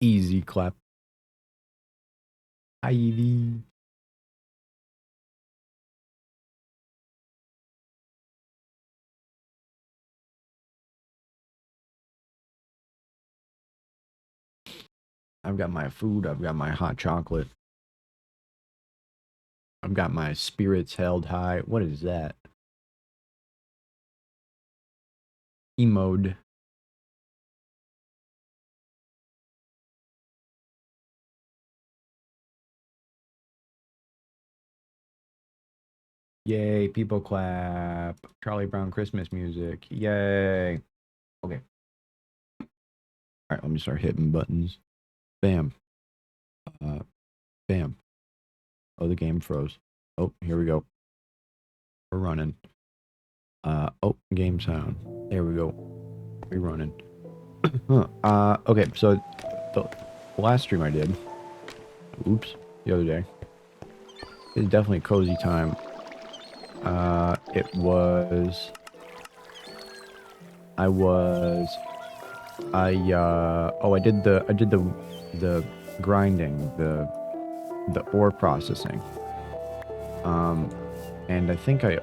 Easy clap. Ivy. I've got my food. I've got my hot chocolate. I've got my spirits held high. What is that? Emode. Yay, people clap. Charlie Brown Christmas music. Yay. Okay. All right, let me start hitting buttons. Bam. Bam. Oh, the game froze. Oh, here we go. We're running. Oh, game sound. There we go. We're running. Okay, so the last stream I did, oops, the other day, is definitely a cozy time. It was, I did the grinding, the ore processing. And I think I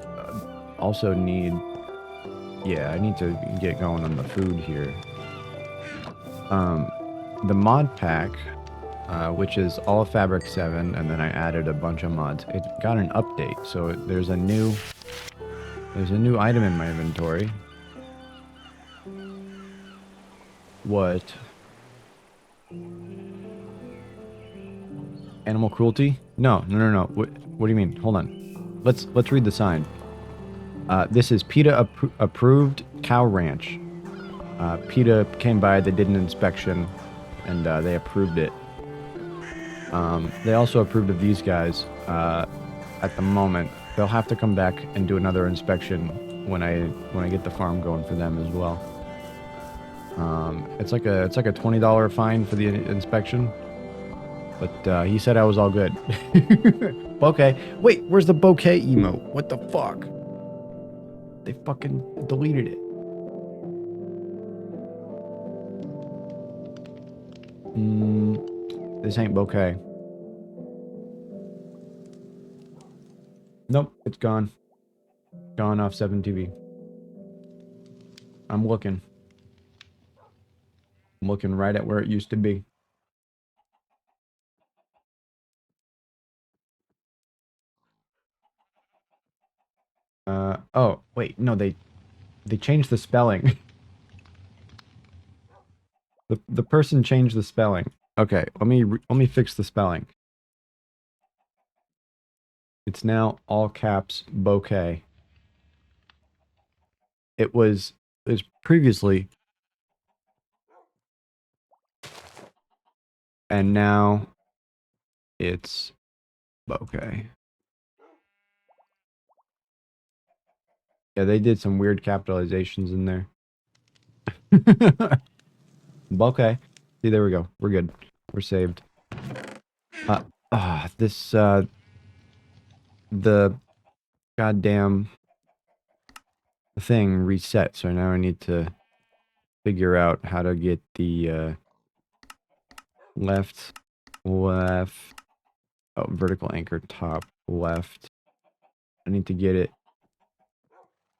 also need, yeah, I need to get going on the food here. The mod pack, which is all of Fabric 7, and then I added a bunch of mods. It got an update, so there's a new item in my inventory. What? Animal cruelty? No. What do you mean? Hold on. Let's read the sign. This is PETA approved cow ranch. PETA came by, they did an inspection, and they approved it. They also approved of these guys. At the moment, they'll have to come back and do another inspection when I get the farm going for them as well. It's like a $20 fine for the inspection, but he said I was all good. Okay, wait, where's the bouquet emote? What the fuck? They fucking deleted it. This ain't bouquet. Nope, it's gone. Gone off 7TV. I'm looking. I'm looking right at where it used to be. Oh, wait, no, they changed the spelling. The person changed the spelling. Okay, let me fix the spelling. It's now all caps bouquet. It was previously, and now it's bouquet. Yeah, they did some weird capitalizations in there. Bouquet. See, there we go. We're good. We're saved. The goddamn thing reset, so now I need to figure out how to get the left, oh, vertical anchor top, left. I need to get it.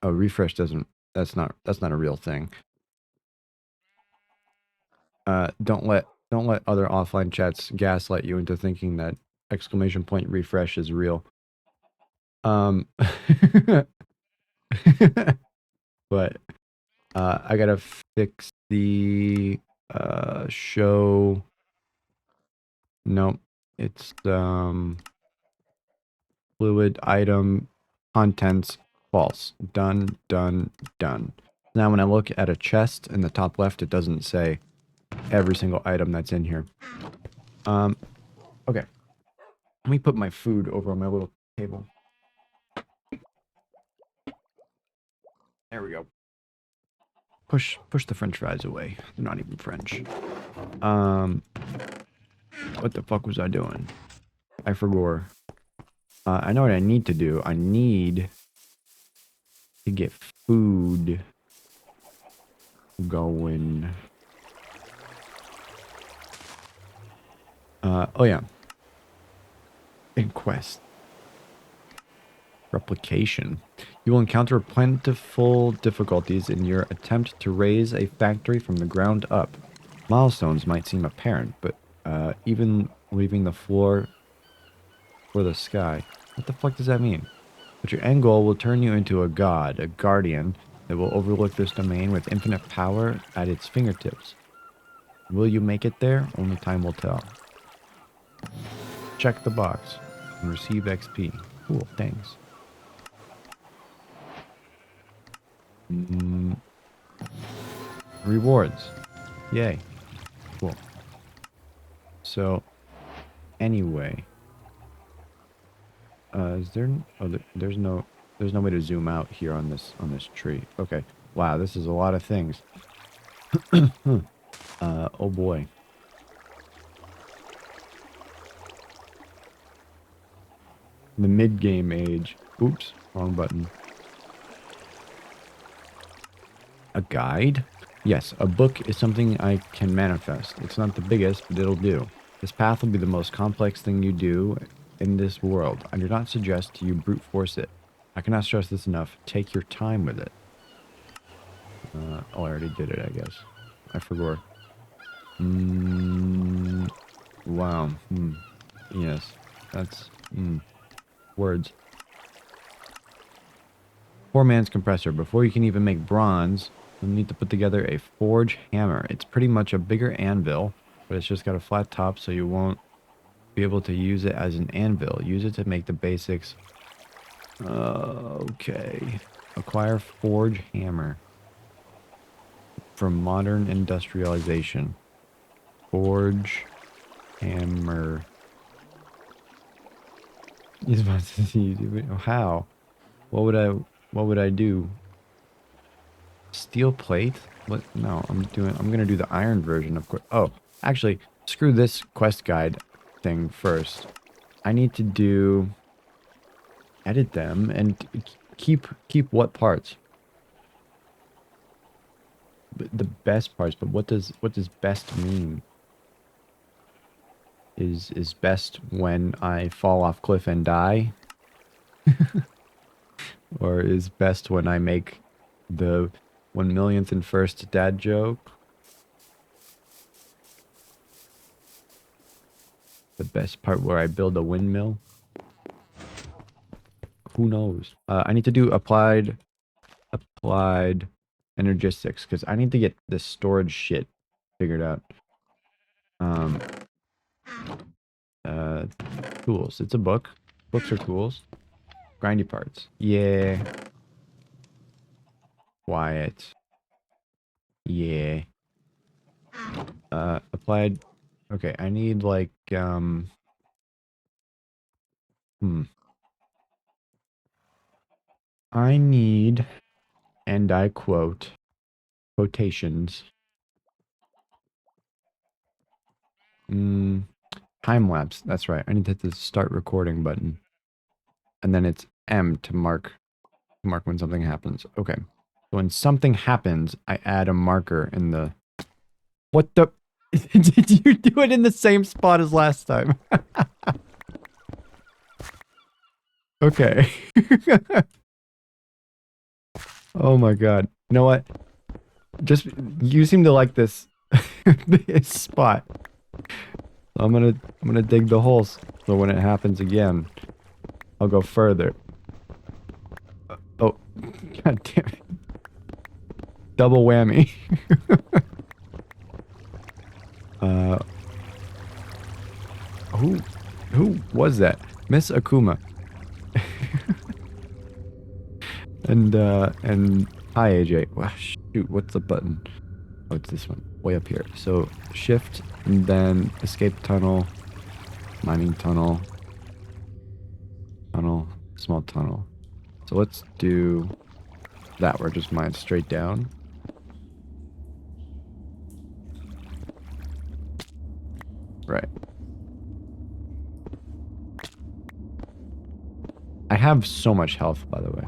Oh, refresh doesn't, that's not a real thing. Don't let other offline chats gaslight you into thinking that exclamation point refresh is real. But I gotta fix the show. Nope, it's fluid item contents false. Done. Now when I look at a chest in the top left, it doesn't say every single item that's in here. Okay. Let me put my food over on my little table. There we go. Push the french fries away. They're not even French. What the fuck was I doing? I forgot. I know what I need to do. I need to get food going. Oh yeah. Inquest. Replication. You will encounter plentiful difficulties in your attempt to raise a factory from the ground up. Milestones might seem apparent, but even leaving the floor for the sky. What the fuck does that mean? But your end goal will turn you into a god, a guardian that will overlook this domain with infinite power at its fingertips. Will you make it there? Only time will tell. Check the box and receive XP. Cool, thanks. Rewards. Yay. Cool. So, anyway, is there? Oh, there's no way to zoom out here on this tree. Okay. Wow, this is a lot of things. Oh boy. The mid-game age. Oops, wrong button. A guide? Yes, a book is something I can manifest. It's not the biggest, but it'll do. This path will be the most complex thing you do in this world. I do not suggest you brute force it. I cannot stress this enough. Take your time with it. Oh, I already did it, I guess. I forgot. Wow. Yes, that's... words. Poor man's compressor. Before you can even make bronze, you'll need to put together a forge hammer. It's pretty much a bigger anvil, but it's just got a flat top, so you won't be able to use it as an anvil. Use it to make the basics. Okay. Acquire forge hammer. From modern industrialization. Forge hammer. He's about to see how. What would I do? Steel plate? What? No, I'm gonna do the iron version, of course. Oh, actually, screw this quest guide thing first. I need to do edit them and keep what parts? The best parts, but what does best mean? Is best when I fall off cliff and die? Or is best when I make the 1,000,000th and first dad joke? The best part where I build a windmill? Who knows? I need to do applied energistics because I need to get this storage shit figured out. Tools. It's a book. Books are tools. Grindy parts. Yeah. Quiet. Yeah. Applied. Okay, I need like, I need, and I quote, quotations. Time lapse. That's right. I need to hit the start recording button. And then it's M to mark when something happens. Okay. So when something happens, I add a marker in the... What the... Did you do it in the same spot as last time? Okay. Oh my god. You know what? Just... You seem to like this... this spot. I'm gonna dig the holes. So when it happens again, I'll go further. Oh. God damn it. Double whammy. Who was that? Miss Akuma. and hi AJ. Wow, shoot, what's the button? Oh, it's this one. Way up here. So shift and then escape tunnel, mining tunnel, small tunnel. So let's do that where it just mines straight down. Right. I have so much health, by the way.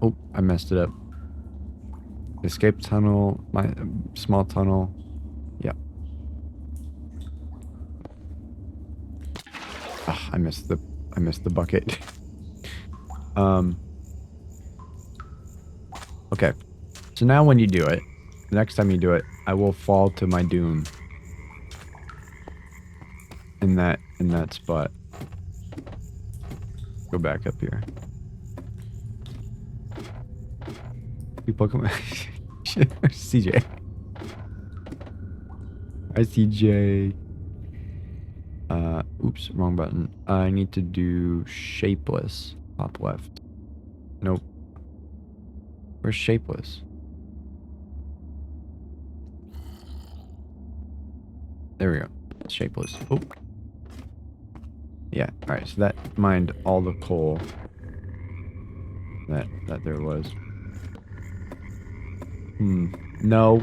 Oh, I messed it up. Escape tunnel, my small tunnel. Yeah. I missed the bucket. Okay. So now when you do it, the next time you do it, I will fall to my doom. In that spot. Go back up here. You Pokemon. CJ. Hi, CJ. Oops, wrong button. I need to do shapeless. Top left. Nope. Where's shapeless? There we go. Shapeless. Oh. Yeah. All right. So that mined all the coal that there was. No.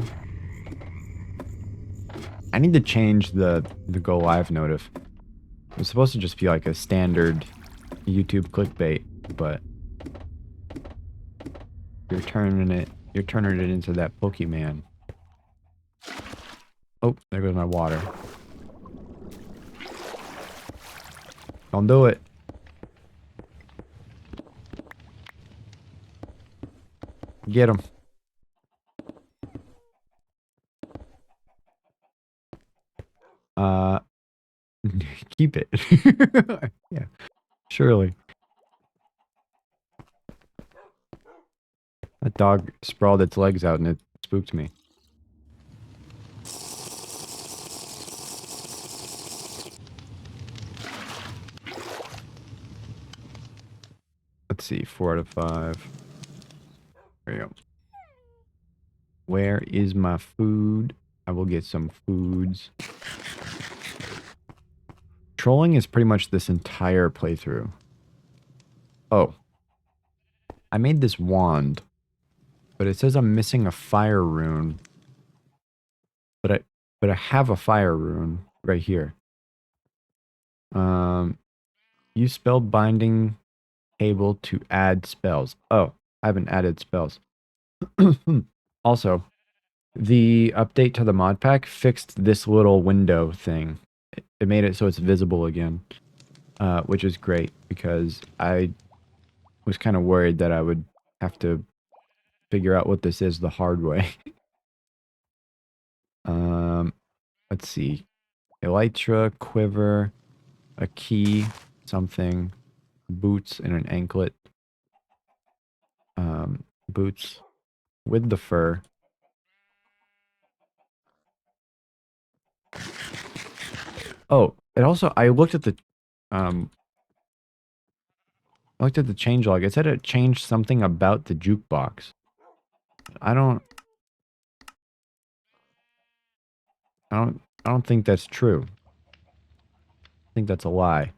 I need to change the go live notif. It's supposed to just be like a standard YouTube clickbait, but you're turning it into that Pokemon. Oh, there goes my water. Don't do it. Get him. Keep it. Yeah, surely. That dog sprawled its legs out and it spooked me. Let's see, 4 out of 5. There you go. Where is my food? I will get some foods. Trolling is pretty much this entire playthrough. Oh. I made this wand, but it says I'm missing a fire rune. But I have a fire rune right here. Use spell binding table to add spells. Oh, I haven't added spells. Also, the update to the mod pack fixed this little window thing. It made it so it's visible again, which is great because I was kind of worried that I would have to figure out what this is the hard way. Let's see. Elytra, quiver, a key, something, boots, and an anklet. Boots with the fur. Oh, it also, I looked at the change log. It said it changed something about the jukebox. I don't think that's true. I think that's a lie.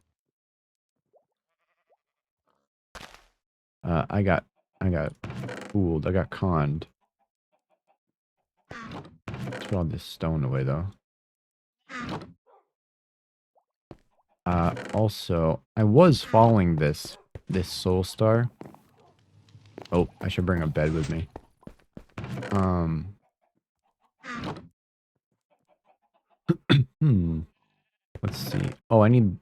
I got fooled. I got conned. Let's put all this stone away though. Also, I was following this soul star. Oh, I should bring a bed with me. Let's see. Oh, I need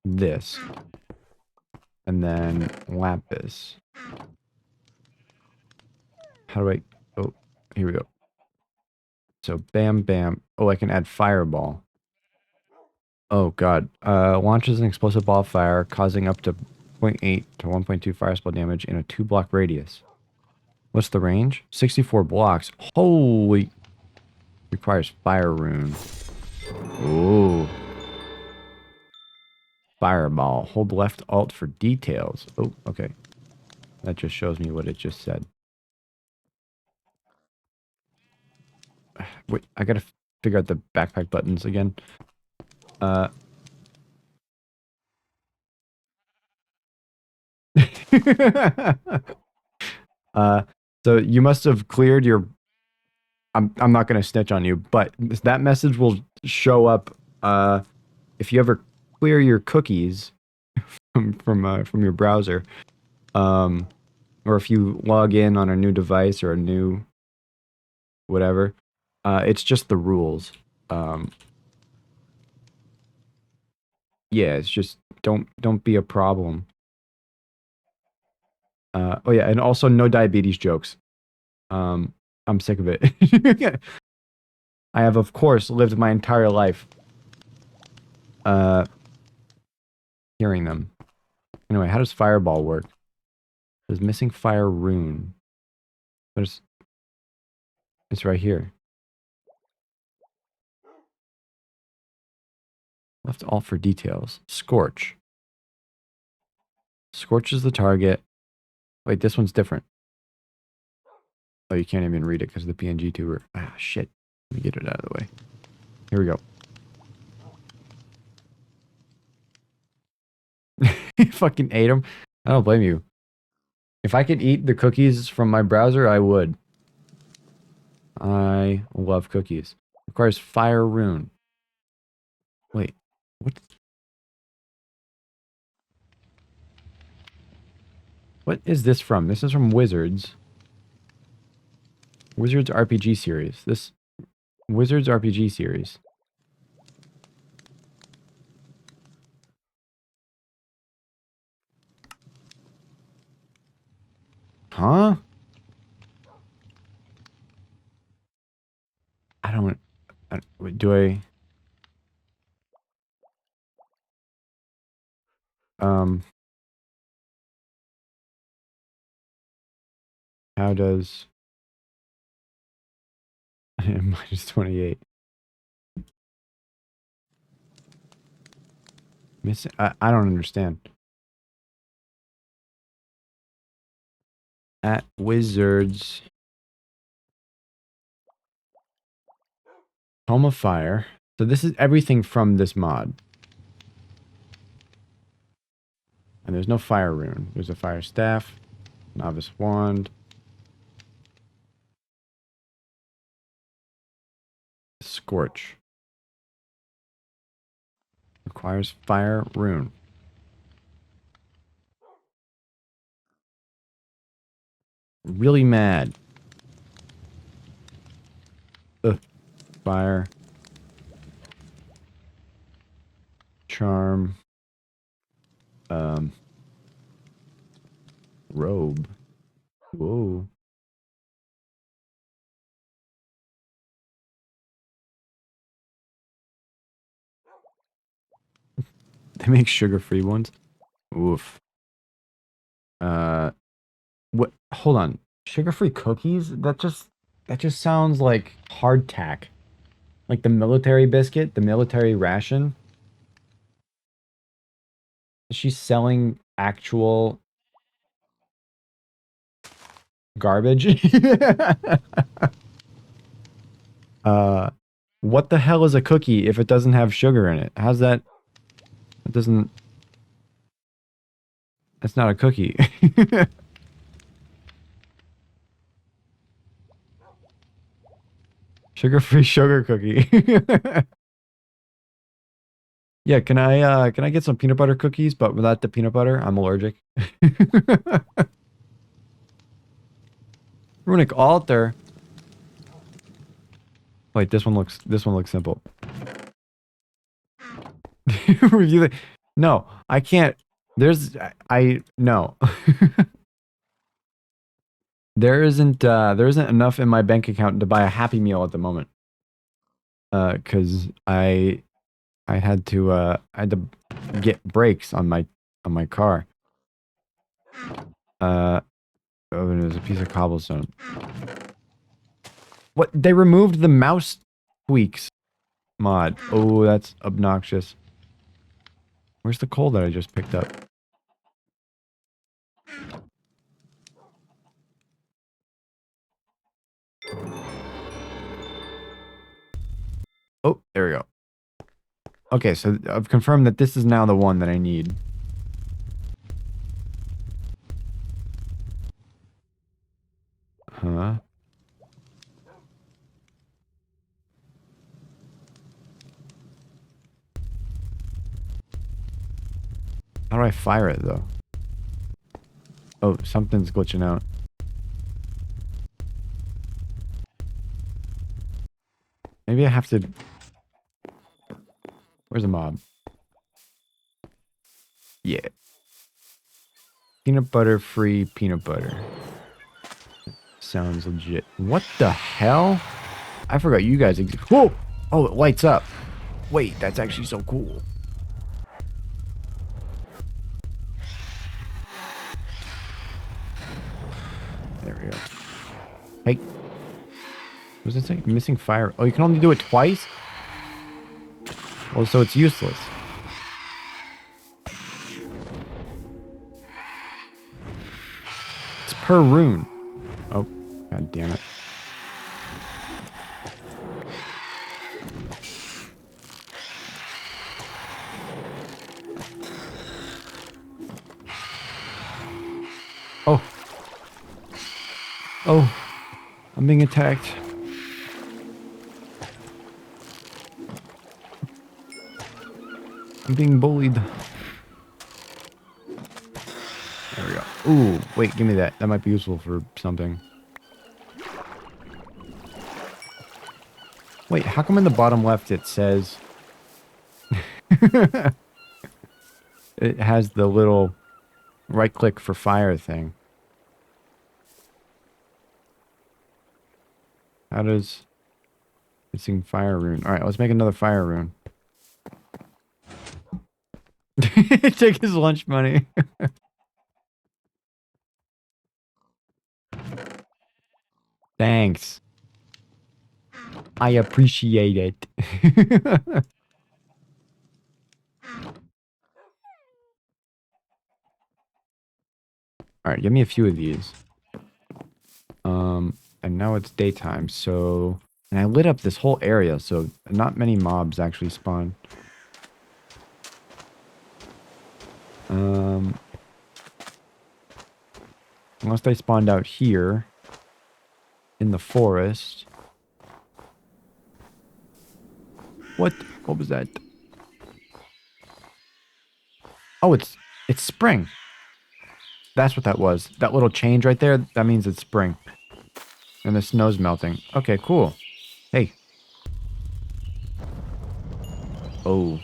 this. And then lapis. How do I... Oh, here we go. So, bam, bam. Oh, I can add fireball. Oh, God. Launches an explosive ball of fire, causing up to 0.8 to 1.2 fire spell damage in a 2-block radius. What's the range? 64 blocks. Holy... Requires fire rune. Ooh. Fireball. Hold left alt for details. Oh, okay. That just shows me what it just said. Wait, I gotta figure out the backpack buttons again. So you must have cleared your... I'm not gonna snitch on you, but that message will show up if you ever clear your cookies from your browser, or if you log in on a new device or a new whatever. It's just the rules. Yeah, it's just don't be a problem. Oh yeah, and also no diabetes jokes. I'm sick of it. I have, of course, lived my entire life uh hearing them. Anyway, how does fireball work? There's missing fire rune. There's it's right here. Left alt for details. Scorch. Scorch is the target. Wait, this one's different. Oh, you can't even read it because of the PNG tuber. Ah, shit. Let me get it out of the way. Here we go. Fucking ate them. I don't blame you. If I could eat the cookies from my browser, I would. I love cookies. Requires fire rune. Wait, what? What is this from? This is from Wizards. Wizards RPG series. This Wizards RPG series. Huh? I don't. Do I? Um. How does minus 28? Missing? I don't understand. At Wizards. Home of Fire. So this is everything from this mod. And there's no fire rune. There's a fire staff, novice wand, scorch. Requires fire rune. Really mad. Ugh. Fire. Charm. Robe. Whoa. They make sugar-free ones. Oof. What? Hold on. Sugar-free cookies? That just sounds like hardtack. Like the military biscuit, the military ration. She's selling actual garbage. uh, what the hell is a cookie if it doesn't have sugar in it? How's that? It doesn't. That's not a cookie. Sugar-free sugar cookie. Yeah, can I get some peanut butter cookies, but without the peanut butter? I'm allergic. Runic altar. Wait, this one looks simple. Review the. No, I can't. I no. There isn't enough in my bank account to buy a Happy Meal at the moment. Cause I had to get brakes on my car. Oh, and there's a piece of cobblestone. What? They removed the mouse tweaks mod. Oh, that's obnoxious. Where's the coal that I just picked up? Oh, there we go. Okay, so I've confirmed that this is now the one that I need. Huh? How do I fire it, though? Oh, something's glitching out. Maybe I have to... Where's the mob? Yeah. Peanut butter free peanut butter. Sounds legit. What the hell? I forgot you guys exist. Whoa! Oh, it lights up. Wait, that's actually so cool. There we go. Hey. What does it say? Missing fire. Oh, you can only do it twice? Well, so it's useless. It's per rune. Oh, god damn it. Oh. Oh. I'm being attacked. I'm being bullied. There we go. Ooh, wait, give me that. That might be useful for something. Wait, how come in the bottom left it says... it has the little right click for fire thing? How does... Missing fire rune. Alright, let's make another fire rune. Take his lunch money. Thanks. I appreciate it. Alright, give me a few of these. And now it's daytime, so... And I lit up this whole area, so not many mobs actually spawn. Unless they spawned out here. In the forest. What? What was that? Oh, it's spring. That's what that was. That little change right there, that means it's spring. And the snow's melting. Okay, cool. Hey. Oh,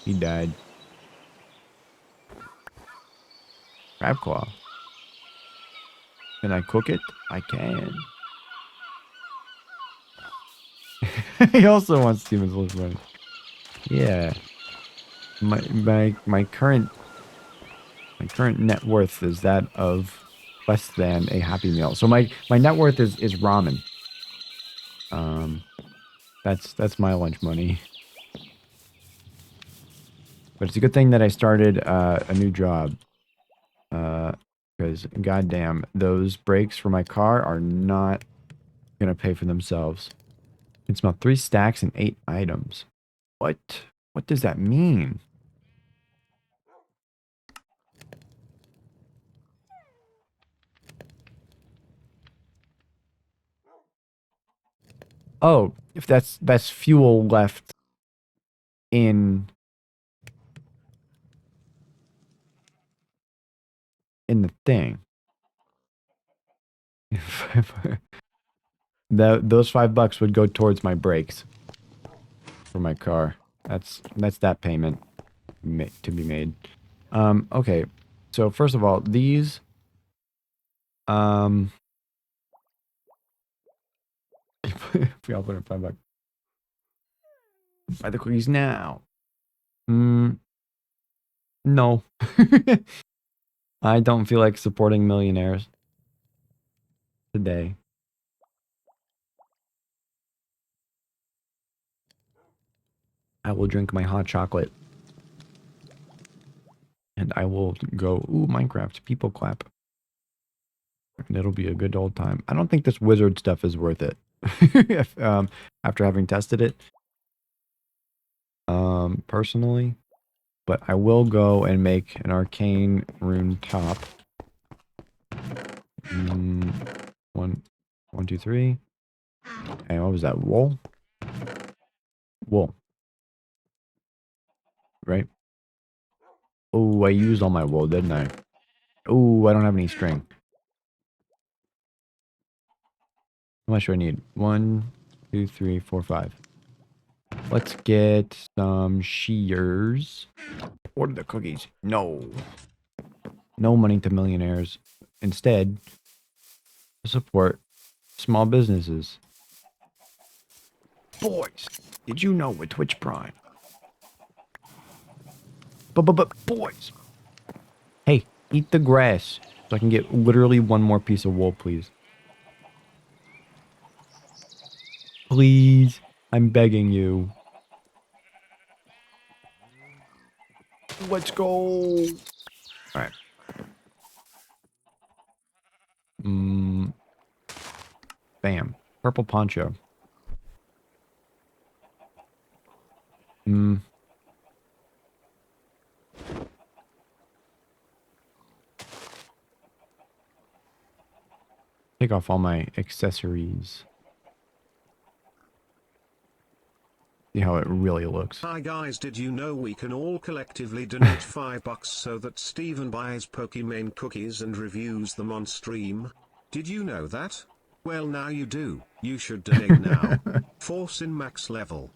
he died. Crab claw. Can I cook it? I can. He also wants Steven's lunch money. Yeah. My current net worth is that of less than a Happy Meal. So my net worth is ramen. That's my lunch money. But it's a good thing that I started a new job. Because goddamn, those brakes for my car are not gonna pay for themselves. I can smell 3 stacks and 8 items. What? What does that mean? Oh, if that's fuel left in the thing. Those $5 would go towards my brakes for my car. That's that payment to be made. Okay. So first of all, these we all put in $5. Buy the cookies now. No. I don't feel like supporting millionaires today. I will drink my hot chocolate. And I will go, ooh, Minecraft, people clap. And it'll be a good old time. I don't think this wizard stuff is worth it. if, after having tested it. Personally. But I will go and make an arcane rune top. 1, 2, 3. And what was that? Wool? Wool. Right? Oh, I used all my wool, didn't I? Oh, I don't have any string. How much do I need? 1, 2, 3, 4, 5. Let's get some shears. order the cookies. No. No money to millionaires. Instead, support small businesses. Boys, did you know with Twitch Prime? But boys. Hey, eat the grass so I can get literally one more piece of wool, please. Please, I'm begging you. Let's go. All right. Bam. Purple poncho. Take off all my accessories. See how it really looks. Hi guys, did you know we can all collectively donate $5 so that Steven buys Pokemon cookies and reviews them on stream? Did you know that? Well, now you do. You should donate now. Force in max level.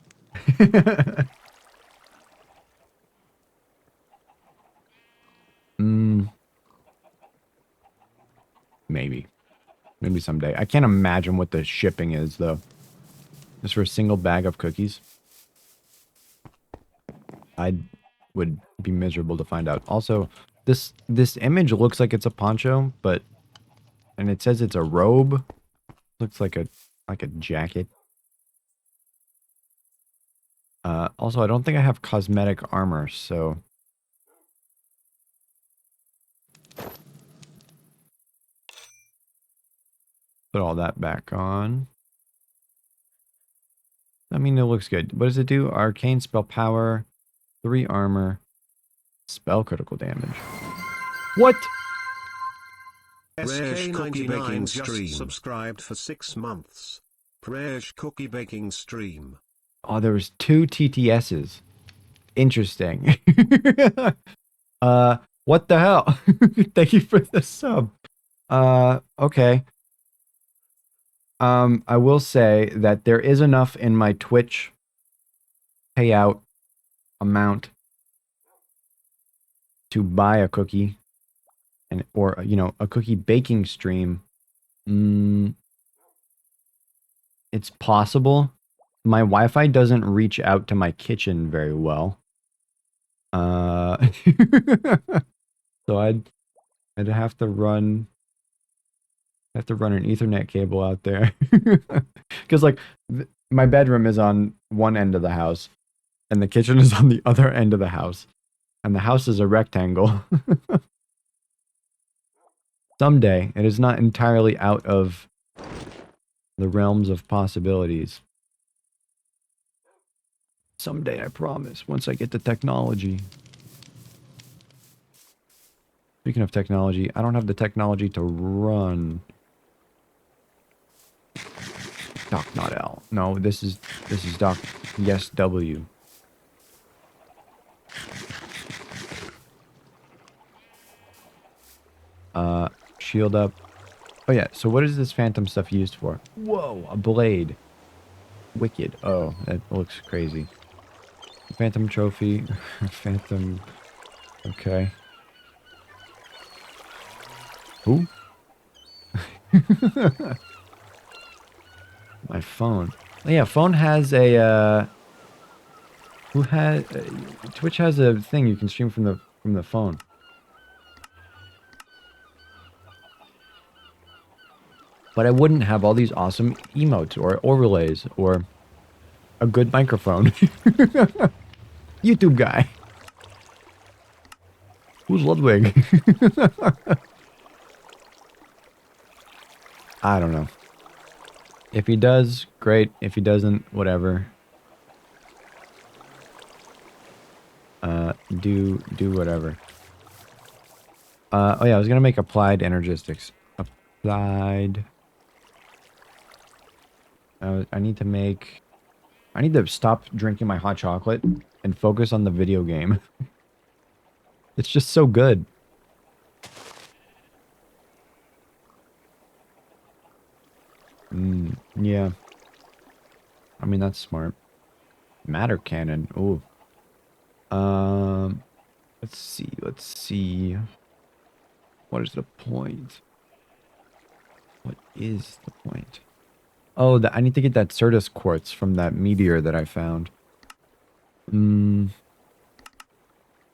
Maybe someday. I can't imagine what the shipping is, though. Just for a single bag of cookies. I would be miserable to find out. Also, this image looks like it's a poncho, and it says it's a robe. Looks like a jacket. Also, I don't think I have cosmetic armor, so put all that back on. I mean, it looks good. What does it do? Arcane spell power, 3 armor, spell critical damage. What? Presh Cookie Baking Stream subscribed for 6 months. Presh Cookie Baking Stream. Oh, there was 2 TTSs. Interesting. What the hell? Thank you for the sub. Okay. I will say that there is enough in my Twitch payout amount to buy a cookie or a cookie baking stream. It's possible. My Wi-Fi doesn't reach out to my kitchen very well. So I'd have to run an Ethernet cable out there. Because like my bedroom is on one end of the house and the kitchen is on the other end of the house. And the house is a rectangle. Someday, it is not entirely out of the realms of possibilities. Someday, I promise, once I get the technology. Speaking of technology, I don't have the technology to run. Doc, not L. No, this is Doc. Yes, W. Shield up. Oh yeah, so what is this phantom stuff used for? Whoa, a blade. Wicked. Oh, that looks crazy. Phantom trophy. Phantom. Okay. Who? My phone. Oh yeah, phone has a Twitch has a thing you can stream from the phone. But I wouldn't have all these awesome emotes or overlays or a good microphone. YouTube guy. Who's Ludwig? I don't know. If he does, great. If he doesn't, whatever. Do whatever. Oh yeah, I was gonna make applied energistics. Applied. I need to stop drinking my hot chocolate and focus on the video game. It's just so good. Yeah. I mean, that's smart. Matter cannon. Ooh. Let's see. Let's see. What is the point? What is the point? Oh, I need to get that Certus quartz from that meteor that I found.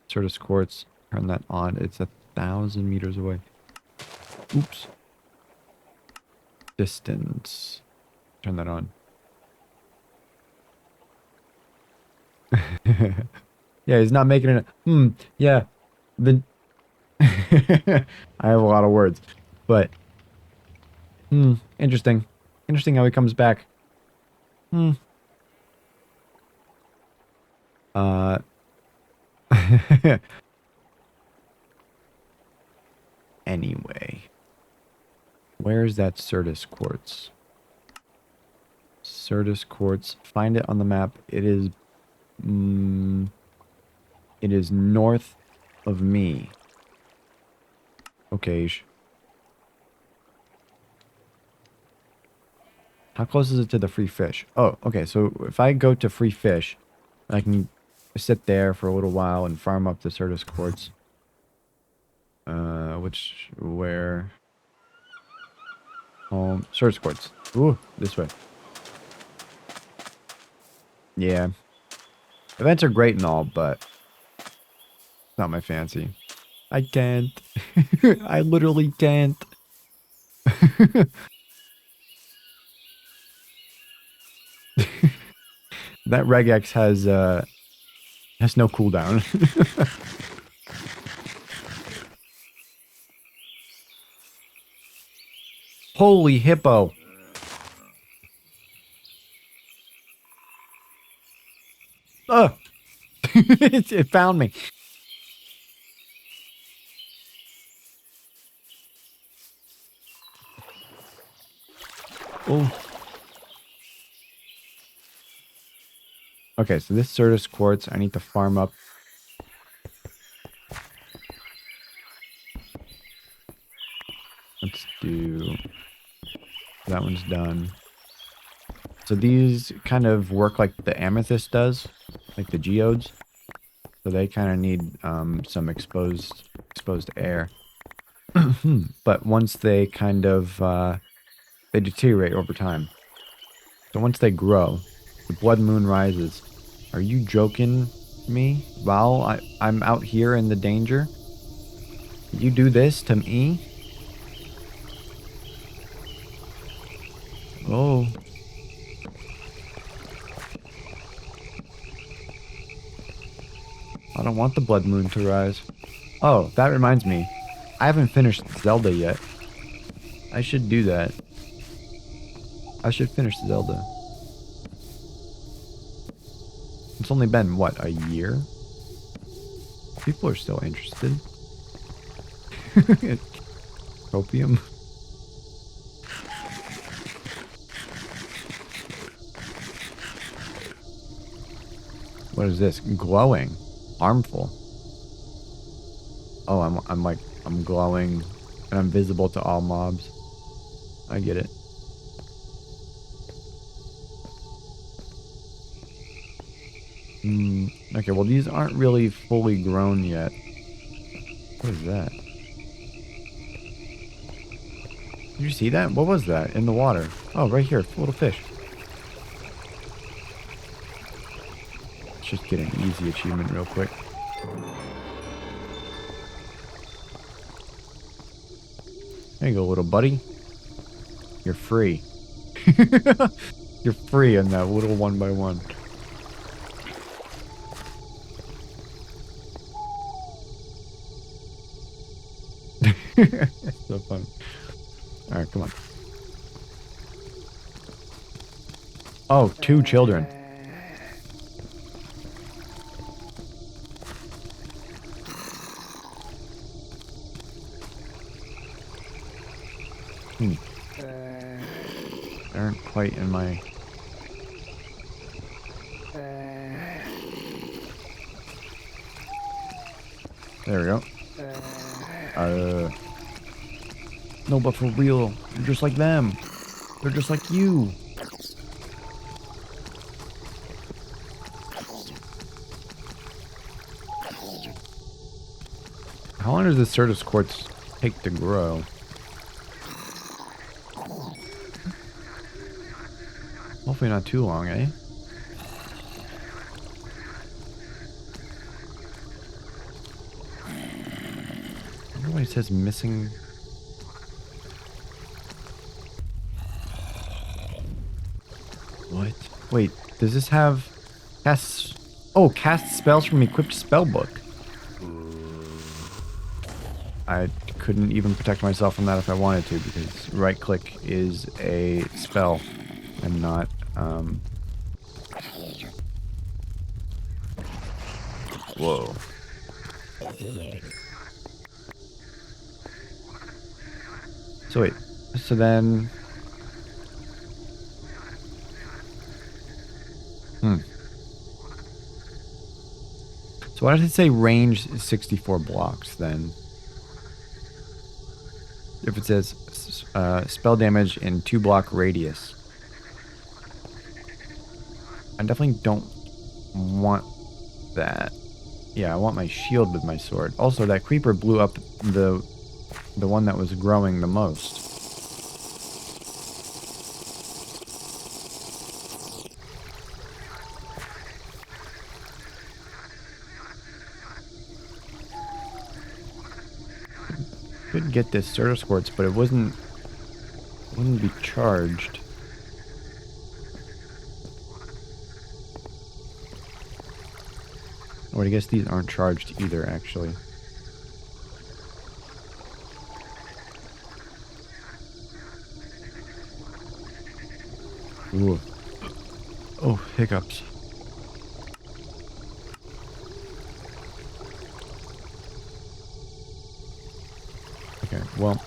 Certus quartz. Turn that on. It's 1,000 meters away. Oops. Distance. Turn that on. Yeah, he's not making it. Yeah. The I have a lot of words. But interesting. Interesting how he comes back. Uh anyway. Where's that Certus quartz? Certus quartz. Find it on the map. It is north of me. Okay. How close is it to the free fish? Oh, okay. So if I go to free fish, I can sit there for a little while and farm up the Certus quartz. Where? Home. Certus quartz. Ooh, this way. Yeah. Events are great and all, but it's not my fancy. I can't. I literally can't. That regex has no cooldown. Holy hippo. Oh. It found me. Oh. Okay, so this Certus quartz, I need to farm up. Let's do... That one's done. So these kind of work like the amethyst does, like the geodes. So they kind of need some exposed air. But once they kind of they deteriorate over time. So once they grow, the blood moon rises. Are you joking me? While I'm out here in the danger? You do this to me? Oh. I don't want the blood moon to rise. Oh, that reminds me. I haven't finished Zelda yet. I should do that. I should finish Zelda. It's only been, what, a year? People are still interested. Opium. What is this? Glowing. Harmful. Oh, I'm glowing and I'm visible to all mobs. I get it. Okay, well these aren't really fully grown yet. What is that? Did you see that? What was that in the water? Oh, right here, little fish. Let's just get an easy achievement real quick. There you go, little buddy. You're free. You're free in that little 1x1. It's so fun. Alright, come on. Oh, 2 children. They aren't quite in my... There we go. No, but for real, you're just like them. They're just like you. How long does the Certus quartz take to grow? Hopefully not too long, eh? I wonder why it says missing. What? Wait, does this have cast? Oh, cast spells from equipped spellbook. I couldn't even protect myself from that if I wanted to, because right click is a spell and not whoa. So wait, so then so why did it say range 64 blocks then? If it says spell damage in 2-block radius. I definitely don't want that. Yeah, I want my shield with my sword. Also, that creeper blew up the one that was growing the most. Could get this Certus quartz, but it wouldn't be charged. Oh, I guess these aren't charged either, actually. Ooh. Oh, hiccups. Okay, well,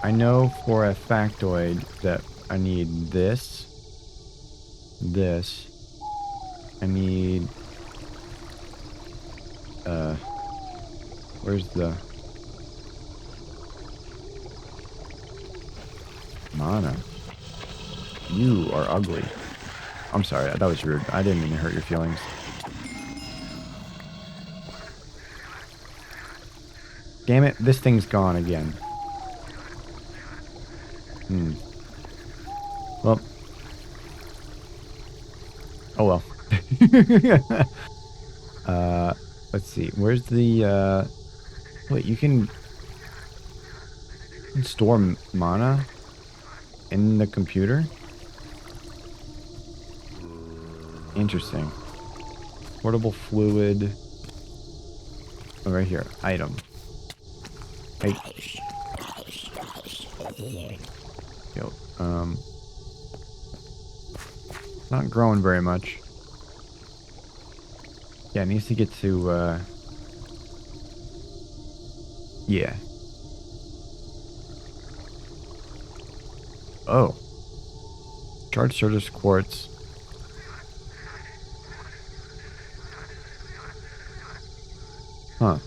I know for a factoid that I need this. I need... where's the... mana? You are ugly. I'm sorry, that was rude. I didn't mean to hurt your feelings. Damn it, this thing's gone again. Well. Oh well. Let's see. Where's the, wait, you can store mana in the computer? Interesting. Portable fluid. Oh, right here. Item. Hey. Yo, not growing very much. Yeah, it needs to get to, yeah. Oh. Charged Certus quartz. Huh.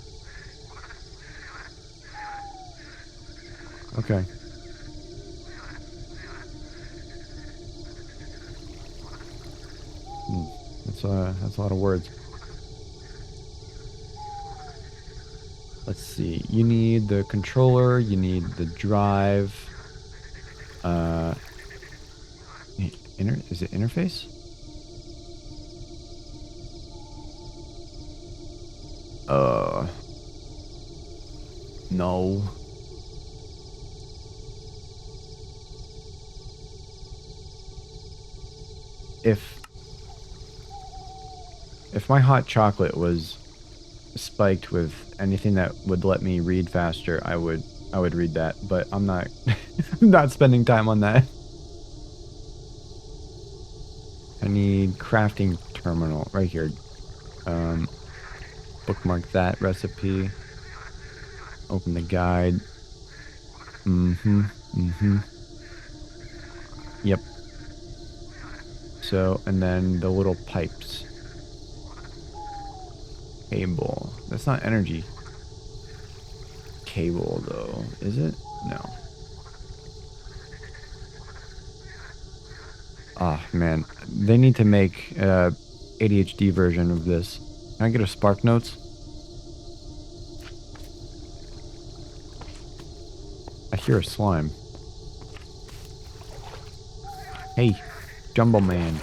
Okay. That's a lot of words. Let's see. You need the controller. You need the drive. Is it interface? No. If my hot chocolate was spiked with anything that would let me read faster, I would read that, but I'm not I'm not spending time on that. I need crafting terminal right here. Bookmark that recipe. Open the guide. Yep. So, and then the little pipes. Cable. That's not energy. Cable, though. Is it? No. Ah, man. They need to make a ADHD version of this. Can I get a Spark Notes? I hear a slime. Hey, Jumbo Man.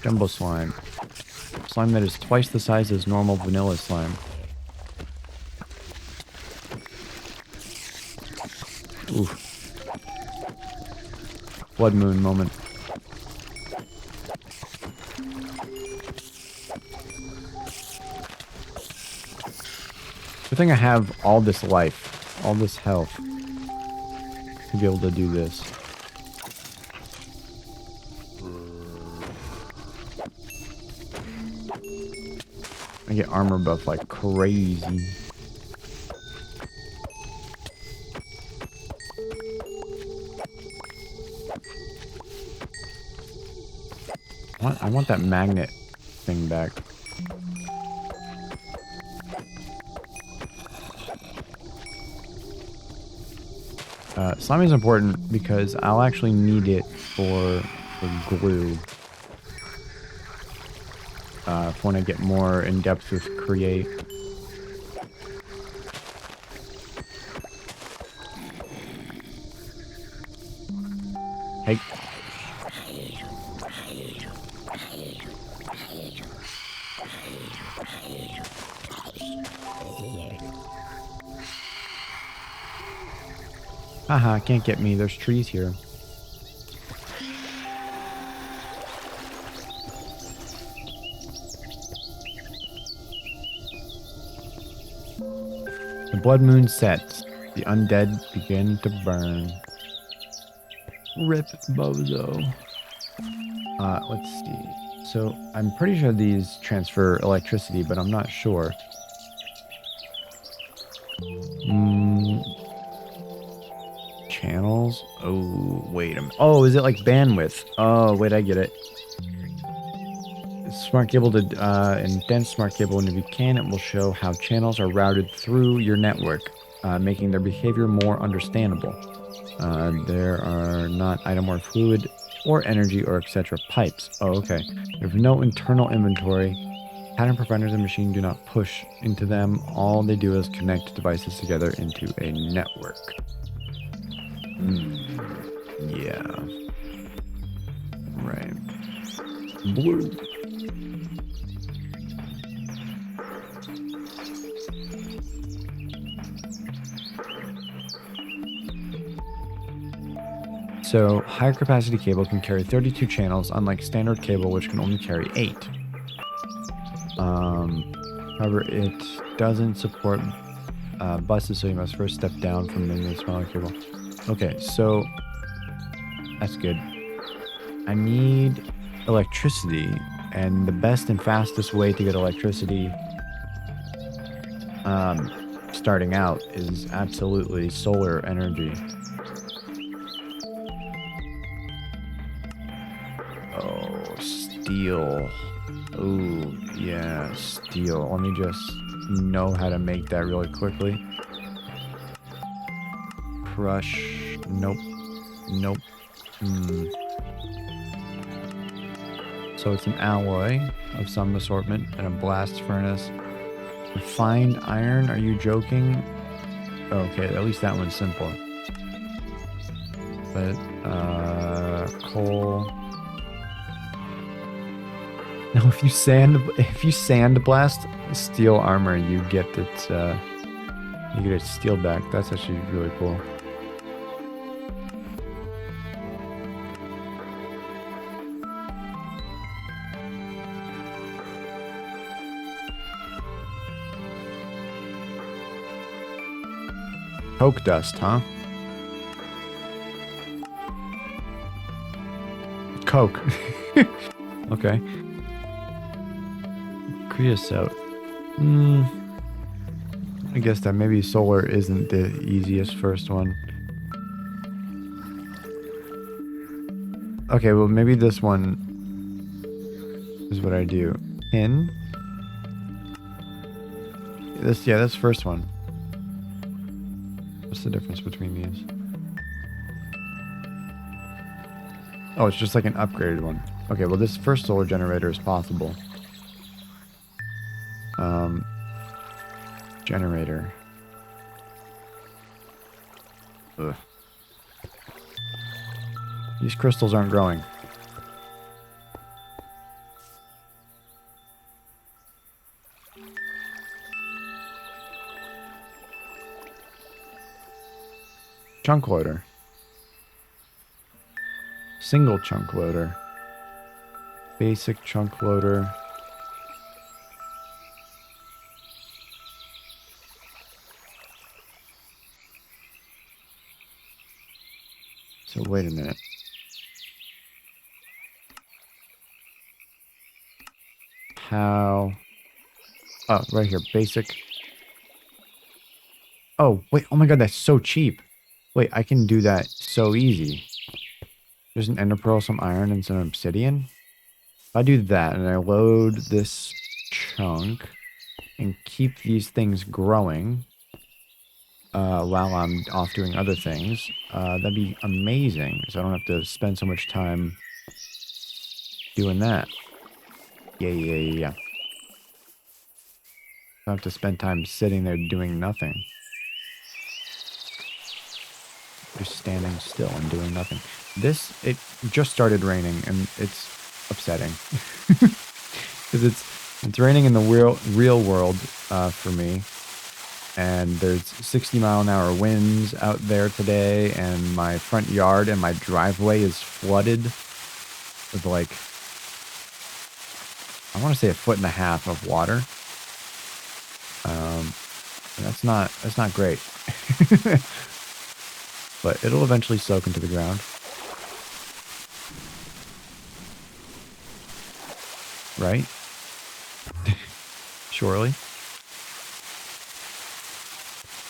Jumbo slime. Slime that is twice the size as normal vanilla slime. Oof. Blood moon moment. Good thing I have all this life, all this health to be able to do this. I get armor buff like crazy. I want that magnet thing back. Slime is important because I'll actually need it for glue. For when I get more in depth with create. Hey. Haha, can't get me. There's trees here. The blood moon sets. The undead begin to burn. Rip bozo. Let's see. So I'm pretty sure these transfer electricity, but I'm not sure. Channels? Oh, wait a minute. Oh, is it like bandwidth? Oh, wait, I get it. Smart cable to and dense smart cable, and if you can, it will show how channels are routed through your network, making their behavior more understandable. There are not item or fluid or energy or etc. pipes. Oh, okay. There's no internal inventory. Pattern preventers and machine do not push into them. All they do is connect devices together into a network. Yeah. Right. Blue. So, higher capacity cable can carry 32 channels, unlike standard cable, which can only carry 8. However, it doesn't support buses, so you must first step down from the smaller cable. Okay, so that's good. I need electricity, and the best and fastest way to get electricity starting out is absolutely solar energy. Oh, steel. Oh, yeah, steel. Let me just know how to make that really quickly. Crush. Nope. Nope. So it's an alloy of some assortment and a blast furnace. Refined iron? Are you joking? Okay, at least that one's simple. But, coal. No, if you sandblast steel armor, you get it, you get its steel back. That's actually really cool. Coke dust, huh? Coke. Okay. Creosote. I guess that maybe solar isn't the easiest first one. Okay, well maybe this one is what I do. Tin. This, yeah, that's the first one. What's the difference between these? Oh, it's just like an upgraded one. Okay, well this first solar generator is possible. Generator. Ugh. These crystals aren't growing. Chunk loader. Single chunk loader. Basic chunk loader. So wait a minute. How? Oh, right here. Basic. Oh, wait. Oh my god, that's so cheap. Wait, I can do that so easy. There's an ender pearl, some iron, and some obsidian. If I do that and I load this chunk and keep these things growing while I'm off doing other things, that'd be amazing. So I don't have to spend so much time doing that. Yeah. I don't have to spend time sitting there doing nothing. Just standing still and doing nothing. It just started raining and it's upsetting. Because it's raining in the real world for me. And there's 60-mile-an-hour winds out there today, and my front yard and my driveway is flooded with like, I want to say 1.5 feet of water. That's not great. But it'll eventually soak into the ground. Right? Surely.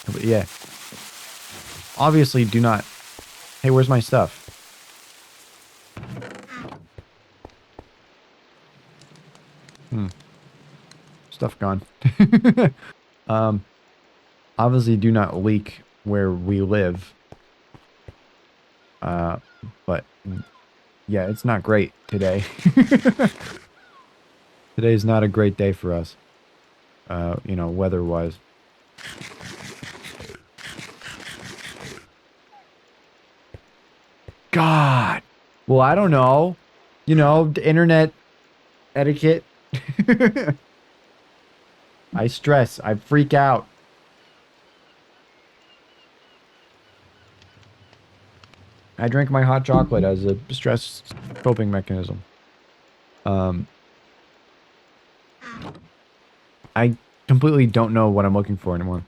But yeah. Obviously do not... Hey, where's my stuff? Stuff gone. Obviously do not leak where we live. But yeah, it's not great today. Today's not a great day for us. You know, weather-wise. God. Well, I don't know. You know, the internet etiquette. I stress. I freak out. I drink my hot chocolate as a stress coping mechanism. I completely don't know what I'm looking for anymore.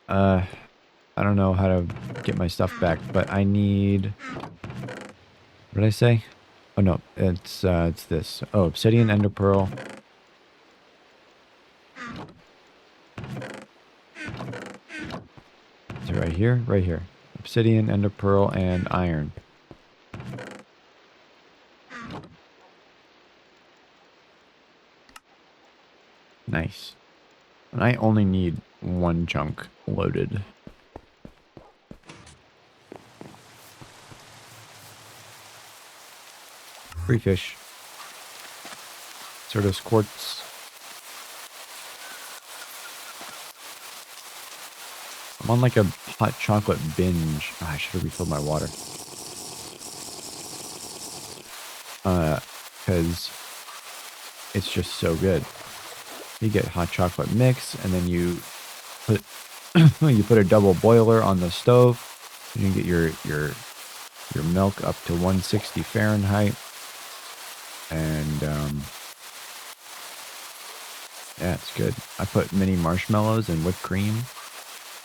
I don't know how to get my stuff back, but I need... What did I say? Oh no, it's this. Oh, obsidian, ender pearl. Is it right here? Right here. Obsidian, ender pearl, and iron. Nice. And I only need 1 chunk loaded. Free fish. Certus quartz. I'm on like a hot chocolate binge. Oh, I should have refilled my water. Because it's just so good. You get hot chocolate mix, and then you put you put a double boiler on the stove. You can get your milk up to 160 Fahrenheit, and yeah, it's good. I put mini marshmallows and whipped cream.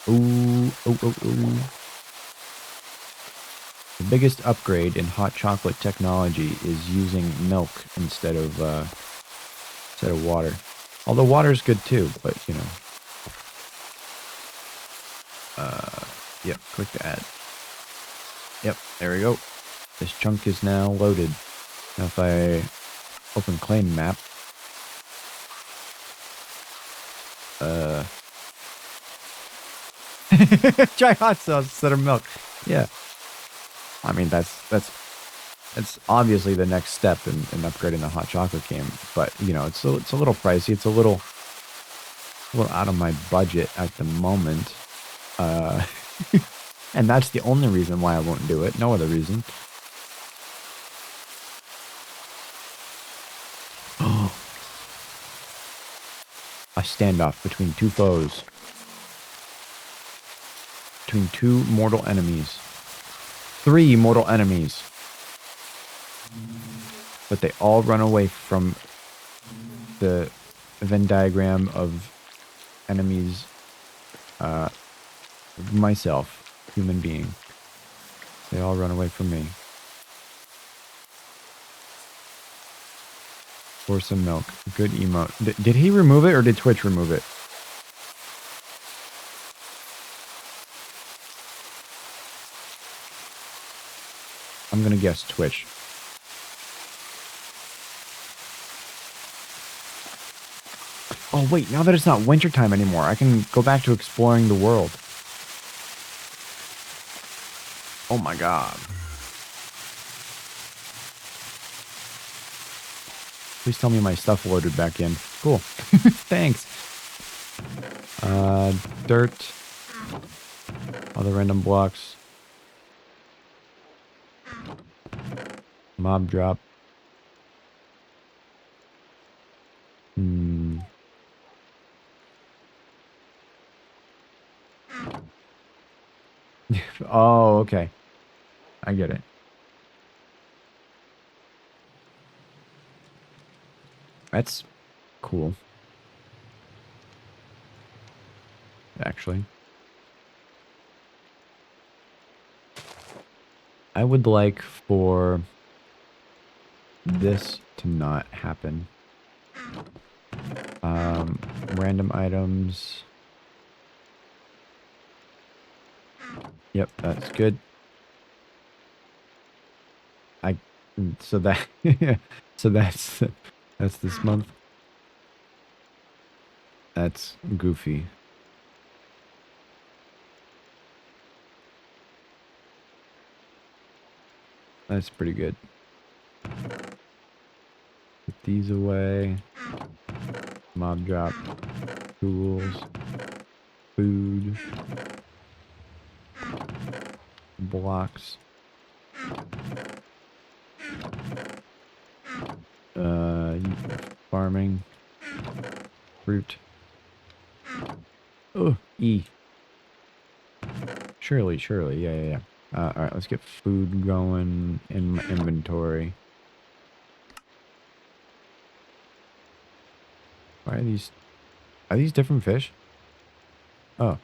Ooh. The biggest upgrade in hot chocolate technology is using milk instead of water. Although water's good too, but you know. Yep, click to add. Yep, there we go. This chunk is now loaded. Now if I open claim map, try hot sauce instead of milk. Yeah. I mean, that's obviously the next step in upgrading the hot chocolate game, but you know, it's a little pricey. It's a little a little out of my budget at the moment. Uh, and that's the only reason why I won't do it. No other reason. Oh. A standoff between two foes. Between two mortal enemies. 3 mortal enemies. But they all run away from the Venn diagram of enemies. Myself, human being. They all run away from me. Pour some milk. Good emote. Did he remove it or did Twitch remove it? I'm gonna guess Twitch. Oh wait, now that it's not wintertime anymore, I can go back to exploring the world. Oh my god. Please tell me my stuff loaded back in. Cool. Thanks. Dirt. Other random blocks. Mob drop. Oh, okay. I get it. That's cool. Actually. I would like for this to not happen. Random items. Yep, that's good. So that so that's this month. That's goofy. That's pretty good. Put these away. Mob drop. Tools. Food. Blocks. Farming. Fruit. Oh, E. Surely. Yeah. Alright, let's get food going in my inventory. Why are these... Are these different fish? Oh.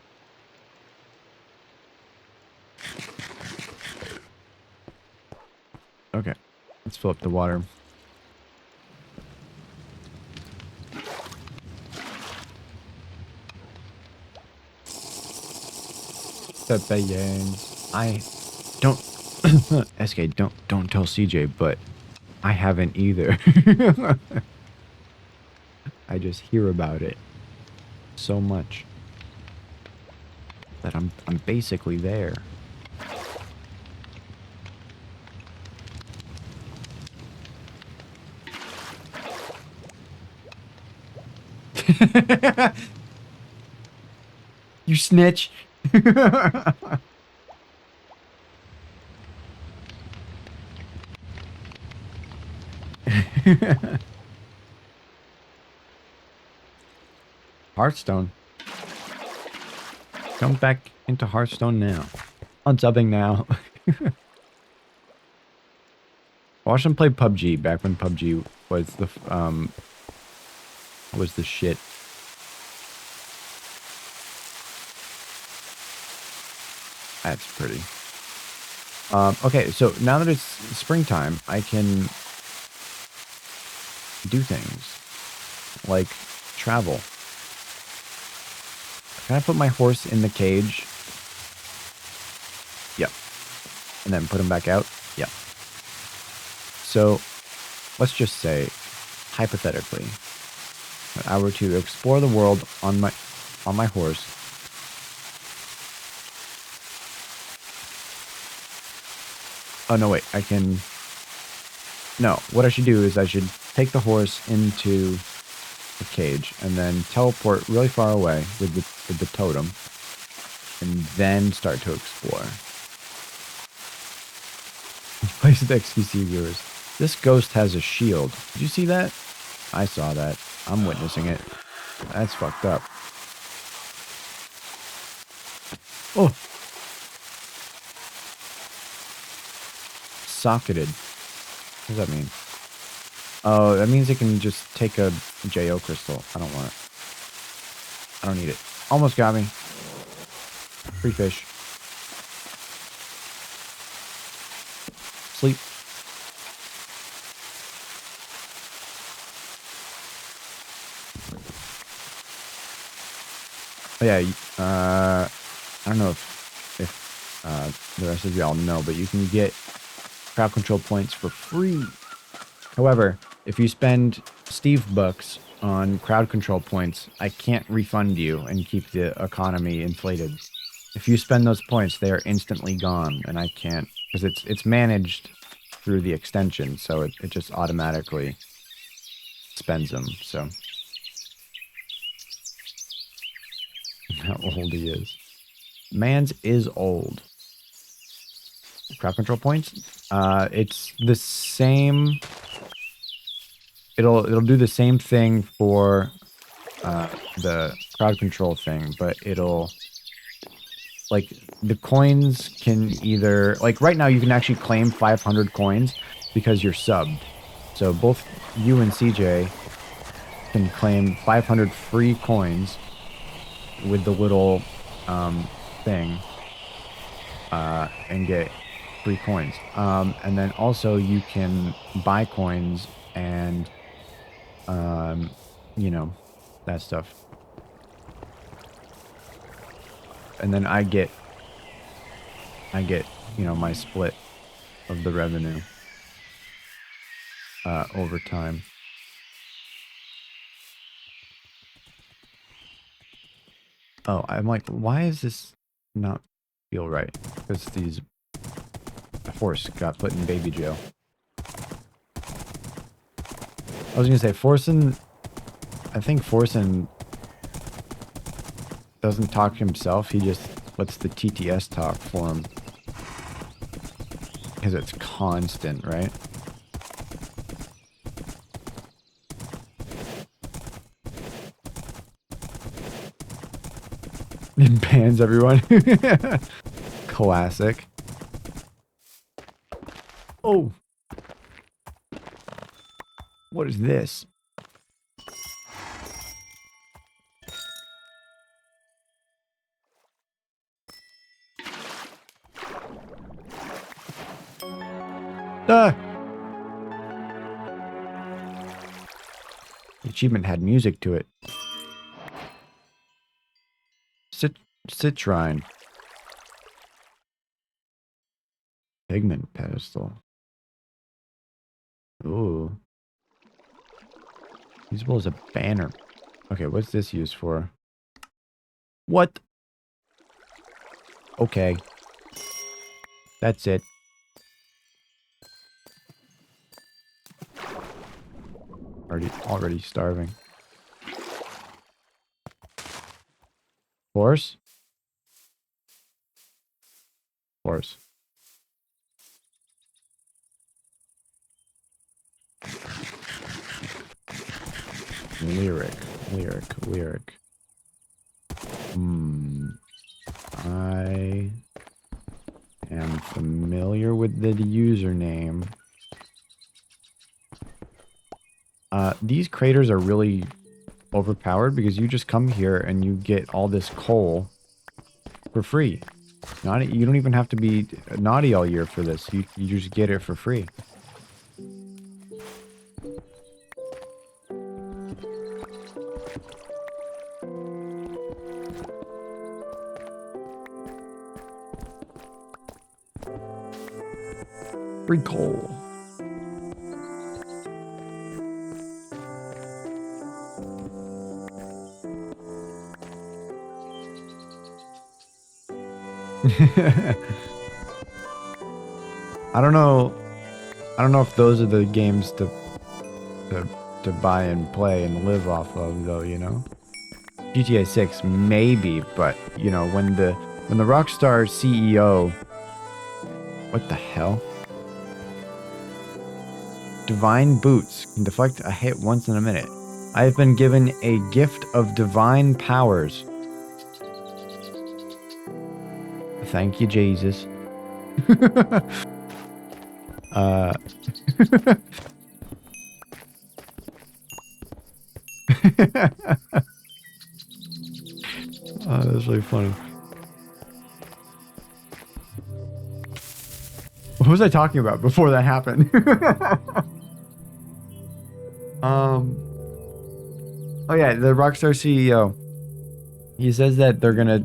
Okay. Let's fill up the water. Pepayans. I don't... SK, don't tell CJ, but I haven't either. I just hear about it so much that I'm basically there. You snitch. Hearthstone. Come back into Hearthstone now. Unsubbing now. Watch them play PUBG back when PUBG was the shit. That's pretty. Okay, so now that it's springtime, I can do things like travel. Can I put my horse in the cage? Yep. And then put him back out? Yep. So, let's just say, hypothetically, that I were to explore the world on my horse. Oh, no, wait, I can... No, what I should do is I should take the horse into a cage, and then teleport really far away with the totem, and then start to explore. Place the XQC viewers. This ghost has a shield. Did you see that? I saw that. I'm witnessing it. That's fucked up. Oh! Socketed. What does that mean? Oh, that means it can just take a JO crystal. I don't want it. I don't need it. Almost got me. Free fish. Sleep. Oh, yeah, I don't know if the rest of y'all know, but you can get crowd control points for free. However, if you spend Steve bucks on crowd control points, I can't refund you and keep the economy inflated. If you spend those points, they are instantly gone, and I can't, because it's managed through the extension, so it just automatically spends them, so. How old he is. Mans is old. Crowd control points? It's the same. It'll do the same thing for the crowd control thing, but it'll, like, the coins can either, like, right now you can actually claim 500 coins because you're subbed. So both you and CJ can claim 500 free coins with the little thing and get free coins. And then also you can buy coins and you know, that stuff. And then I get, you know, my split of the revenue over time. Oh, I'm like, why is this not feel right? Because the horse got put in baby jail. I was gonna say, I think Forsen doesn't talk himself, he just lets the TTS talk for him. Because it's constant, right? It bans everyone. Classic. Oh! What is this? Ah! The achievement had music to it. Citrine. Pigment pedestal. Ooh. Usable as a banner. Okay, what's this used for? What? Okay. That's it. Already starving. Horse? Horse. Lyric. I am familiar with the username. These craters are really overpowered because you just come here and you get all this coal for free. You don't even have to be naughty all year for this. You just get it for free. Free coal. I don't know if those are the games to to buy and play and live off of, though, you know? GTA 6 maybe, but you know, when the Rockstar CEO, what the hell? Divine boots can deflect a hit once in a minute. I have been given a gift of divine powers. Thank you, Jesus. Oh, that's really funny. What was I talking about before that happened? Oh yeah, the Rockstar CEO. He says that they're gonna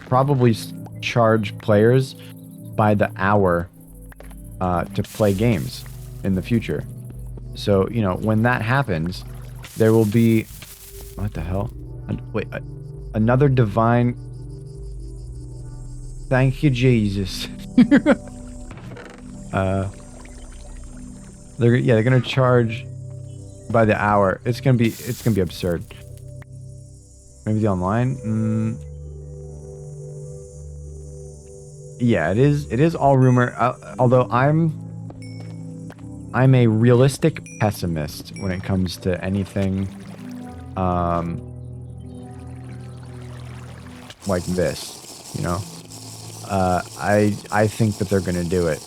probably charge players by the hour to play games in the future. So, you know, when that happens, there will be... What the hell? Wait, another divine... Thank you, Jesus. They're gonna charge by the hour. It's gonna be absurd. Maybe the online? Yeah, it is all rumor. Although I'm a realistic pessimist when it comes to anything like this, you know. I think that they're gonna do it.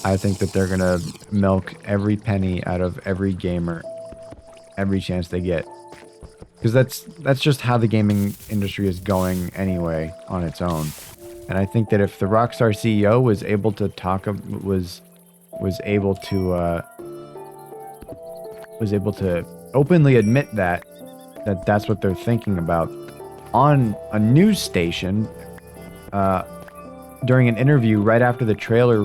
I think that they're gonna milk every penny out of every gamer, every chance they get, because that's just how the gaming industry is going anyway on its own. And I think that if the Rockstar CEO was able to was able to openly admit that that's what they're thinking about on a news station during an interview right after the trailer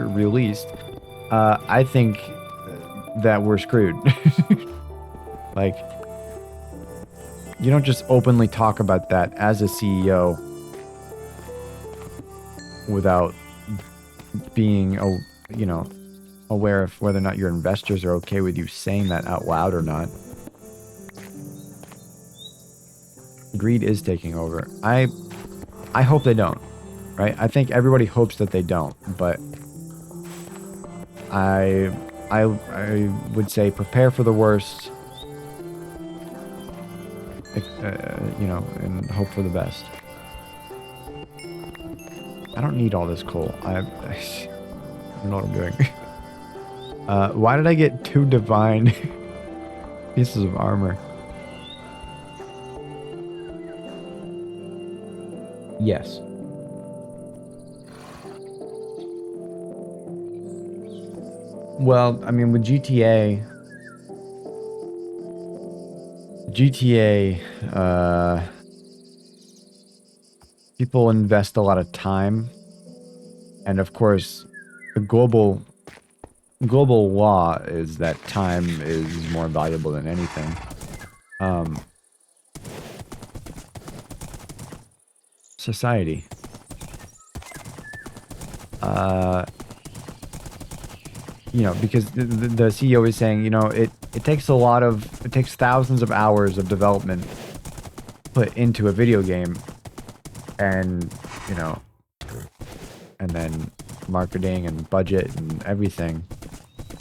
released, I think that we're screwed. Like, you don't just openly talk about that as a CEO without being, you know, aware of whether or not your investors are okay with you saying that out loud or not. Greed is taking over. I hope they don't, right? I think everybody hopes that they don't, but I would say prepare for the worst, you know, and hope for the best. I don't need all this coal. I don't know what I'm doing. Why did I get 2 divine pieces of armor? Yes. Well, I mean, with GTA, people invest a lot of time, and of course, the global law is that time is more valuable than anything. Society. You know, because the CEO is saying, you know, it takes thousands of hours of development put into a video game, and, you know, and then marketing and budget and everything.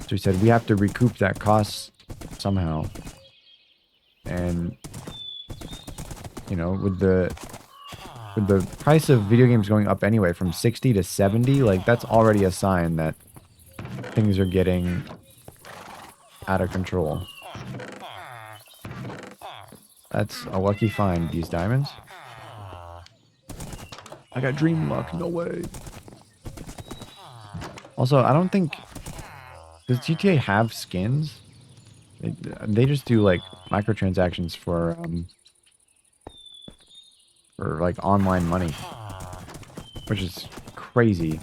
So he said we have to recoup that cost somehow. And, you know, with the price of video games going up anyway from 60 to 70, like, that's already a sign that things are getting out of control. That's a lucky find, these diamonds. I got dream luck, no way. Also, I don't think... Does GTA have skins? They just do, like, microtransactions for like, online money. Which is crazy.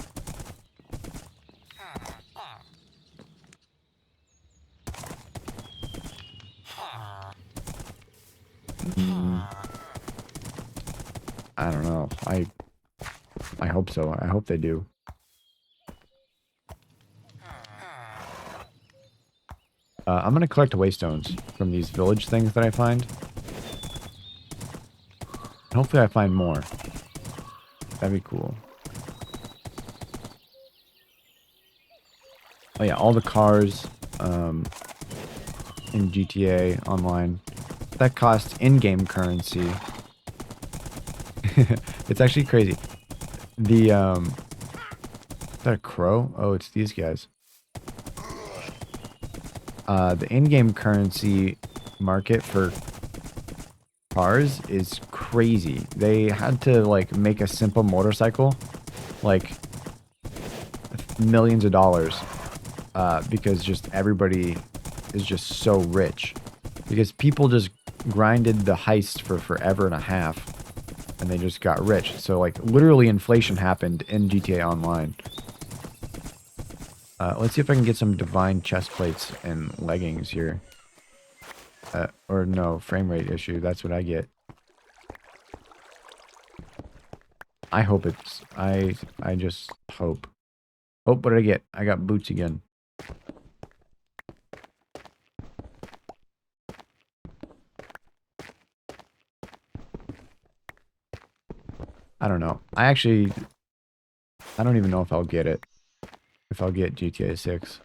I don't know. I hope so. I hope they do. I'm gonna collect waystones from these village things that I find. And hopefully I find more. That'd be cool. Oh yeah, all the cars in GTA Online that cost in-game currency. It's actually crazy. The is that a crow? Oh, it's these guys. The in-game currency market for cars is crazy. They had to like make a simple motorcycle like millions of dollars because just everybody is just so rich because people just grinded the heist for forever and a half and they just got rich. So like literally inflation happened in GTA Online. Let's see if I can get some divine chest plates and leggings here. Or no, frame rate issue. That's what I get. I hope it's... I just hope. Oh, what did I get? I got boots again. I don't know. I don't even know if I'll get it. If I'll get GTA 6.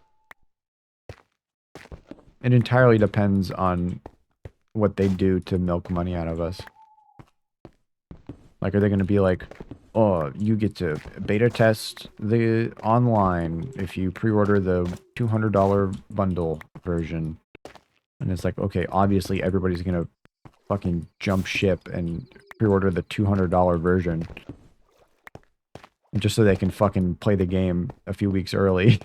It entirely depends on what they do to milk money out of us. Like, are they going to be like, oh, you get to beta test the online if you pre-order the $200 bundle version? And it's like, okay, obviously everybody's going to fucking jump ship and pre-order the $200 version. Just so they can fucking play the game a few weeks early.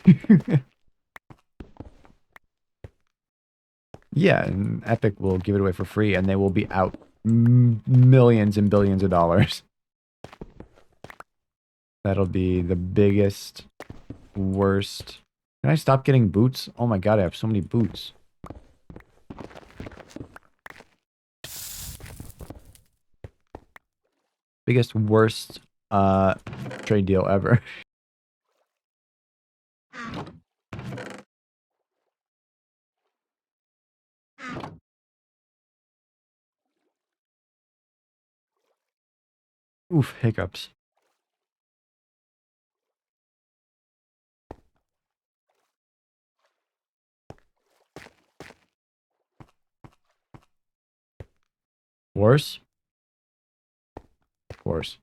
Yeah, and Epic will give it away for free, and they will be out millions and billions of dollars. That'll be the biggest, worst. Can I stop getting boots? Oh my god, I have so many boots. Biggest, worst, trade deal ever. Oof, hiccups. Worse? Worse.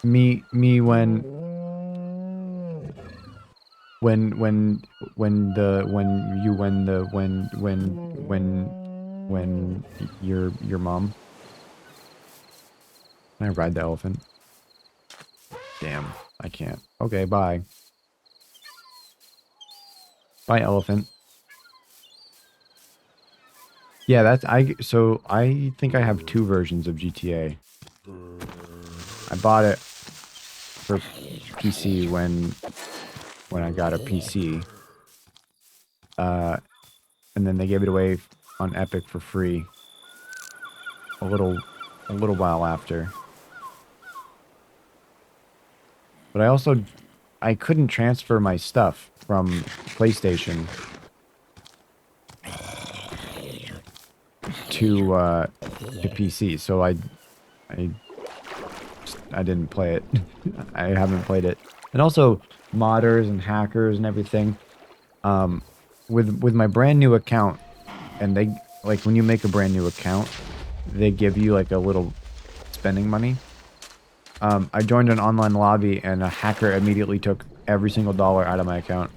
Me when your mom. Can I ride the elephant? Damn, I can't. Okay, bye. Bye, elephant. Yeah, so I think I have two versions of GTA. I bought it for PC when I got a PC. And then they gave it away on Epic for free a little while after. But I couldn't transfer my stuff from PlayStation to PC, so I didn't play it. I haven't played it. And also modders and hackers and everything. With my brand new account, and they like when you make a brand new account, they give you like a little spending money. I joined an online lobby and a hacker immediately took every single dollar out of my account.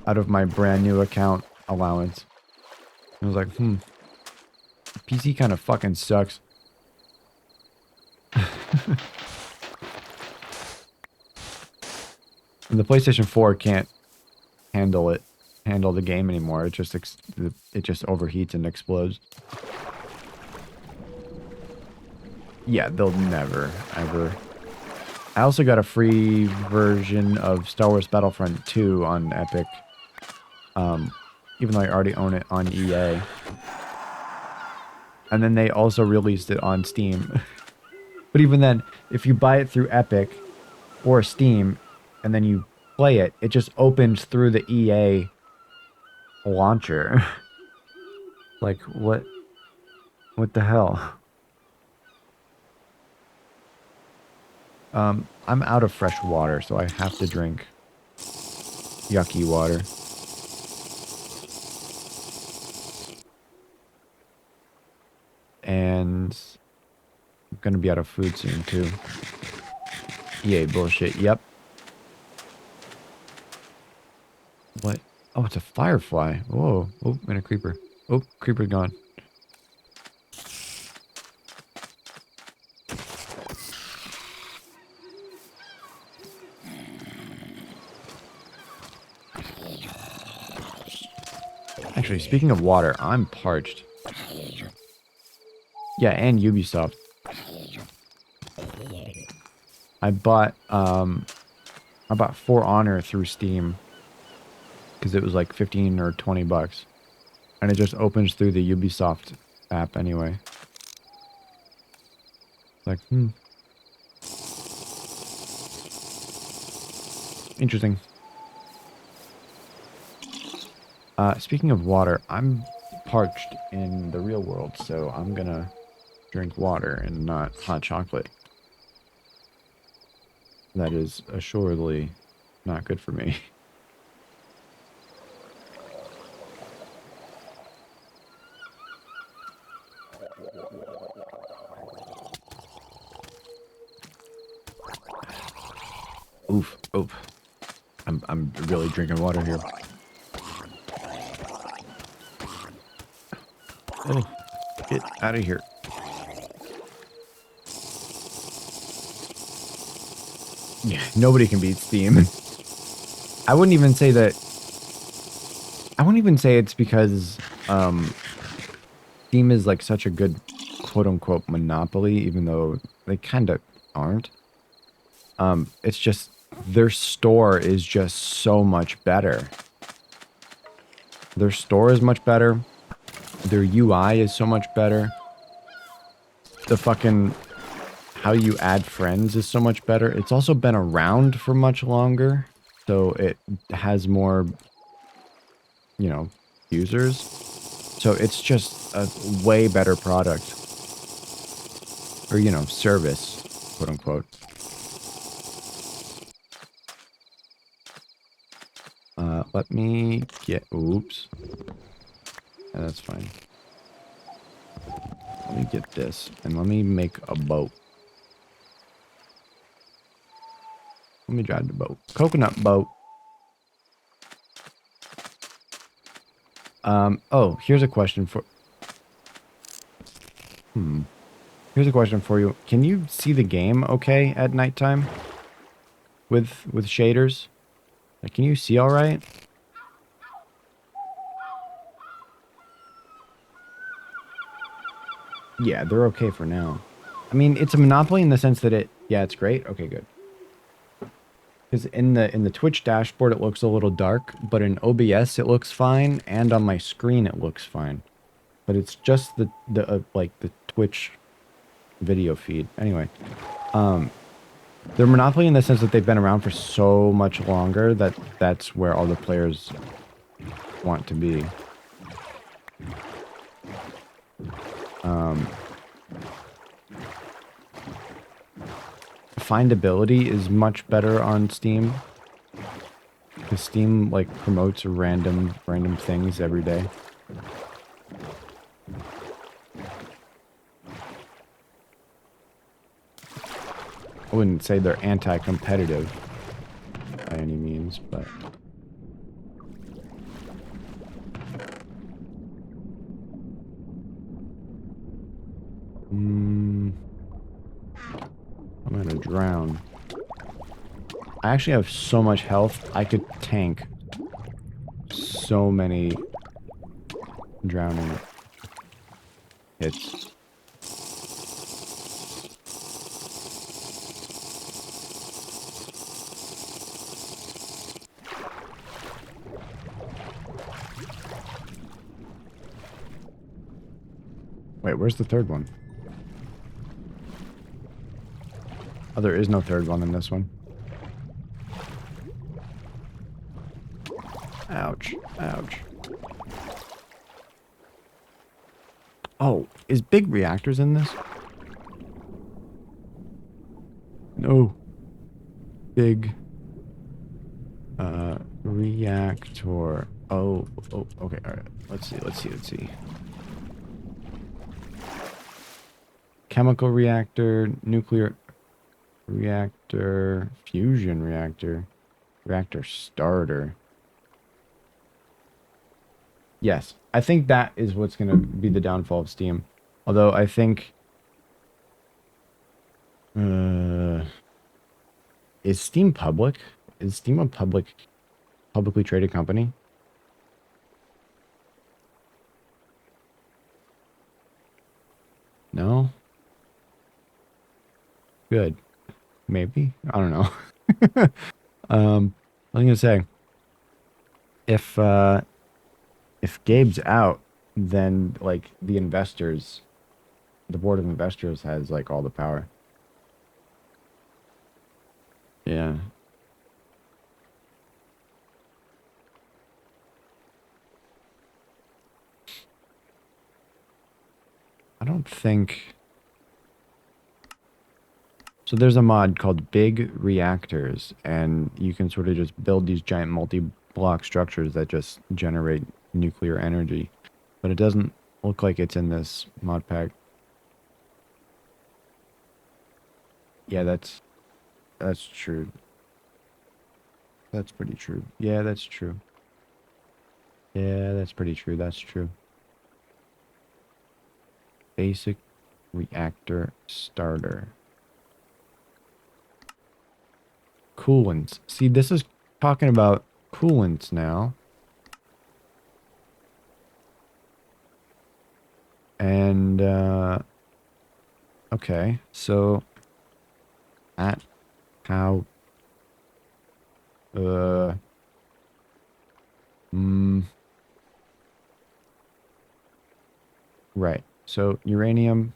Out of my brand new account allowance. I was like, PC kind of fucking sucks. And the PlayStation 4 can't handle the game anymore. It just overheats and explodes. Yeah, they'll never, ever. I also got a free version of Star Wars Battlefront 2 on Epic. even though I already own it on EA. And then they also released it on Steam. But even then, if you buy it through Epic or Steam, and then you play it, it just opens through the EA launcher. Like, what? What the hell? I'm out of fresh water, so I have to drink yucky water. And I'm gonna be out of food soon, too. EA bullshit, yep. What? Oh, it's a firefly. Whoa. Oh, and a creeper. Oh, creeper's gone. Actually, speaking of water, I'm parched. Yeah, and Ubisoft. I bought For Honor through Steam because it was like 15 or 20 bucks. And it just opens through the Ubisoft app anyway. Like, interesting. Speaking of water, I'm parched in the real world, so I'm gonna drink water and not hot chocolate. That is assuredly not good for me. Oof, oof. I'm really drinking water here. Oh, get out of here. Yeah, nobody can beat Steam. I wouldn't even say that. I wouldn't even say it's because Steam is like such a good quote unquote monopoly, even though they kind of aren't. It's just their store is just so much better. Their store is much better. Their UI is so much better. The fucking how you add friends is so much better. It's also been around for much longer, so it has more, you know, users. So it's just a way better product. Or, you know, service, quote unquote. Let me get, oops. Yeah, that's fine. Let me get this, and let me make a boat. Let me drive the boat. Coconut boat. Oh, here's a question for... Here's a question for you. Can you see the game okay at nighttime? With shaders? Like, can you see all right? Yeah, they're okay for now. I mean, it's a monopoly in the sense that it... Yeah, it's great. Okay, good. Because in the Twitch dashboard, it looks a little dark, but in OBS, it looks fine, and on my screen, it looks fine. But it's just the Twitch video feed. Anyway, they're monopoly in the sense that they've been around for so much longer that that's where all the players want to be. Findability is much better on Steam. Because Steam, like, promotes random things every day. I wouldn't say they're anti-competitive by any means, but... I'm gonna drown. I actually have so much health, I could tank so many drowning hits. Wait, where's the third one? Oh, there is no third one in this one. Ouch. Ouch. Oh, is big reactors in this? No. Big reactor. Oh, okay, all right. Let's see. Chemical reactor, nuclear reactor, fusion reactor, reactor starter. Yes, I think that is what's going to be the downfall of Steam. Although I think... is Steam public? Is Steam a publicly traded company? No? Good. Maybe? I don't know. I was going to say, if Gabe's out, then like the investors, the board of investors has like all the power. Yeah. I don't think... So there's a mod called Big Reactors, and you can sort of just build these giant multi-block structures that just generate nuclear energy. But it doesn't look like it's in this mod pack. Yeah, that's true. That's pretty true. Yeah, that's true. Yeah, that's pretty true. That's true. Basic reactor starter. Coolants. See, this is talking about coolants now. And, okay, so at how, right. So uranium.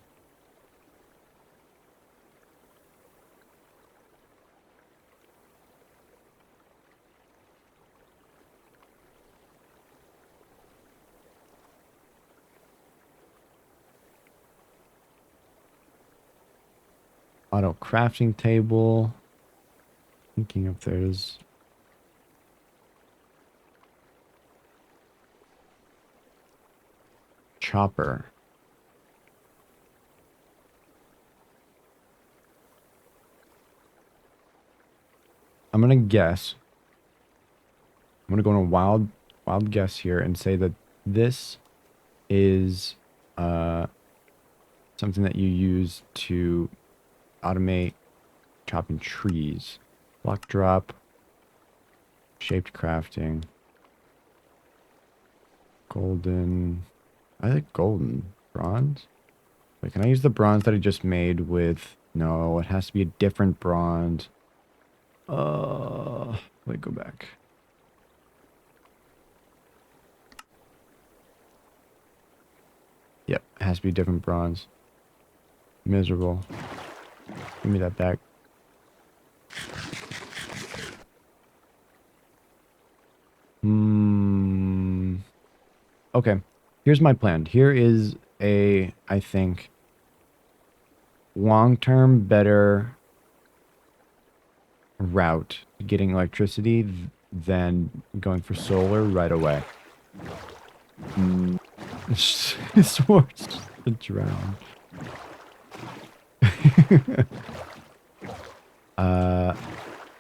Auto crafting table. Thinking if there's chopper. I'm gonna guess. I'm gonna go on a wild guess here and say that this is something that you use to automate chopping trees. Block drop, shaped crafting, golden. I like golden. Bronze? Wait, can I use the bronze that I just made with... No, it has to be a different bronze. Wait, go back. Yep, it has to be a different bronze. Miserable. Give me that back. Okay. Here's my plan. Here is a, I think, long-term better route to getting electricity than going for solar right away. Swords to drown.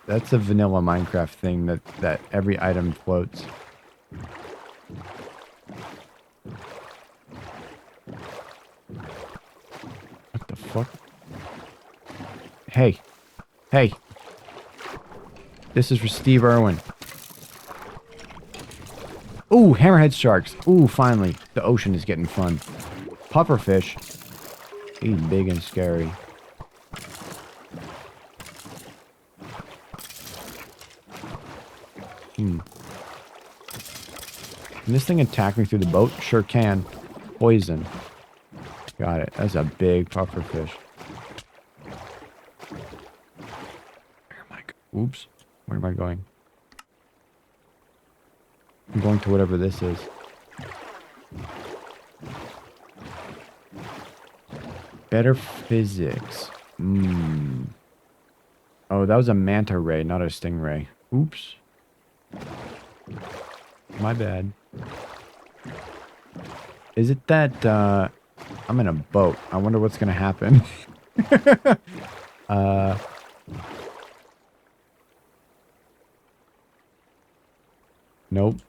That's a vanilla Minecraft thing that every item floats. What the fuck? Hey. Hey. This is for Steve Irwin. Ooh, hammerhead sharks. Ooh, finally. The ocean is getting fun. Pufferfish. He's big and scary. Can this thing attack me through the boat? Sure can. Poison. Got it. That's a big puffer fish. Where am I Oops. Where am I going? I'm going to whatever this is. Better physics. Oh, that was a manta ray, not a stingray. Oops. My bad. Is it that, I'm in a boat. I wonder what's gonna happen. Nope.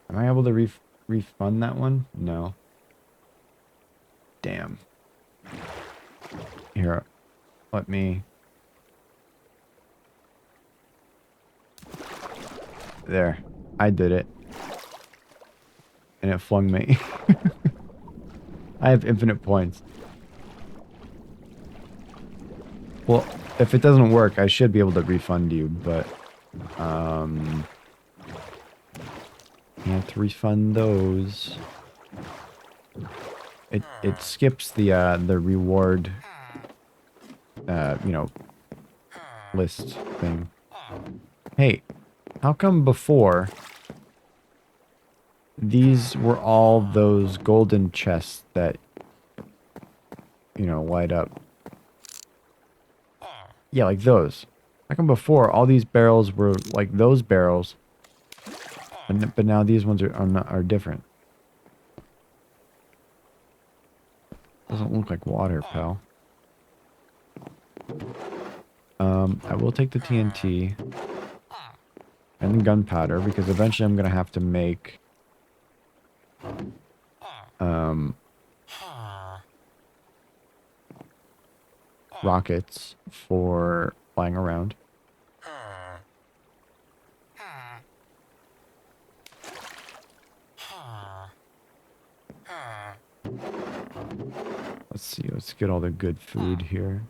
Am I able to refund that one? No. Damn. Here, let me... There. I did it. And it flung me. I have infinite points. Well, if it doesn't work, I should be able to refund you, but... Can't refund those. It skips the reward, you know, list thing. Hey, how come before these were all those golden chests that, you know, light up? Yeah, like those. How come before all these barrels were like those barrels, but now these ones are different? Doesn't look like water, pal. I will take the TNT and the gunpowder because eventually I'm gonna have to make rockets for flying around. Let's see, let's get all the good food here.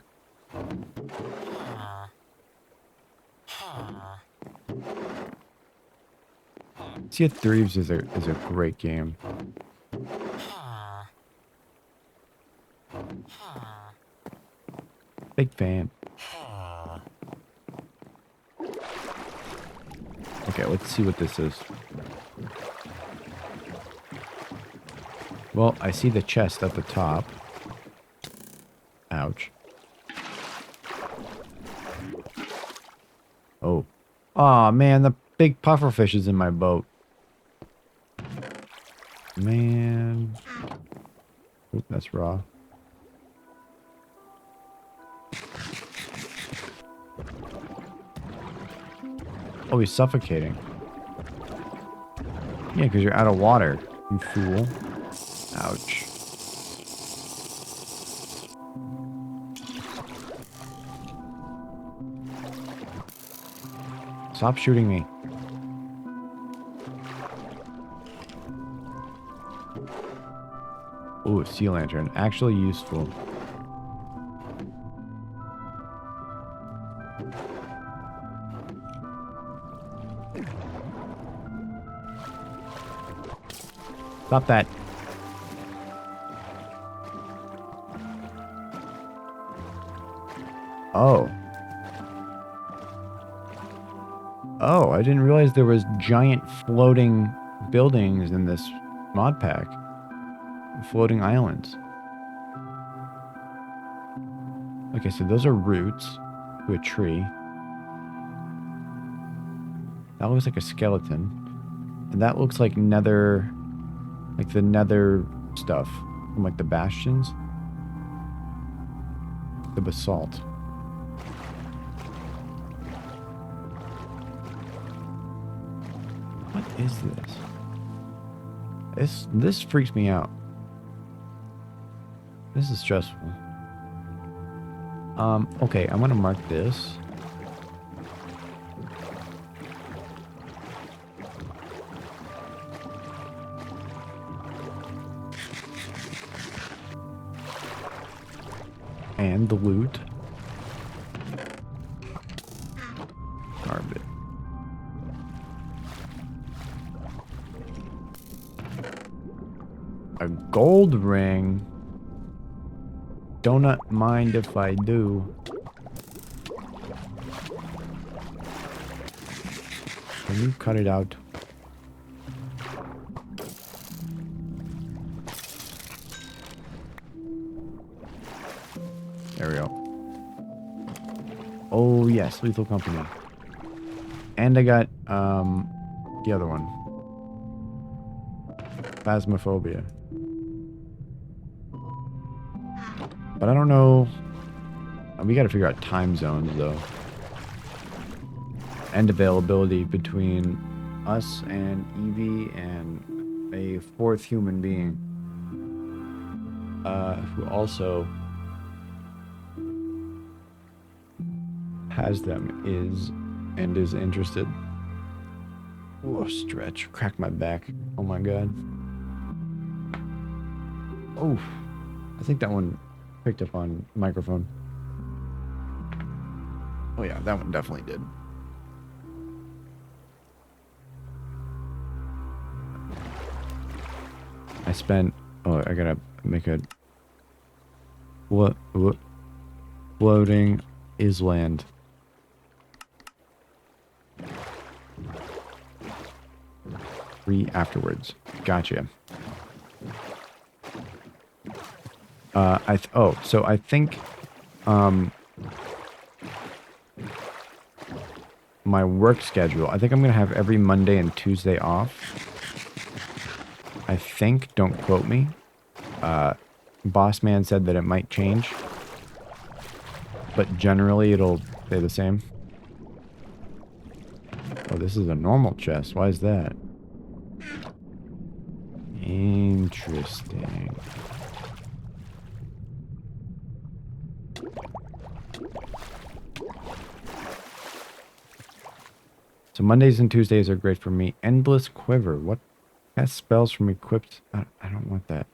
Sea of Thieves is a great game. Big fan. Okay, let's see what this is. Well, I see the chest at the top. Ouch. Oh. Aw, man, the big pufferfish is in my boat. Man. Oop, that's raw. Oh, he's suffocating. Yeah, because you're out of water, you fool. Ouch. Stop shooting me. Ooh, sea lantern. Actually useful. Stop that. Oh. Oh, I didn't realize there was giant floating buildings in this mod pack. Floating islands. Okay, so those are roots to a tree. That looks like a skeleton. And that looks like nether... like the nether stuff. From like the bastions. The basalt. What is this? This freaks me out. This is stressful. Okay, I'm gonna mark this. And the loot. Garbage. A gold ring? Don't mind if I do. Can you cut it out? There we go. Oh yes, Lethal Company. And I got the other one. Phasmophobia. But I don't know. We gotta figure out time zones though. And availability between us and Evie and a fourth human being. Who also has them is interested. Oh, stretch. Crack my back. Oh my god. Oh, I think that one picked up on microphone. Oh yeah, that one definitely did. I spent... Oh, I gotta make a... What? Floating island. Free afterwards. Gotcha. So I think... my work schedule. I think I'm gonna have every Monday and Tuesday off. I think, don't quote me. Boss man said that it might change. But generally it'll stay the same. Oh, this is a normal chest. Why is that? Interesting. So Mondays and Tuesdays are great for me. Endless Quiver. What? Cast spells from equipped... I don't want that.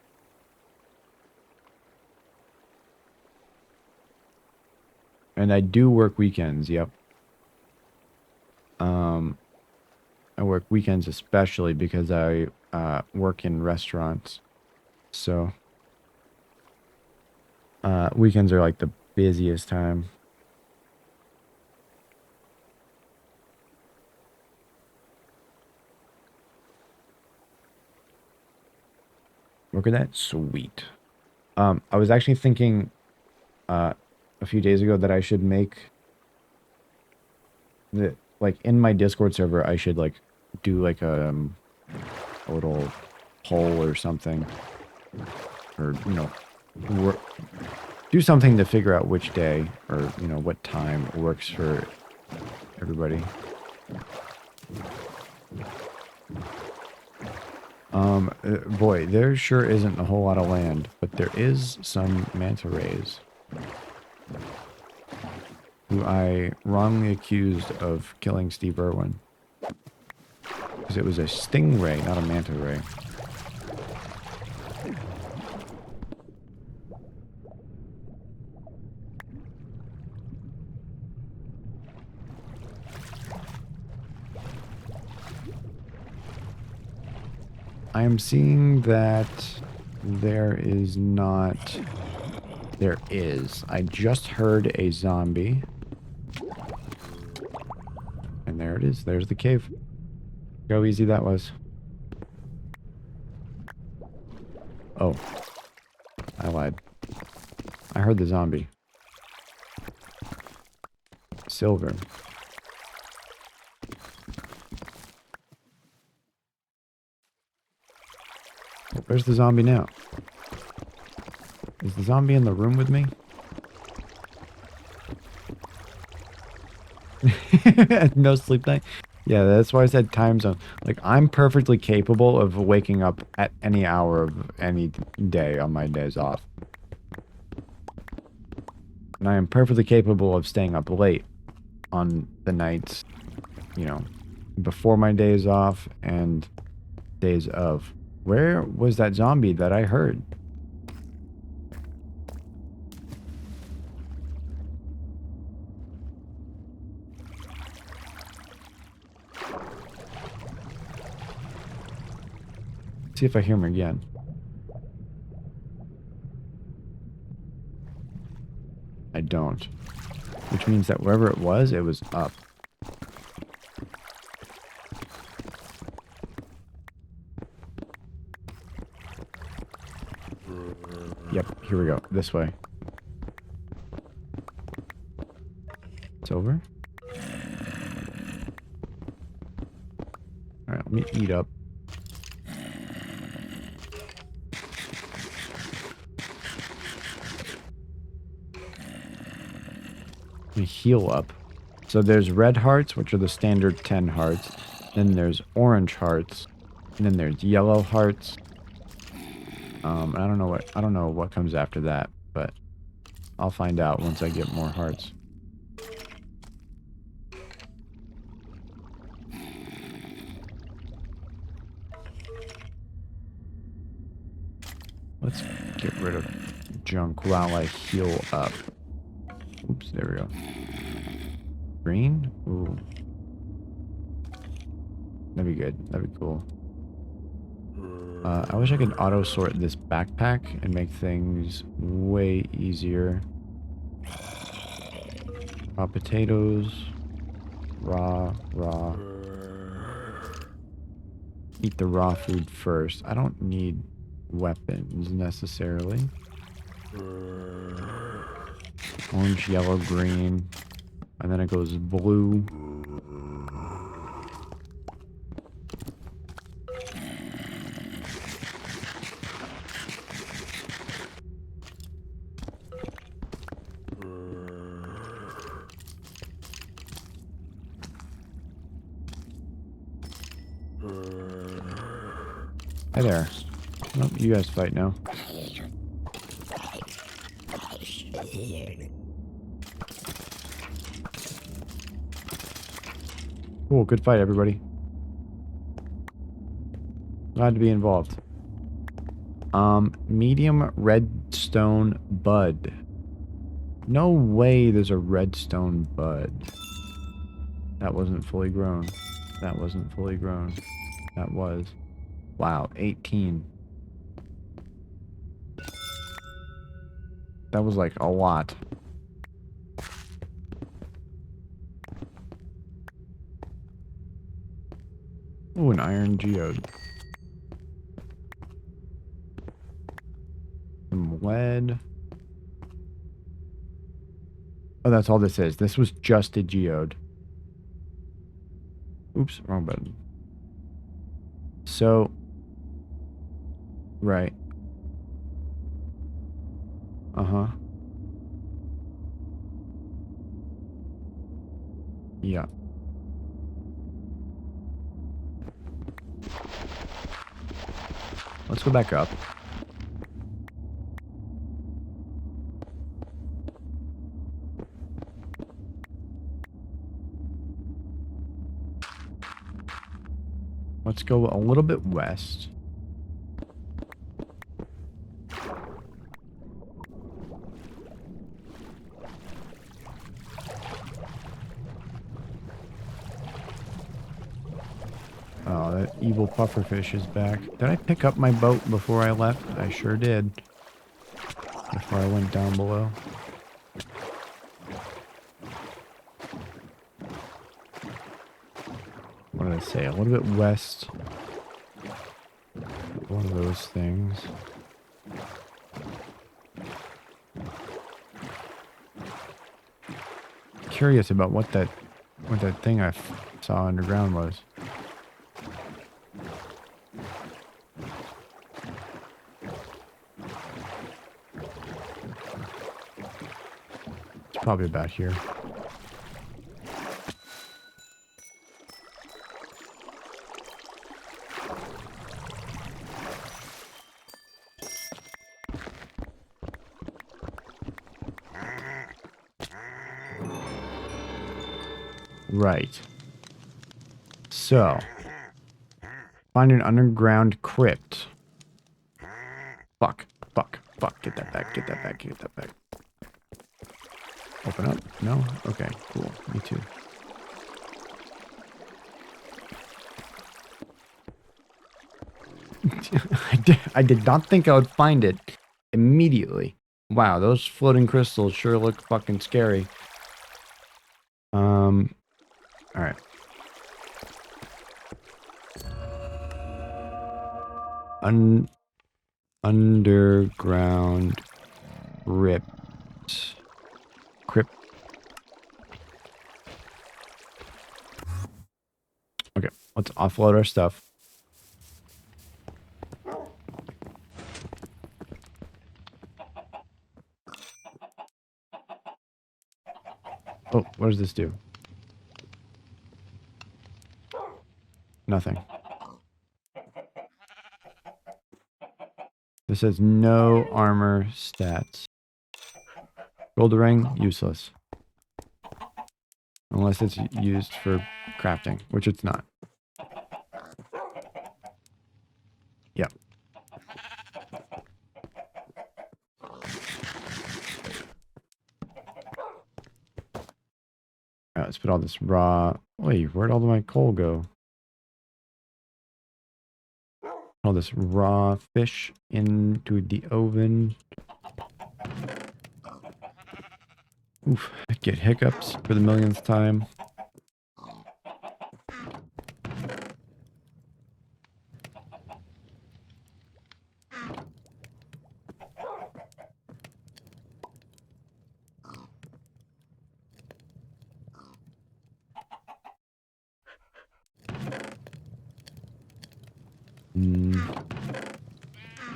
And I do work weekends, yep. I work weekends especially because I work in restaurants. So weekends are like the busiest time. Look at that. Sweet. I was actually thinking a few days ago that I should make the, like, in my Discord server, I should like do like a little poll or something, or you know, do something to figure out which day or you know what time works for everybody. Boy, there sure isn't a whole lot of land, but there is some manta rays who I wrongly accused of killing Steve Irwin. Because it was a stingray, not a manta ray. I am seeing that there is not... There is. I just heard a zombie. And there it is. There's the cave. Look how easy that was. Oh. I lied. I heard the zombie. Silver. Oh, where's the zombie now? Is the zombie in the room with me? No sleep night? Yeah, that's why I said time zone. Like, I'm perfectly capable of waking up at any hour of any day on my days off. And I am perfectly capable of staying up late on the nights, you know, before my days off and days of. Where was that zombie that I heard? See if I hear him again. don't. Which means that wherever it was up. Yep, here we go. This way. It's over. Alright, let me eat up. Let me heal up. So there's red hearts, which are the standard 10 hearts. Then there's orange hearts. And then there's yellow hearts. I don't know what comes after that, but I'll find out once I get more hearts. Let's get rid of junk while I heal up. Oops, there we go. Green? Ooh. That'd be good. That'd be cool. I wish I could auto-sort this backpack and make things way easier. Raw potatoes. Raw. Eat the raw food first. I don't need weapons necessarily. Orange, yellow, green. And then it goes blue. Hi there. Nope, you guys fight now. Cool, good fight, everybody. Glad to be involved. Medium redstone bud. No way there's a redstone bud. That wasn't fully grown. That wasn't fully grown. That was. Wow, 18. That was like a lot. Ooh, an iron geode. Some lead. Oh, that's all this is. This was just a geode. Oops, wrong button. So, right. Uh-huh. Yeah. Let's go back up. Let's go a little bit west. Oh, that evil pufferfish is back. Did I pick up my boat before I left? I sure did. Before I went down below. What did I say? A little bit west. One of those things. Curious about what that thing I saw underground was. It's probably about here. Right. So, find an underground crypt. Fuck. Get that back, get that back, get that back. Open up? No? Okay, cool. Me too. I did not think I would find it immediately Wow, those floating crystals sure look fucking scary. All right. Underground crypt. Okay, let's offload our stuff. Oh, what does this do? Nothing. This says no armor stats. Gold ring, useless. Unless it's used for crafting, which it's not. Yep. Alright, let's put all this raw... Wait, where'd all my coal go? All this raw fish into the oven. Oof, I get hiccups for the millionth time.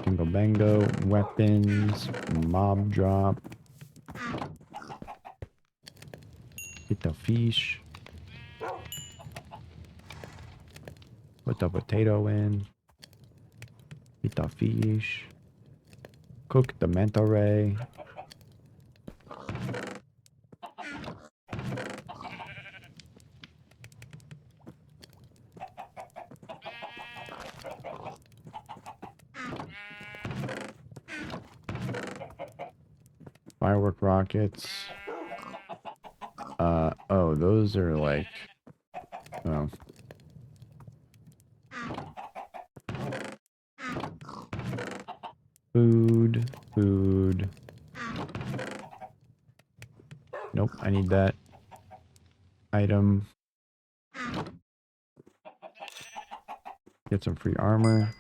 Bingo bango, weapons, mob drop. Get the fish. Put the potato in. Get the fish. Cook the manta ray. Firework rockets. Oh, those are like... Oh. Food. Nope, I need that. Item. Get some free armor.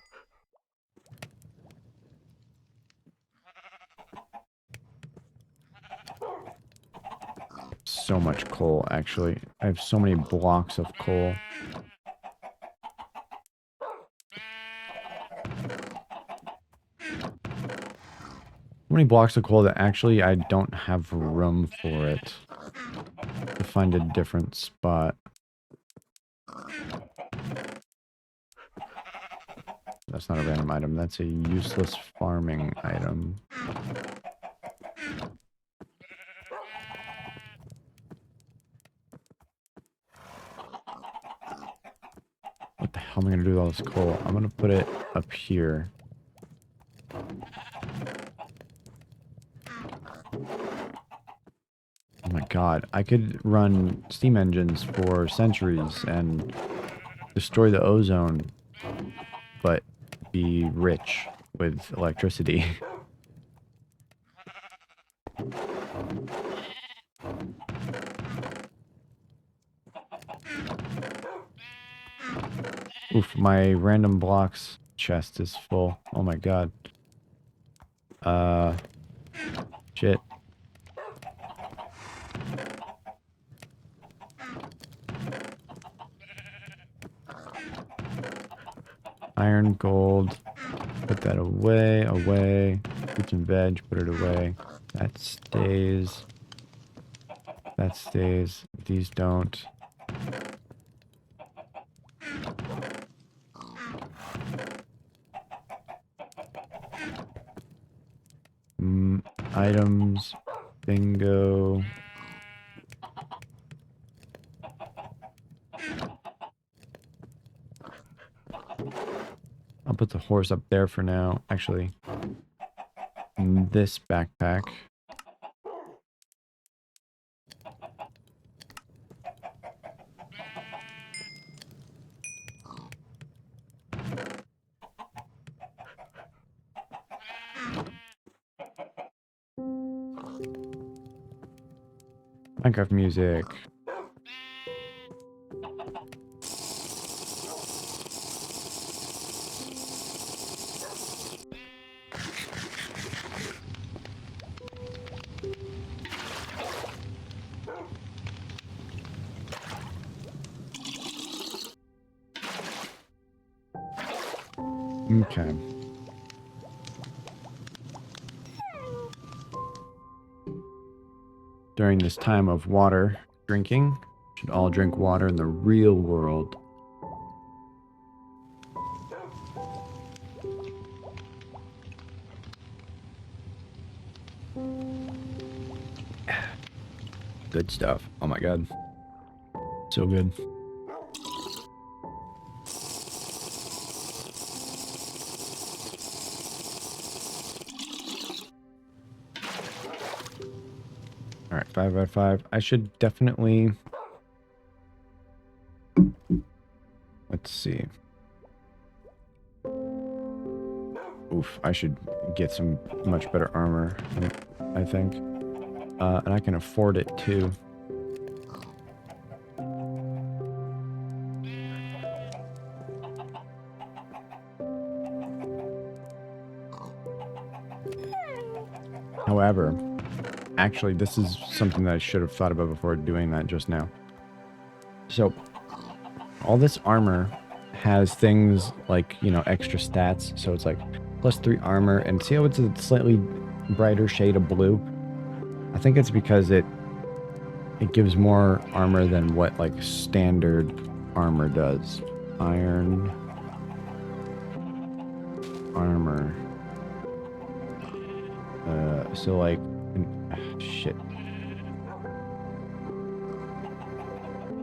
So much coal, actually. I have so many blocks of coal. So many blocks of coal that actually I don't have room for it. To find a different spot. That's not a random item. That's a useless farming item. What the hell am I going to do with all this coal? I'm going to put it up here. Oh my god. I could run steam engines for centuries and destroy the ozone, but be rich with electricity. Oof, my random blocks chest is full. Oh my god. Shit. Iron, gold. Put that away. Fruits and veg, put it away. That stays. These don't. Items. Bingo. I'll put the horse up there for now. Actually, in this backpack. Minecraft music. Okay. During this time of water drinking, should all drink water in the real world. Good stuff. Oh my god. So good. All right, 5 out of 5. I should definitely... Let's see. Oof, I should get some much better armor, I think. And I can afford it too. However, actually, this is something that I should have thought about before doing that just now. So, all this armor has things like, you know, extra stats. So it's like +3 armor, and see how it's a slightly brighter shade of blue? I think it's because it gives more armor than what like standard armor does. Iron armor. So like, shit.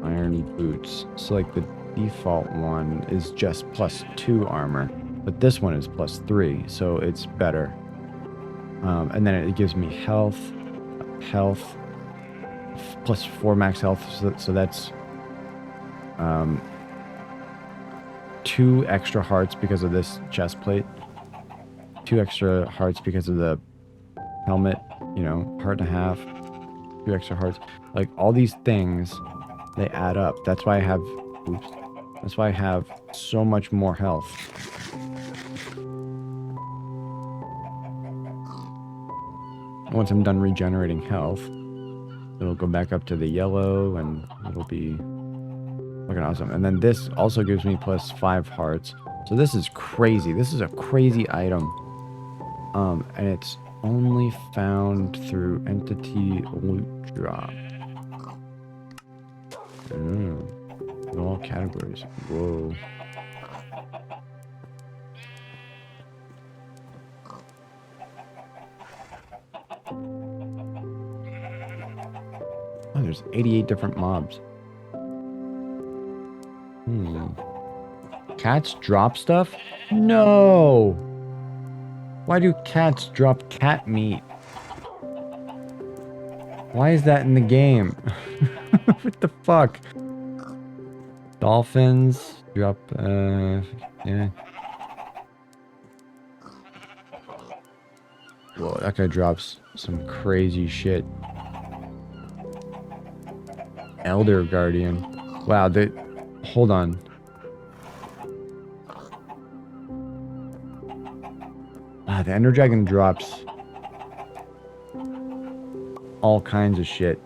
Iron boots. So like the default one is just +2 armor, but this one is +3, so it's better. And then it gives me health, +4 max health, so that's 2 extra hearts because of this chest plate, 2 extra hearts because of the helmet, you know, heart and a half, 2 extra hearts. Like all these things, they add up. That's why I have, oops, that's why I have so much more health. Once I'm done regenerating health, it'll go back up to the yellow and it'll be looking awesome. And then this also gives me +5 hearts. So this is crazy. This is a crazy item. And it's only found through entity loot drop. In all categories. Whoa. Oh, there's 88 different mobs. Cats drop stuff? No! Why do cats drop cat meat? Why is that in the game? What the fuck? Dolphins drop, yeah. Whoa, that guy drops some crazy shit. Elder Guardian. Wow, hold on. Wow, the Ender Dragon drops all kinds of shit.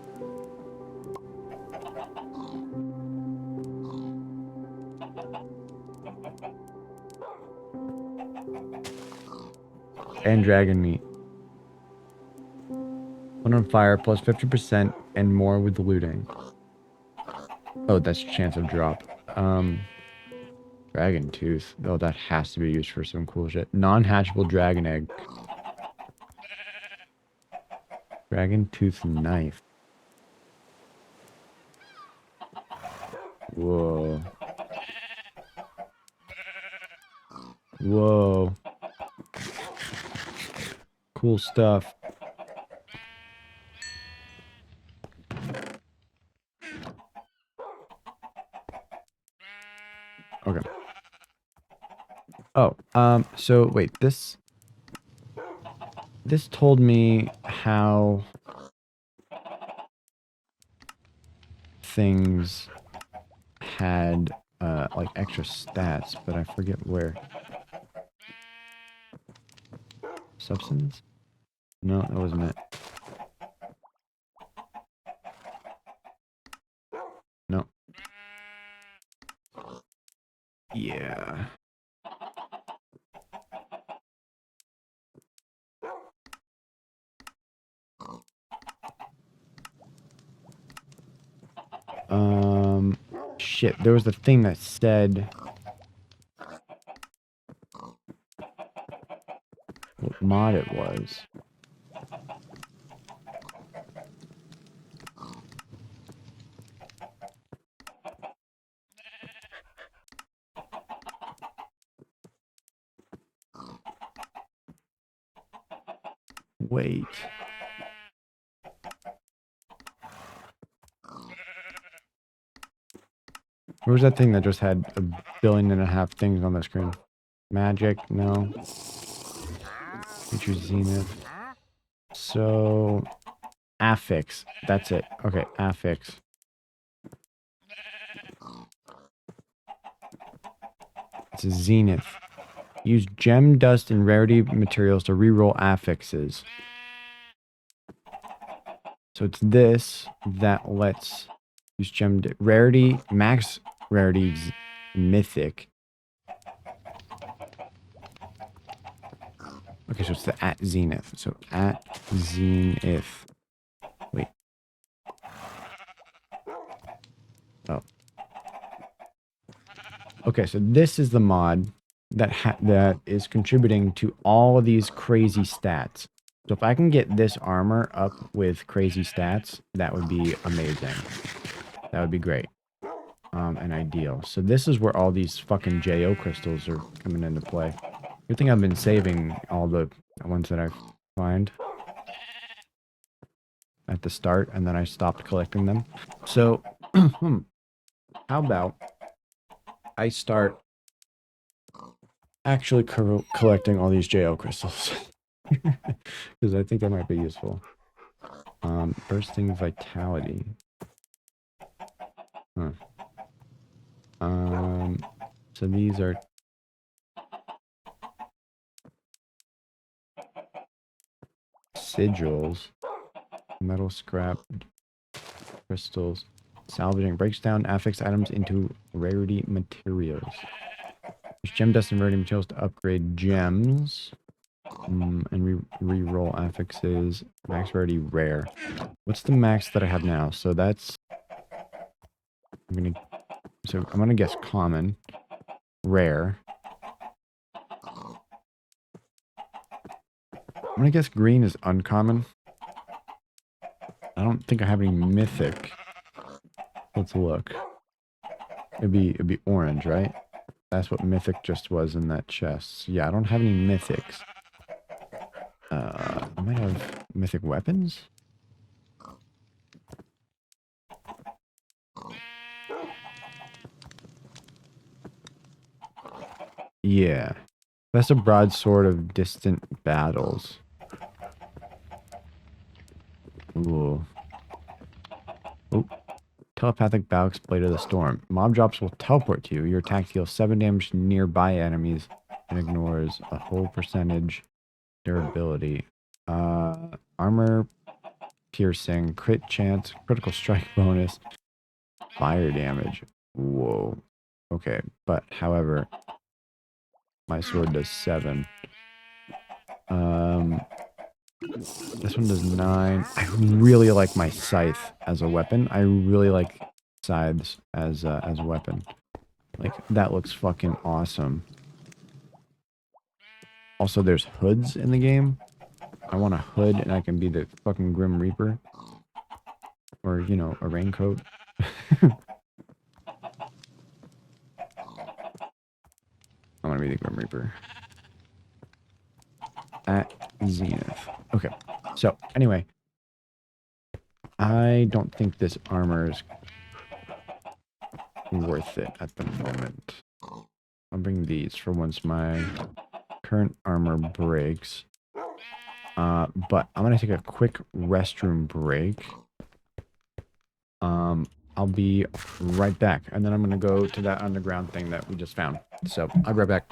And dragon meat. One on fire plus 50% and more with looting. Oh, that's chance of drop. Dragon tooth. Oh, that has to be used for some cool shit. Non-hatchable dragon egg. Dragon tooth knife. Whoa. Whoa. Cool stuff. Okay. Oh, so wait, this told me how things had like extra stats, but I forget where. Substance? No, that wasn't it. No. Yeah. Shit, there was the thing that said what mod it was. Wait. Where was that thing that just had 1.5 billion things on the screen? Magic? No. Feature Zenith. So, affix. That's it. Okay, affix. It's a Zenith. Use gem dust and rarity materials to reroll affixes. So it's this that lets use gem rarity, max rarity, mythic. Okay, so it's the at Zenith. So at Zenith. Wait. Oh. Okay, so this is the mod that is contributing to all of these crazy stats. So if I can get this armor up with crazy stats, that would be amazing. That would be great. And ideal. So this is where all these fucking JO crystals are coming into play. Good thing I've been saving all the ones that I find at the start, and then I stopped collecting them. So, how about I start actually collecting all these JO crystals? Because I think that might be useful. Bursting vitality. Huh. So these are sigils, metal scrap, crystals, salvaging breaks down affix items into rarity materials. Use gem dust and rarity materials to upgrade gems. And re-roll affixes. Max rarity rare. What's the max that I have now? So that's I'm gonna guess common, rare. I'm gonna guess green is uncommon. I don't think I have any mythic. Let's look. It'd be orange, right? That's what mythic just was in that chest. So yeah, I don't have any mythics. I might have mythic weapons. Yeah. That's a broadsword of distant battles. Ooh. Oh. Telepathic Balk's Blade of the Storm. Mob drops will teleport to you. Your attack deals 7 damage to nearby enemies and ignores a whole percentage durability. Armor piercing, crit chance, critical strike bonus, fire damage. Whoa. Okay, but however, my sword does 7. This one does 9. I really like my scythe as a weapon. I really like scythes as a weapon. Like, that looks fucking awesome. Also, there's hoods in the game. I want a hood and I can be the fucking Grim Reaper. Or, you know, a raincoat. I want to be the Grim Reaper. At Zenith. Okay. So, anyway. I don't think this armor is worth it at the moment. I'll bring these for once my current armor breaks. But I'm going to take a quick restroom break. I'll be right back. And then I'm going to go to that underground thing that we just found. So I'll be right back.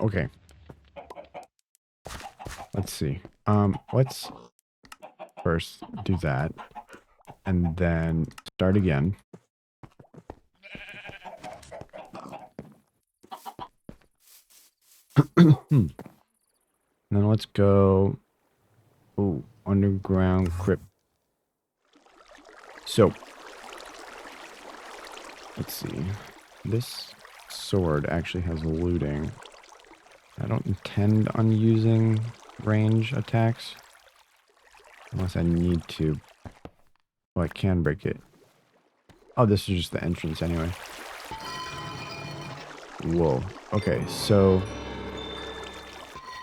Okay. Let's see. Let's first do that. And then start again. Then let's go. Oh, underground crypt. So, let's see. This sword actually has looting. I don't intend on using range attacks. Unless I need to. Oh, I can break it. Oh, this is just the entrance anyway. Whoa. Okay, so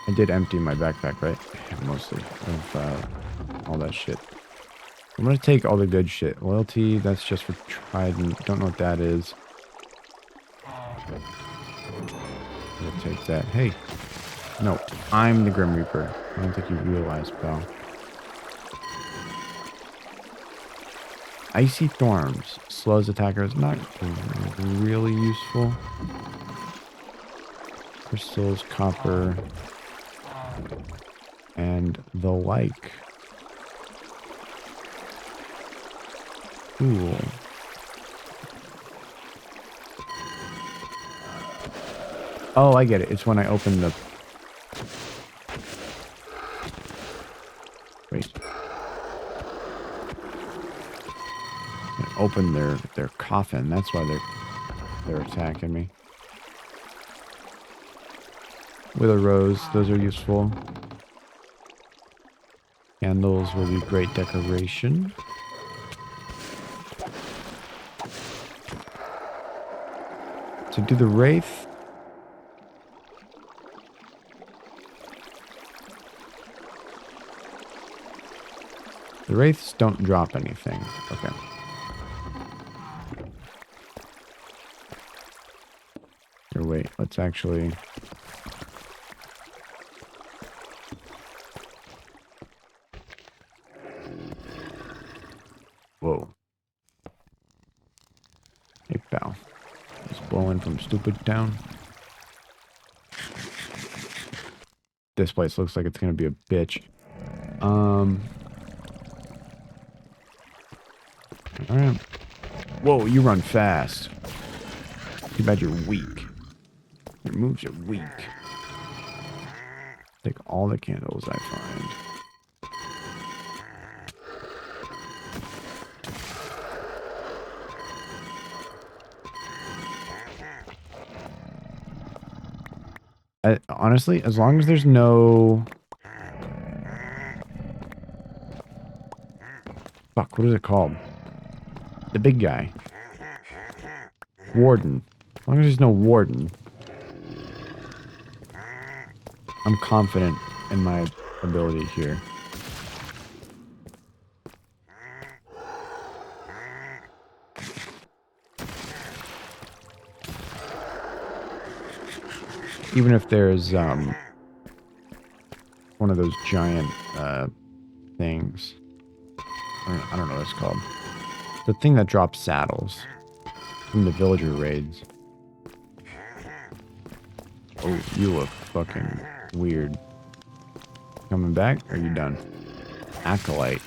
I did empty my backpack, right? Yeah, mostly of all that shit. I'm gonna take all the good shit. Loyalty, that's just for Trident. Don't know what that is. We'll take that. Hey. No, I'm the Grim Reaper. I don't think you realize, pal. Icy Thorns. Slows attackers. Not really useful. Crystals, copper, and the like. Cool. Oh, I get it. It's when I open the... Wait. Open their coffin. That's why they're attacking me. Wither rose, those are useful. Candles will be great decoration. To do the wraith. The wraiths don't drop anything. Okay. Here, wait, let's actually... Whoa. Hey, pal. Just blowing from stupid town. This place looks like it's gonna be a bitch. Alright. Whoa, you run fast. Too bad you're weak. Your moves are weak. Take all the candles I find. Honestly, as long as there's no... Fuck, what is it called? The big guy. Warden. As long as there's no warden, I'm confident in my ability here. Even if there's one of those giant things. I don't know what it's called. The thing that drops saddles from the villager raids. Oh, you look fucking weird. Coming back? Or are you done? Acolyte.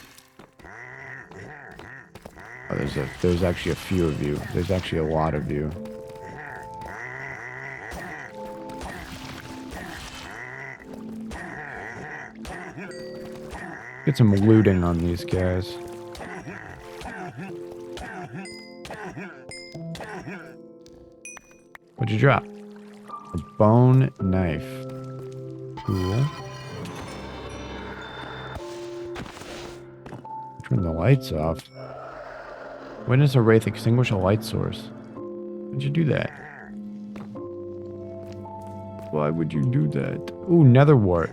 Oh, there's actually a few of you. There's actually a lot of you. Get some looting on these guys. What'd you drop? A bone knife. Cool. Turn the lights off. When does a wraith extinguish a light source? Why'd you do that? Why would you do that? Ooh, nether wart.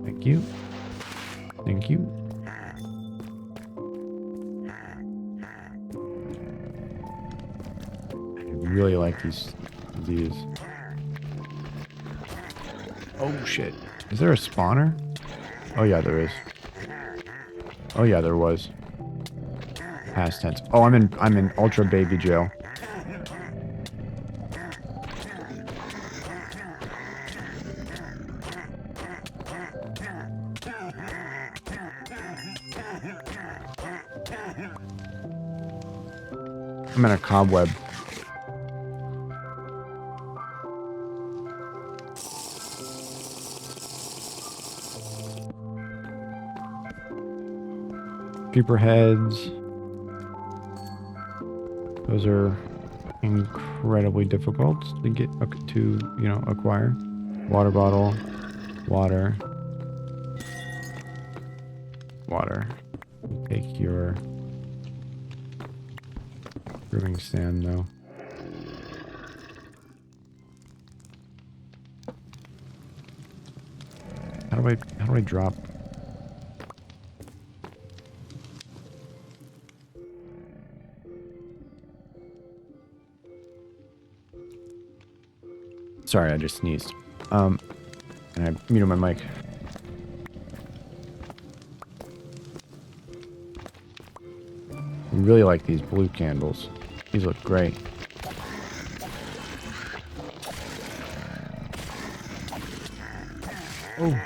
Thank you. Thank you. I really like these. Oh shit. Is there a spawner? Oh yeah, there is. Oh yeah, there was. Past tense. Oh, I'm in ultra baby jail. I'm in a cobweb. Creeper heads. Those are incredibly difficult to get acquire. Water bottle, water, water. Take your brewing stand though. How do I drop? Sorry, I just sneezed. And I muted my mic. I really like these blue candles. These look great. Oh.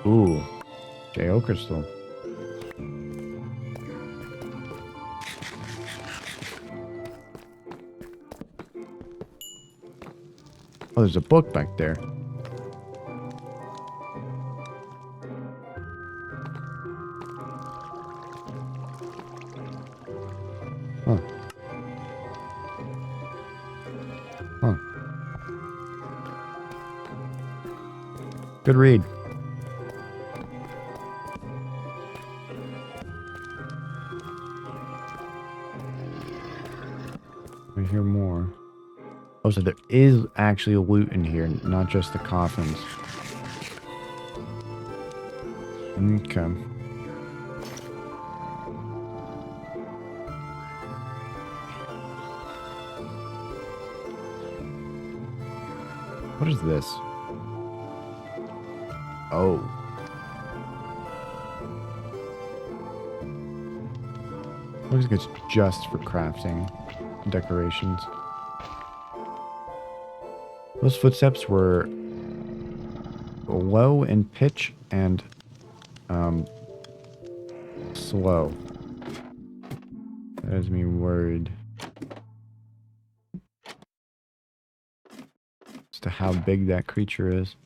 Ooh. J.O. crystal. Oh, there's a book back there. Huh. Huh. Good read. I hear more. Oh, so there is actually a loot in here, not just the coffins. Okay. What is this? Oh. Looks like it's just for crafting decorations. Those footsteps were low in pitch and slow. That has me worried as to how big that creature is.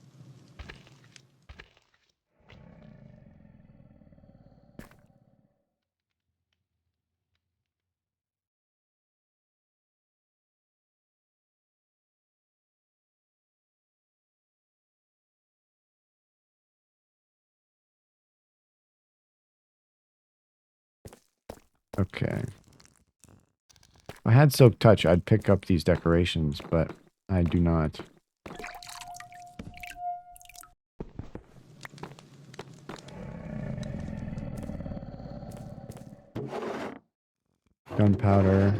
Okay. If I had Silk Touch, I'd pick up these decorations, but I do not. Gunpowder.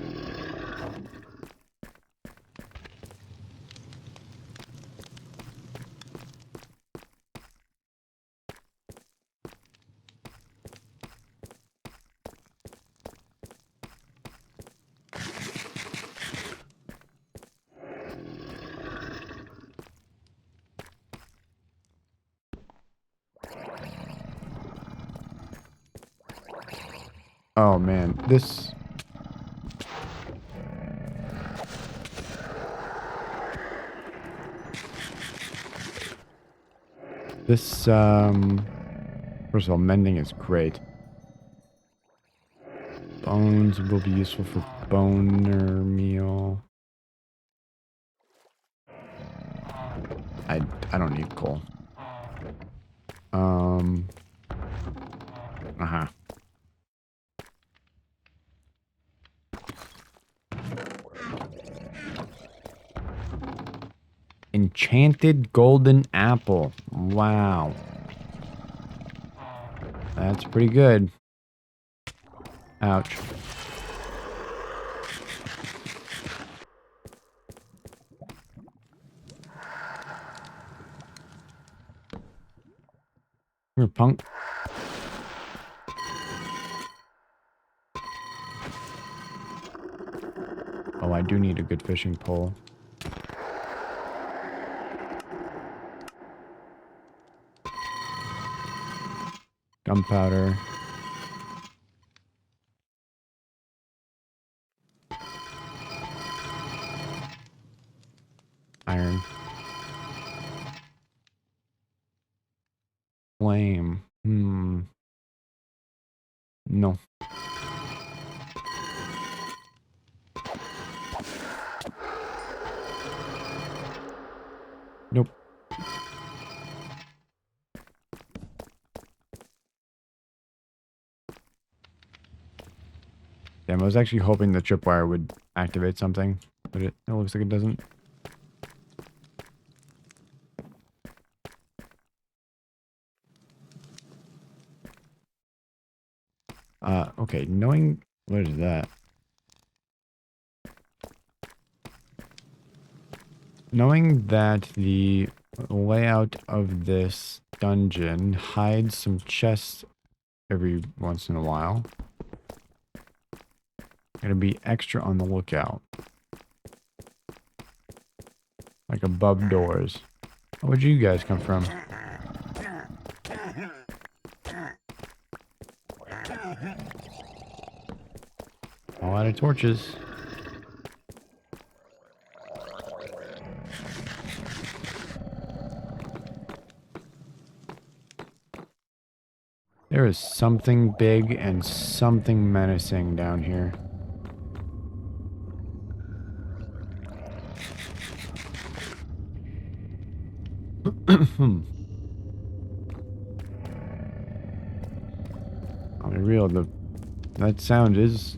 Oh man, this... First of all, mending is great. Bones will be useful for boner meal. I don't need coal. Uh-huh. Enchanted golden apple. Wow. That's pretty good. Ouch. Here, punk. Oh, I do need a good fishing pole. Gunpowder. Iron. Flame. No. Nope. Damn, I was actually hoping the tripwire would activate something, but it looks like it doesn't. Okay, knowing... What is that? Knowing that the layout of this dungeon hides some chests every once in a while, gotta be extra on the lookout. Like above doors. Where'd you guys come from? A lot of torches. There is something big and something menacing down here. I'll be real, that sound is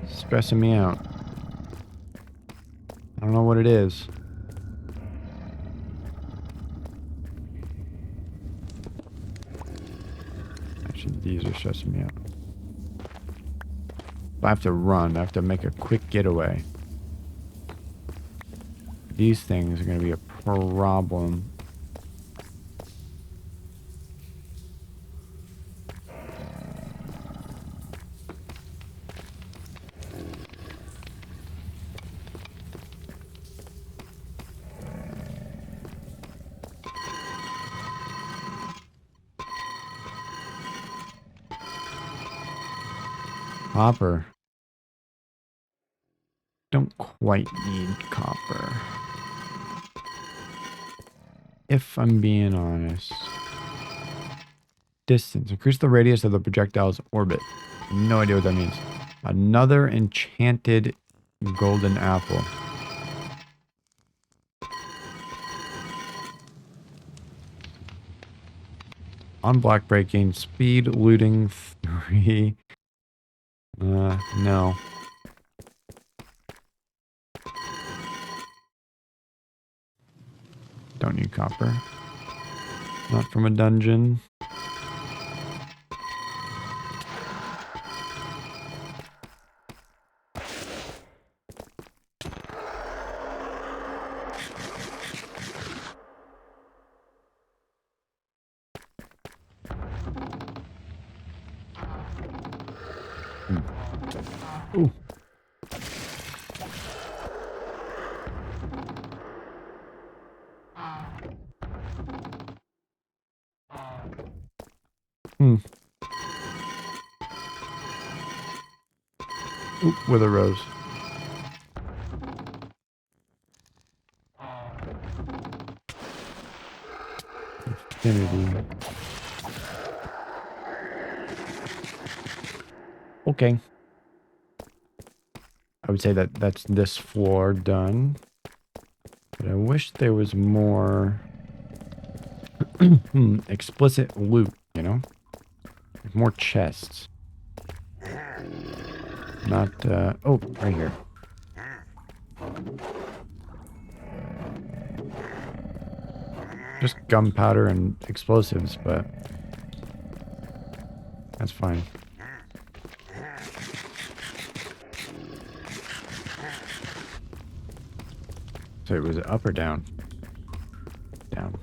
stressing me out. I don't know what it is. Actually, these are stressing me out. If I have to run, I have to make a quick getaway. These things are going to be a problem. Copper. Don't quite need copper. If I'm being honest. Distance. Increase the radius of the projectile's orbit. No idea what that means. Another enchanted golden apple. On block breaking, speed, looting, 3. No. Don't need copper. Not from a dungeon. Ooh. Hmm. Ooh, with a rose. Infinity. Okay. I would say that that's this floor done. But I wish there was more explicit loot, you know? Like more chests. Not, oh, right here. Just gunpowder and explosives, but that's fine. So it was up or down? Down.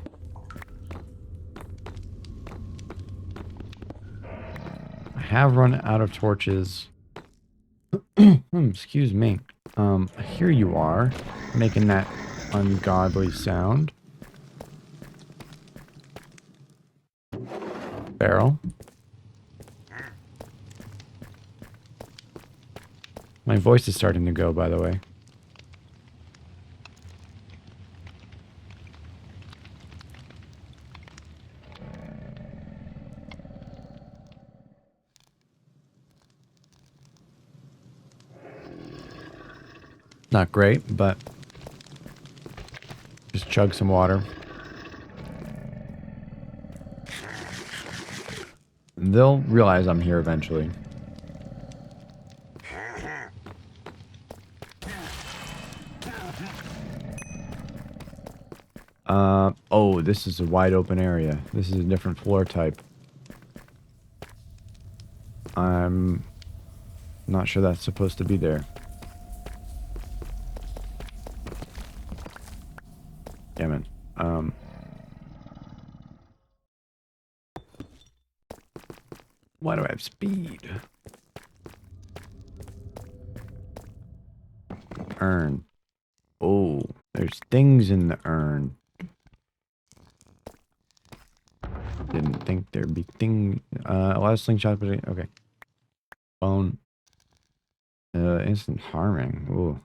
I have run out of torches. Excuse me. Here you are, making that ungodly sound. Barrel. My voice is starting to go, by the way. Not great, but just chug some water. They'll realize I'm here eventually. Oh, this is a wide open area. This is a different floor type. I'm not sure that's supposed to be there. Damn it. Why do I have speed? Urn. Oh, there's things in the urn. Didn't think there'd be thing. A lot of slingshots, but okay. Bone. Instant harming. Ooh.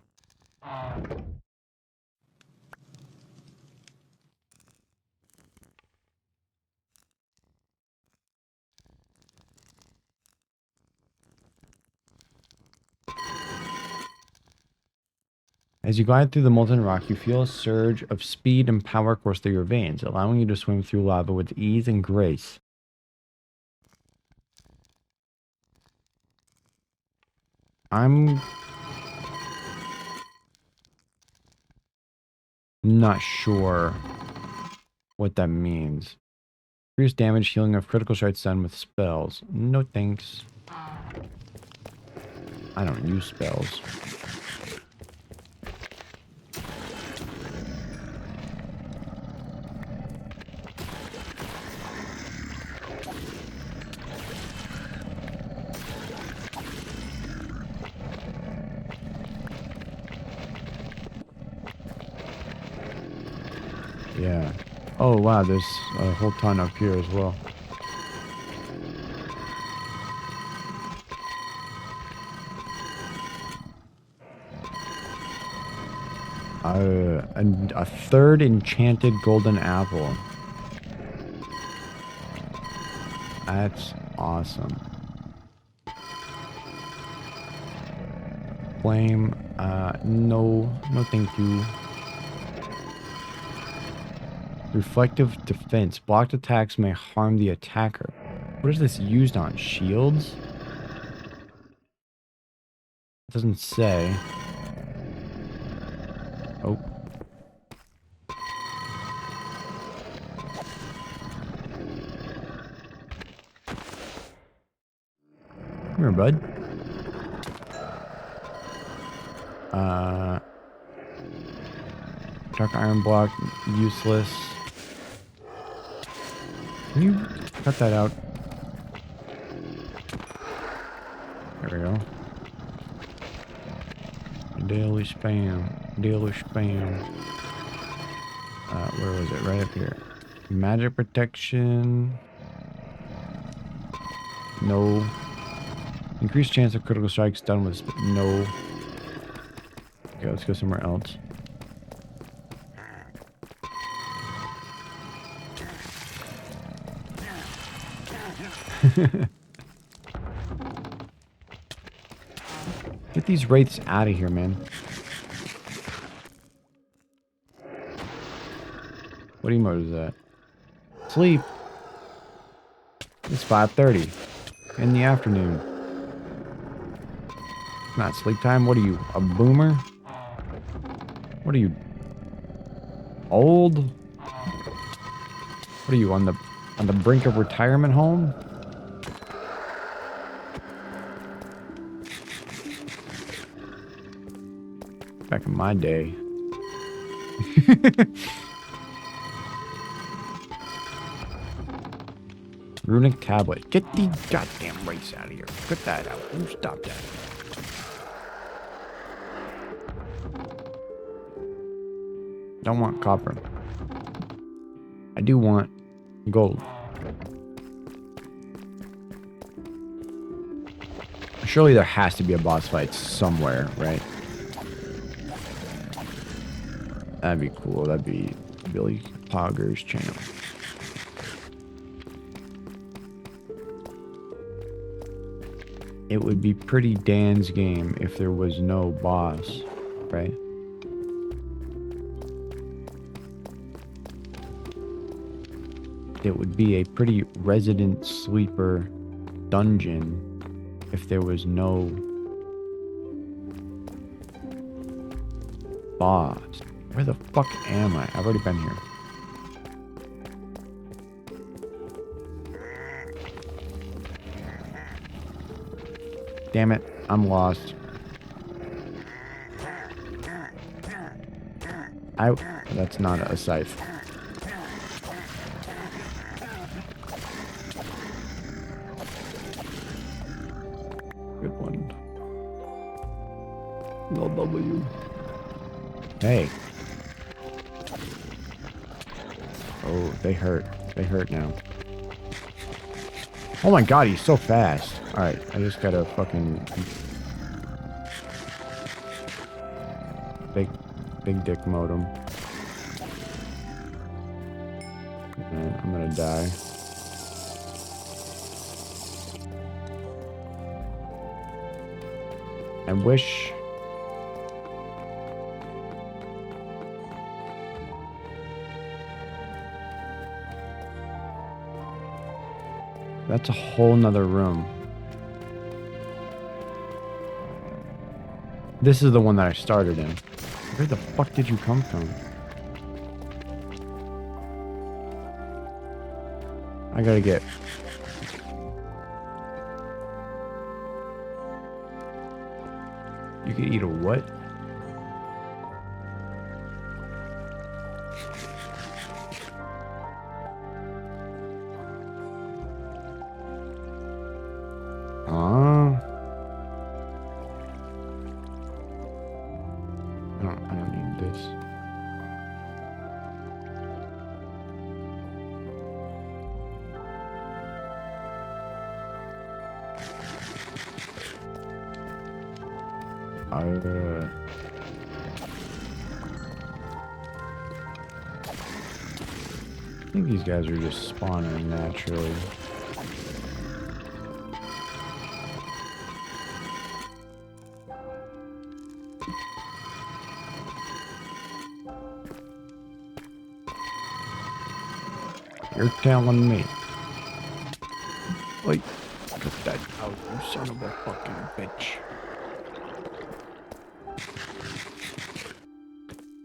As you glide through the molten rock, you feel a surge of speed and power course through your veins, allowing you to swim through lava with ease and grace. I'm not sure what that means. Increased damage, healing of critical strikes done with spells. No thanks. I don't use spells. Yeah. Oh, wow, there's a whole ton up here as well. A third enchanted golden apple. That's awesome. Flame, no thank you. Reflective defense. Blocked attacks may harm the attacker. What is this used on? Shields? Doesn't say. Oh. Come here, bud. Dark iron block, useless. Can you cut that out? There we go. Daily spam. Daily spam. Where was it? Right up here. Magic protection. No. Increased chance of critical strikes done with no. Okay, let's go somewhere else. Get these wraiths out of here, man. What emote is that? Sleep. It's 5:30 in the afternoon. Not sleep time. What are you, a boomer? What are you, old? What are you, on the brink of retirement home? Back in my day. Runic tablet. Get these goddamn wraiths out of here. Get that out. You stop that. Don't want copper. I do want gold. Surely there has to be a boss fight somewhere, right? That'd be cool. That'd be Billy Pogger's channel. It would be pretty Dan's game if there was no boss, right? It would be a pretty Resident Sleeper dungeon if there was no boss. Where the fuck am I? I've already been here. Damn it, I'm lost. That's not a scythe. Good one. No W. Hey. Oh, they hurt. They hurt now. Oh my god, he's so fast. Alright, I just gotta fucking... Big dick modem. And I'm gonna die. I wish... That's a whole nother room. This is the one that I started in. Where the fuck did you come from? I gotta get... You could eat a what? I don't need this. I think these guys are just spawning naturally. You're telling me. Wait, get that out, you son of a fucking bitch.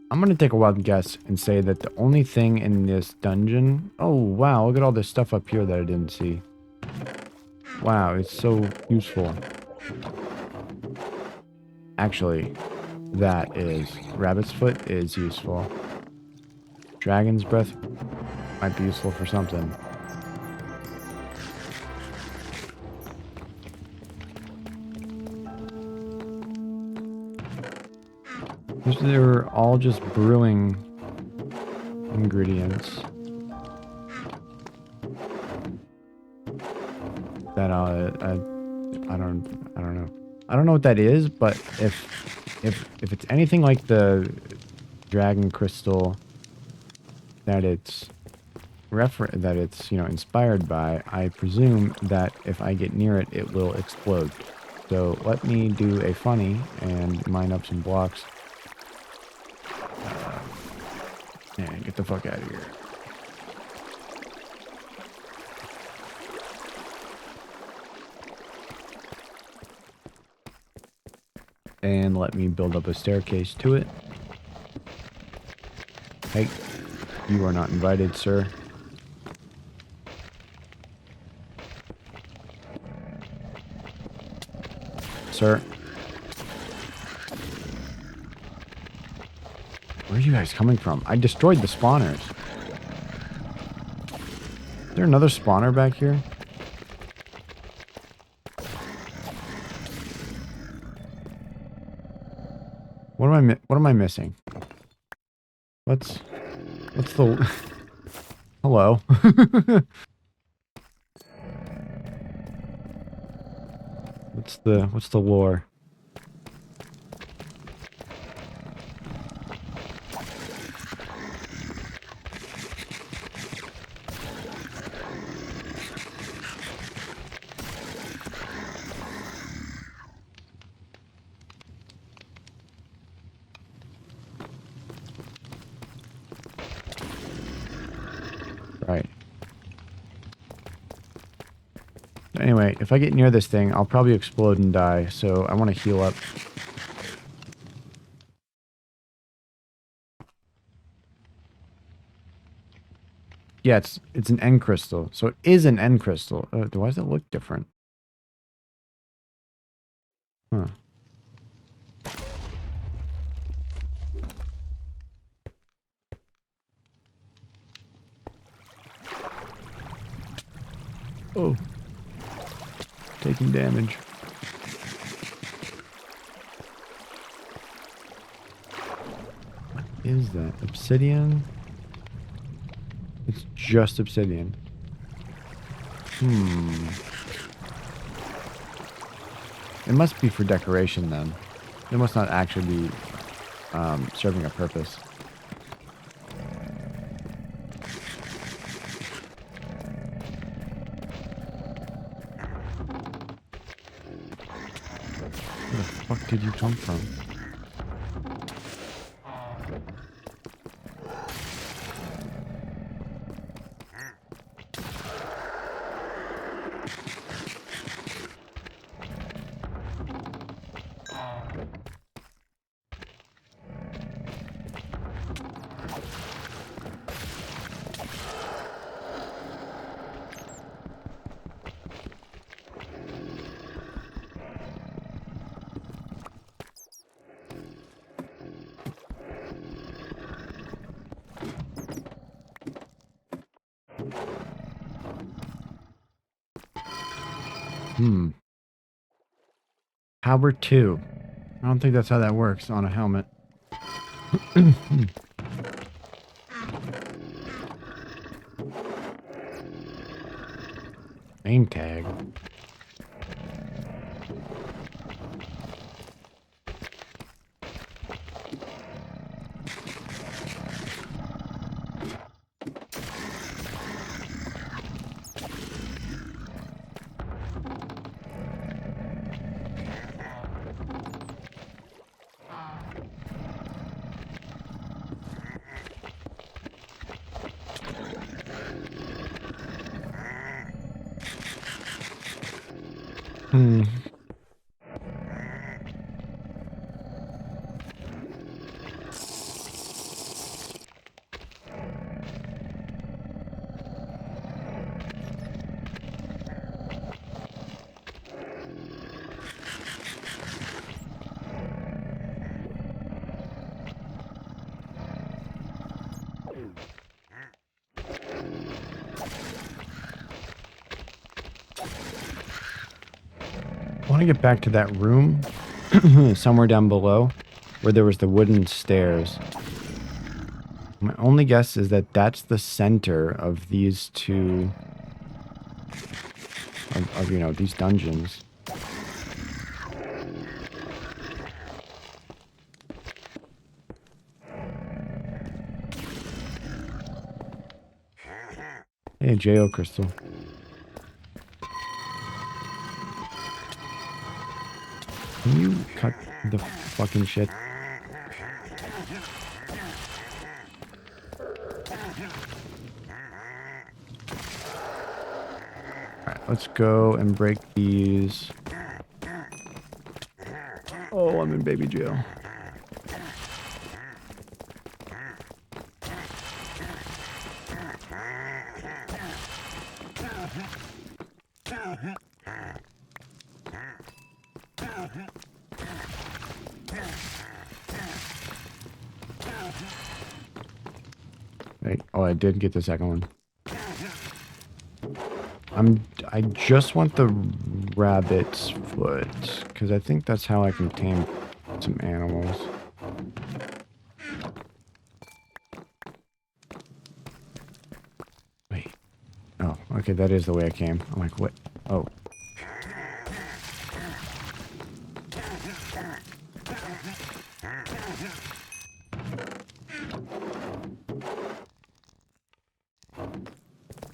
I'm gonna take a wild guess and say that the only thing in this dungeon... Oh, wow, look at all this stuff up here that I didn't see. Wow, it's so useful. Actually, that is... Rabbit's Foot is useful. Dragon's Breath might be useful for something. They're all just brewing ingredients that I don't know. I don't know what that is, but if it's anything like the dragon crystal that it's inspired by, I presume that if I get near it, it will explode. So let me do a funny and mine up some blocks. And get the fuck out of here. And let me build up a staircase to it. Hey, you are not invited, sir. Sir. Where are you guys coming from? I destroyed the spawners. Is there another spawner back here? What am I missing? What's the Hello. What's the lore? Right. Anyway, if I get near this thing, I'll probably explode and die, so I want to heal up. Yeah, it's an end crystal. So it is an end crystal. Why does it look different? Huh. Oh. Taking damage. What is that? Obsidian? It's just obsidian. It must be for decoration then. It must not actually be serving a purpose. Where the fuck did you come from? Power 2. I don't think that's how that works on a helmet. Name tag. I want to get back to that room somewhere down below where there was the wooden stairs. My only guess is that that's the center of these two, you know, these dungeons. Hey, J.O. Crystal. Can you cut the fucking shit? Alright, let's go and break these. Oh, I'm in baby jail. Wait, oh, I did get the second one. I just want the rabbit's foot, because I think that's how I can tame some animals. Wait. Oh, okay, that is the way I came. I'm like, what? Oh.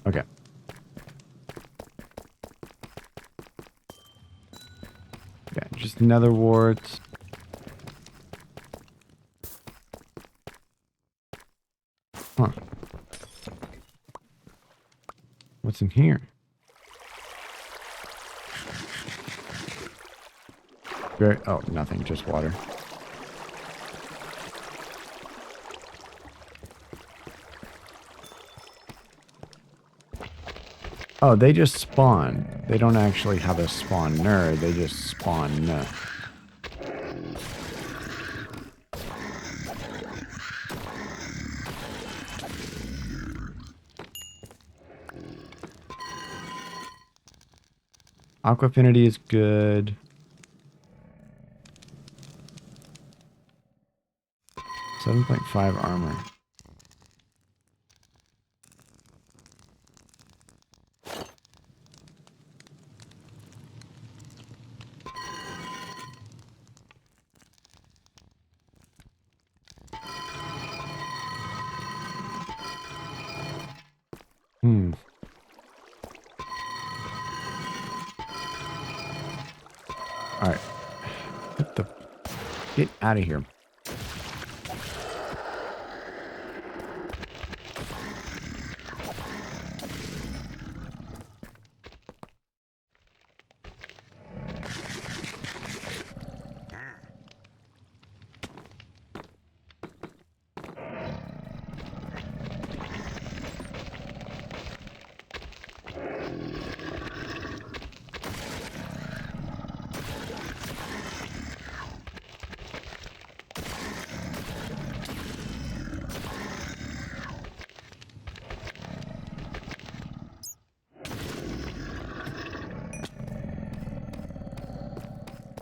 Okay. Yeah, just nether warts. Huh. What's in here? Oh, nothing, just water. Oh, they just spawn. They don't actually have a spawner, they just spawn. Aqua affinity is good. 7.5 armor. Alright. Get out of here.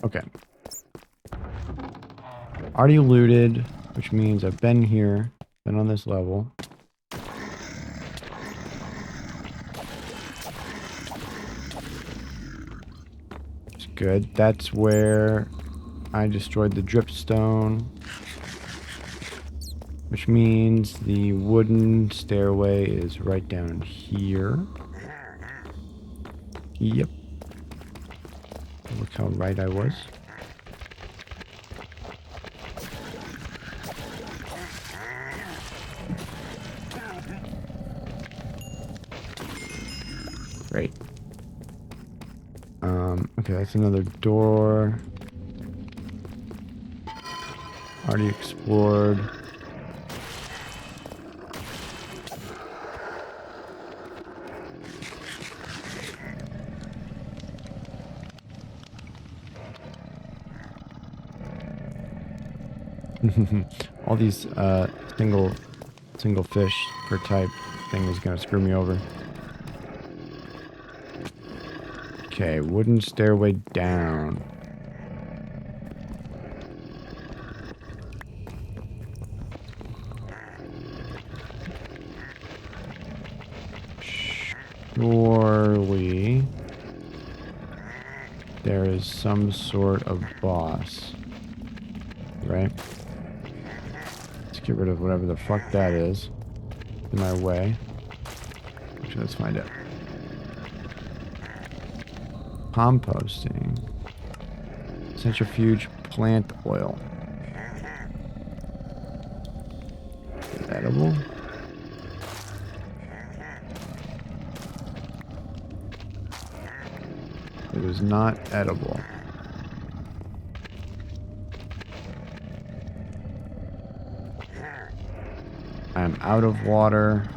Okay. Already looted, which means I've been here, been on this level. It's good. That's where I destroyed the dripstone, which means the wooden stairway is right down here. Yep. Look how right I was. Great. Okay, that's another door. Already explored. All these single single fish per type thing is going to screw me over. Okay, wooden stairway down. Surely there is some sort of boss, right? Let's get rid of whatever the fuck that is in my way. Actually, let's find out. Composting. Centrifuge plant oil. Is it edible? It is not edible. I'm out of water.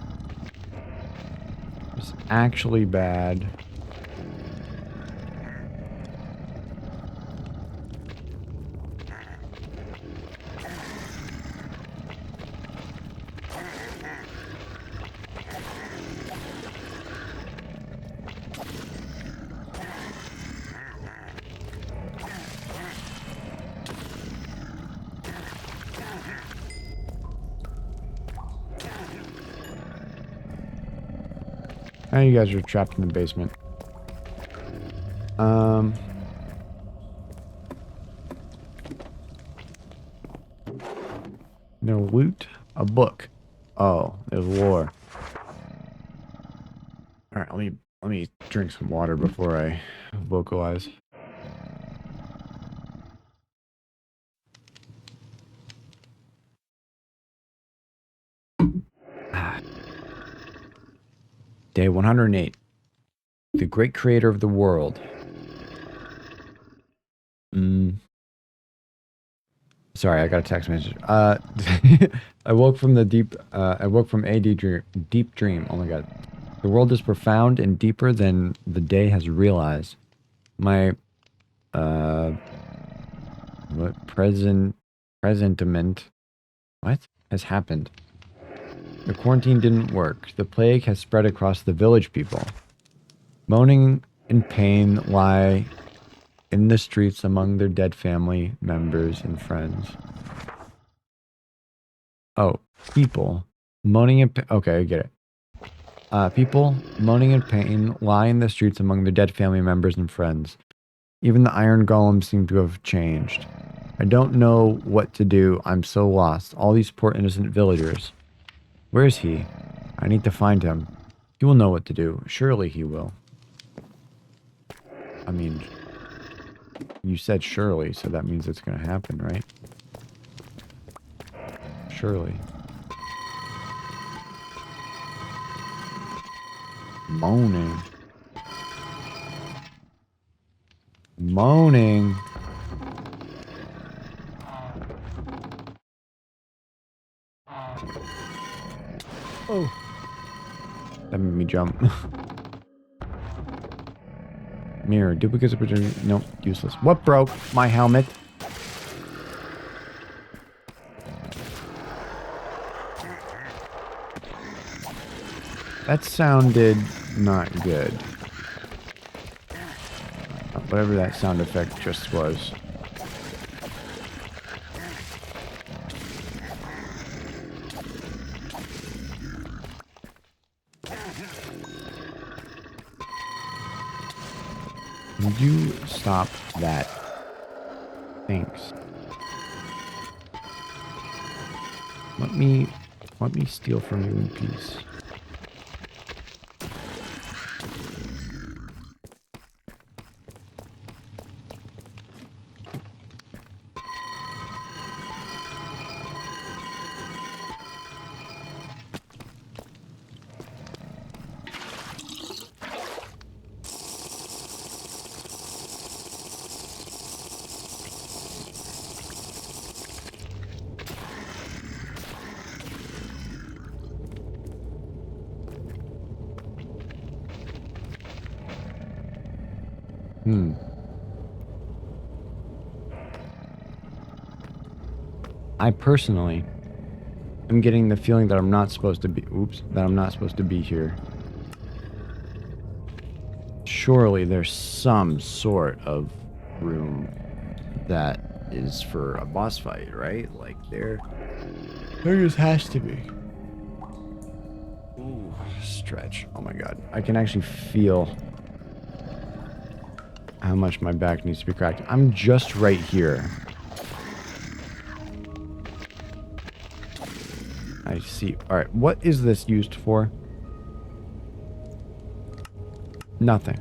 It's actually bad. Now you guys are trapped in the basement. No loot. A book. Oh, there's lore. All right, let me drink some water before I vocalize. Day 108. The great creator of the world. Sorry, I got a text message. I woke from a deep dream. Oh my god. The world is profound and deeper than the day has realized. My presentiment what has happened? The quarantine didn't work. The plague has spread across the village people. Moaning in pain lie in the streets among their dead family members and friends. Oh, people moaning in pain. Okay, I get it. People moaning in pain lie in the streets among their dead family members and friends. Even the iron golems seem to have changed. I don't know what to do. I'm so lost. All these poor innocent villagers. Where is he? I need to find him. He will know what to do. Surely he will. I mean, you said surely, so that means it's going to happen, right? Surely. Moaning. Moaning. Oh. That made me jump. Mirror. Duplicates opportunity. Nope. Useless. What broke? My helmet. That sounded not good. Whatever that sound effect just was. Would you stop that? Thanks. Let me steal from you in peace. I personally I'm getting the feeling that I'm not supposed to be... Oops. That I'm not supposed to be here. Surely there's some sort of room that is for a boss fight, right? Like there just has to be. Ooh, stretch. Oh my god. I can actually feel how much my back needs to be cracked. I'm just right here. I see. Alright, what is this used for? Nothing.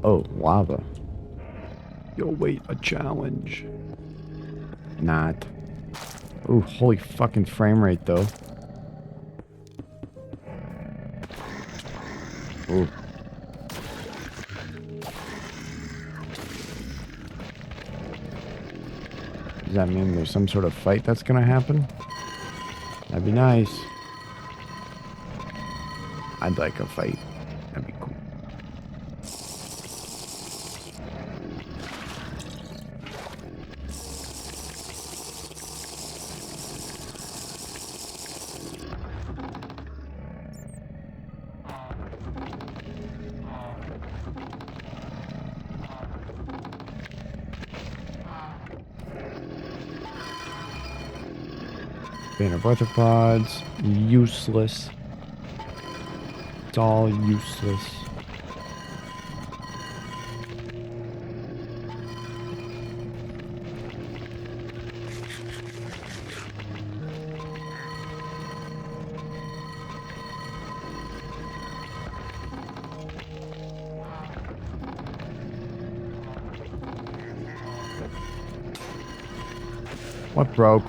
Oh, lava. Yo, wait, a challenge. Not. Ooh, holy fucking frame rate, though. Ooh. Does that mean there's some sort of fight that's gonna happen? That'd be nice. I'd like a fight. That'd be cool. Banner of arthropods, useless. It's all useless. What broke?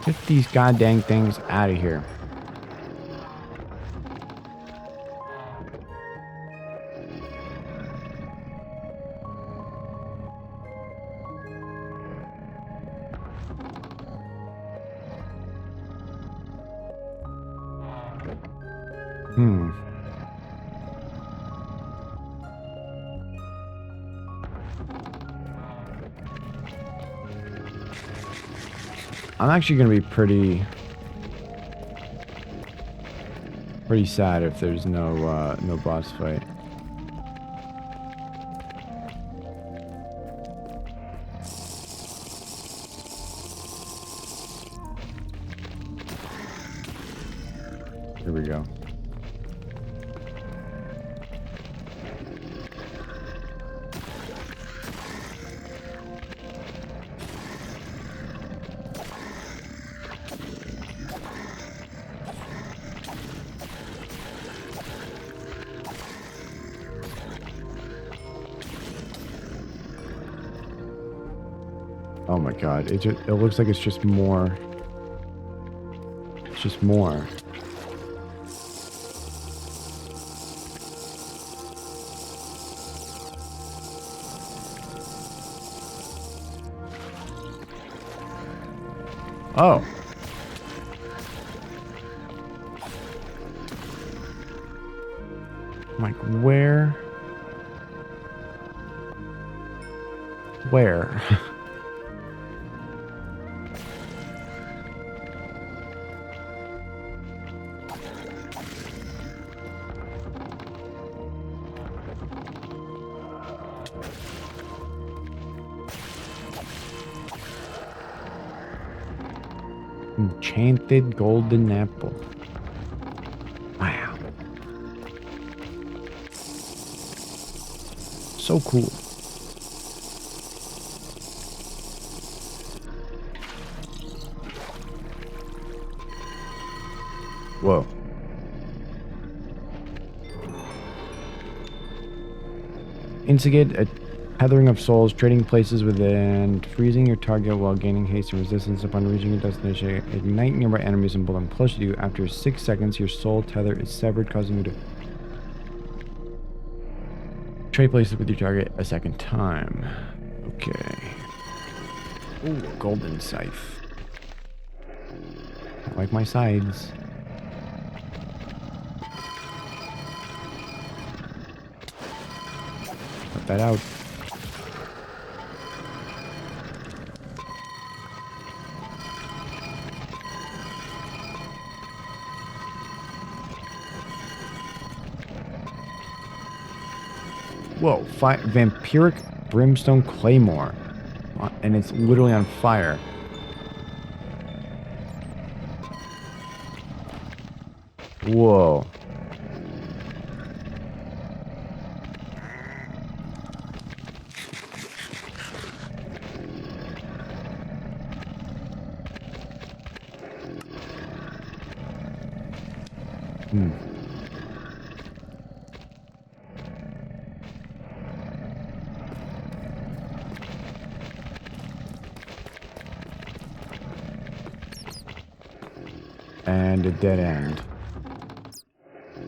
Get these goddamn things out of here. I'm actually gonna be pretty sad if there's no boss fight. Here we go. Oh my god, it looks like it's just more. It's just more. Oh. I'm like, where? Where? Enchanted golden apple. Wow. So cool. Whoa. Instigate a tethering of souls, trading places within, freezing your target while gaining haste and resistance upon reaching your destination. Ignite nearby enemies and pull them closer to you. After 6 seconds, your soul tether is severed, causing you to trade places with your target a second time. Okay. Ooh, a golden scythe. I like my sides. Put that out. Whoa, vampiric brimstone claymore. And it's literally on fire. Whoa. And a dead end.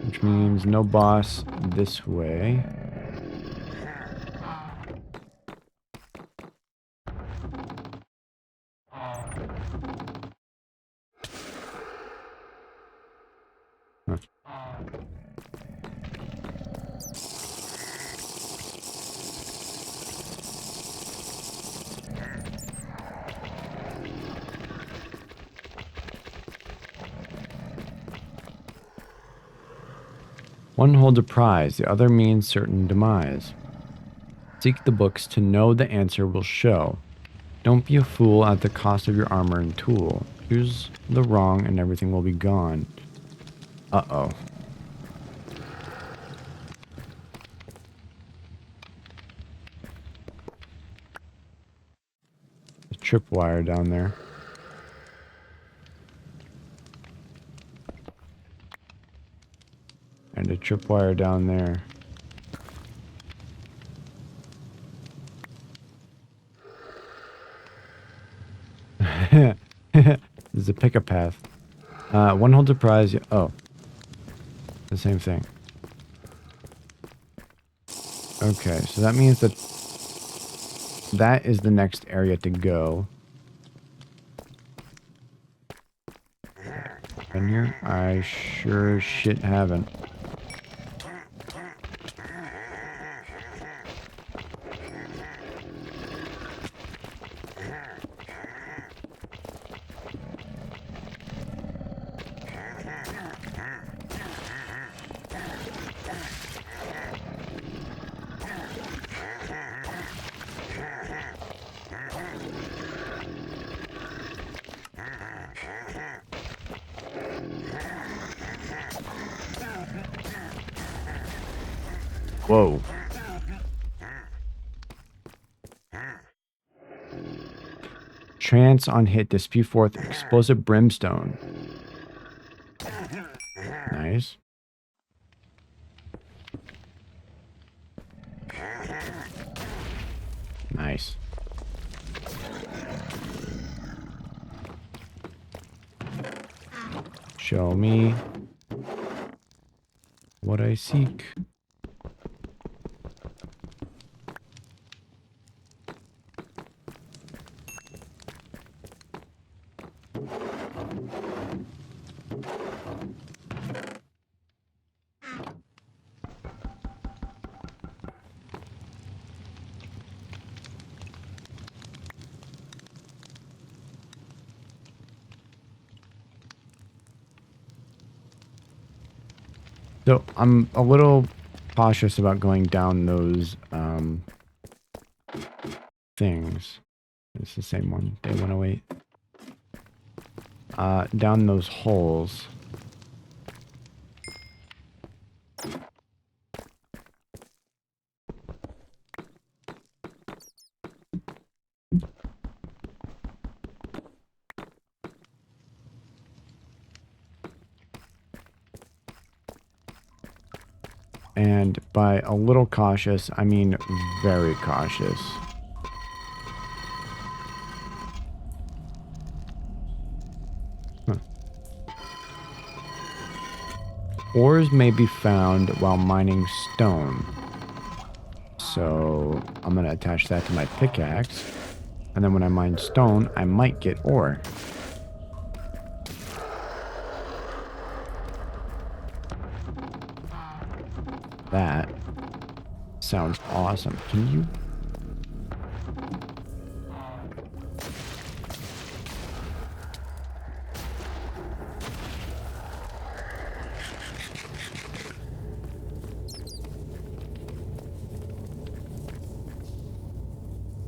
Which means no boss this way. Huh. One holds a prize, the other means certain demise. Seek the books to know the answer will show. Don't be a fool at the cost of your armor and tool. Choose the wrong and everything will be gone. Uh-oh. A tripwire down there. And a tripwire down there. This is a pick-a-path. One holds a prize. Oh. The same thing. Okay, so that means that that is the next area to go. Been here? I sure as shit haven't. Whoa. Trance on hit to spew forth explosive brimstone. Nice. Nice. Show me what I seek. So I'm a little cautious about going down those things. It's the same one, day 108. down those holes. And by a little cautious, I mean very cautious. Huh. Ores may be found while mining stone. So I'm going to attach that to my pickaxe. And then when I mine stone, I might get ore. That sounds awesome. Can you?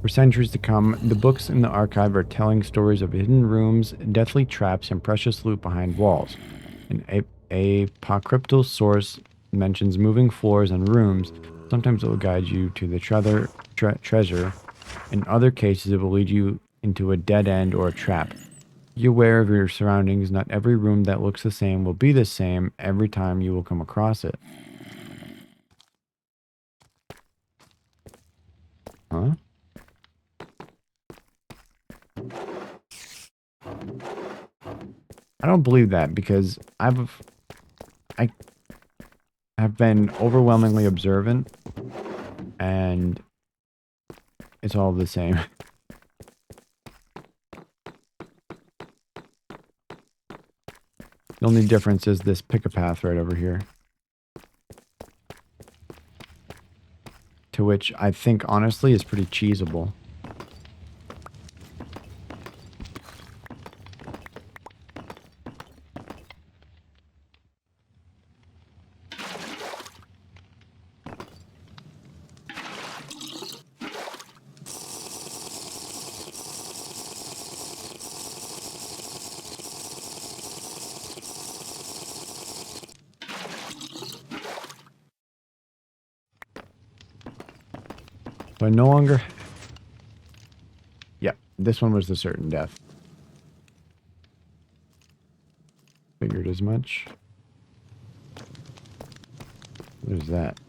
For centuries to come, the books in the archive are telling stories of hidden rooms, deathly traps, and precious loot behind walls. An apocryphal source mentions moving floors and rooms. Sometimes it will guide you to the treasure. In other cases, it will lead you into a dead end or a trap. Be aware of your surroundings. Not every room that looks the same will be the same every time you will come across it. Huh? I don't believe that because I have been overwhelmingly observant and it's all the same. The only difference is this pick a path right over here. To which I think honestly is pretty cheesable. So I no longer... Yep, this one was the certain death. Figured as much. What is that?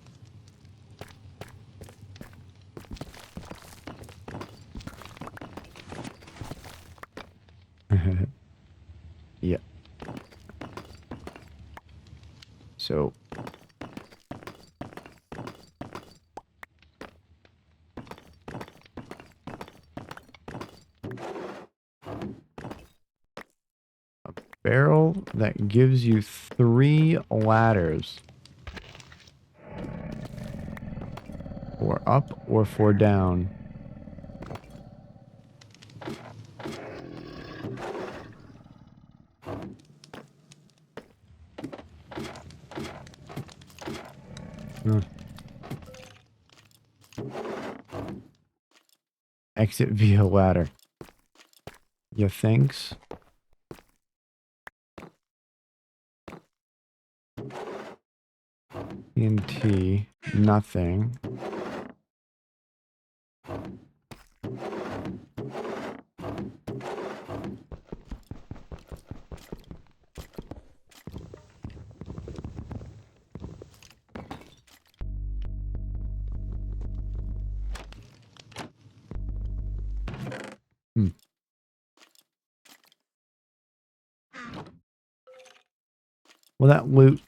Yep. So... barrel that gives you 3 ladders. 4 up or 4 down. Huh. Exit via ladder. You thinks? TNT, nothing. Well, that loot,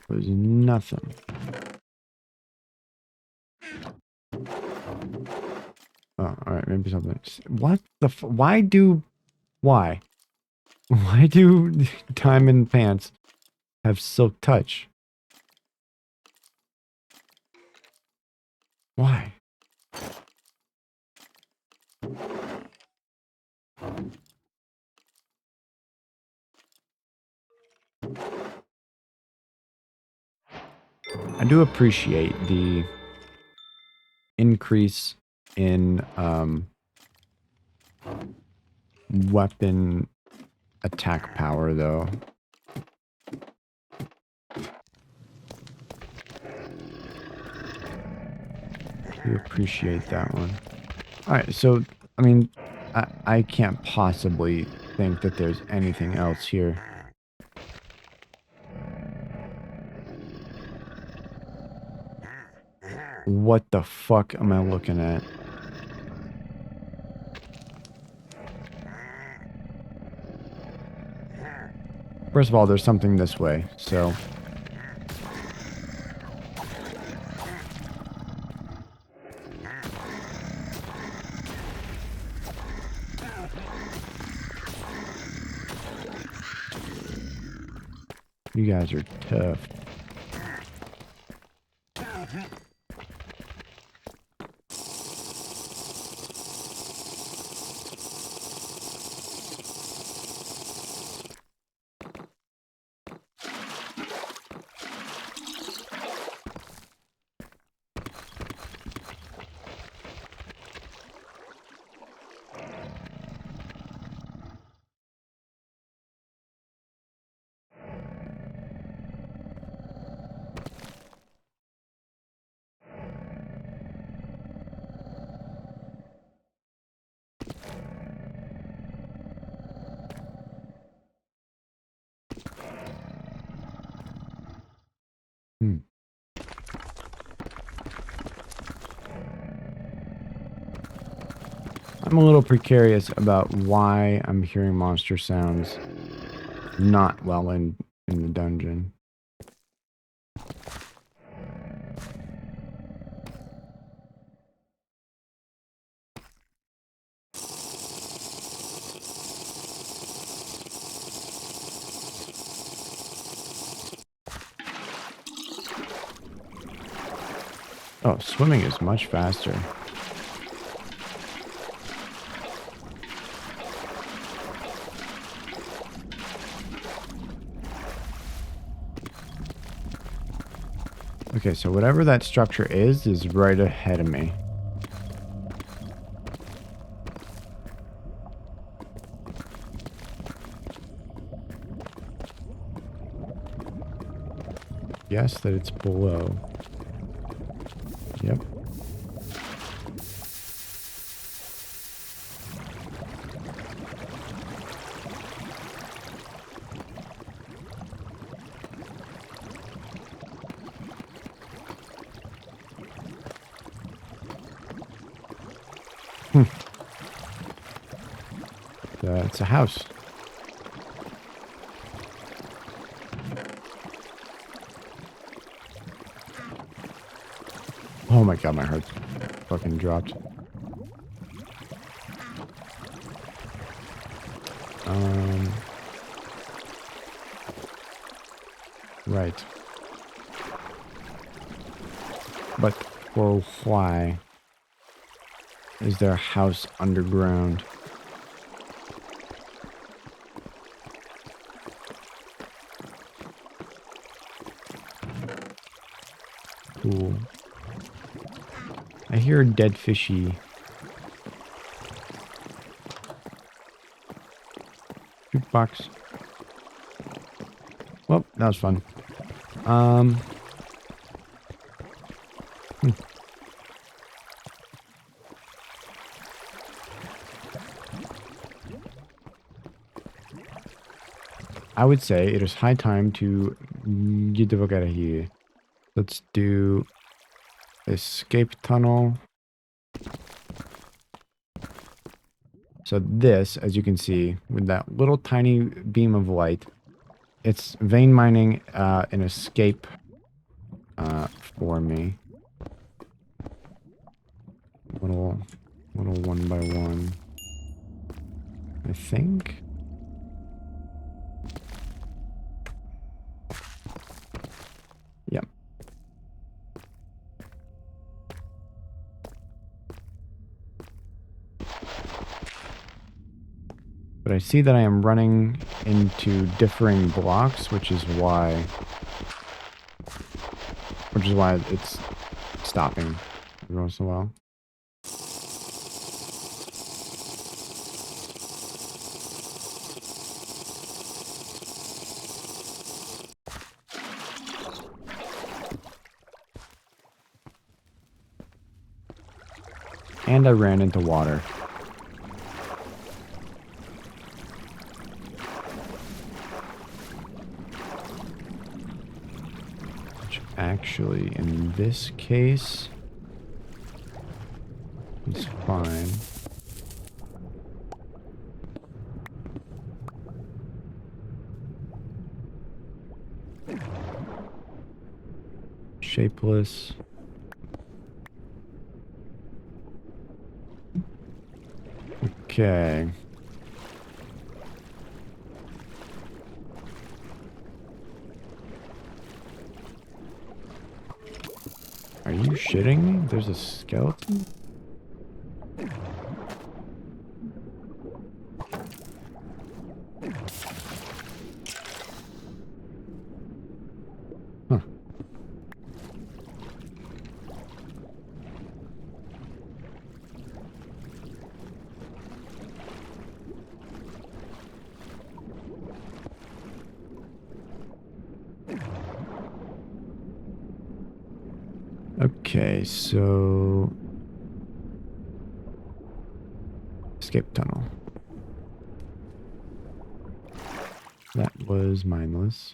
was nothing. Oh, alright, maybe something. What the why do diamond pants have silk touch? Why? I do appreciate the increase in weapon attack power, though. I appreciate that one. Alright, so, I mean, I can't possibly think that there's anything else here. What the fuck am I looking at? First of all, there's something this way, so... You guys are tough. Hmm. I'm a little precarious about why I'm hearing monster sounds not well in the dungeon. Oh, swimming is much faster. Okay, so whatever that structure is right ahead of me. Guess that it's below. Yep. It's a house. Oh my god, my heart fucking dropped. Right. But for why is there a house underground? Cool. I hear a dead fishy. Jukebox. Well, that was fun. I would say it is high time to get the fuck out of here. Let's do escape tunnel. So this, as you can see, with that little tiny beam of light, it's vein mining an escape for me. Little one by one. I think. Yep. But I see that I am running into differing blocks, which is why it's stopping every once in a while. And I ran into water. Which actually, in this case, is fine. Shapeless. Okay. Are you shitting me? There's a skeleton? Huh. Okay, so escape tunnel. That was mindless.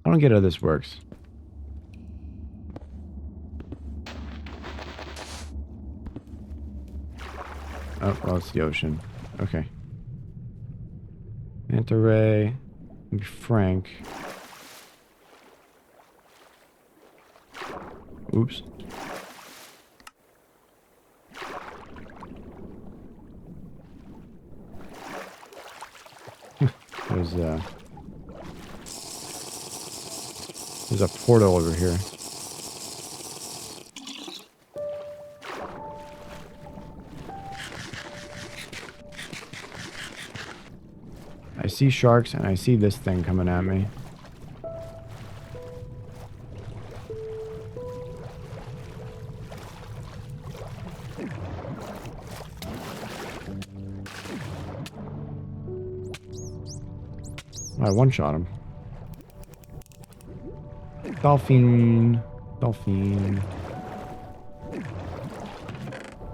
I don't get how this works. Oh, well, it's the ocean. Okay. Anti-ray. Be frank. Oops. There's a portal over here. I see sharks and I see this thing coming at me. I one-shot him. Dolphin. Dolphin.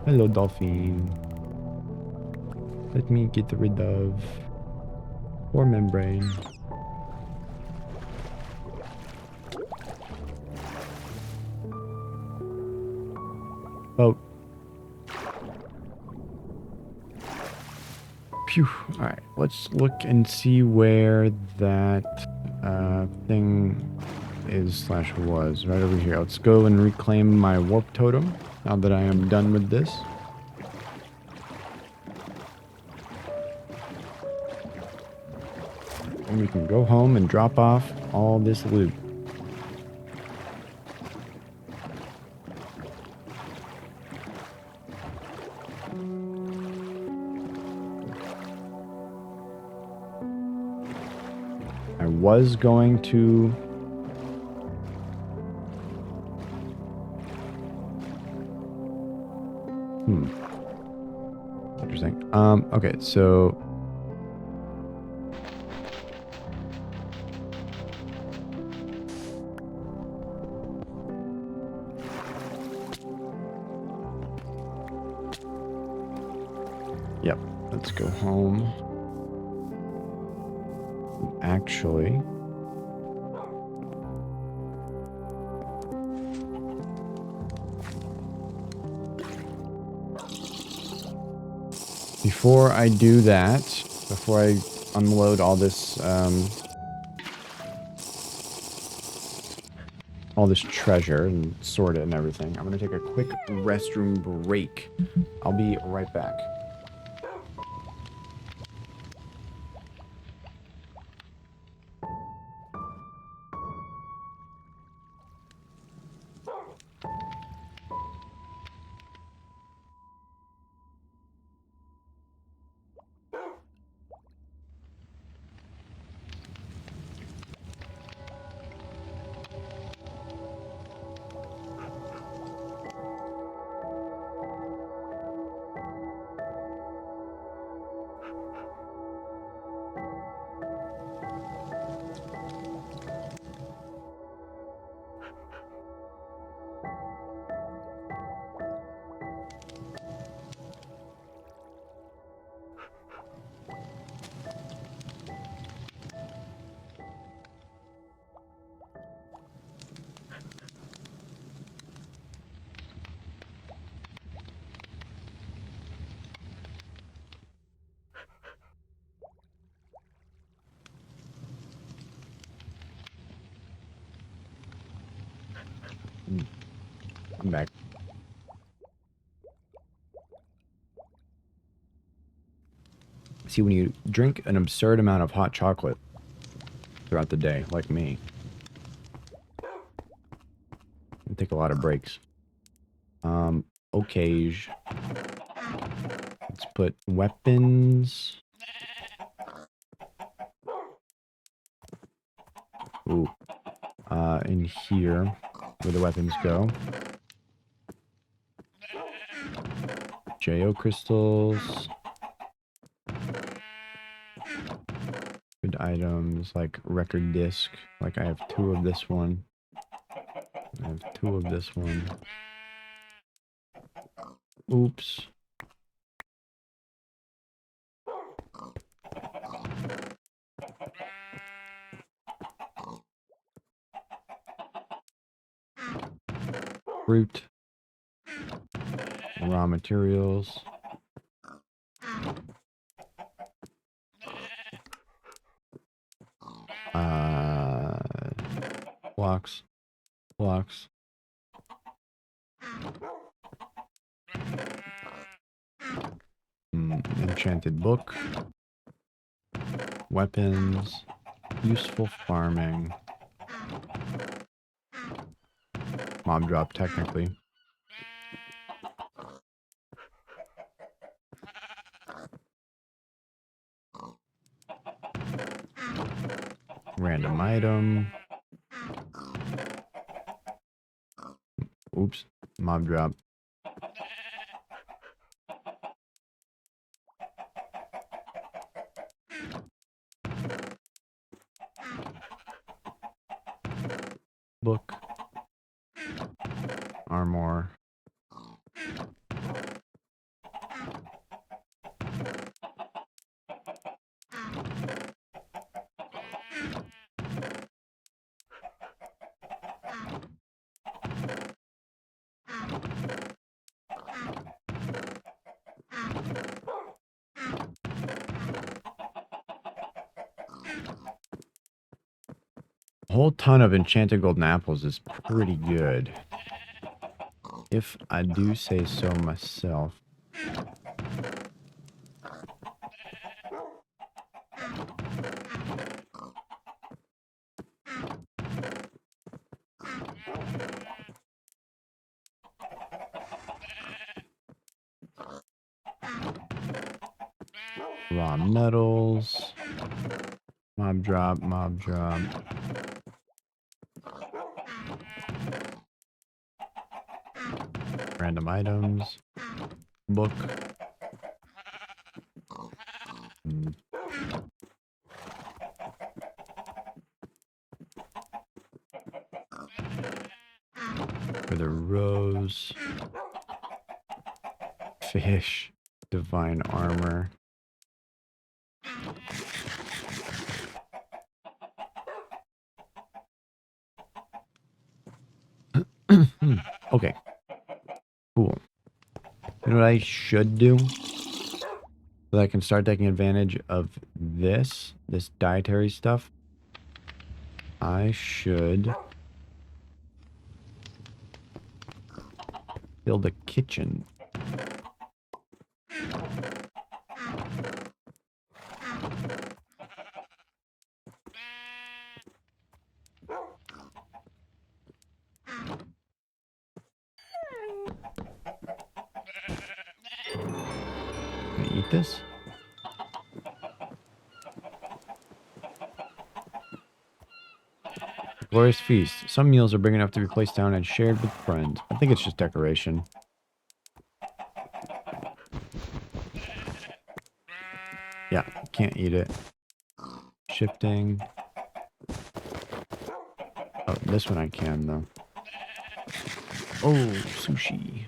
Hello, dolphin. Let me get rid of core membrane. Boat. Phew. Alright, let's look and see where that thing is / was. Right over here. Let's go and reclaim my warp totem now that I am done with this. And we can go home and drop off all this loot. I was going to interesting. Okay, so yep, let's go home. Actually, before I do that, before I unload all this treasure and sort it and everything, I'm gonna take a quick restroom break. I'll be right back. I'm back. See, when you drink an absurd amount of hot chocolate throughout the day, like me, you take a lot of breaks. Okay. Let's put weapons. Ooh. In here, where the weapons go. JO crystals. Good items, like record disc. Like I have 2 of this one. I have 2 of this one. Oops. Fruit. Raw materials. Blocks. Blocks. Enchanted book. Weapons. Useful farming. Mob drop, technically. Random item. Oops. Mob drop. Book. Armor. A whole ton of enchanted golden apples is pretty good, if I do say so myself. Raw metals. Mob drop, mob drop. Random items. Book. For the rose. Fish. Divine armor. Okay. Cool. You know what I should do? So that I can start taking advantage of this dietary stuff. I should build a kitchen. Can I eat this? Glorious feast. Some meals are big enough to be placed down and shared with friends. I think it's just decoration. Yeah, can't eat it. Shifting. Oh, this one I can, though. Oh, sushi.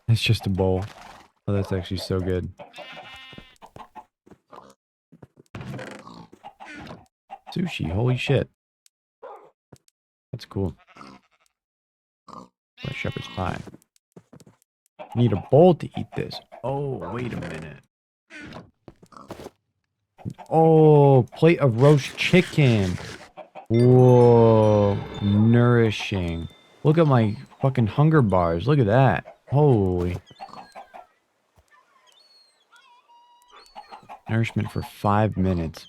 It's just a bowl. Oh, that's actually so good. Sushi, holy shit. That's cool. A shepherd's pie. Need a bowl to eat this. Oh, wait a minute. Oh, plate of roast chicken. Whoa, nourishing. Look at my fucking hunger bars. Look at that. Holy. Nourishment for 5 minutes.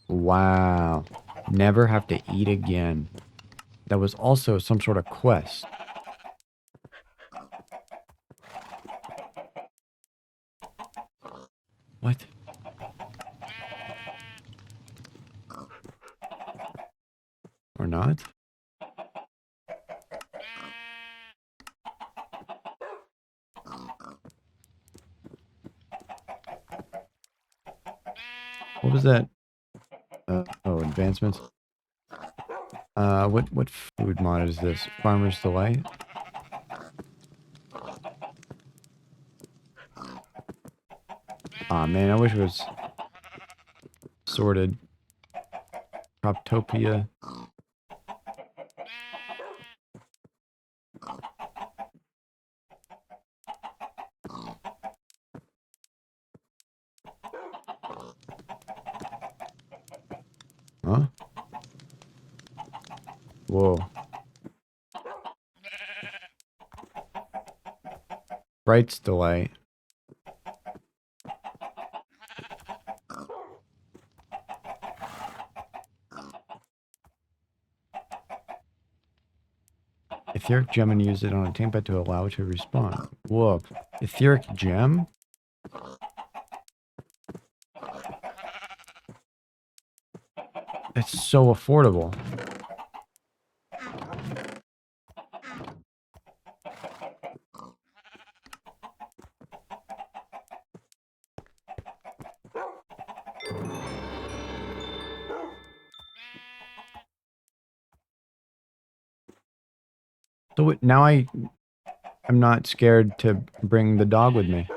Wow. Never have to eat again. That was also some sort of quest. What? Or not? What was that? Oh, advancements. What food mod is this? Farmer's Delight? Aw, man, I wish it was sorted. Croptopia. Huh? Whoa. Bright's Delight. Etheric gem and use it on a tank bed to allow it to respawn. Whoa. Etheric gem? It's so affordable. So now I'm not scared to bring the dog with me.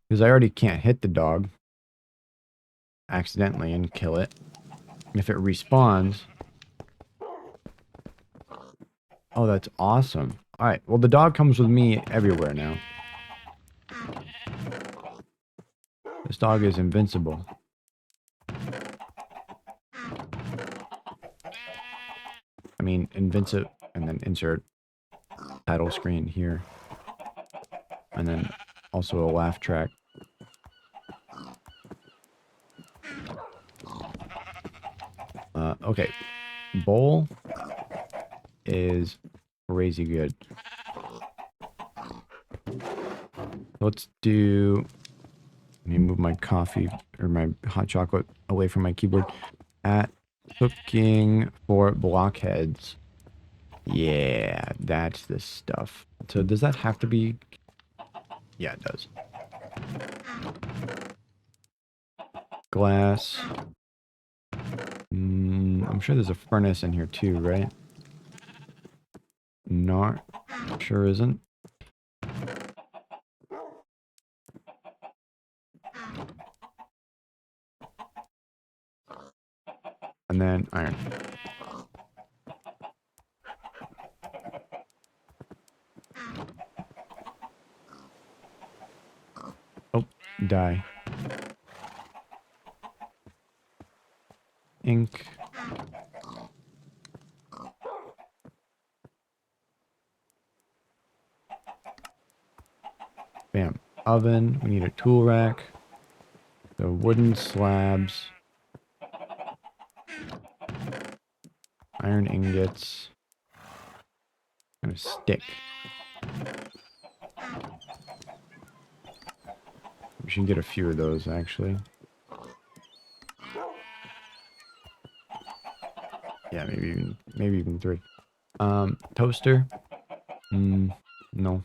Because I already can't hit the dog accidentally and kill it. And if it respawns... Oh, that's awesome. Alright, well the dog comes with me everywhere now. This dog is invincible. I mean, invincible, and then insert title screen here. And then also a laugh track. Okay. Bowl is crazy good. Let's do... Let me move my coffee or my hot chocolate away from my keyboard. At cooking for blockheads. Yeah, that's the stuff. So does that have to be... Yeah, it does. Glass. I'm sure there's a furnace in here too, right? Not sure isn't. And then iron. Oh, dye. Ink. Bam. Oven. We need a tool rack. The wooden slabs. Iron ingots. And a stick. We should get a few of those, actually. Yeah, maybe even 3. Toaster. No.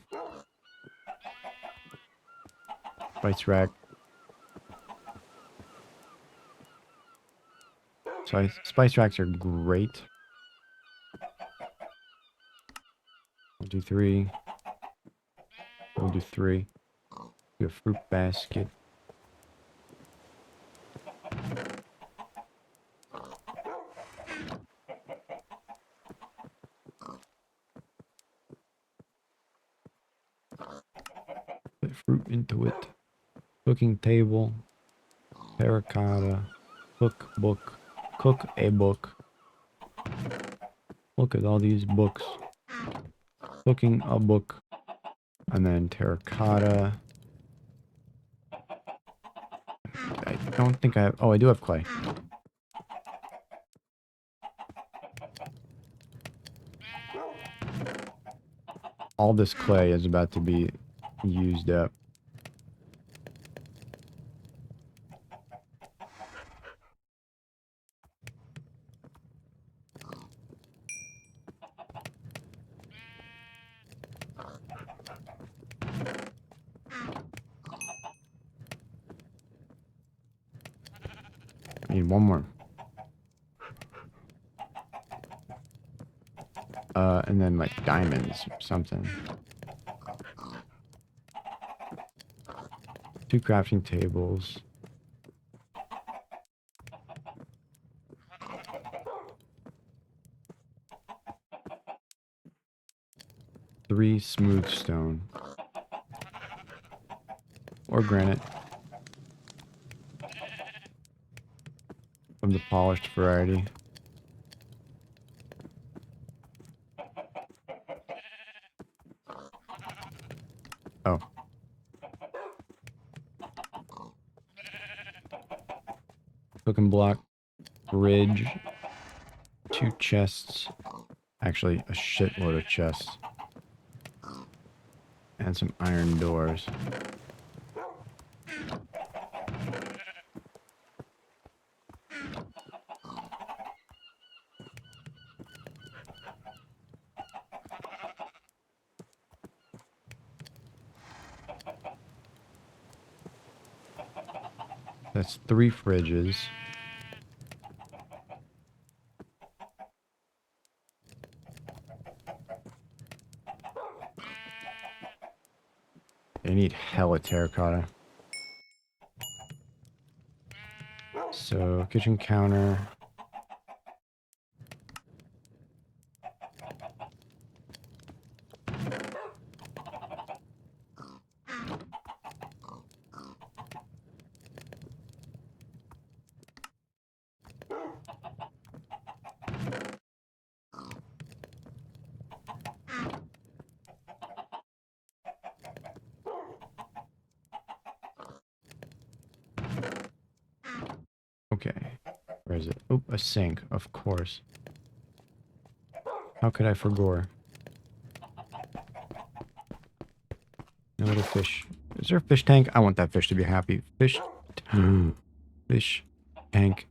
Spice rack. Spice racks are great. We'll do 3. We'll do 3. Do a fruit basket. Put fruit into it. Cooking table. Terracotta. Cookbook. Cook a book. Look at all these books. Cooking a book. And then terracotta. I don't think I have... Oh, I do have clay. All this clay is about to be used up. I need one more. And then like diamonds or something. 2 crafting tables. Three smooth stone. Or granite. From the polished variety. Oh. Cooking block. Bridge. 2 chests. Actually, a shitload of chests. And some iron doors. That's 3 fridges. I need hella terracotta. So, kitchen counter. Okay. Where is it? Oh, a sink, of course. How could I forget? A little fish. Is there a fish tank? I want that fish to be happy. Fish. Fish tank.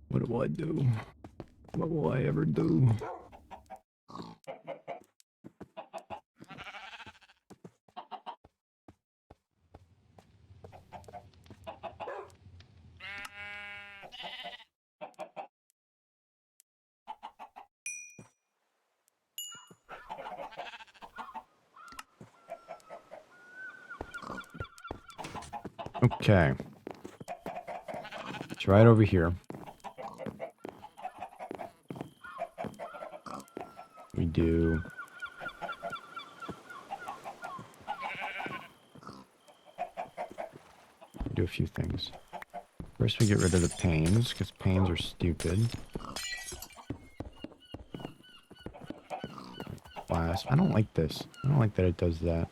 What will I do? What will I ever do? Okay. It's right over here. We do... do a few things. First we get rid of the panes, because panes are stupid. Glass. I don't like this. I don't like that it does that.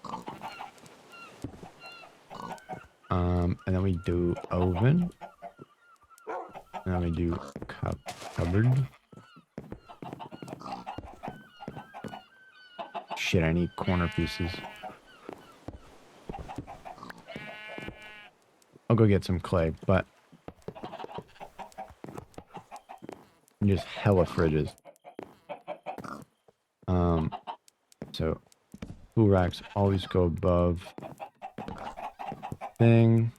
And then we do oven. And then we do cupboard. Shit, I need corner pieces. I'll go get some clay, but... just hella fridges. So... food racks always go above... thing.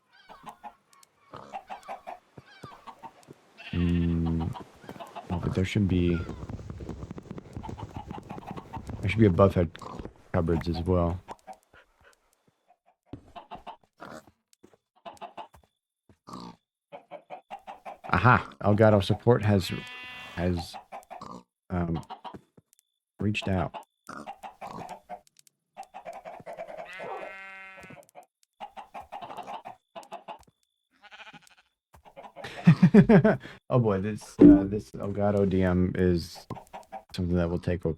Oh, but there should be... there should be above head cupboards as well. Aha! Elgato support has reached out. Oh boy, this Elgato DM is something that will take a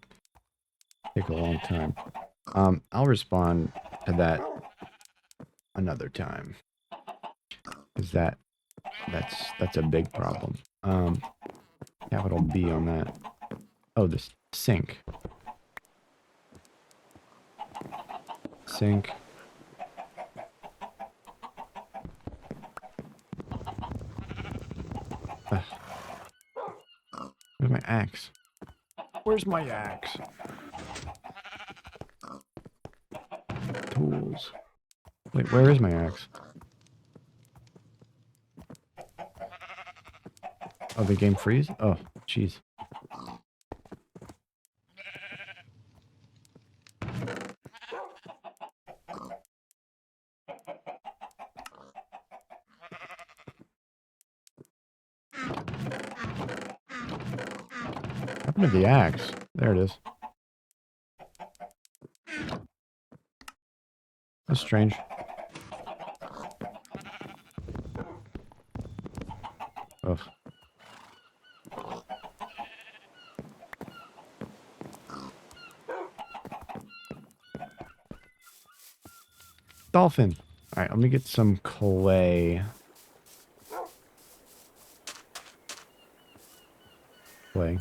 long time. I'll respond to that another time. Is that's a big problem. Capital B on that. Oh, this sink. Sink. Ugh. Where's my axe? Where's my axe? Tools. Wait, where is my axe? Oh, the game freeze? Oh, jeez. What happened to the axe? There it is. That's strange. Ugh. Dolphin. Alright, let me get some clay. Clay.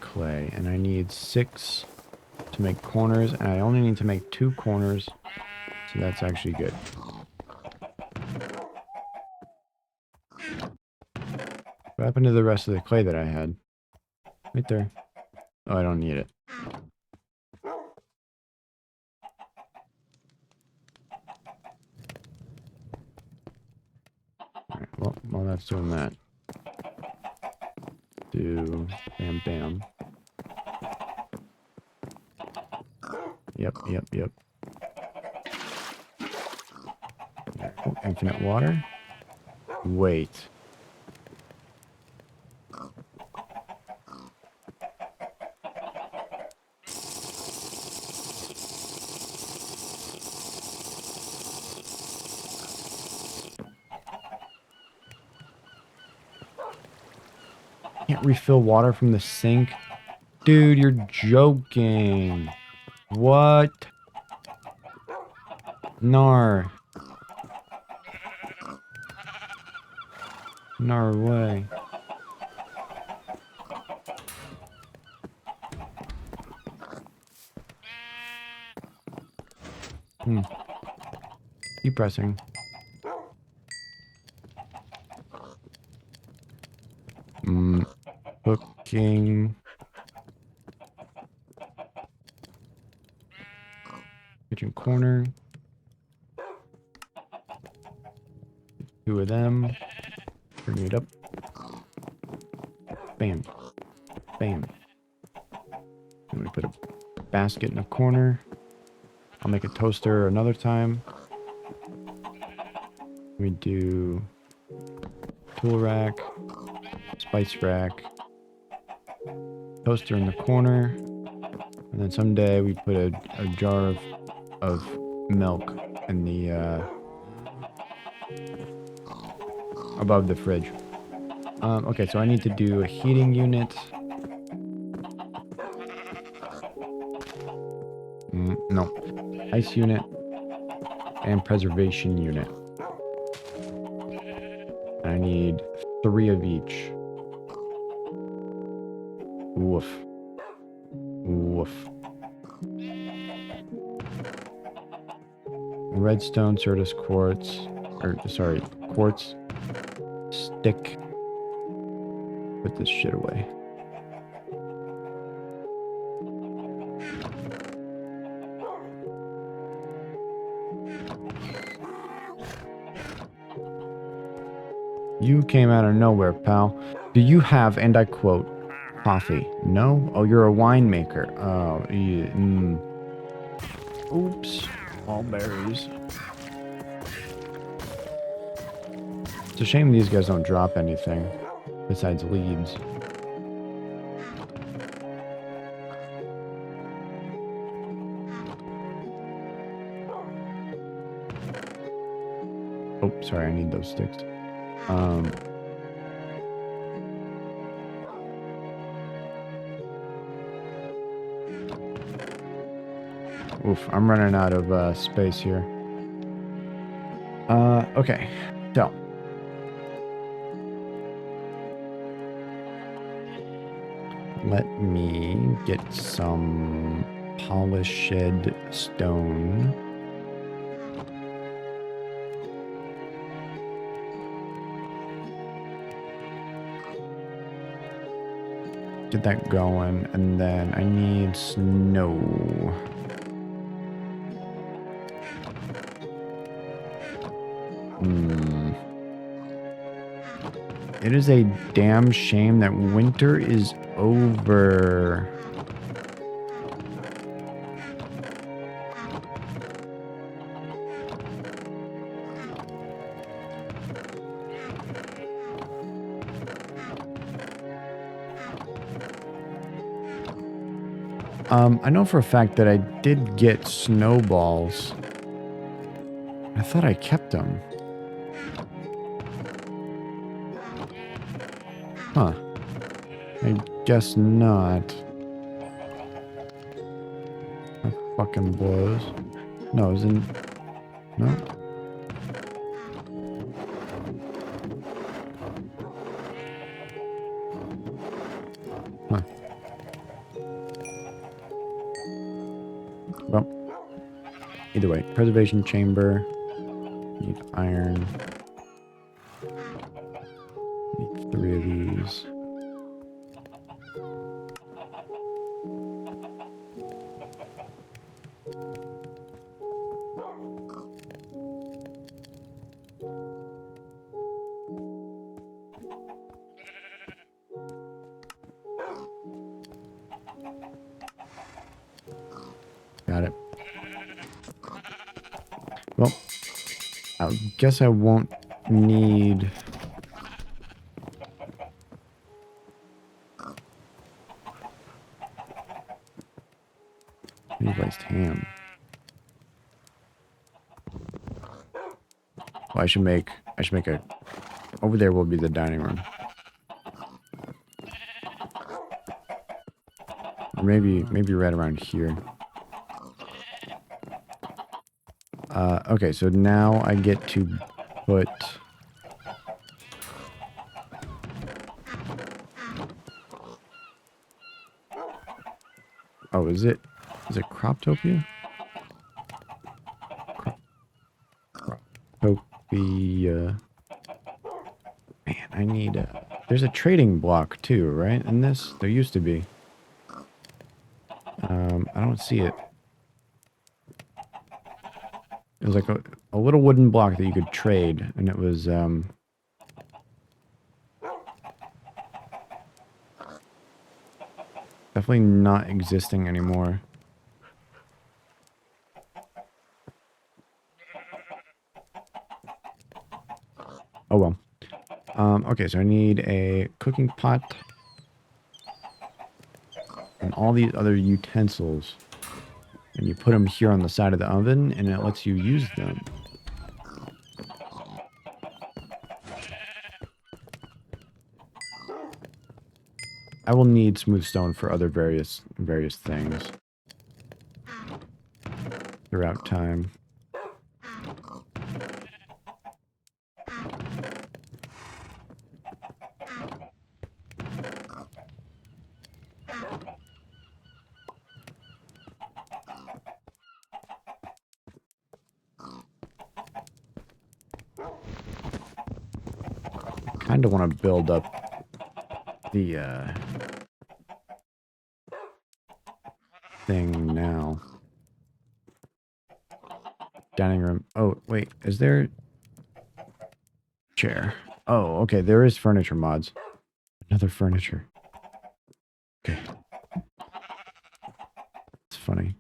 Clay, and I need 6 to make corners, and I only need to make 2 corners, so that's actually good. What happened to the rest of the clay that I had? Right there. Oh, I don't need it. Alright, well, while that's doing that, do bam bam. Yep. Oh, infinite water. Wait. Can't refill water from the sink? Dude, you're joking. What? Nar. Nar way. Keep pressing. Cooking. Kitchen corner. 2 of them. Bring it up. Bam. Bam. And we put a basket in a corner. I'll make a toaster another time. We do tool rack, spice rack, toaster in the corner, and then someday we put a jar of milk in the above the fridge. Okay, so I need to do a heating unit. No, ice unit and preservation unit. I need 3 of each. Woof. Woof. Redstone, Certus quartz, quartz stick. Put this shit away. You came out of nowhere, pal. Do you have, and I quote, coffee? No? Oh, you're a winemaker. Oh, yeah. Oops. All berries. It's a shame these guys don't drop anything besides leads. Oh, sorry, I need those sticks. Oof, I'm running out of space here. Okay, so. Let me get some polished stone. Get that going, and then I need snow. It is a damn shame that winter is over. I know for a fact that I did get snowballs. I thought I kept them. Huh. I guess not. That fucking blows. No, isn't... No? Huh. Well, either way, preservation chamber. Need iron. Need 3 of these. Got it. Well, I guess I won't need... Replaced ham. Well, I should make a... Over there will be the dining room. Or maybe right around here. Okay, so now I get to put... Oh, is it Croptopia? Croptopia. Man, I need a... There's a trading block too, right? In this? There used to be. I don't see it. It was like a little wooden block that you could trade, and it was, definitely not existing anymore. Oh well. Okay, so I need a cooking pot. And all these other utensils. And you put them here on the side of the oven, and it lets you use them. I will need smooth stone for other various things throughout time. Kind of want to build up the thing now. Dining room. Oh, wait. Is there... Chair. Oh, okay. There is furniture mods. Another furniture. Okay. It's funny.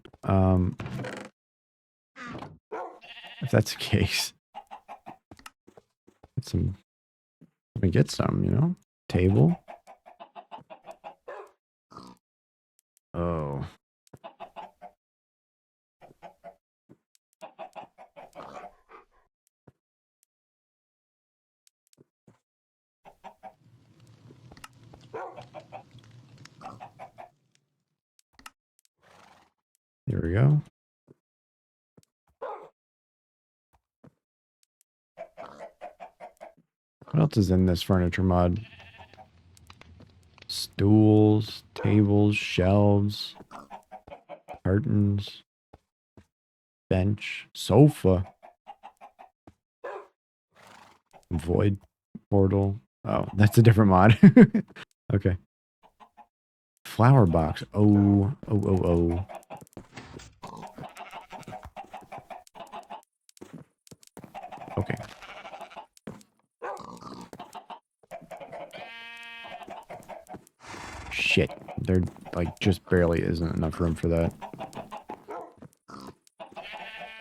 if that's the case. Get some. Let me get some, you know? Table. Oh. Here we go. What else is in this furniture mod? Stools, tables, shelves, curtains, bench, sofa, void portal. Oh, that's a different mod. Okay. Flower box. Oh, oh, oh, oh. Okay. Shit. There, like, just barely isn't enough room for that.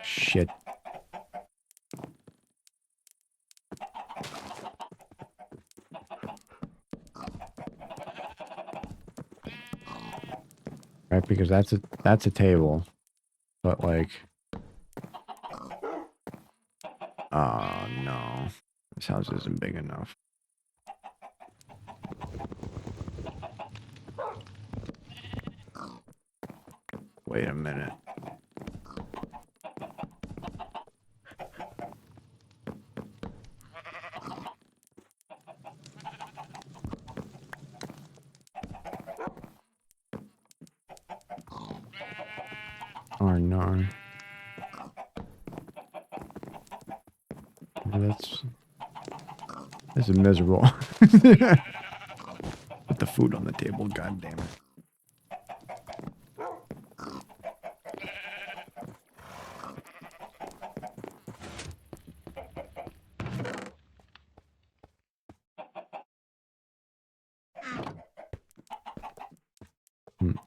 Shit. Right, because that's a table. But, like... Oh, no. This house isn't big enough. Wait a minute. Oh, no. This is miserable. Put the food on the table, god damn it.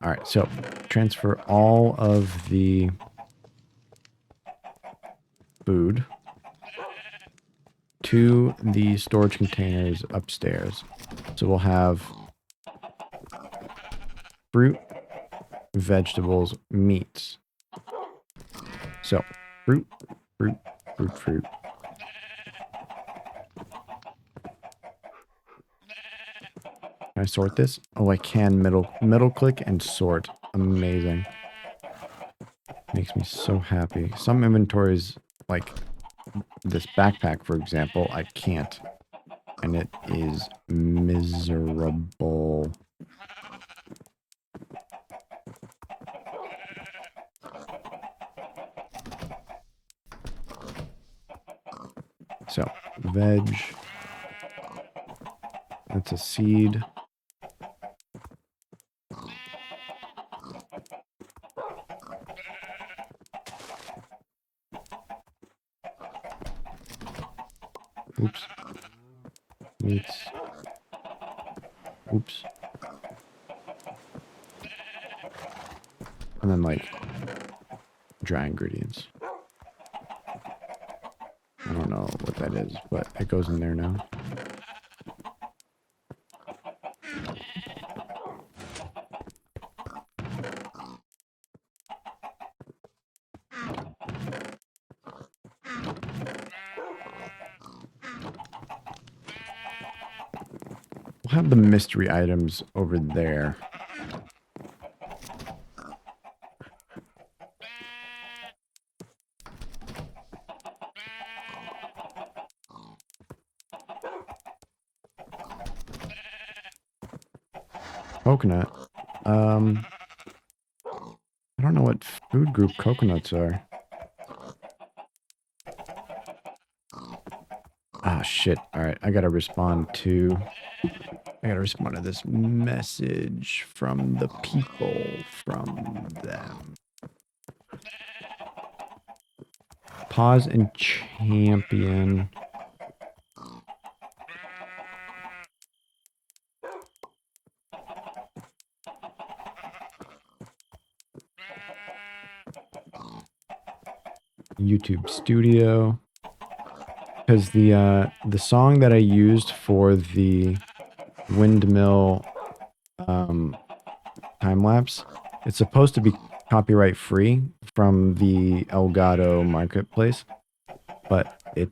All right, so transfer all of the food to the storage containers upstairs. So we'll have fruit, vegetables, meats. So fruit, fruit, fruit, fruit. Can I sort this? Oh, I can middle click and sort. Amazing. Makes me so happy. Some inventories, like this backpack, for example, I can't. And it is miserable. So, veg. That's a seed. Oops. Meats. Oops. And then, like, dry ingredients. I don't know what that is, but it goes in there now. We'll have the mystery items over there. Coconut. I don't know what food group coconuts are. Ah, shit. Alright, I gotta respond to this message from the people, from them. Pause and champion. YouTube Studio. Because the song that I used for the windmill time lapse, it's supposed to be copyright free from the Elgato marketplace, but it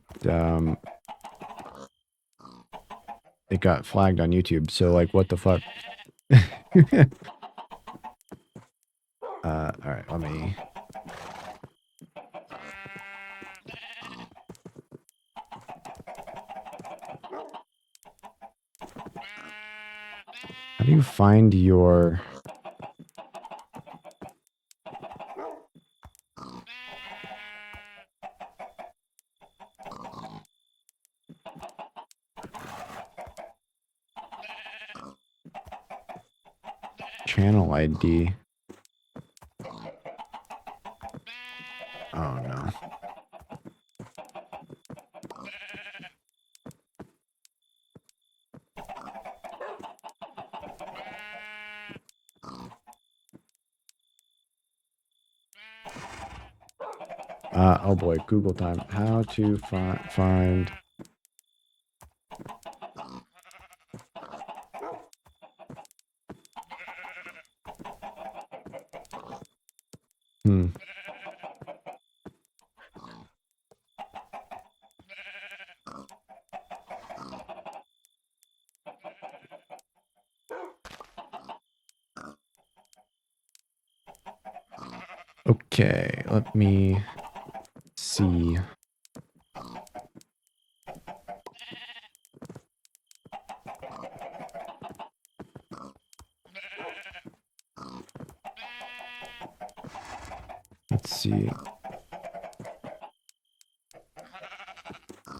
got flagged on YouTube. So like, what the fuck? All right, let me. How do you find your? Channel ID. Oh no. Oh boy, Google time. How to find. Hmm. Okay, let me see. Let's see.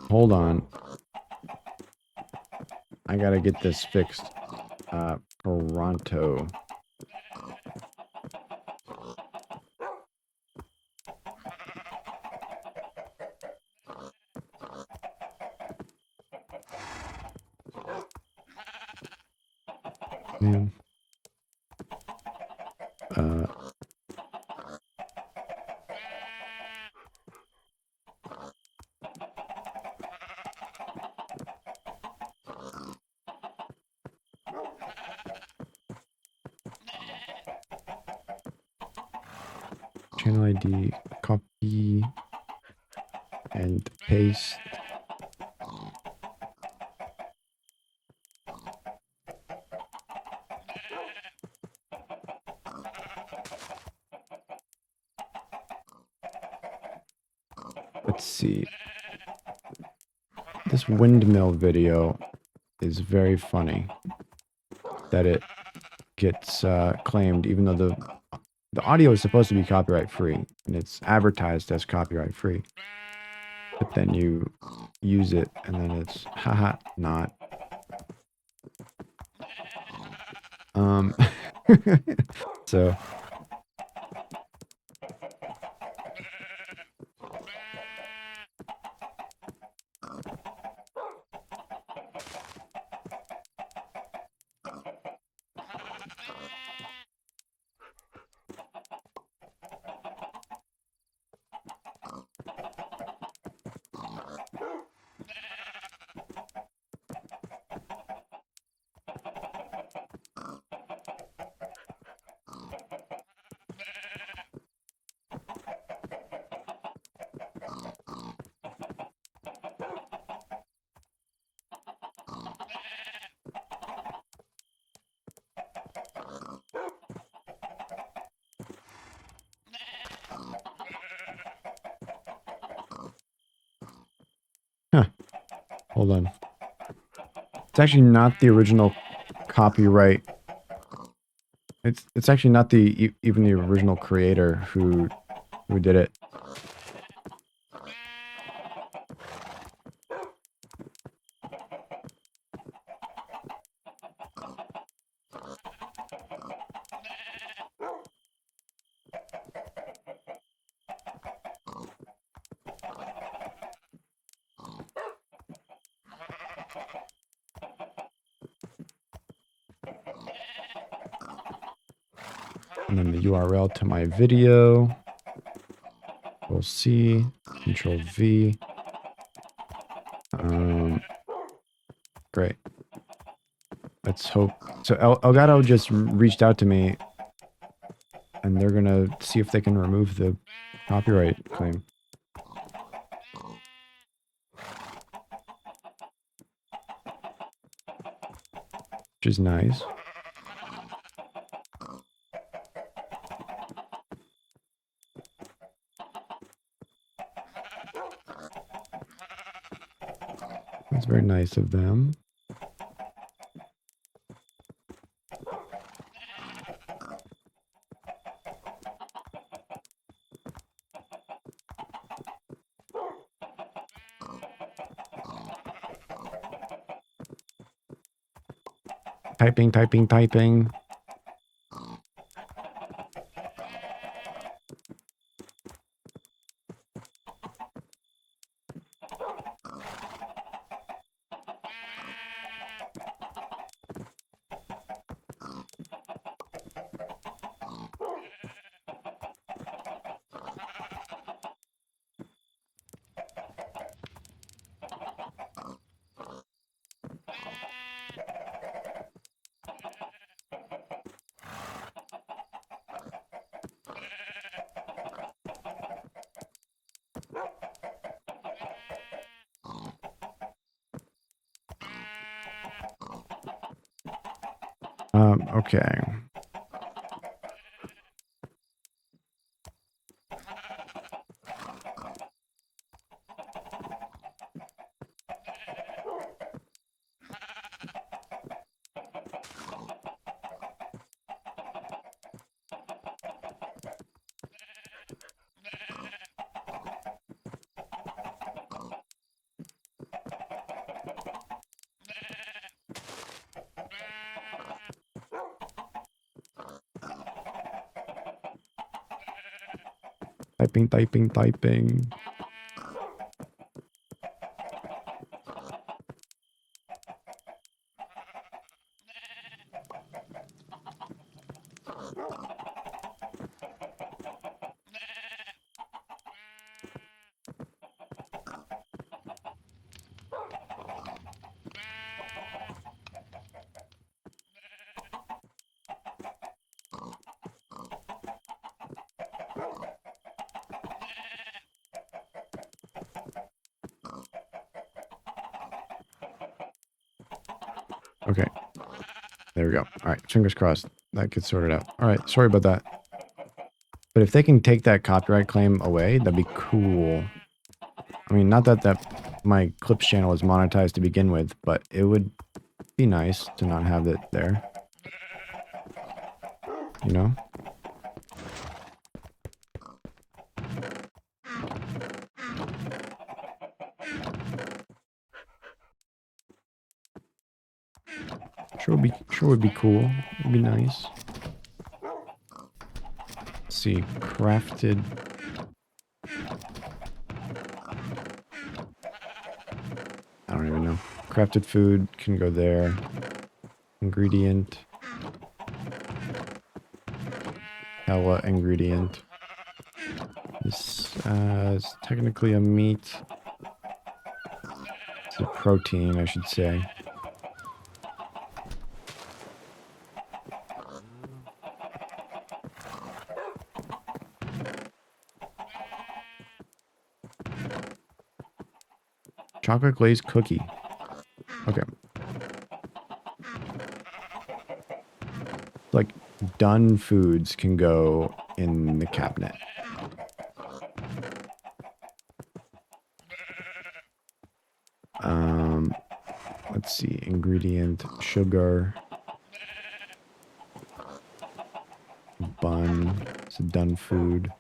Hold on. I gotta get this fixed. Toronto. Man. Uh, Channel ID, copy and paste. Let's see. This windmill video is very funny that it gets claimed, even though the audio is supposed to be copyright free and it's advertised as copyright free. But then you use it and then it's haha not. So huh, hold on. It's actually not the original copyright. It's actually not even the original creator who did it. And then the URL to my video Control C, Control V. Great. Let's hope. So Elgato just reached out to me, and they're gonna see if they can remove the copyright claim. Which is nice. That's very nice of them. Typing, typing, typing. Okay. Typing, typing, typing. Okay. There we go. All right. Fingers crossed. That gets sorted out. All right. Sorry about that. But if they can take that copyright claim away, that'd be cool. I mean, not that my Clips channel is monetized to begin with, but it would be nice to not have it there. You know? Sure would be cool. It'd be nice. Let's see, crafted. I don't even know. Crafted food can go there. Ingredient. Hella ingredient. This is technically a meat. It's a protein, I should say. Chocolate glazed cookie. Okay. Like, done foods can go in the cabinet. Let's see. Ingredient, sugar. Bun. It's a done food.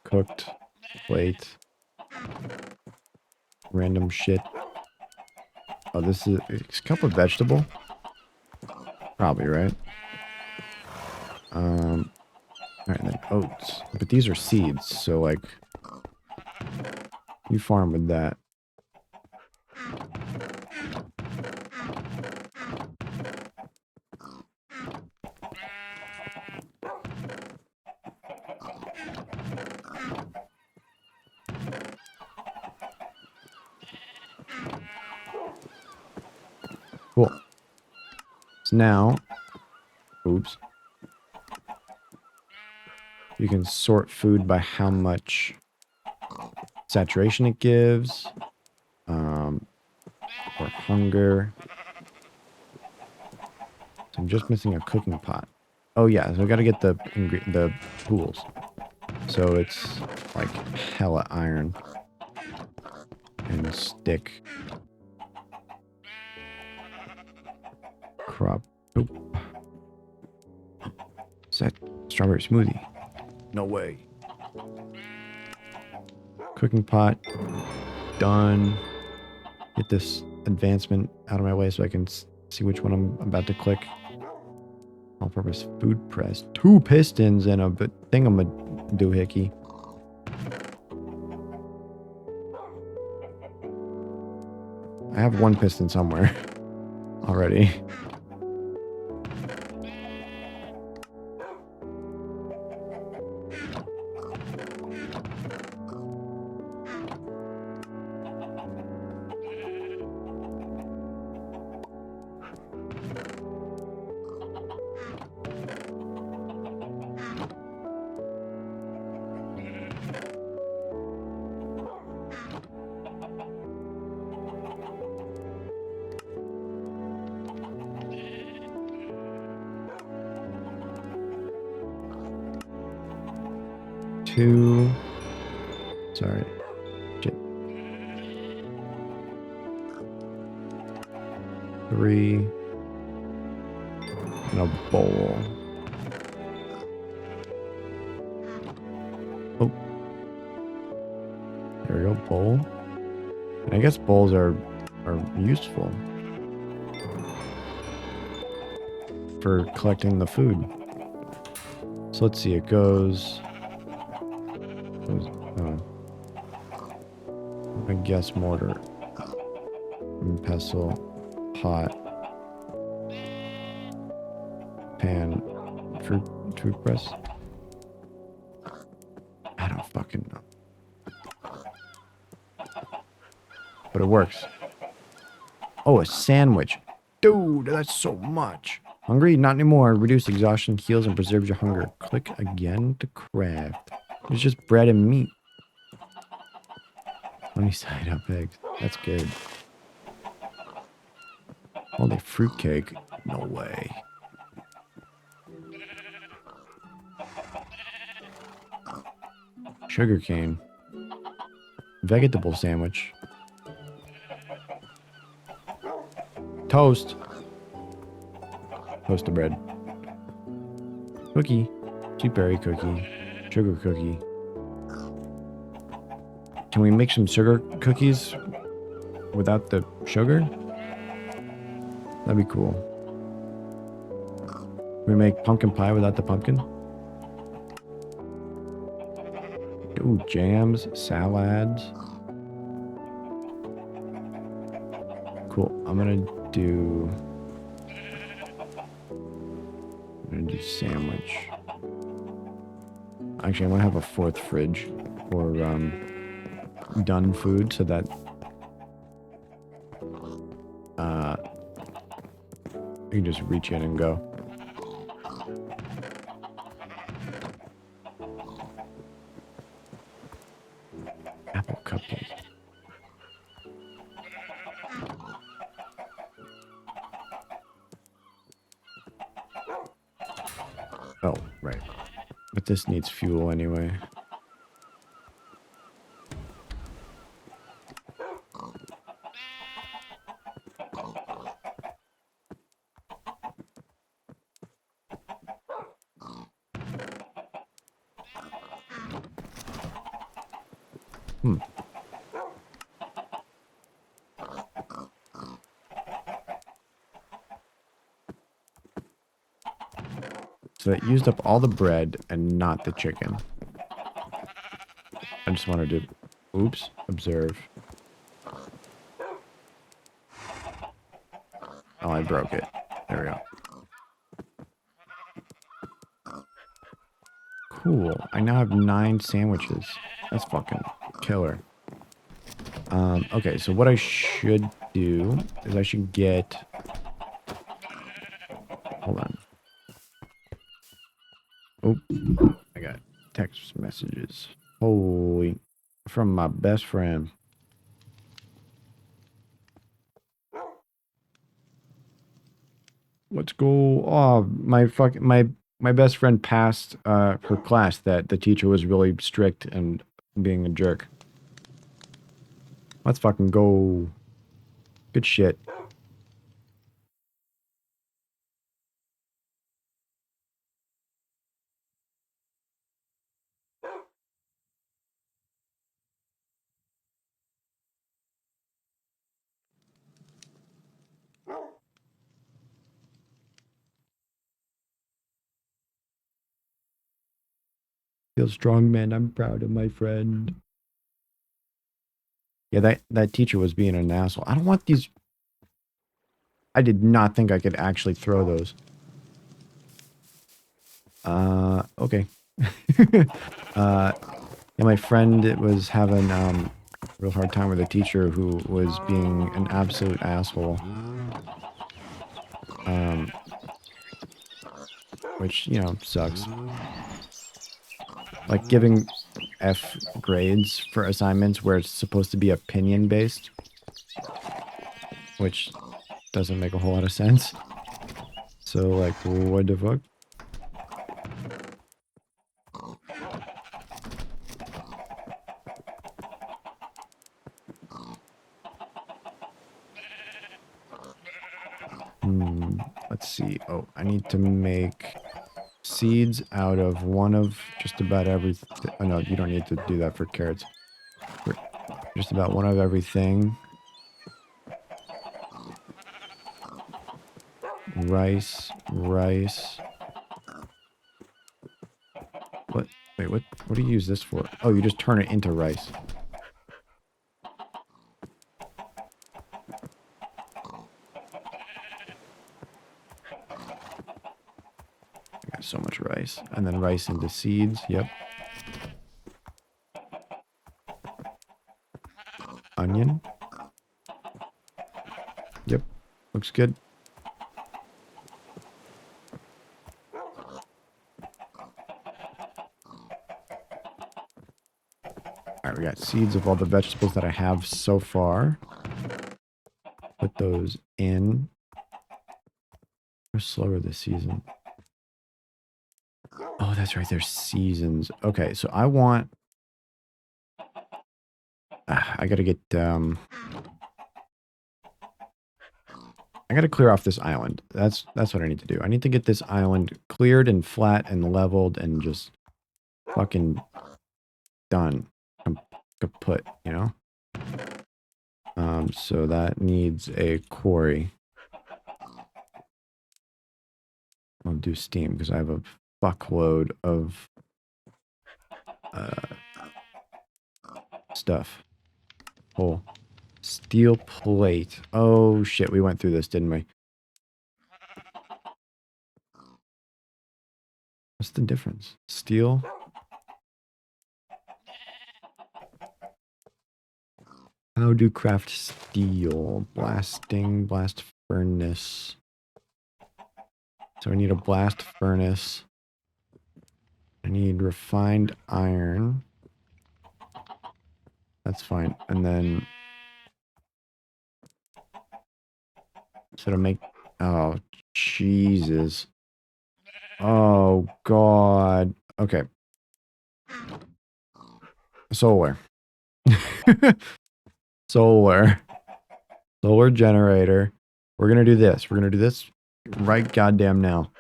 Cooked. Plate. Random shit. Oh, this is a cup of vegetable? Probably, right? Alright, and then oats. But these are seeds, so like, you farm with that. now, oops, you can sort food by how much saturation it gives, or hunger. So I'm just missing a cooking pot. Oh yeah, so I gotta get the tools. So it's like hella iron and a stick. Crop. Nope. Is that strawberry smoothie? No way. Cooking pot. Done. Get this advancement out of my way so I can see which one I'm about to click. All-purpose food press. 2 pistons and a thingamadoohickey. I have 1 piston somewhere already. Two. Sorry. Shit. 3. And a bowl. Oh. There we go, bowl. And I guess bowls are useful for collecting the food. So let's see, it goes I guess mortar, pestle, pot, pan, fruit press. I don't fucking know, but it works. Oh, a sandwich, dude, that's so much. Hungry? Not anymore. Reduce exhaustion, heals, and preserves your hunger. Click again to craft. It's just bread and meat. Honey side up eggs. That's good. Holy fruitcake. No way. Sugarcane. Vegetable sandwich. Toast. Toast of bread. Cookie. Sweet berry cookie. Sugar cookie. Can we make some sugar cookies without the sugar? That'd be cool. Can we make pumpkin pie without the pumpkin? Ooh, jams, salads. Cool. I'm gonna do sandwich. Actually, I'm gonna have a 4th fridge for done food so that you can just reach in and go. Apple cupcake. Oh, right. But this needs fuel anyway. So that used up all the bread and not the chicken. I just wanted to, oops, observe. Oh, I broke it. There we go. Cool. I now have 9 sandwiches. That's fucking killer. Okay, so what I should do is I should get I got text messages. Holy. From my best friend. Let's go. Oh, my best friend passed her class that the teacher was really strict and being a jerk. Let's fucking go. Good shit. Feel strong, man. I'm proud of my friend. Yeah, that teacher was being an asshole. I don't want these. I did not think I could actually throw those. Okay. Yeah, my friend was having a real hard time with a teacher who was being an absolute asshole. Um, which, you know, sucks. Like giving F grades for assignments where it's supposed to be opinion based, which doesn't make a whole lot of sense. So, like, what the fuck? Let's see. Oh, I need to make seeds out of one of just about everything. Oh, no, you don't need to do that for carrots. For just about one of everything. Rice, rice. What? Wait, what do you use this for? Oh, you just turn it into rice. I got so much rice. And then rice into seeds. Yep. Onion. Yep. Looks good. Alright, we got seeds of all the vegetables that I have so far. Put those in. We're slower this season. Oh, that's right. There's seasons. Okay, so I want... I gotta get... I gotta clear off this island. That's what I need to do. I need to get this island cleared and flat and leveled and just fucking done. Kaput, you know? So that needs a quarry. I'll do steam because I have a fuckload of stuff. Oh, steel plate. Oh shit, we went through this, didn't we? What's the difference? Steel? How do craft steel? Blasting, blast furnace. So I need a blast furnace. I need refined iron. That's fine. And then... So to make... Oh, Jesus. Oh, God. Okay. Solar. Solar. Solar generator. We're going to do this. We're going to do this right goddamn now.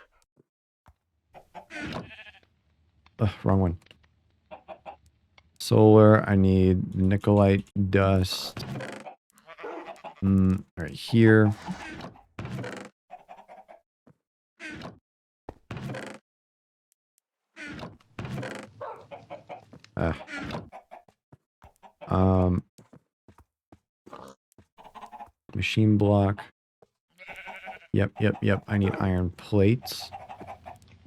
Ugh, wrong one. Solar. I need nickelite dust. Right here. Machine block. Yep. I need iron plates,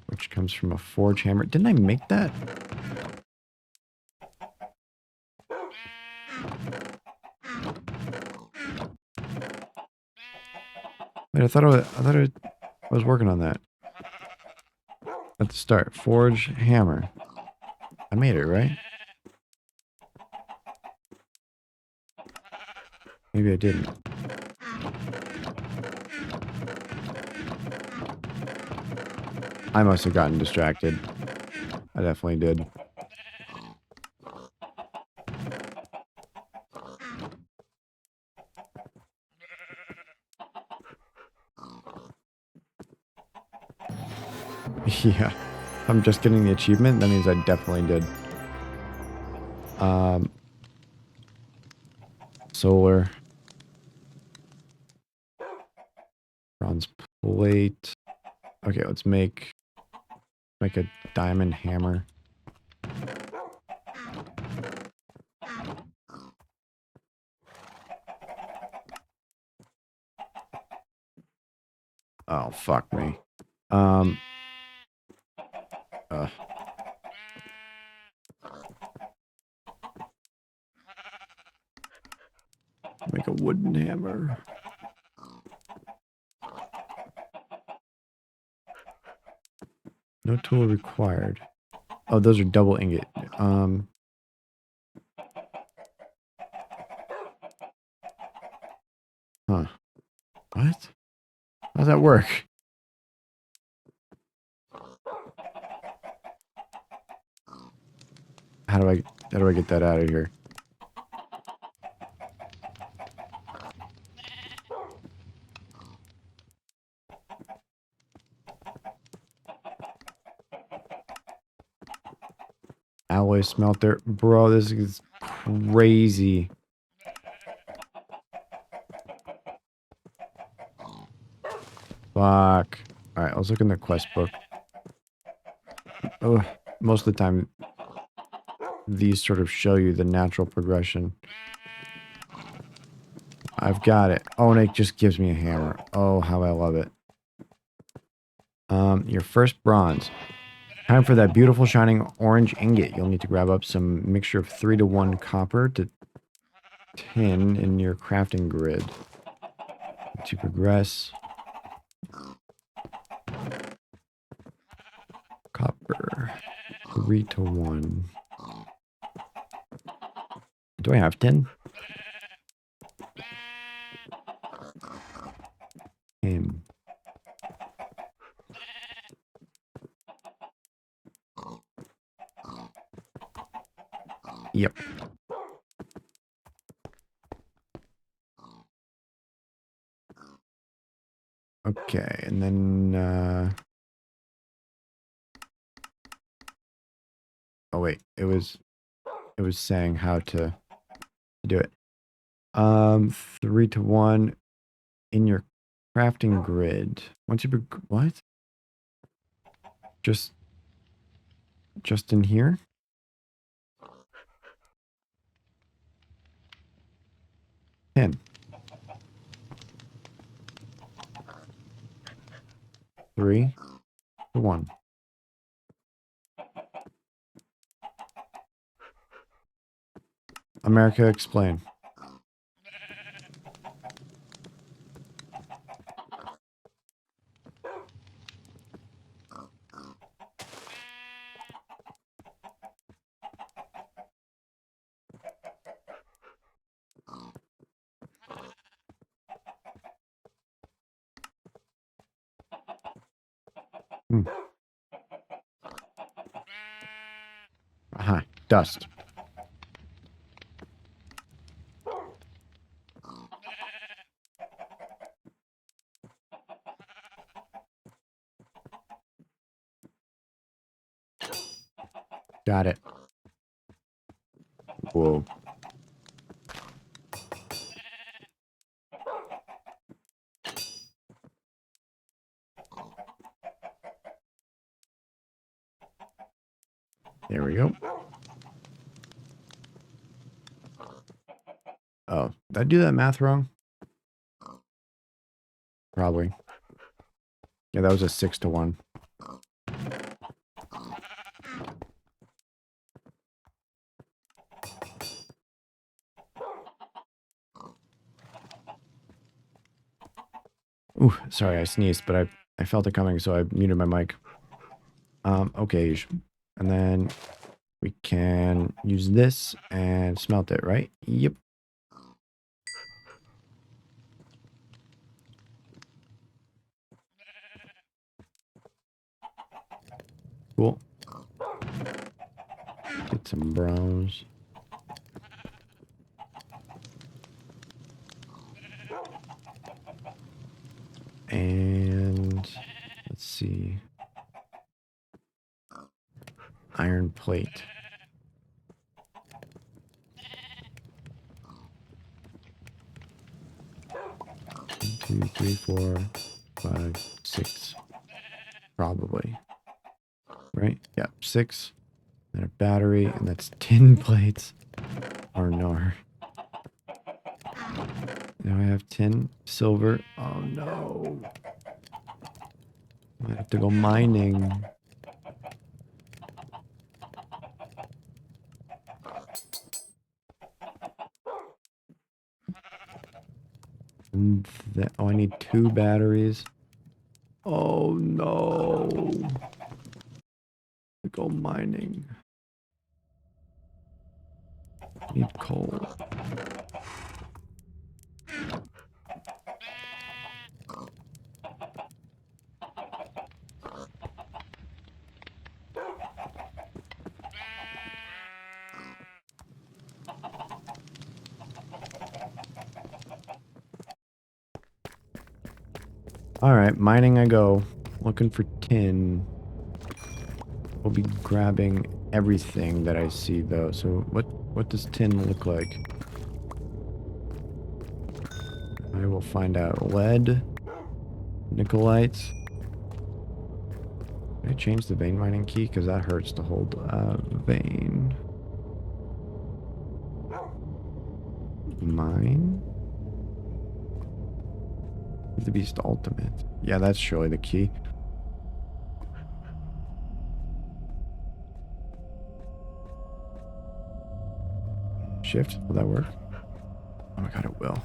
which comes from a forge hammer. Didn't I make that? Wait, I thought I was working on that. Let's start. Forge hammer. I made it, right? Maybe I didn't. I must have gotten distracted. I definitely did. Yeah. If I'm just getting the achievement, that means I definitely did. Solar. Bronze plate. Okay, let's make a diamond hammer. Oh, fuck me. Uh, make a wooden hammer. No tool required. Oh, those are double ingot. Huh. What? How's that work? How do I get that out of here? Alloy smelter. Bro, this is crazy. Fuck. Alright, let's look in the quest book. Oh, most of the time, these sort of show you the natural progression. I've got it. Oh, and it just gives me a hammer. Oh, how I love it. Your first bronze. Time for that beautiful shining orange ingot. You'll need to grab up some mixture of 3-to-1 copper to tin in your crafting grid. To progress. Copper. 3-to-1. Do I have tin? Tin. Yep. Okay, and then, oh wait, it was saying how to do it. 3-to-1 in your crafting grid. Once you, what? Just in here? Tin. 3-to-1. America, explain. Hmm. Aha, dust. Got it. Whoa. There we go. Oh, did I do that math wrong? Probably. Yeah, that was a 6-to-1. Ooh, sorry, I sneezed, but I felt it coming, so I muted my mic. Okay. And then we can use this and smelt it, right? Yep. Cool. Get some browns. And let's see. Iron plate. 1, 2, 3, 4, 5, 6. Probably. Right? Yeah, 6. And a battery, and that's 10 plates. Or no. Now I have 10 silver. Oh no. I have to go mining. And oh, I need 2 batteries. Oh no. To go mining. Need coal. Alright, mining I go. Looking for tin. We'll be grabbing everything that I see though. So what does tin look like? I will find out. Lead. Nicolites. Can I change the vein mining key? Because that hurts to hold vein. Mine? The Beast Ultimate. Yeah, that's surely the key. Shift? Will that work? Oh my god, it will.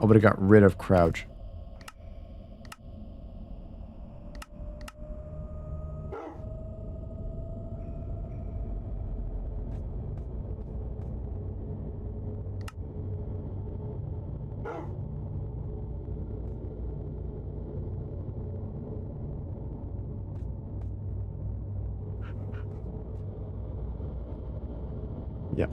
Oh, but it got rid of crouch. Yep.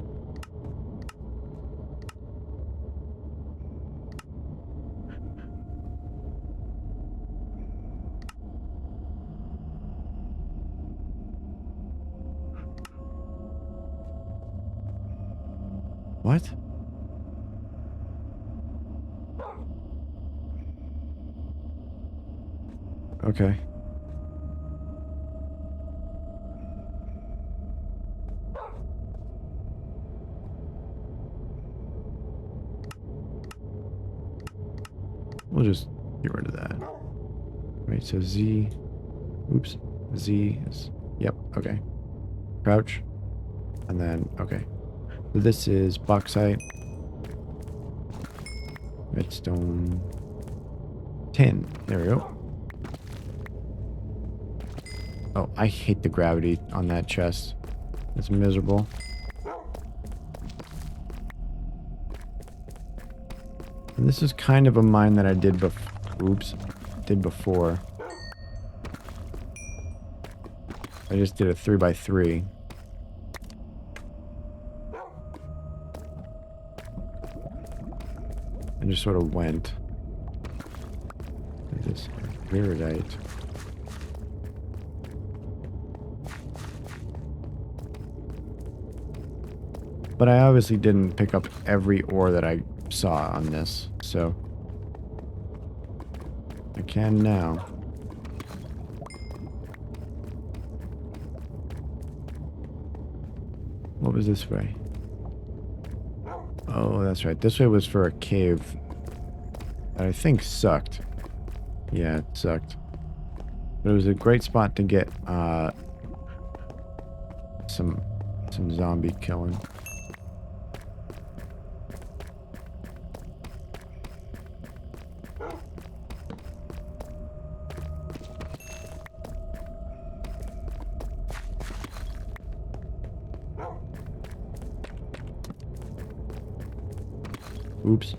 What? Okay. We'll just get rid of that. Right, so Z. Oops. Z is. Yep, okay. Crouch. And then, okay. So this is bauxite. Redstone. Tin. There we go. Oh, I hate the gravity on that chest. It's miserable. And this is kind of a mine that I did before. I just did a 3x3. And just sort of went. Like this iridite. But I obviously didn't pick up every ore that I saw on this, so I can now. What was this way? Oh, that's right. This way was for a cave that I think sucked. Yeah, it sucked. But it was a great spot to get some zombie killing. Oops.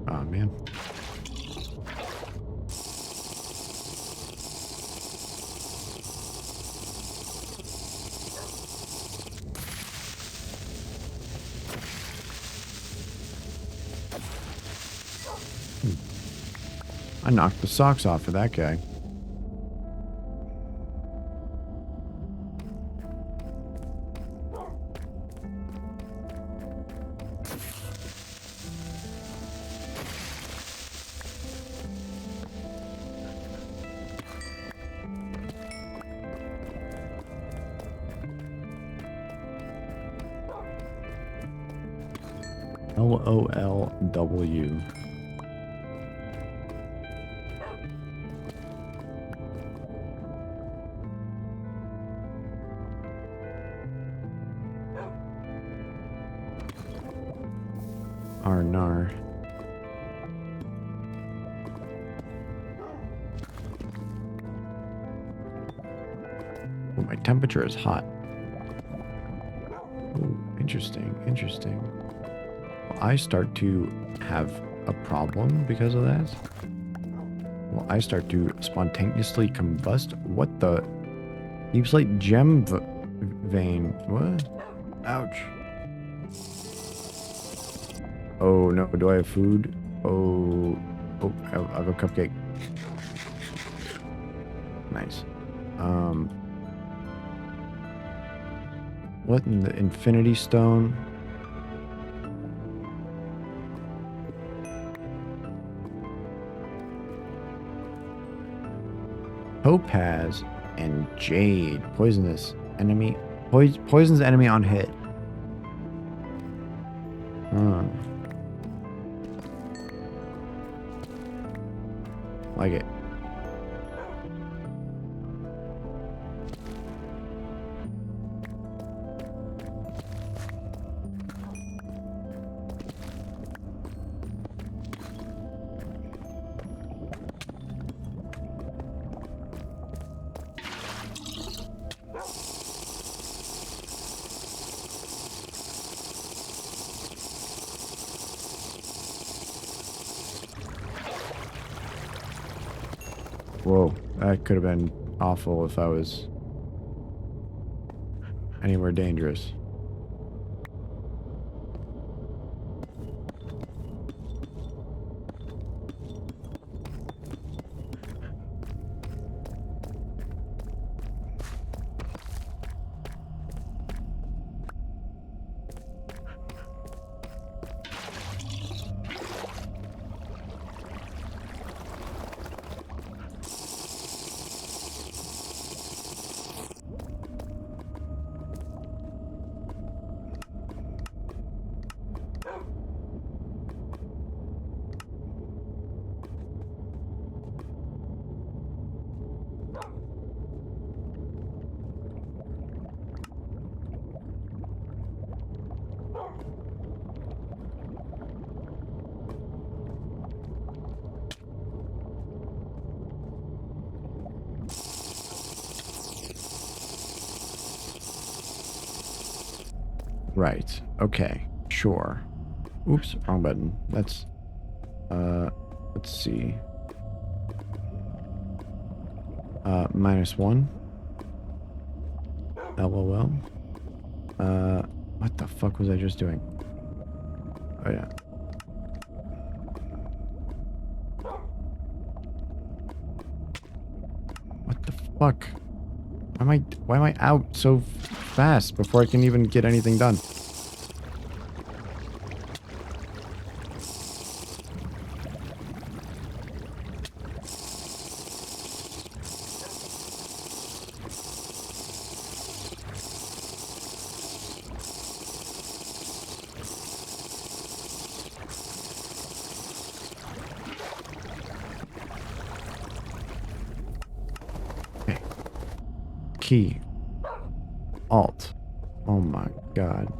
Oh, man. I knocked the socks off of that guy. LOLW. Arnar. Oh, my temperature is hot. Oh, interesting, interesting. Will I start to have a problem because of that? Will I start to spontaneously combust? What the? Deep slate gem vein. What? Ouch. Oh no, do I have food? Oh, I have a cupcake. Nice. What in the Infinity Stone? Topaz and Jade. Poisonous enemy. Poisons enemy on hit. Huh. Like it. Whoa, that could have been awful if I was anywhere dangerous. Right. Okay. Sure. Oops. Wrong button. Let's see. -1. LOL. What the fuck was I just doing? Oh, yeah. What the fuck? Why am I out so fast before I can even get anything done? Okay. Key. Alt. Oh my god.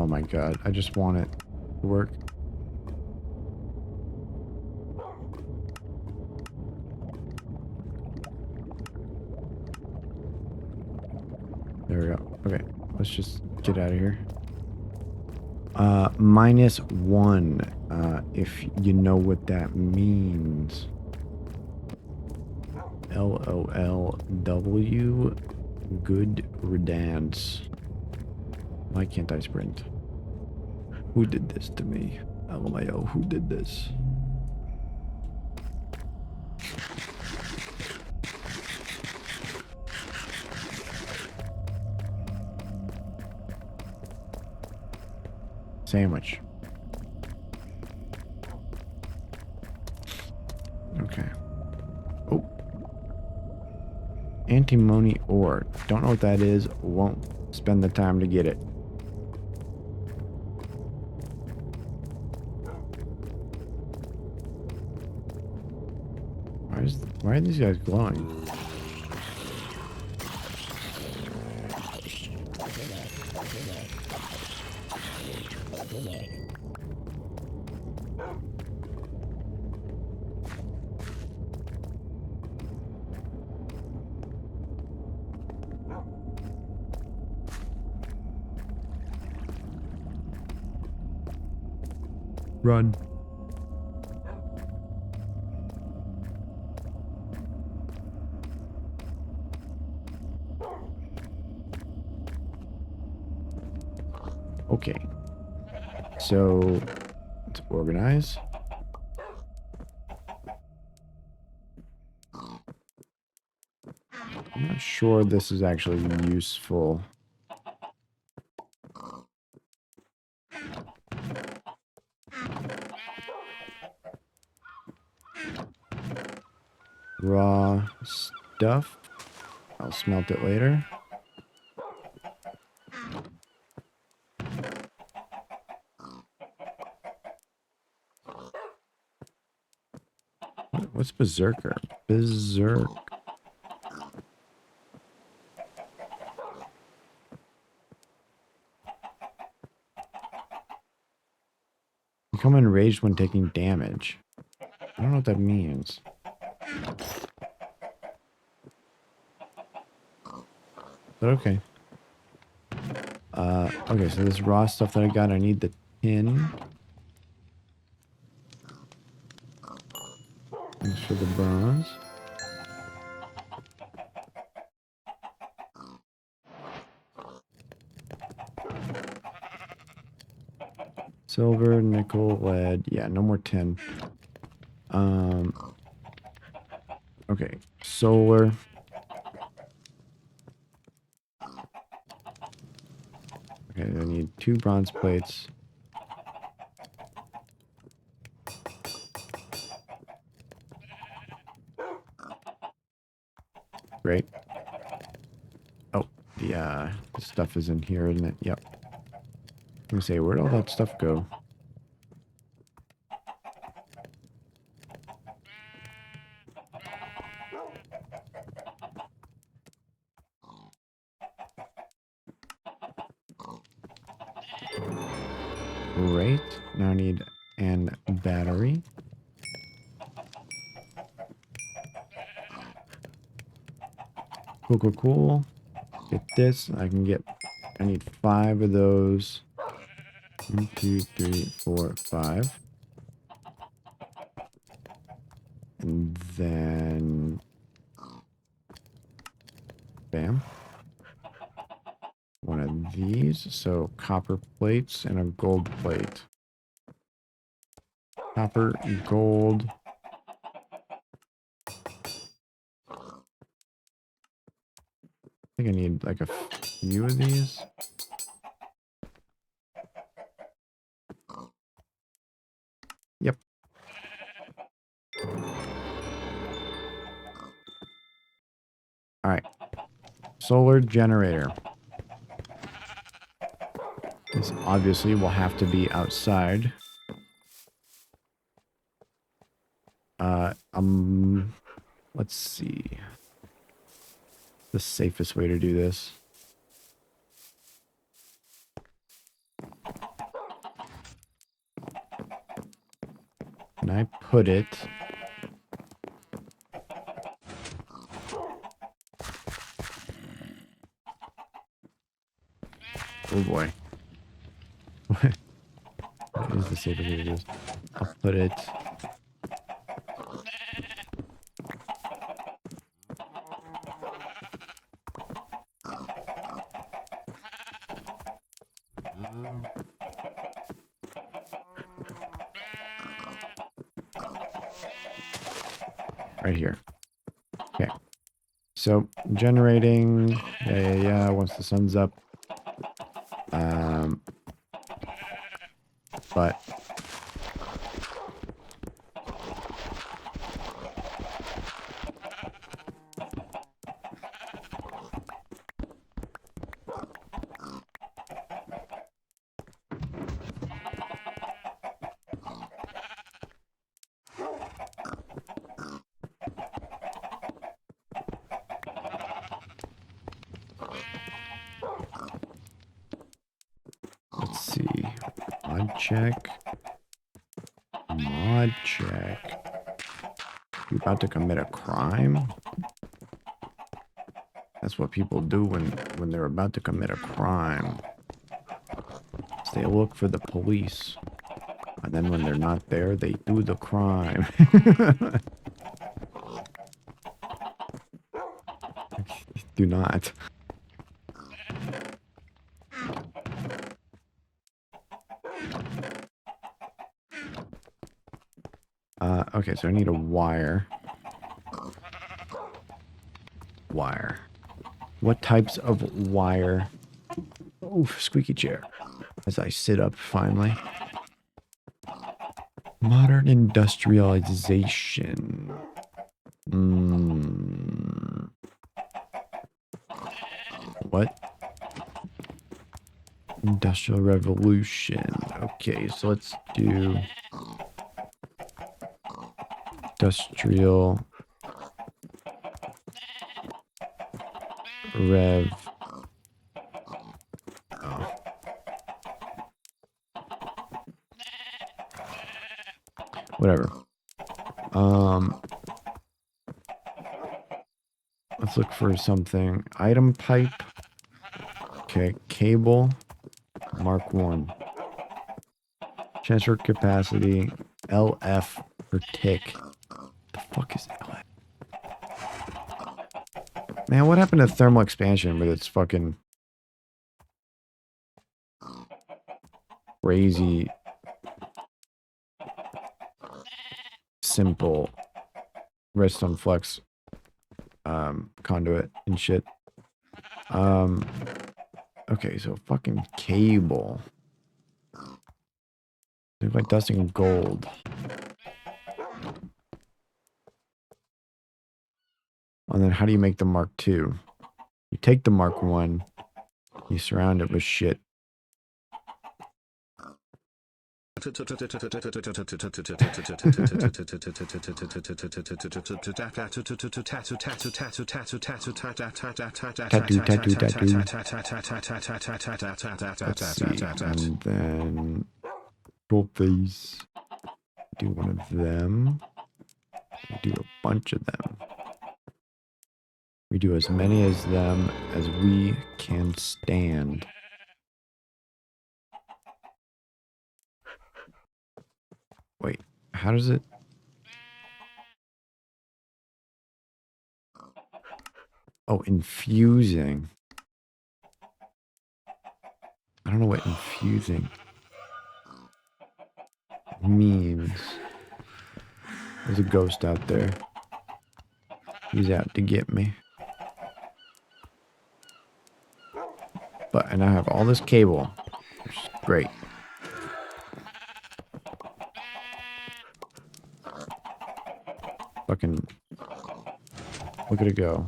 Oh my god, I just want it to work. There we go. Okay, let's just get out of here. -1, if you know what that means. LOLW, good riddance. Why can't I sprint? Who did this to me? LMAO, who did this? Sandwich. Okay. Oh. Antimony ore. Don't know what that is. Won't spend the time to get it. Why are these guys glowing? Run. Okay. So, let's organize. I'm not sure this is actually useful. Raw stuff. I'll smelt it later. What's Berserker? Berserk. Become enraged when taking damage. I don't know what that means. But okay. Okay, so this raw stuff that I got, I need the tin. Thanks for the bronze. Silver, nickel, lead. Yeah, no more tin. Okay, solar. Okay, I need 2 bronze plates. Great. Oh, the stuff is in here, isn't it? Yep. Let me say, where'd all that stuff go? Great. Now I need an battery. Cool, cool, cool. Get this. I need 5 of those. 1, 2, 3, 4, 5. And then, bam. One of these. So copper plates and a gold plate. Copper, gold. I think I need like a few of these. Yep. All right. Solar generator. This obviously will have to be outside. Let's see. The safest way to do this. Can I put it? Oh boy. What is the safest way to do this? I'll put it. Right here. Okay. So generating. Yeah. Once the sun's up. But let's see. Mod check. Mod check. You about to commit a crime? That's what people do when they're about to commit a crime. Is they look for the police. And then when they're not there, they do the crime. Do not. Okay, so I need a wire. Wire. What types of wire? Oof, squeaky chair. As I sit up finally. Modern industrialization. What? Industrial revolution. Okay, so let's do industrial rev. Oh. Whatever. Let's look for something. Item pipe. Okay, cable. Mark 1. Transfer capacity. LF per tick. The fuck is LF? Man, what happened to thermal expansion with its fucking crazy simple redstone flex conduit and shit. Okay, so fucking cable. Look like dusting gold. And then how do you make the Mark II? You take the Mark I, you surround it with shit. Tattoo, tattoo, tattoo. Let's see. And then drop these. Do one of them. Do a bunch of them. We do as many as them as we can stand. Wait, how does it? Oh, infusing. I don't know what infusing means. There's a ghost out there. He's out to get me. But, and I have all this cable. Which is great. Fucking look at it go.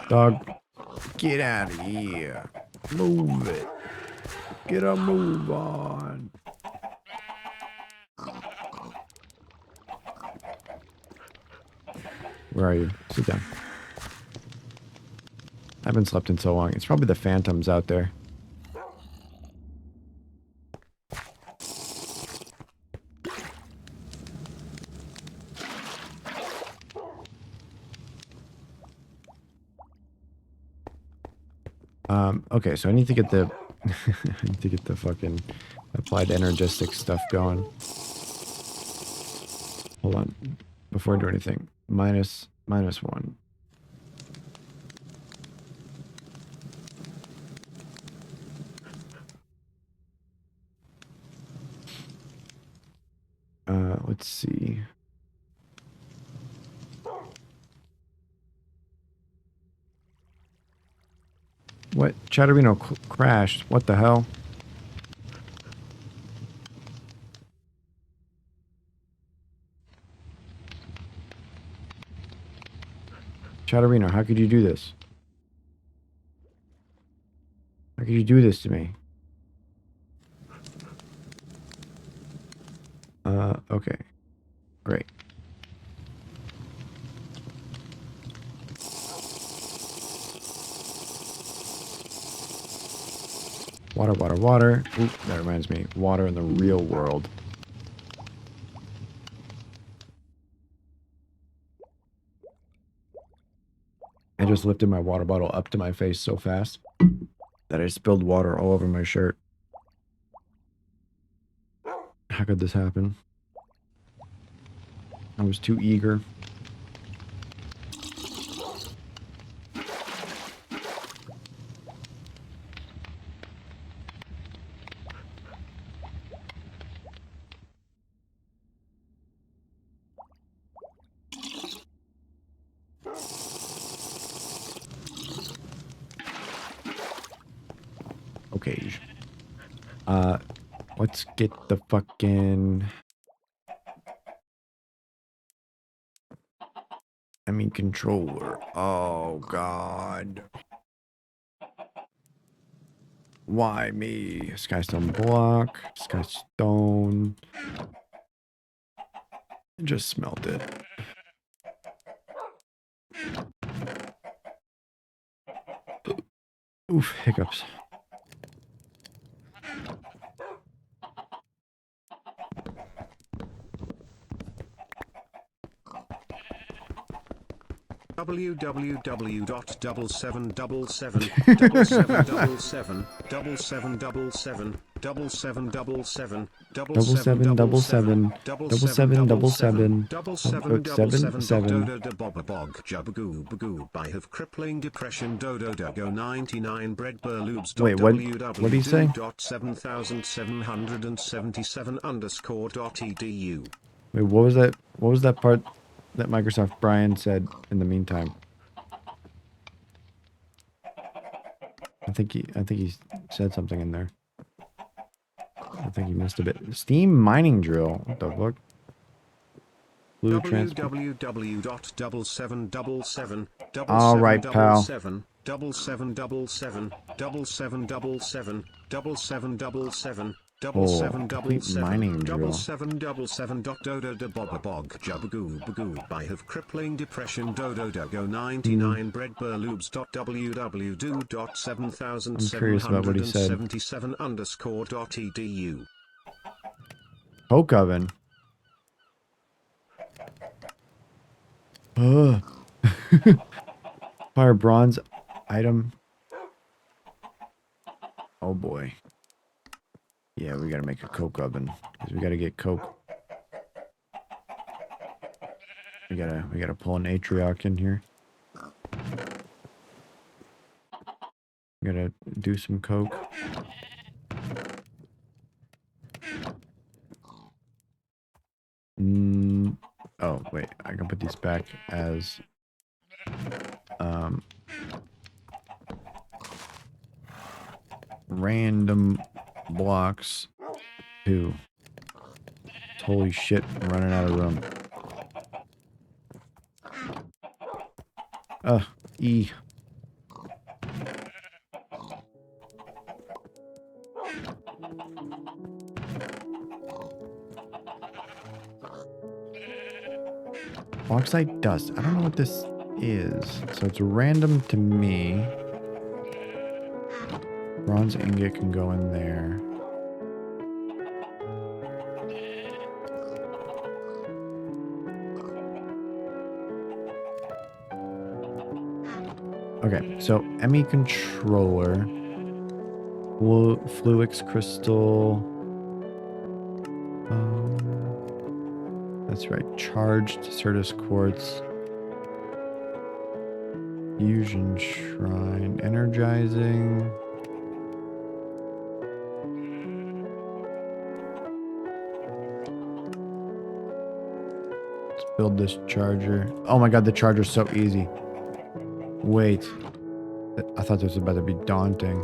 Dog, get out of here. Move it. Get a move on. Where are you? Sit down. I haven't slept in so long. It's probably the phantoms out there. Okay, so I need to get the I need to get the fucking applied energistic stuff going. Hold on. Before I do anything. Minus 1. Let's see. What? Chatterino crashed. What the hell? Chatterino, how could you do this? How could you do this to me? Okay. Great. Water, water, water. Oop, that reminds me. Water in the real world. I just lifted my water bottle up to my face so fast that I spilled water all over my shirt. How could this happen? I was too eager. Okay. Let's get the fucking... controller. Oh, God. Why me? Skystone block. Skystone. Just smelt it. Oof, hiccups. I have crippling depression go 99 bread burloobs. Wait, what did he say? 7777 _edu. Wait, what was that? What was that part that Microsoft Brian said in the meantime? I think he said something in there. I think he missed a bit. Steam mining drill. What the fuck? Blue transport. All right, pal. 7777 Oh, complete mining drill. 7777 I have crippling depression go 99 bread burloobs I'm curious about what he said. _edu. Poke oven. Ugh. Fire bronze item. Oh boy. Yeah, we gotta make a coke oven because we gotta get coke. We gotta pull an atrioc in here. We gotta do some coke. Oh wait, I can put these back as random blocks too. Holy shit, I'm running out of room. E. Bauxite dust. I don't know what this is. So it's random to me. Bronze ingot can go in there. Okay, so ME controller. Fluix crystal. That's right. Charged Certus quartz. Fusion shrine. Energizing. Let's build this charger. Oh my god, the charger's so easy. Wait. I thought this was about to be daunting.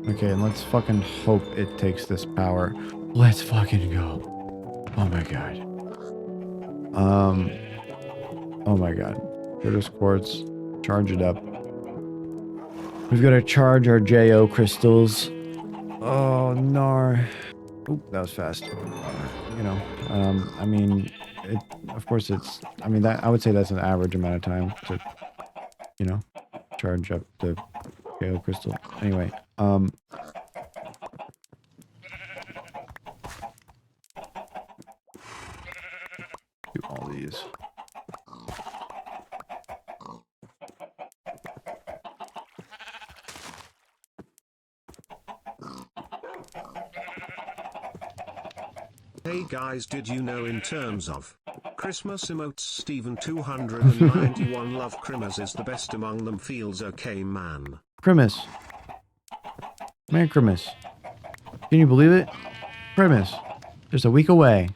Okay, and let's fucking hope it takes this power. Let's fucking go. Oh my god. Oh my god. Certus quartz. Charge it up. We've got to charge our JO crystals. Oh, no. Oop, that was fast. You know, I mean, of course it's, I mean, I would say that's an average amount of time to, you know, charge up the JO crystal. Anyway, do all these. Hey guys, did you know in terms of Christmas emotes Steven 291 love Crimmers is the best among them, feels okay man. Crimmers. Man, Crimmers. Can you believe it? Crimmers. Just a week away.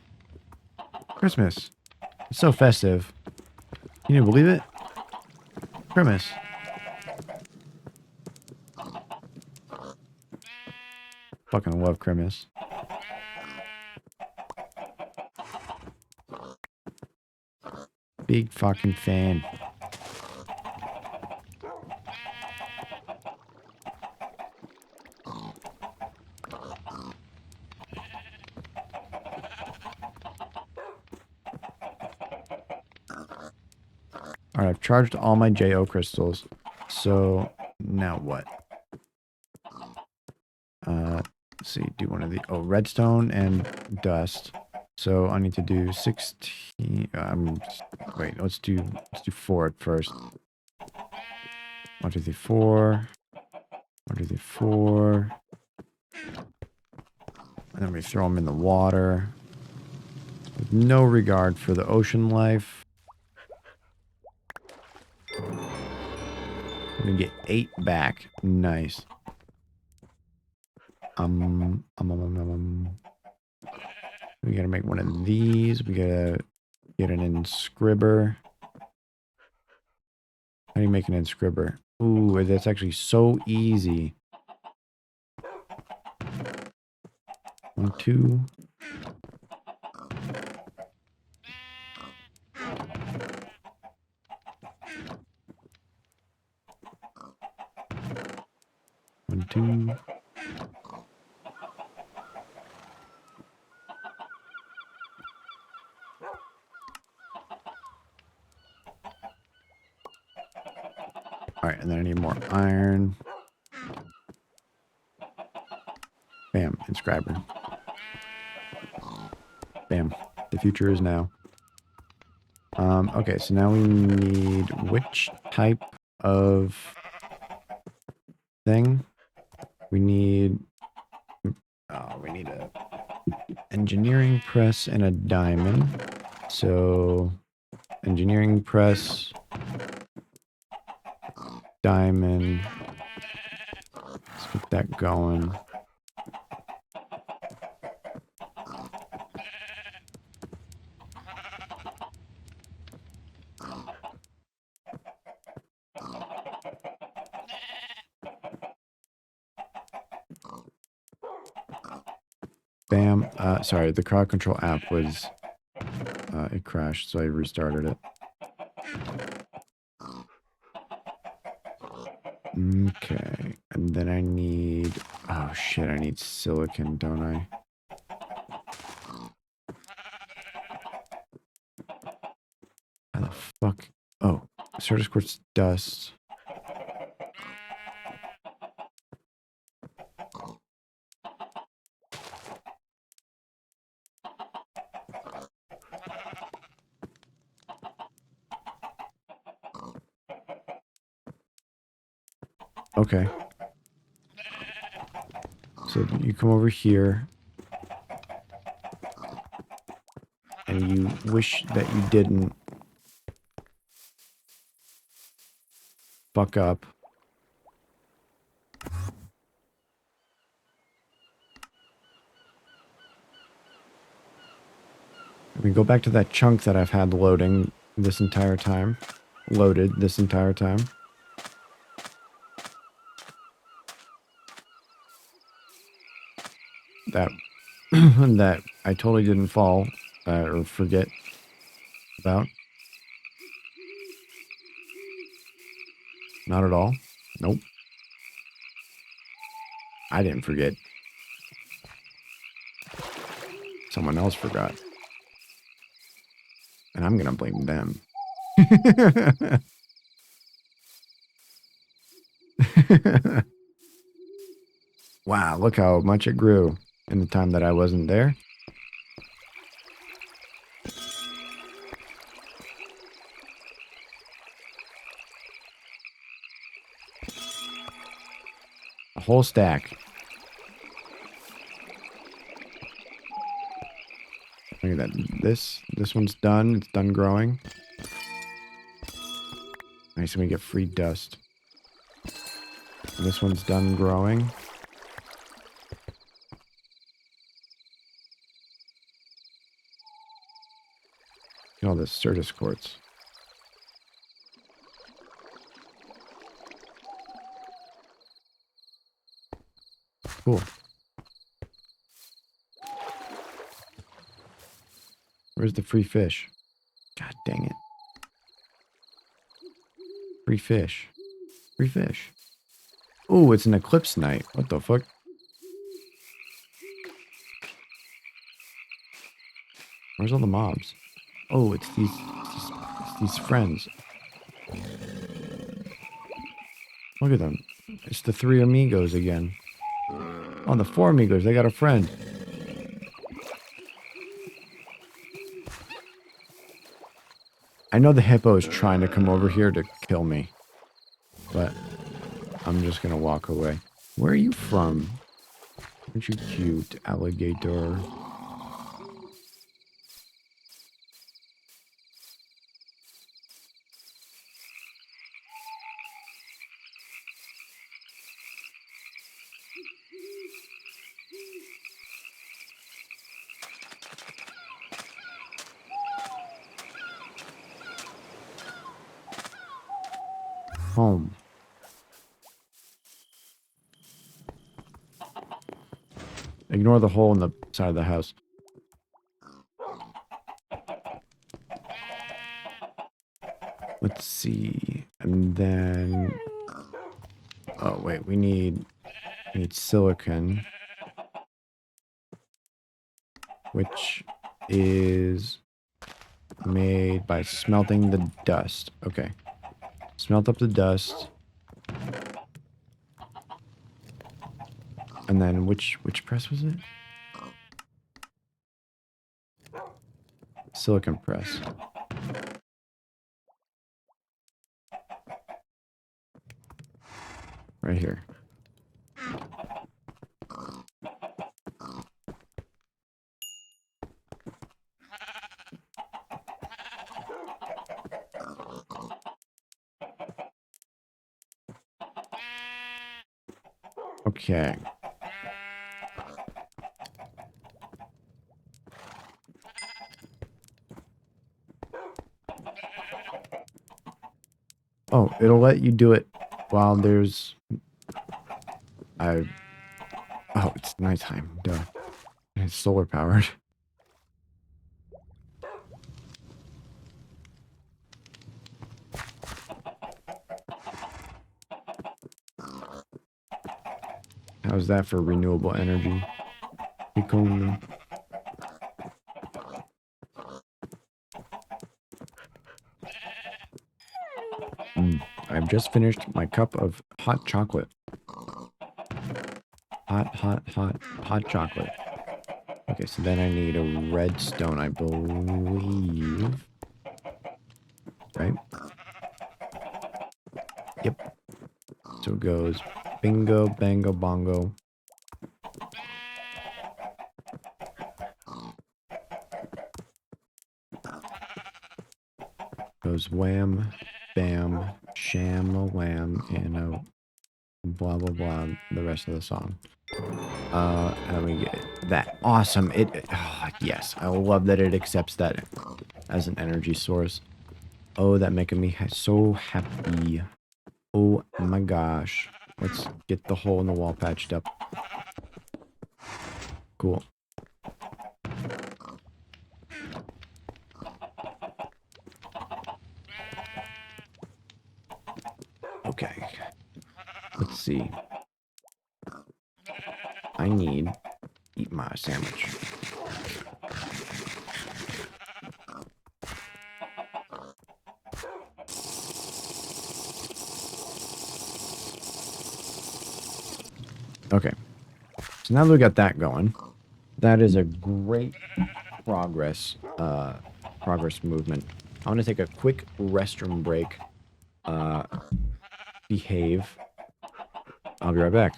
Christmas. It's so festive. Can you believe it? Crimmers. Fucking love Crimmers. Big fucking fan. Alright, I've charged all my JO crystals. So, now what? Let's see, do one of the... Oh, redstone and dust. So, I need to do 16... wait, let's do 4 at first. 1, 2, 3, 4. 1, 2, 3, 4. And then we throw them in the water. With no regard for the ocean life. We're gonna get 8 back. Nice. We gotta make one of these. We gotta get an inscriber. How do you make an inscriber? Ooh, that's actually so easy. 1, 2. One, 2. Alright, and then I need more iron. Bam, inscriber. Bam. The future is now. Okay, so now we need which type of thing? We need a engineering press and a diamond. So engineering press, diamond. Let's get that going. Bam. Sorry, the crowd control app was, it crashed, so I restarted it. Okay, and then I need Oh shit, I need silicon, don't I? How the fuck? Oh, Certus quartz dust. Okay. So you come over here. And you wish that you didn't fuck up. We go back to that chunk that I've had loading this entire time. Loaded this entire time. That that I totally didn't fall or forget about. Not at all. Nope. I didn't forget. Someone else forgot. And I'm gonna blame them. Wow, look how much it grew in the time that I wasn't there. A whole stack. Look at that. This one's done. It's done growing. Nice, and we get free dust. And this one's done growing. Look at all this Certus quartz. Cool. Where's the free fish? God dang it. Free fish. Free fish. Oh, it's an eclipse night. What the fuck? Where's all the mobs? Oh, it's these friends. Look at them. It's the three amigos again. Oh, the four amigos. They got a friend. I know the hippo is trying to come over here to kill me. But I'm just going to walk away. Where are you from? Aren't you cute, alligator? Home. Ignore the hole in the side of the house. Let's see. And then... Oh, wait. We need silicon. Which is made by smelting the dust. Okay. Smelt up the dust. And then which press was it? Silicon press. Right here. Okay. Oh, it'll let you do it while there's... Oh, it's nighttime. Duh. It's solar powered. How's that for renewable energy? I've just finished my cup of hot chocolate. Hot chocolate. Okay, so then I need a redstone, I believe. Right? Yep. So it goes bingo, bango, bongo. Goes wham, bam, sham, a wham, and a blah, blah, blah, the rest of the song. And then we get that. Awesome. Oh, yes, I love that it accepts that as an energy source. Oh, that making me so happy. Oh my gosh. Let's get the hole in the wall patched up. Cool. Okay. Let's see. I need to eat my sandwich. Okay. So now that we got that going, that is a great progress movement. I want to take a quick restroom break. Behave. I'll be right back.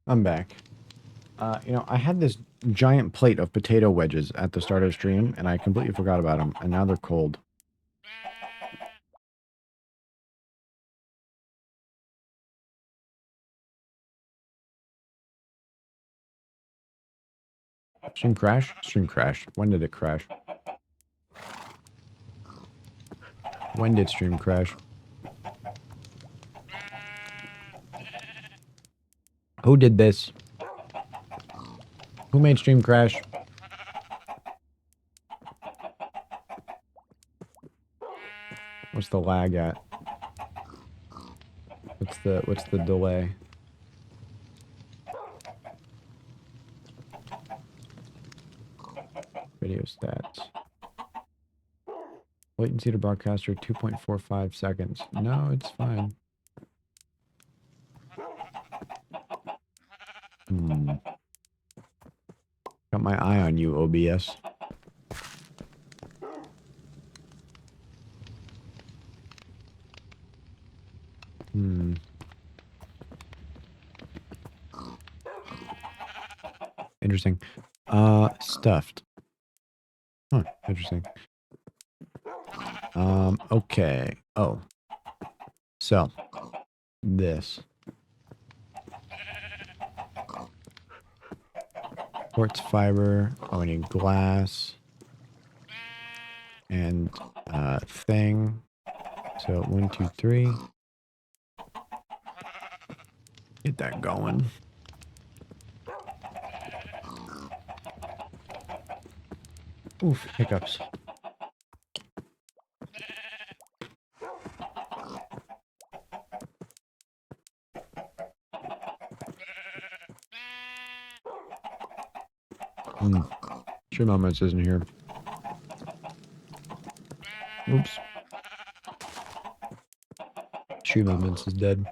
I'm back. You know, I had this giant plate of potato wedges at the start of the stream, and I completely forgot about them, and now they're cold. Stream crash? Stream crash. When did it crash? When did stream crash? Who did this? Who made stream crash? What's the lag at? What's the delay? Video stats. Latency to broadcaster 2.45 seconds. No, it's fine. Got my eye on you, OBS. Interesting. Stuffed. Huh, interesting. Okay. Oh. So, this. Quartz fiber. Oh, I need glass. And, thing. So, 1, 2, 3. Get that going. Oof, hiccups. Stream elements isn't here. Oops. tree movements is dead.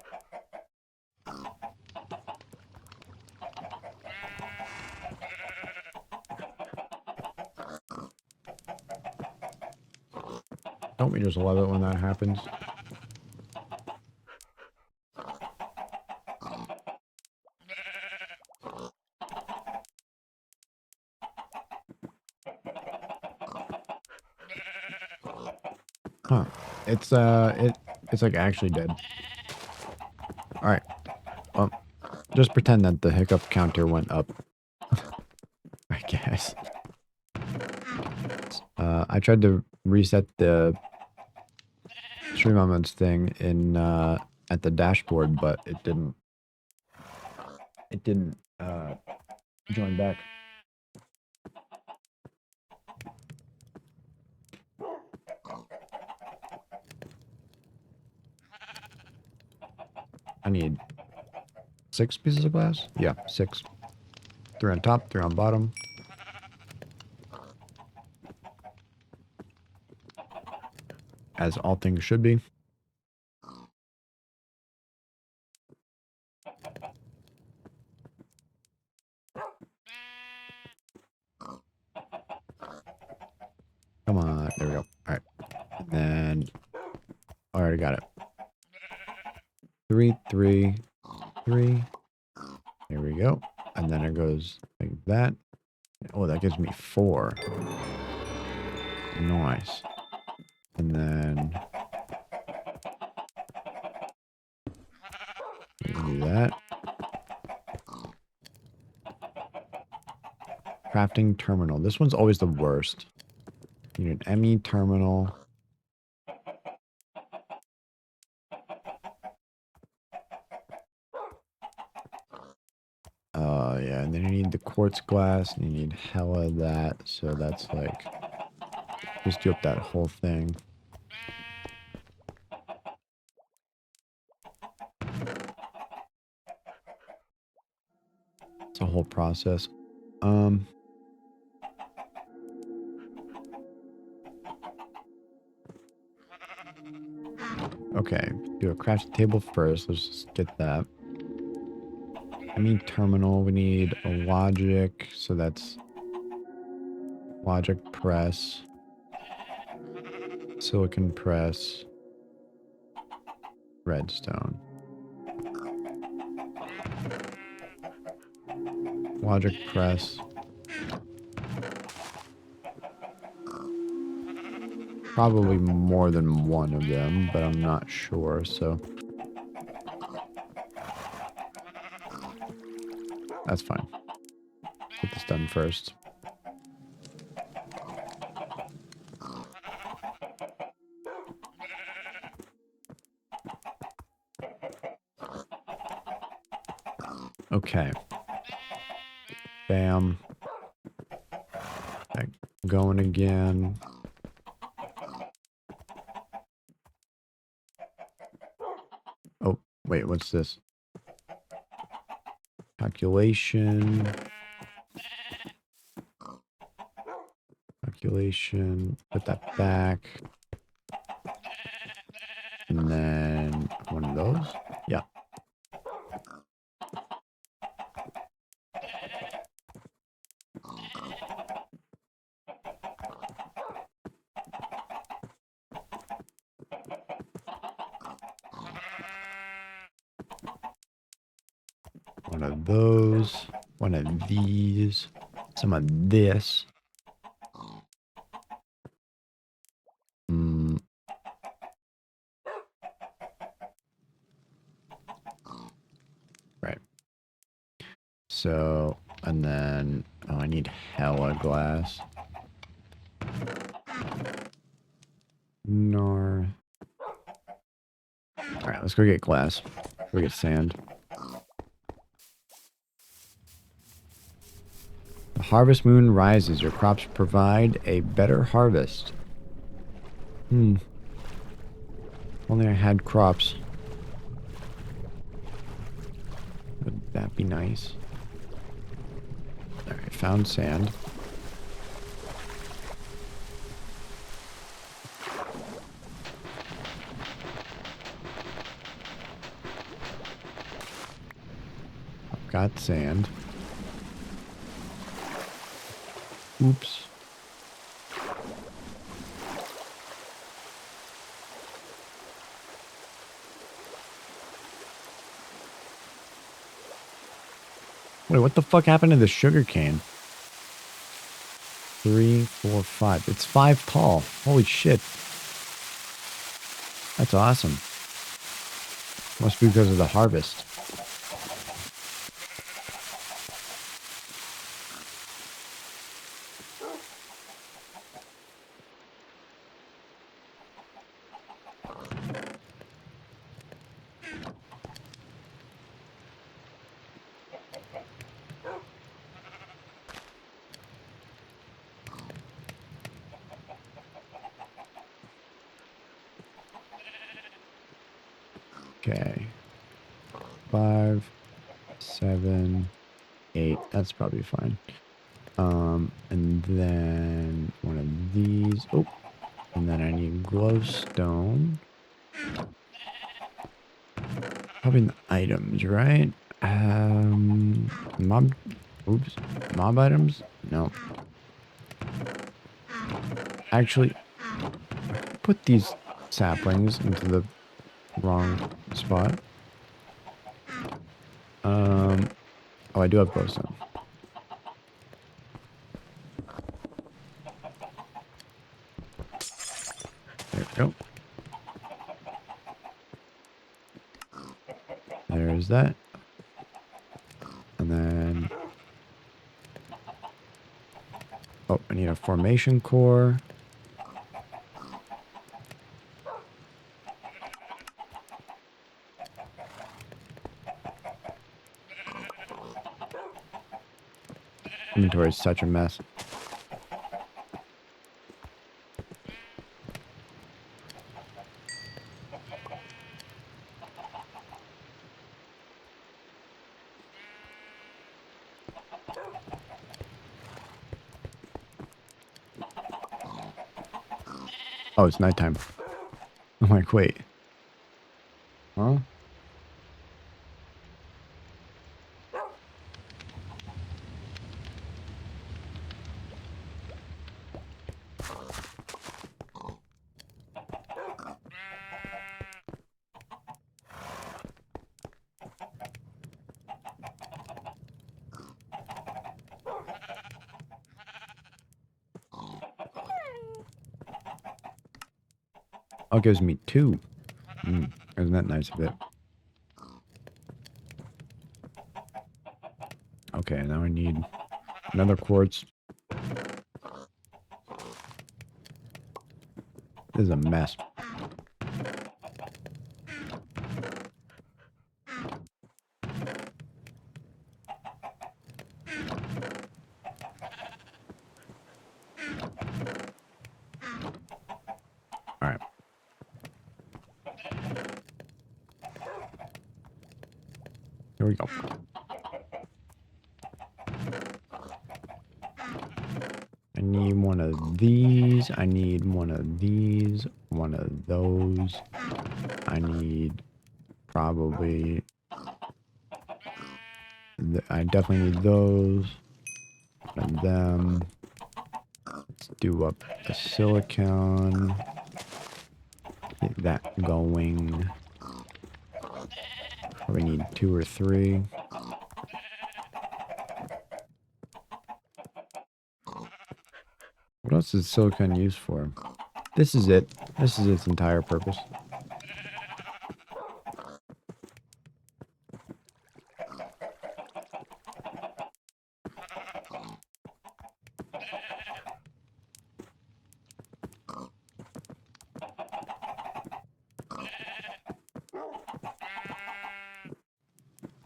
Don't we just love it when that happens? Huh. It's like actually dead. Alright. Just pretend that the hiccup counter went up. I guess. I tried to reset the stream moments thing in at the dashboard, but it didn't join back. I need 6 pieces of glass? Yeah, 6. 3 on top, 3 on bottom. As all things should be. Come on, there we go. Alright. And then I already got it. 3, 3, 3. Here we go. And then it goes like that. Oh, that gives me 4. Nice. And then do that. Crafting terminal. This one's always the worst. You need an ME terminal. Yeah, and then you need the quartz glass, and you need hella of that. So that's like, just do up that whole thing. It's a whole process. Okay, do a crafting table first. Let's just get that. I need terminal. We need a logic. So that's logic press. Silicon press. Redstone. Logic press. Probably more than one of them, but I'm not sure, so that's fine. Get this done first. Okay. Bam. Okay. Going again. Oh, wait, what's this? Calculation. Calculation. Put that back. And then one of those. Yeah. One of those. One of these. Some of this. Right. So, and then, oh, I need hella glass. North. Alright, let's go get glass. Go get sand. The harvest moon rises. Your crops provide a better harvest. Only I had crops. Would that be nice? Alright, found sand. got sand. Oops. Wait, what the fuck happened to the sugar cane? 3, 4, 5. It's 5 tall. Holy shit. That's awesome. Must be because of the harvest. Okay. 5, 7, 8. That's probably fine. And then one of these. Oh, and then I need glowstone. Probably in the items, right? Mob. Oops. Mob items? No. Actually, put these saplings into the wrong spot. Oh, I do have glowstone. There we go. There's that. And then... oh, I need a formation core. Inventory is such a mess. Oh, it's nighttime. I'm like, wait. Huh? Oh, it gives me 2. Isn't that nice of it? Okay, now I need another quartz. This is a mess. Alright. Here we go. I need one of these. I need one of these. One of those. I need probably... I definitely need those. One of them. Let's do up the silicon. Get that going. Probably need 2 or 3. What else is silicon used for? This is it. This is its entire purpose.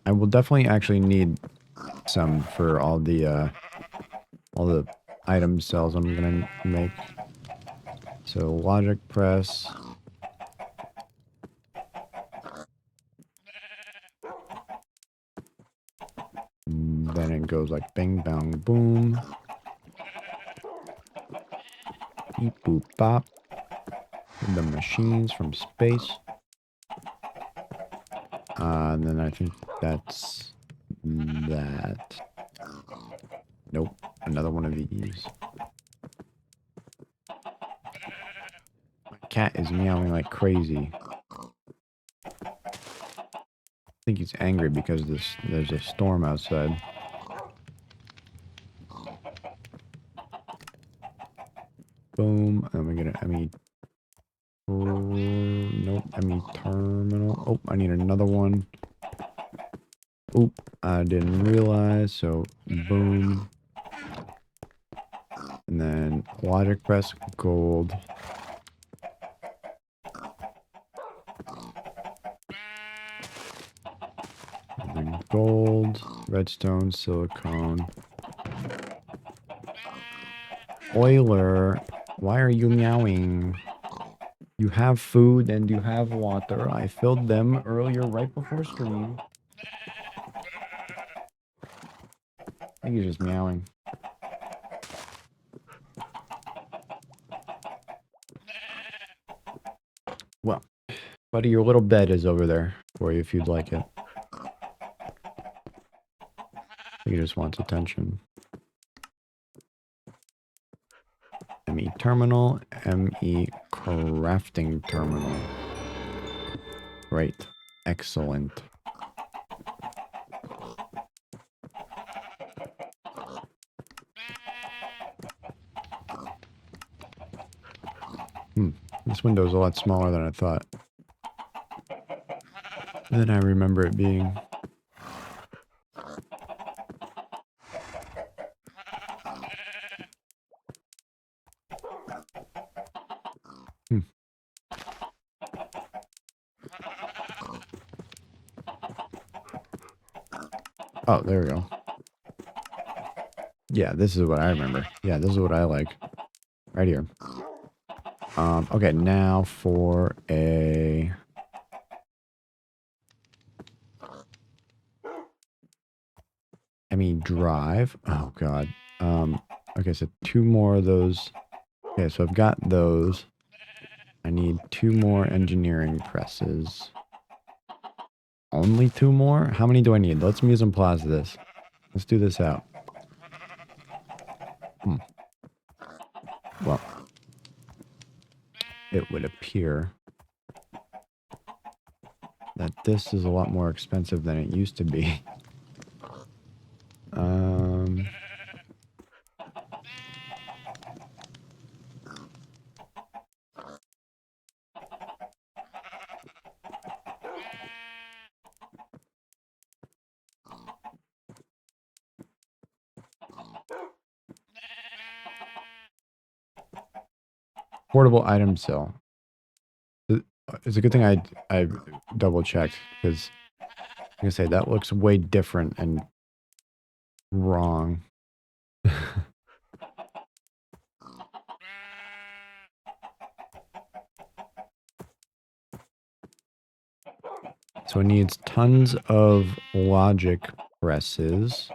I will definitely actually need some for all the item cells I'm gonna make. So logic press. Then it goes like bing bang boom. Beep boop bop. The machines from space. And then I think that's that. Nope. Another one of these. My cat is meowing like crazy. I think he's angry because there's a storm outside. Boom. And we're gonna nope, ME terminal. Oh, I need another one. Oop, I didn't realize, so boom. And then logic press gold. And then gold, redstone, silicone. Euler, why are you meowing? You have food and you have water. I filled them earlier right before stream. I think he's just meowing. Well, buddy, your little bed is over there for you if you'd like it. He just wants attention. ME terminal, ME crafting terminal. Great. Excellent. This window is a lot smaller than I thought. Than I remember it being. Oh, there we go. Yeah, this is what I remember. Yeah, this is what I like. Right here. Okay, now for a... drive. Oh, God. Okay, so 2 more of those. Okay, so I've got those. I need 2 more engineering presses. Only 2 more? How many do I need? Let's mise en place this. Let's do this out. Well, it would appear that this is a lot more expensive than it used to be. Portable item sale. It's a good thing I double checked because like I say that looks way different and wrong. So it needs tons of logic presses,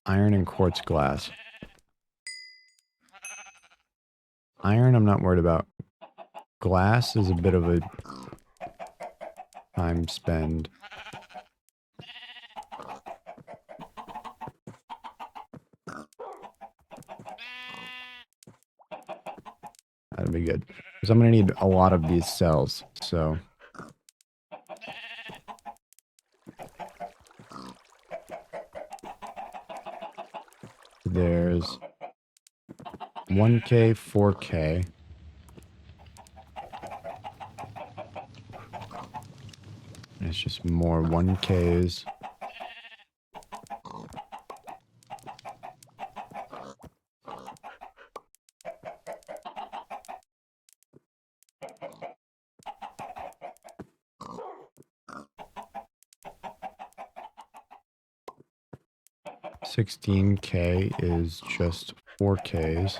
iron and quartz glass. Iron I'm not worried about. Glass is a bit of a time spend. That'd be good. Because I'm going to need a lot of these cells, so... There's 1K, 4K. It's just more 1Ks. $16K is just 4Ks.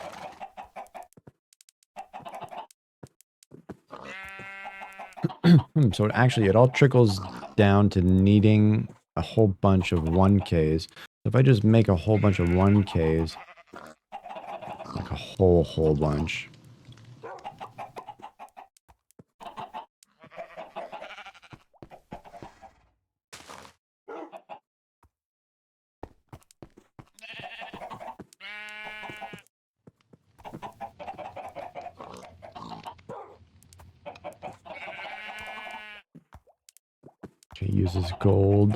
So it all trickles down to needing a whole bunch of 1Ks. If I just make a whole bunch of 1Ks, like a whole bunch. He uses gold.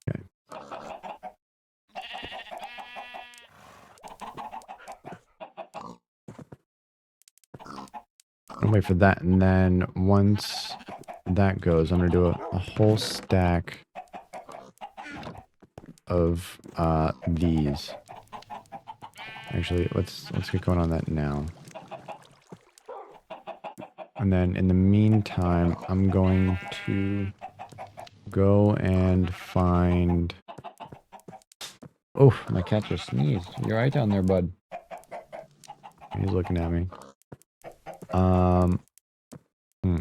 Okay. I'll wait for that, and then once that goes, I'm gonna do a whole stack of these. Actually, let's get going on that now. And then in the meantime, I'm going to go and find. Oh, my cat just sneezed. You're right down there, bud. He's looking at me. Hmm.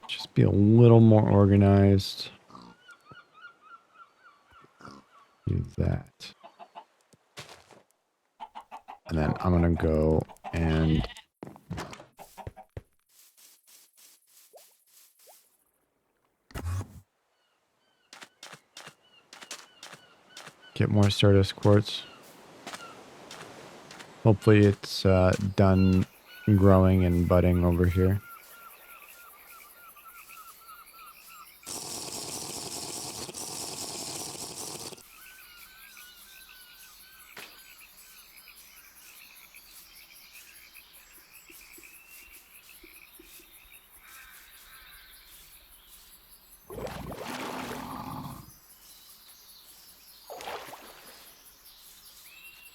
Just be a little more organized. Do that. And then I'm gonna go and get more Stardust Quartz. Hopefully it's done growing and budding over here.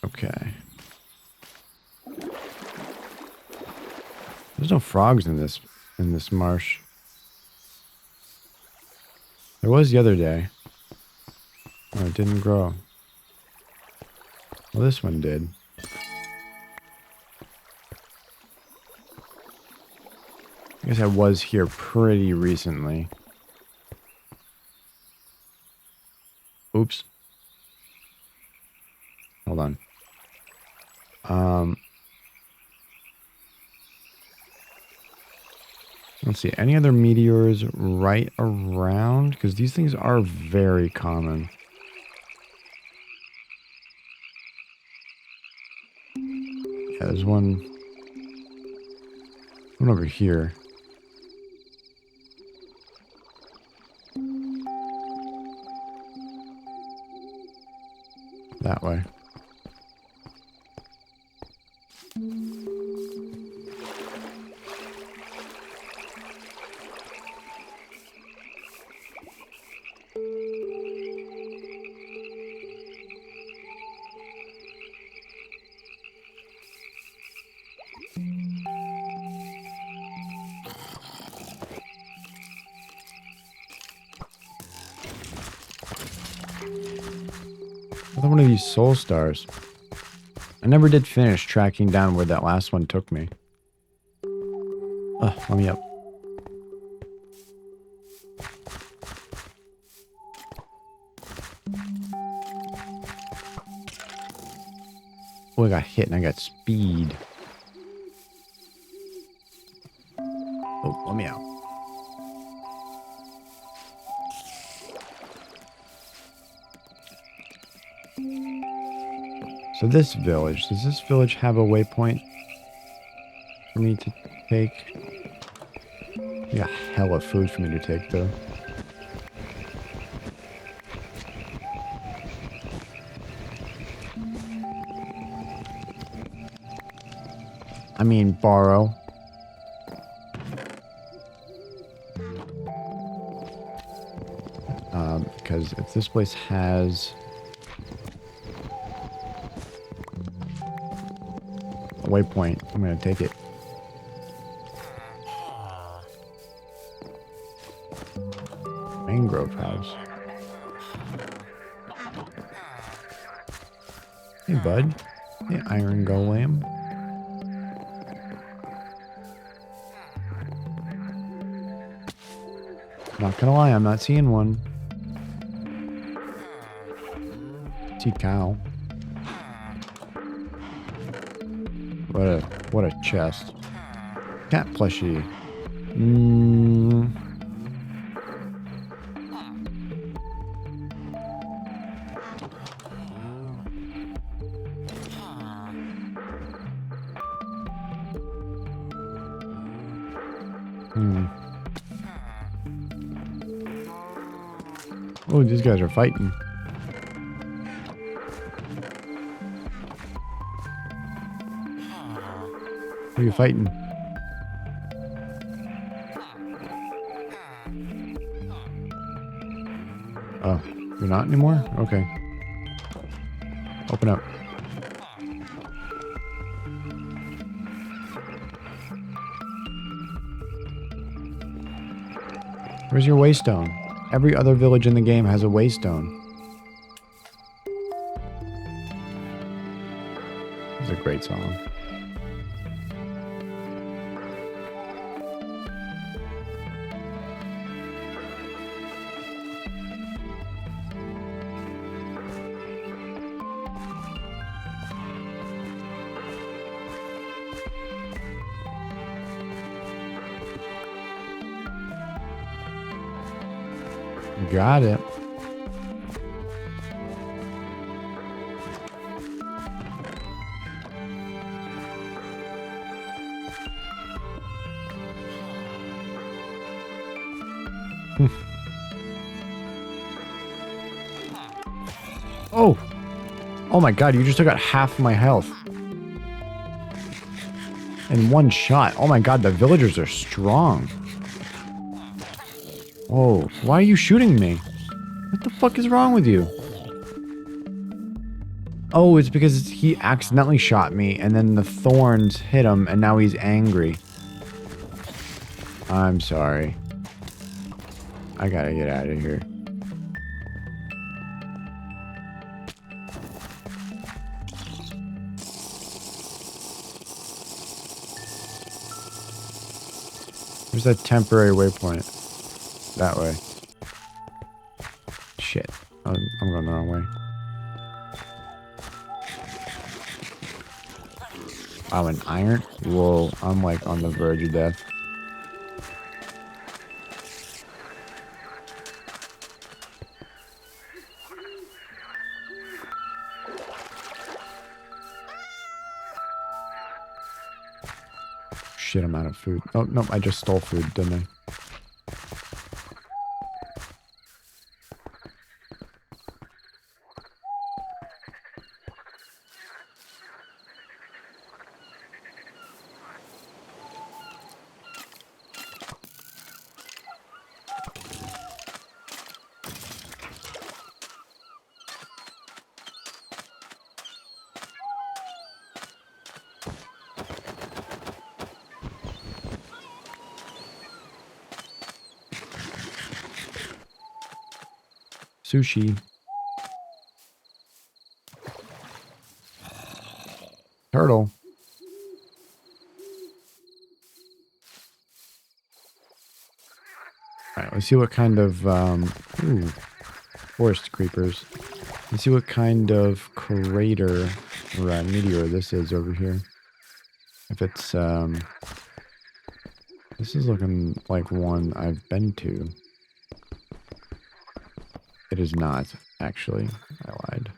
Okay. There's no frogs in this marsh. There was the other day. Oh, it didn't grow. Well, this one did. I guess I was here pretty recently. Oops. Hold on. Let's see. Any other meteors right around? Because these things are very common. Yeah, there's one over here. That way. Another one of these soul stars. I never did finish tracking down where that last one took me. Let me up. Oh, I got hit and I got speed. Oh, let me out. So this village, does this village have a waypoint for me to take? I got hella food for me to take though. I mean, borrow. Because if this place has a waypoint, I'm going to take it. Mangrove house. Hey, bud. Hey, Iron Golem. Not gonna lie, I'm not seeing one. See cow. What a chest. Cat plushie. Hmm. Oh, these guys are fighting. Who are you fighting? Oh, you're not anymore? Okay. Open up. Where's your waystone? Every other village in the game has a waystone. It's a great song. Got it. Oh! Oh my god, you just took out half my health. In one shot. Oh my god, the villagers are strong. Oh, why are you shooting me? What the fuck is wrong with you? Oh, it's because he accidentally shot me and then the thorns hit him and now he's angry. I'm sorry. I gotta get out of here. There's that temporary waypoint. That way. Shit. I'm going the wrong way. Oh, an iron? Whoa, I'm like on the verge of death. Shit, I'm out of food. Oh, no, I just stole food, didn't I? Sushi. Turtle. Alright, let's see what kind of, ooh, forest creepers. Let's see what kind of crater or meteor this is over here. If it's, this is looking like one I've been to. It is not, actually. I lied.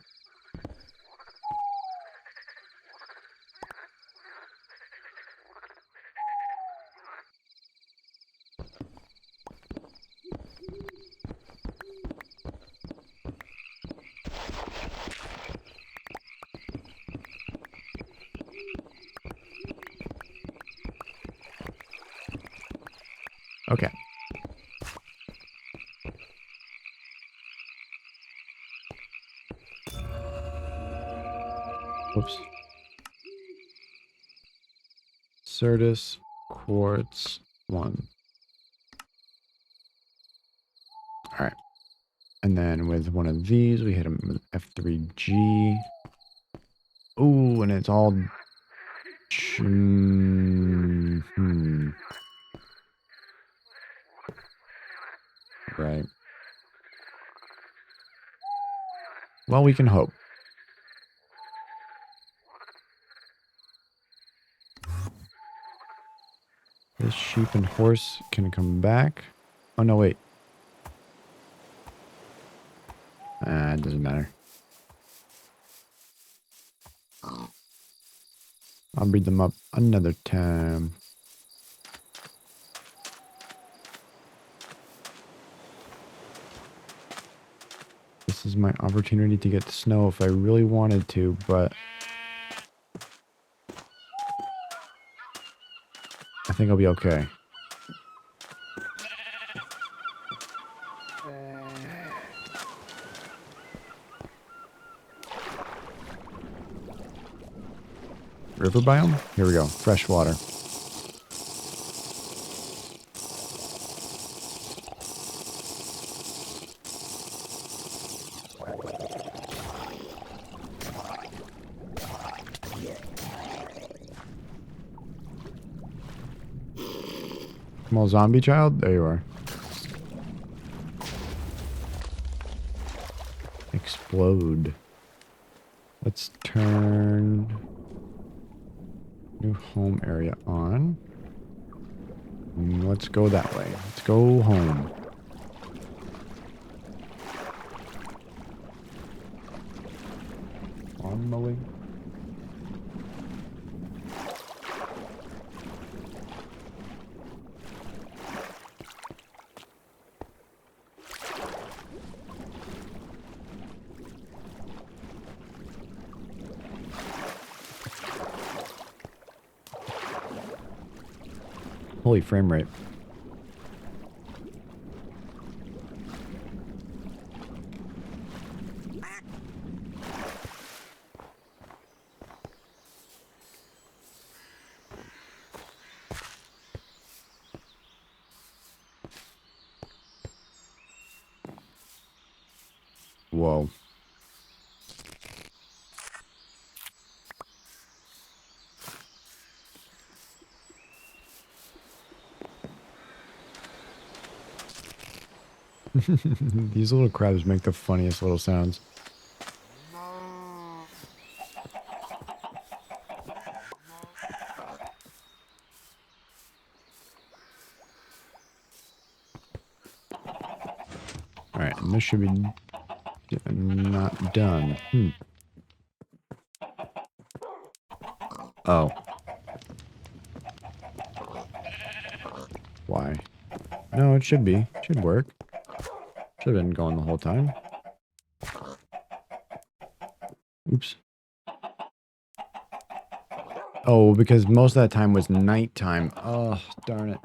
Okay. Whoops. Certus quartz 1. Alright. And then with one of these, we hit him with F3G. Ooh, and it's all... Right. Well, we can hope. This sheep and horse can come back. Oh, no, wait. It doesn't matter. I'll breed them up another time. This is my opportunity to get snow if I really wanted to, but I think I'll be okay. River biome? Here we go. Fresh water. Small zombie child? There you are. Explode. Let's turn new home area on. Let's go that way. Let's go home. On mowing. Holy frame rate. Whoa. These little crabs make the funniest little sounds. Alright, and this should be not done. Oh. Why? No, it should be. Should work. Should have been going the whole time. Oops. Oh, because most of that time was nighttime. Oh, darn it.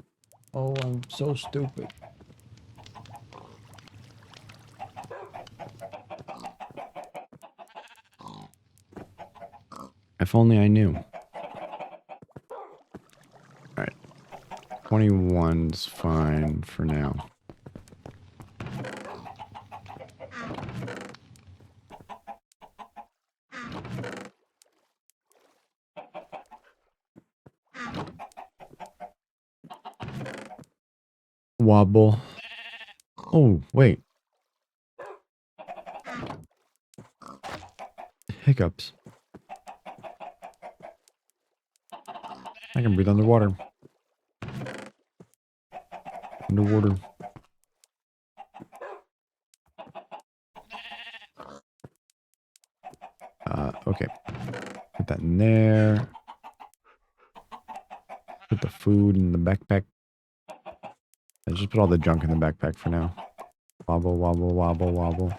Oh, I'm so stupid. If only I knew. Alright. 21's fine for now. Wobble. Oh, wait. Hiccups. I can breathe underwater. Underwater. Okay. Put that in there. Put the food in the backpack. Let's just put all the junk in the backpack for now. Wobble, wobble, wobble, wobble.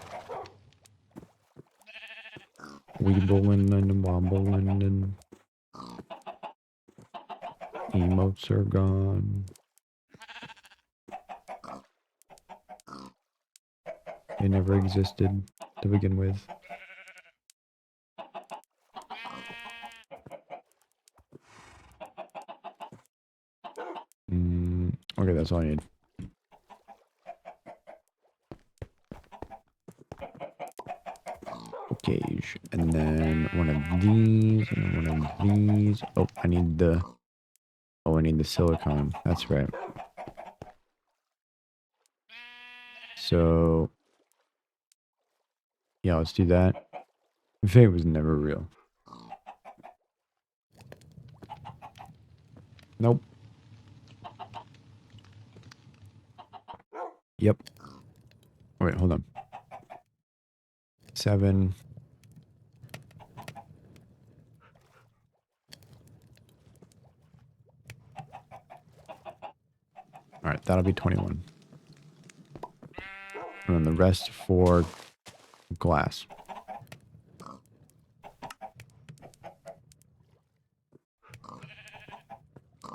Weebling and wobbling and... Emotes are gone. They never existed to begin with. Okay, that's all I need. gauge, and then one of these, and one of these. Oh, I need the silicone. That's right. So, yeah, let's do that. Fate was never real. Nope. Yep. Wait, hold on. 7. All right, that'll be 21. And then the rest for glass.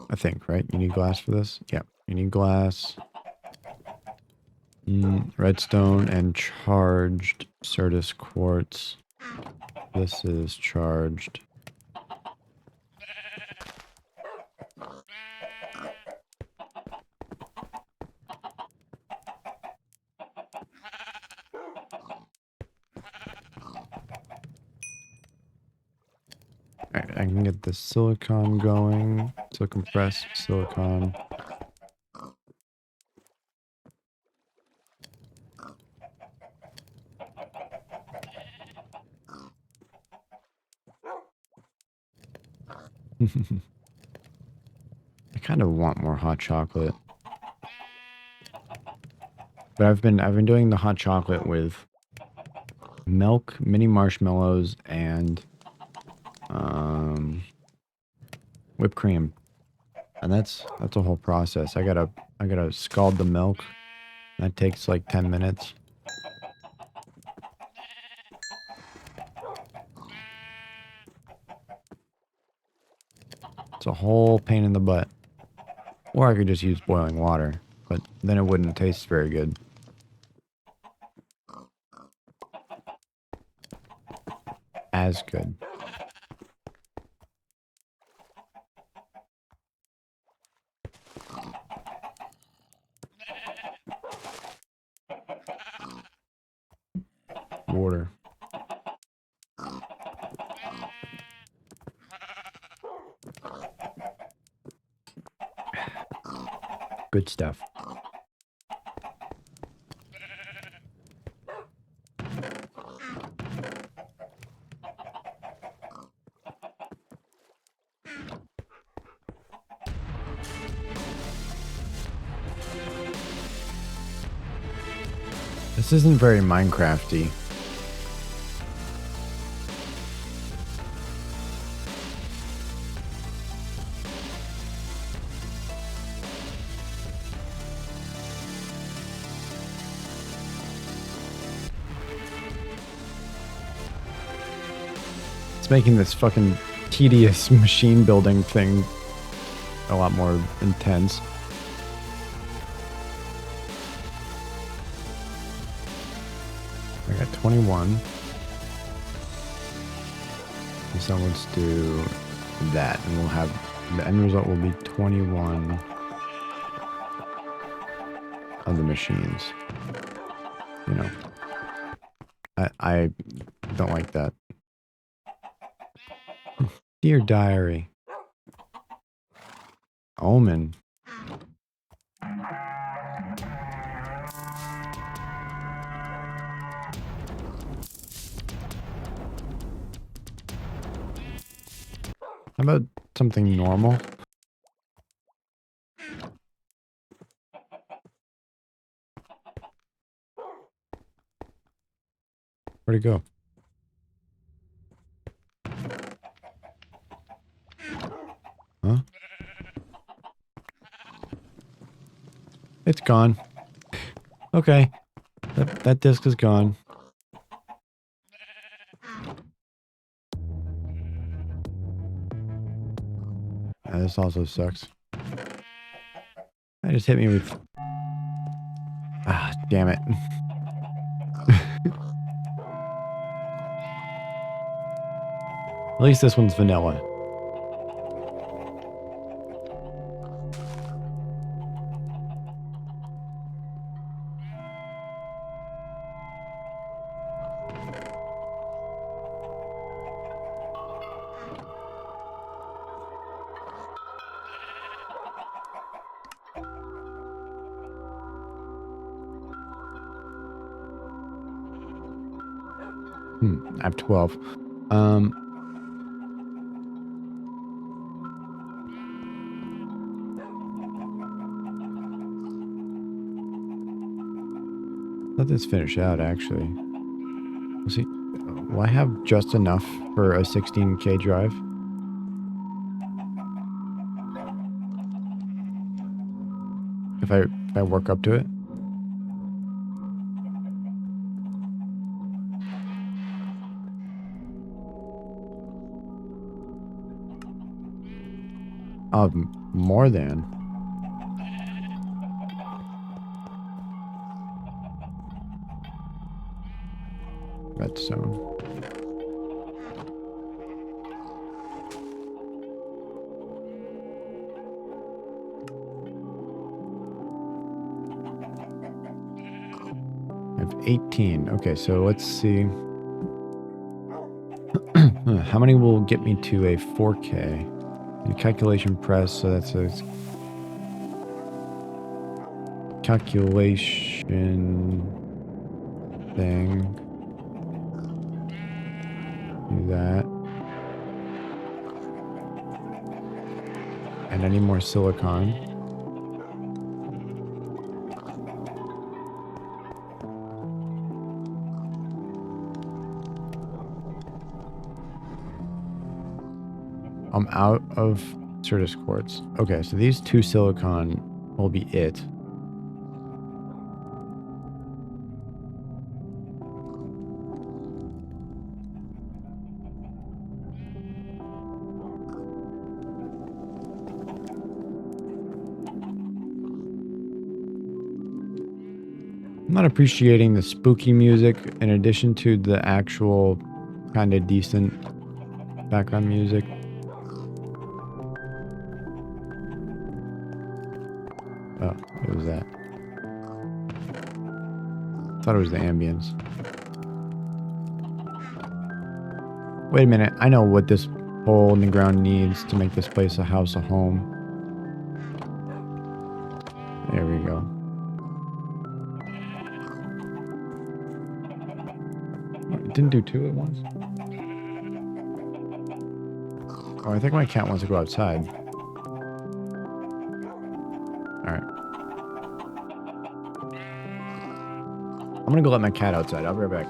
I think, right? You need glass for this? Yeah, you need glass. Redstone and charged Certus quartz. This is charged. Alright, I can get the silicon going. Silicon press, silicon. I kind of want more hot chocolate. But I've been doing the hot chocolate with milk, mini marshmallows, and whipped cream. And that's a whole process. I gotta scald the milk. That takes like 10 minutes. It's a whole pain in the butt. Or I could just use boiling water, but then it wouldn't taste very good. As good. Water. Good stuff. This isn't very Minecrafty. It's making this fucking tedious machine building thing a lot more intense. I got 21. So let's do that, and we'll have the end result will be 21 of the machines. You know, I don't like that. Dear diary. Omen. How about something normal? Where'd it go? Huh? It's gone. Okay. That disc is gone. This also sucks. That just hit me with... Ah, damn it. At least this one's vanilla. I have 12. Let this finish out, actually. Let's see. Will I have just enough for a 16K drive? If I work up to it? More than. Redstone. I have 18. Okay, so let's see. How many will get me to a 4K? The calculation press, so that's a calculation thing. Do that. And I need more silicon. I'm out of Certus quartz. Okay, so these 2 silicon will be it. I'm not appreciating the spooky music in addition to the actual kind of decent background music. Oh, it was that. Thought it was the ambience. Wait a minute. I know what this hole in the ground needs to make this place a house, a home. There we go. It didn't do 2 at once? Oh, I think my cat wants to go outside. Alright. I'm gonna go let my cat outside. I'll be right back.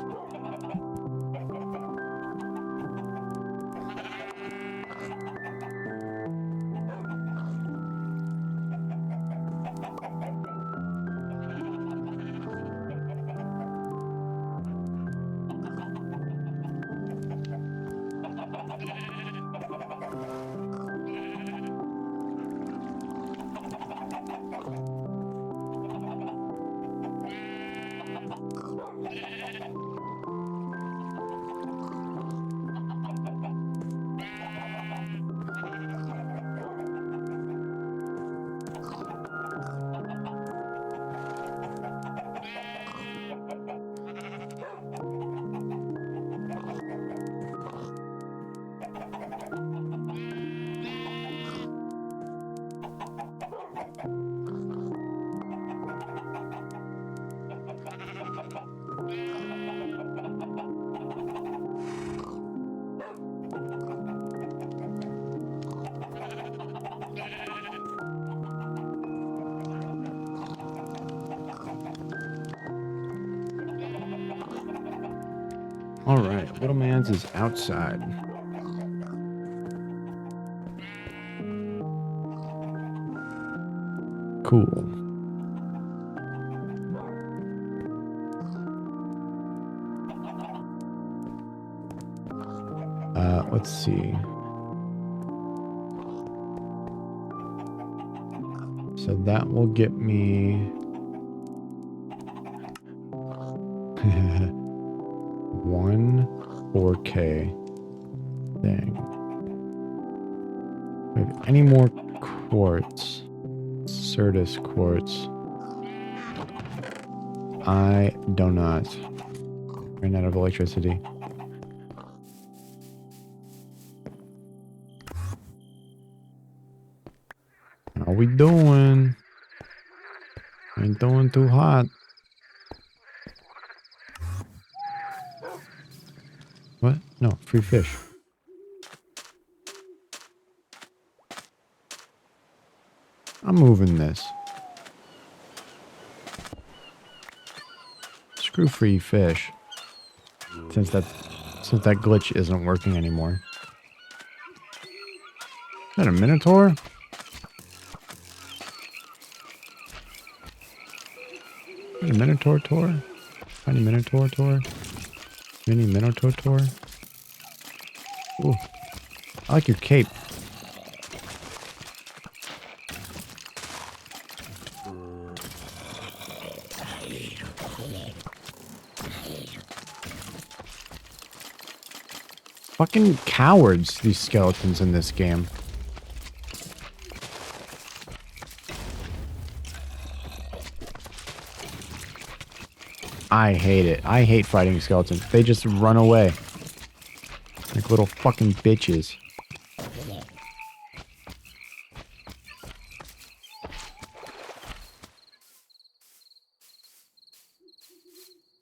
Alright, Little Man's is outside. Cool. Let's see. So that will get me one 4K thing. Do I have any more quartz? Certus quartz. I do not. Ran out of electricity. How we doing? Ain't doing too hot. What? No, free fish. I'm moving this. Screw free fish. Since that glitch isn't working anymore. Is that a minotaur? Is that a minotaur tour? Tiny minotaur tour? Mini minotaur tour? Ooh. I like your cape. Fucking cowards, these skeletons in this game. I hate it. I hate fighting skeletons. They just run away. Like little fucking bitches.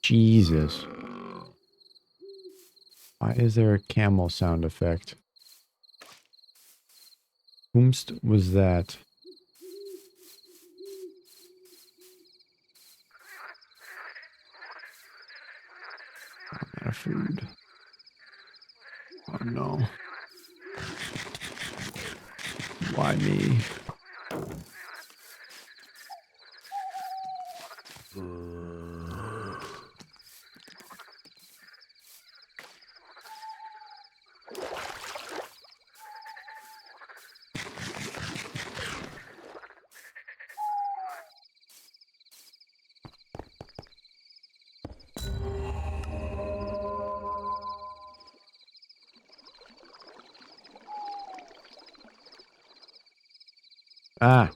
Jesus. Why is there a camel sound effect? Whomst was that? I'm out of food. Oh no. Why me? Ah.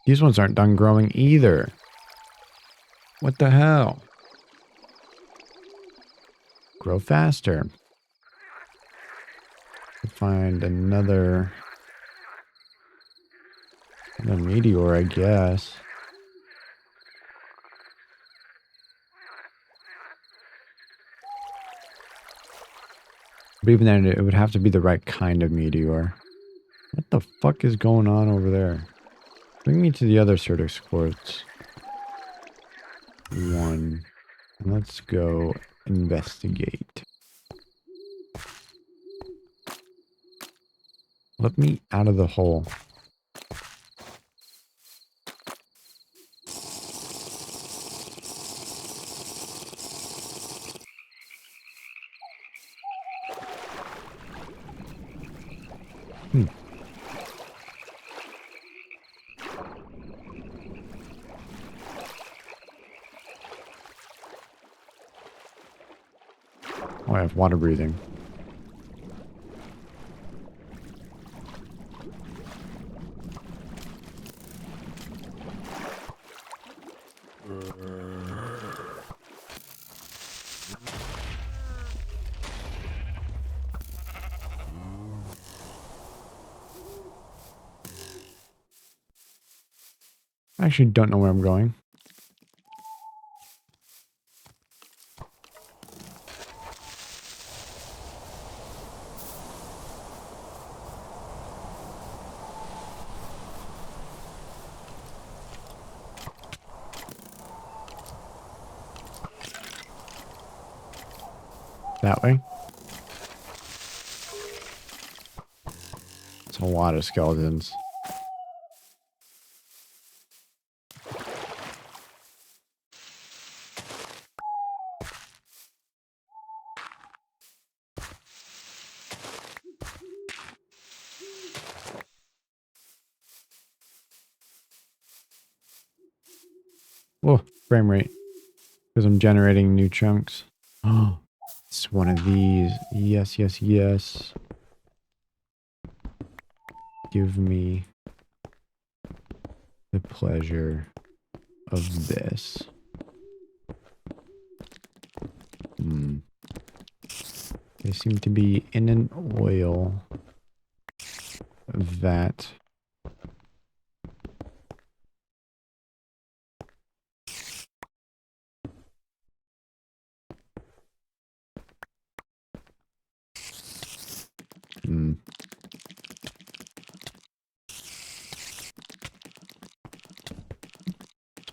These ones aren't done growing either. What the hell? Grow faster. Find another meteor, I guess. But even then, it would have to be the right kind of meteor. What the fuck is going on over there? Bring me to the other Certix quartz. One. Let's go investigate. Let me out of the hole. Oh, I have water breathing. I actually don't know where I'm going. That way. It's a lot of skeletons. Oh, frame rate. Because I'm generating new chunks. Oh, it's one of these. Yes, yes, yes. Give me the pleasure of this. They seem to be in an oil vat.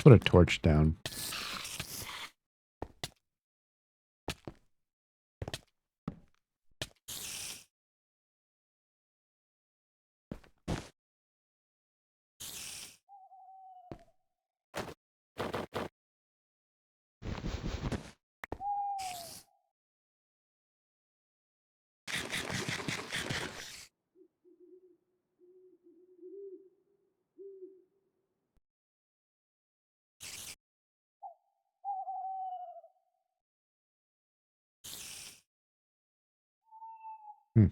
Put a torch down. Hmm.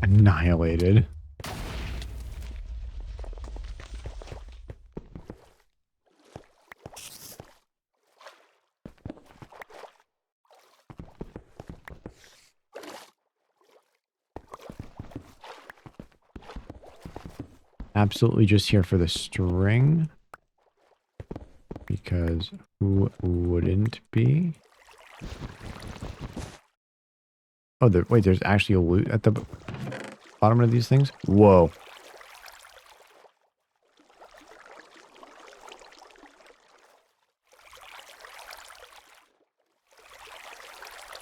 Annihilated. Absolutely just here for the string. Because who wouldn't be? Oh, wait, there's actually a loot at the bottom of these things? Whoa.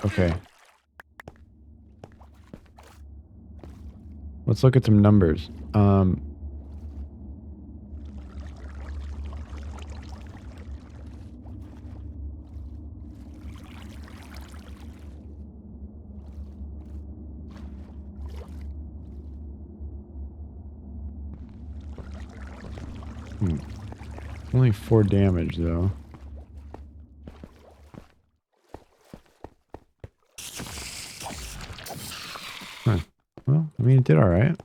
Okay. Let's look at some numbers. Only 4 damage, though. Huh. Well, I mean, it did all right.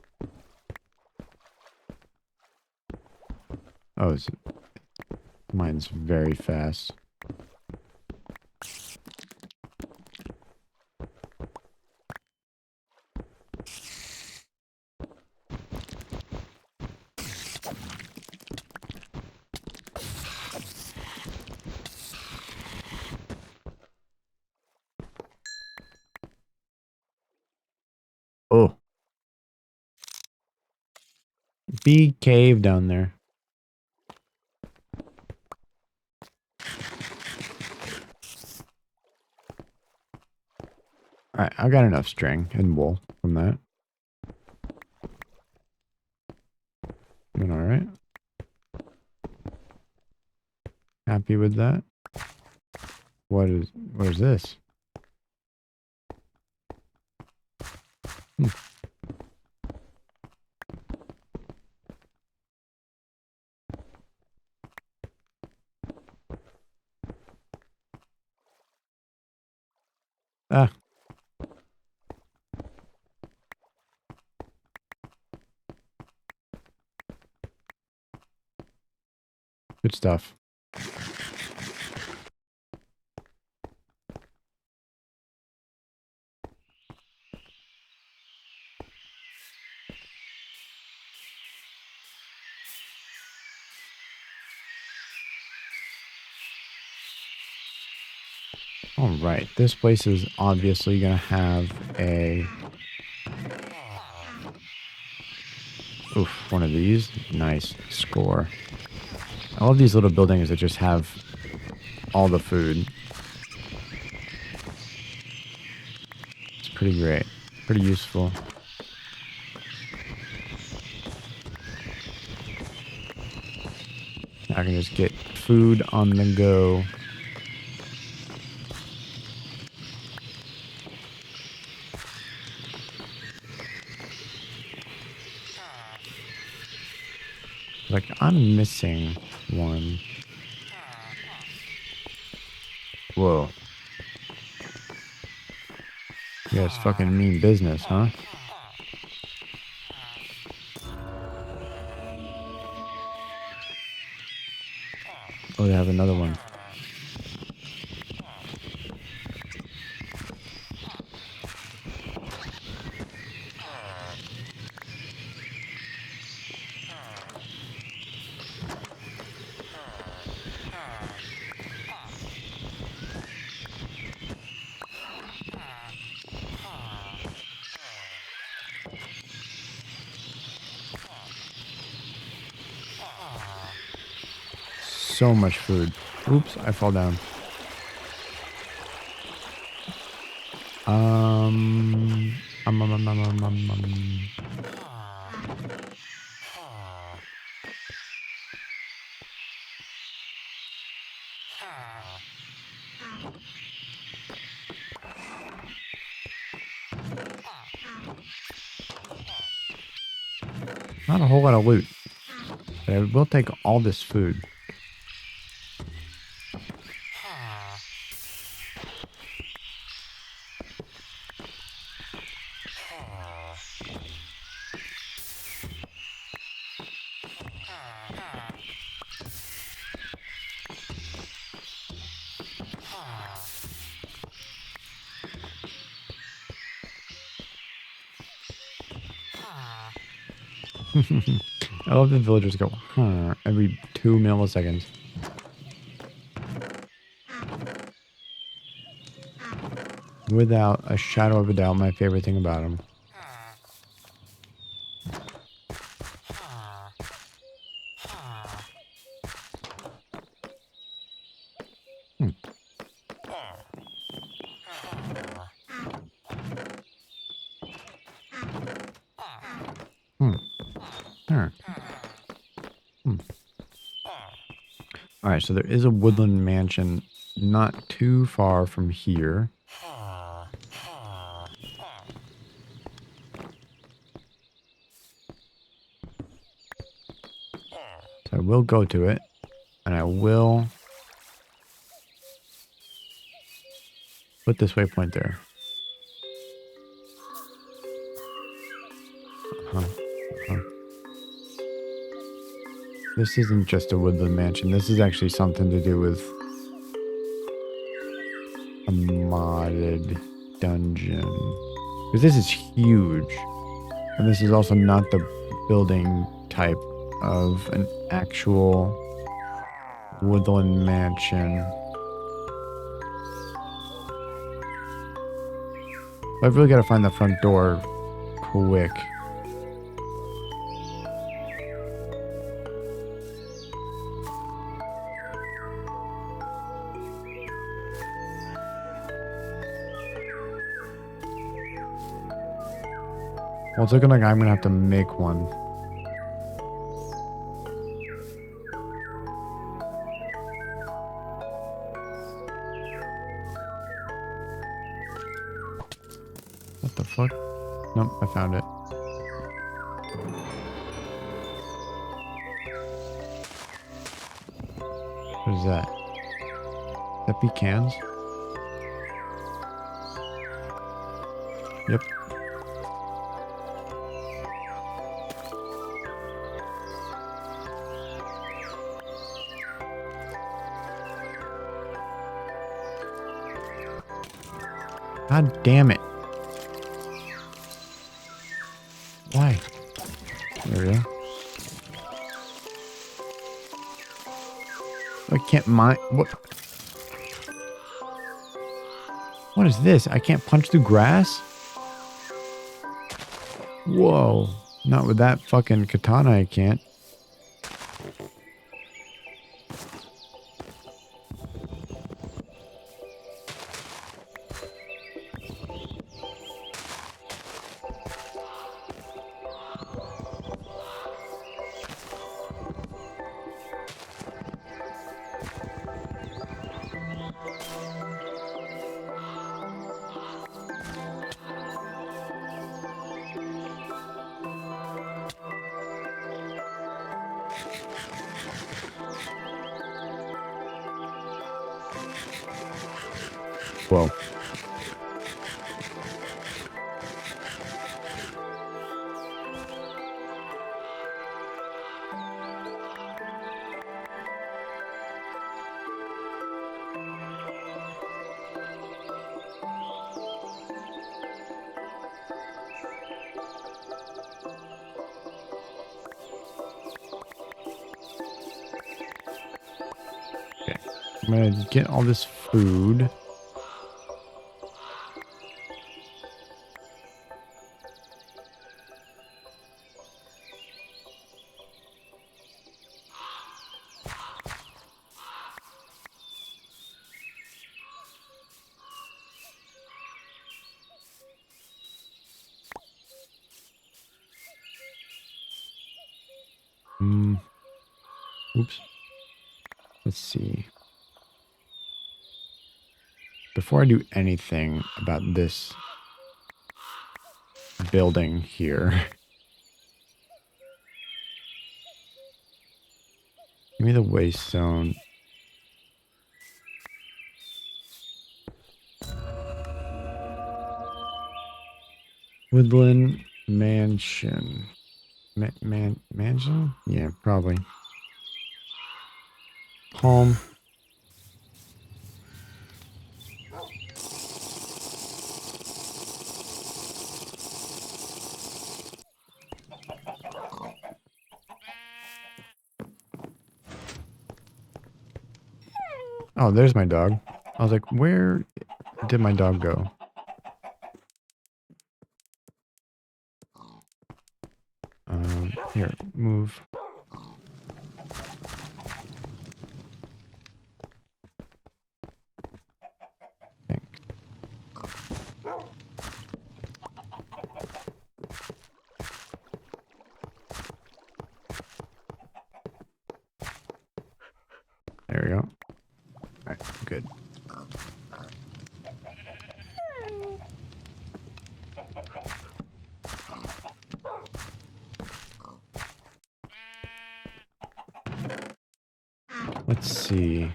Oh, mine's very fast. Oh. Big cave down there. Alright, I got enough string and wool from that. Doing alright. Happy with that. What is this? Hmm. Ah. Good stuff. Alright, this place is obviously gonna have a... Oof, one of these. Nice. Score. I love these little buildings that just have all the food. It's pretty great. Pretty useful. I can just get food on the go. Like, I'm missing one. Whoa. Yeah, it's fucking mean business, huh? Oh, they have another one. so much food. Oops, I fall down. Um, um, um, um, um, um, um, um. Not a whole lot of loot. But I will take all this food. I love the villagers go, huh, every 2 milliseconds. Without a shadow of a doubt, my favorite thing about them. Hmm. Hmm. Huh. Hmm. All right, so there is a woodland mansion not too far from here. So I will go to it, and I will put this waypoint there. Uh-huh. This isn't just a woodland mansion. This is actually something to do with a modded dungeon. Because this is huge. And this is also not the building type of an actual woodland mansion. I've really got to find the front door quick. Well, it's looking like I'm going to have to make one. What the fuck? Nope, I found it. What is that? That pecans? Yep. God damn it. Why? There we go. I can't mine. What? What is this? I can't punch through grass? Whoa. Not with that fucking katana, I can't. Whoa. Okay. I'm gonna get all this food. Oops. Let's see. Before I do anything about this building here, give me the waste zone. Woodland Mansion. Mansion? Yeah, probably. Home. Oh, there's my dog. I was like, where did my dog go? Here, move. Thanks. There we go. All right, good. Let's see.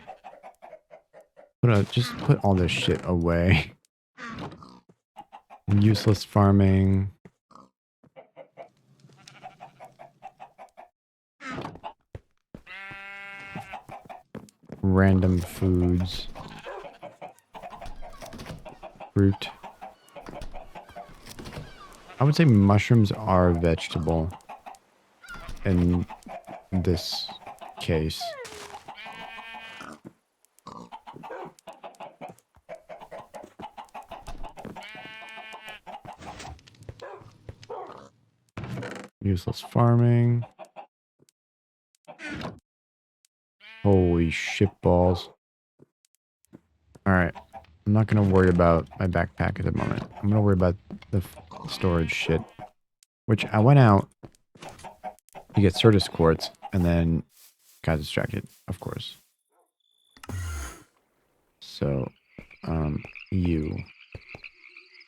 Just put all this shit away. Useless farming. Random foods. Fruit. I would say mushrooms are a vegetable in this case. Useless farming. Holy shit balls. Alright. I'm not going to worry about my backpack at the moment. I'm going to worry about the storage shit. Which I went out to get Certus quartz and then got distracted, of course. So, you.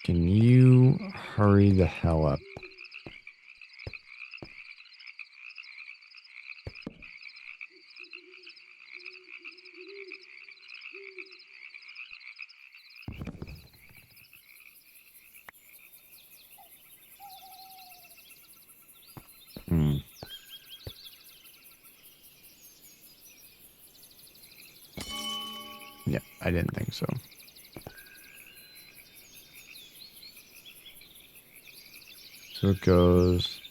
Can you hurry the hell up? Yeah, I didn't think so. So it goes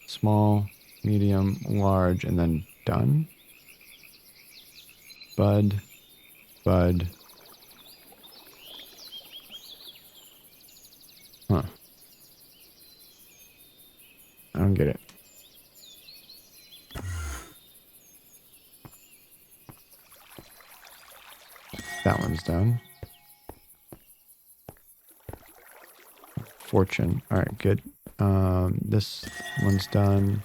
small, medium, large, and then done. Bud, bud. Huh. I don't get it. That one's done. Fortune. All right, good. This one's done.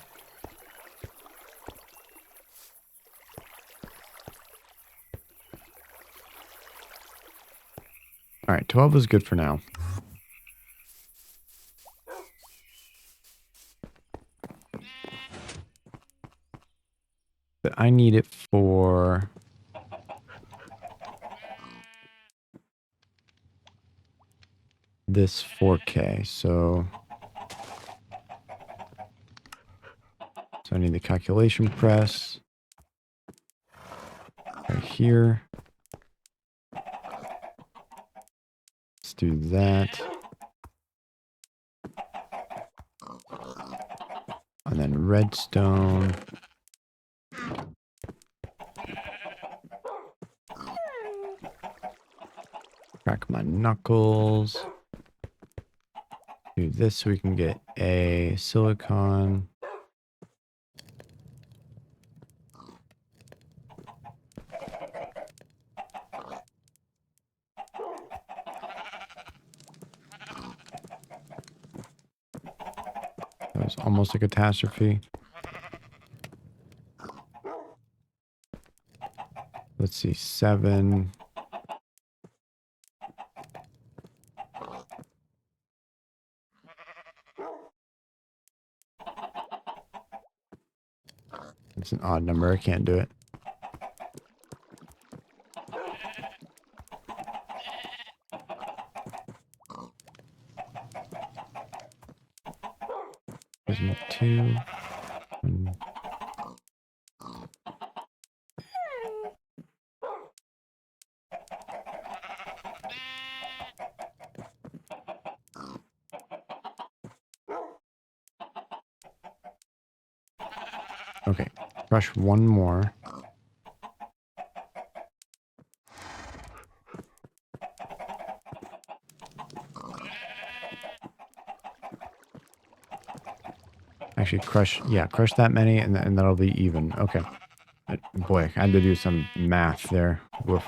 All right, 12 is good for now. But I need it for this 4K, so I need the calculation press right here. Let's do that. And then redstone. Crack my knuckles. Do this so we can get a silicon. was almost a catastrophe. Let's see, 7. It's an odd number. I can't do it. Gives me 2. And okay, crush 1 more. Actually, crush that many, and that'll be even. Okay. Boy, I had to do some math there. Woof.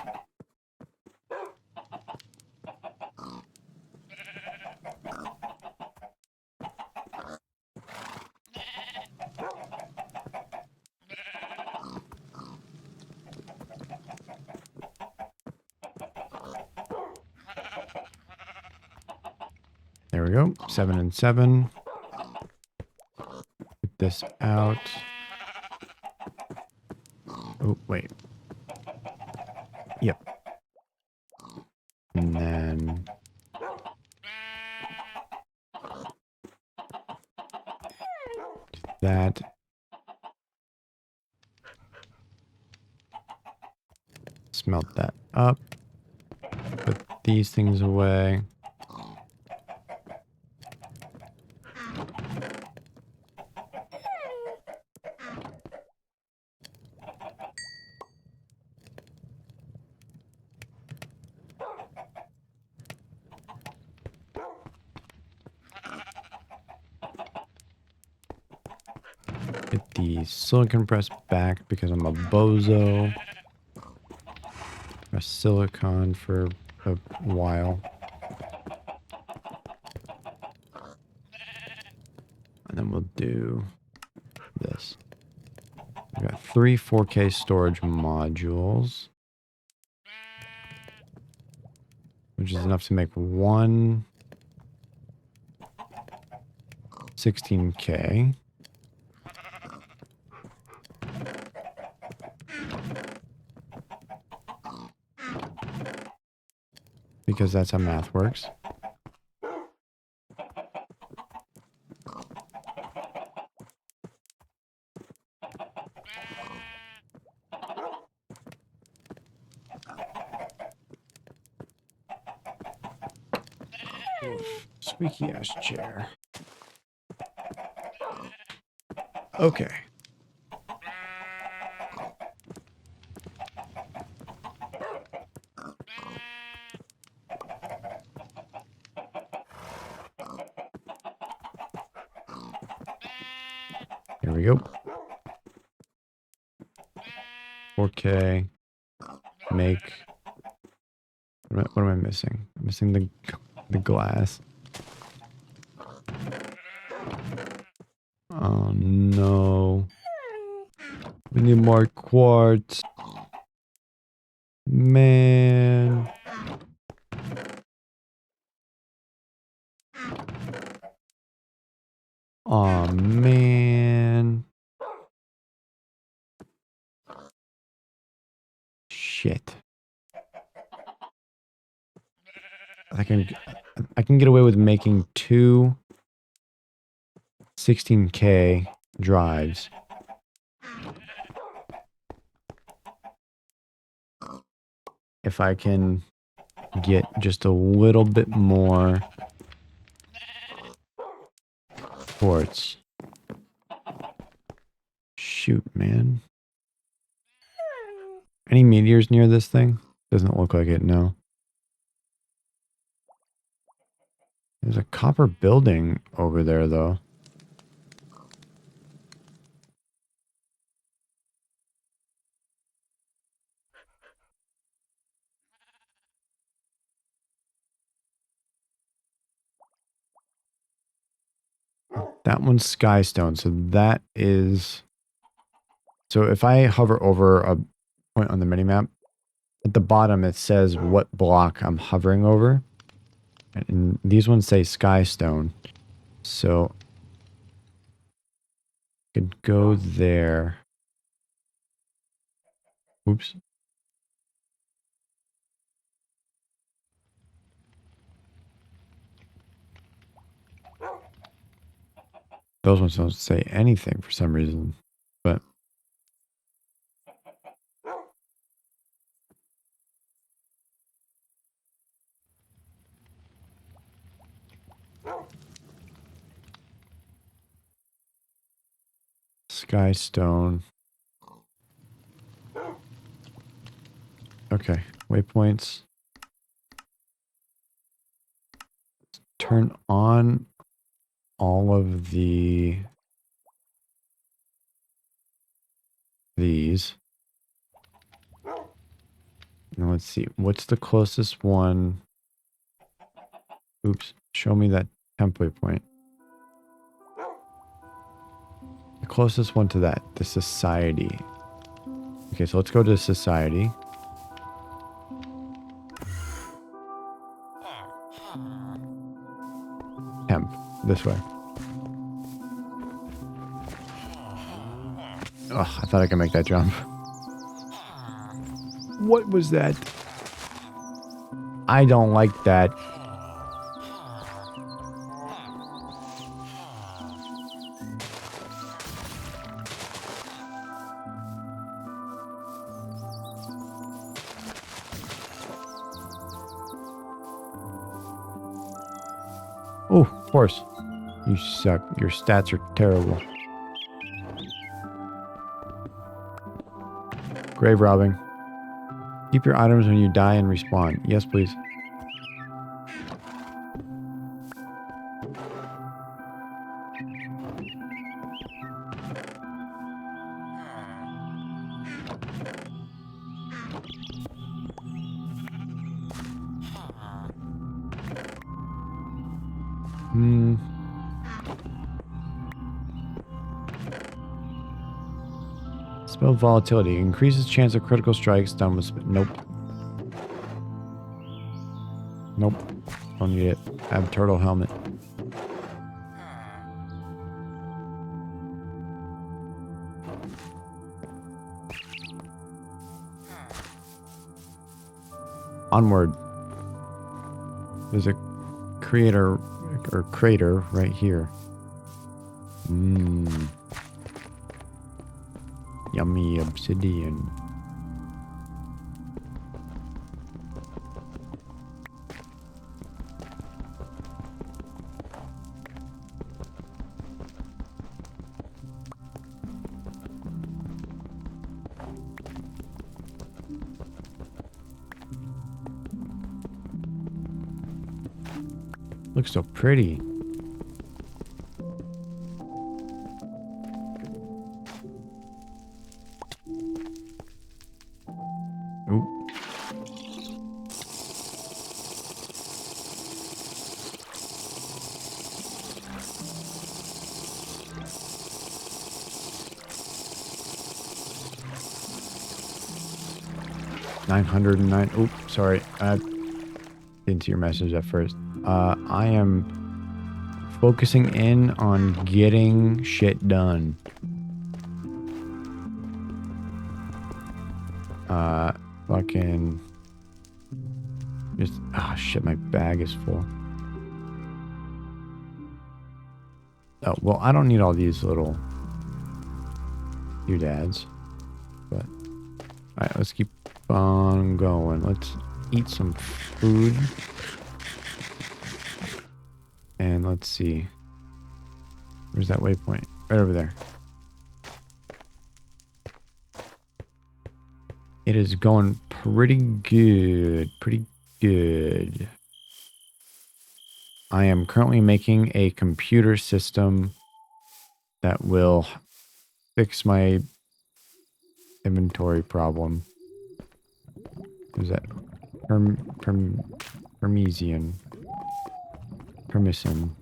There we go. 7 and 7. Get this out. Oh, wait. Yep. And then that. Smelt that up. Put these things away. Get the silicon press back because I'm a bozo. Press silicon for a while. And then we'll do this. We got 3 4K storage modules, which is enough to make 1 16K. Because that's how math works. Squeaky ass chair. Okay. Here we go. 4K. Make. What am I missing? I'm missing the glass. Oh no. We need more quartz. Man. Oh man. Shit. I can get away with making 2 16K drives. If I can get just a little bit more quartz. Shoot, man. Any meteors near this thing? Doesn't look like it, no. There's a copper building over there, though. That one's Skystone. So that is... So if I hover over a point on the minimap, at the bottom it says what block I'm hovering over. And these ones say Skystone. So I could go there. Oops. Those ones don't say anything for some reason. But Skystone. Okay. Waypoints. Turn on all of these. Now let's see. What's the closest one? Oops. Show me that temp waypoint. The closest one to that. The society. Okay, so let's go to society. Temp. This way. Ugh, I thought I could make that jump. What was that? I don't like that. Oh, horse. You suck. Your stats are terrible. Grave robbing. Keep your items when you die and respawn. Yes, please. Spell volatility. Increases chance of critical strikes done with... Nope. Nope. Don't need it. Have turtle helmet. Onward. There's a creator or crater right here. Yummy obsidian. Looks so pretty. Ooh. $909. Oops, sorry. I didn't see your message at first. I am focusing in on getting shit done. Fucking just shit, my bag is full. Oh, well, I don't need all these little doodads. But alright, let's keep on going. Let's eat some food. And let's see. Where's that waypoint? Right over there. It is going pretty good. Pretty good. I am currently making a computer system that will fix my inventory problem. Is that Permisian? Permission.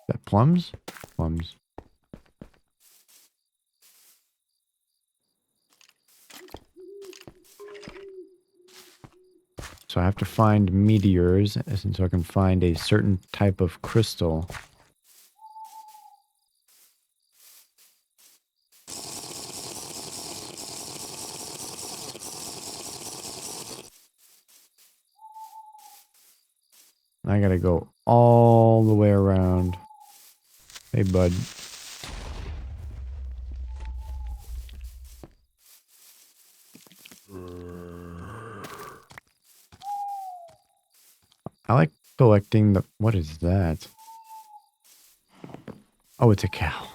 that plums? Plums. So I have to find meteors, and so I can find a certain type of crystal. I gotta go all the way around. Hey, bud. I like collecting the... What is that? Oh, it's a cow.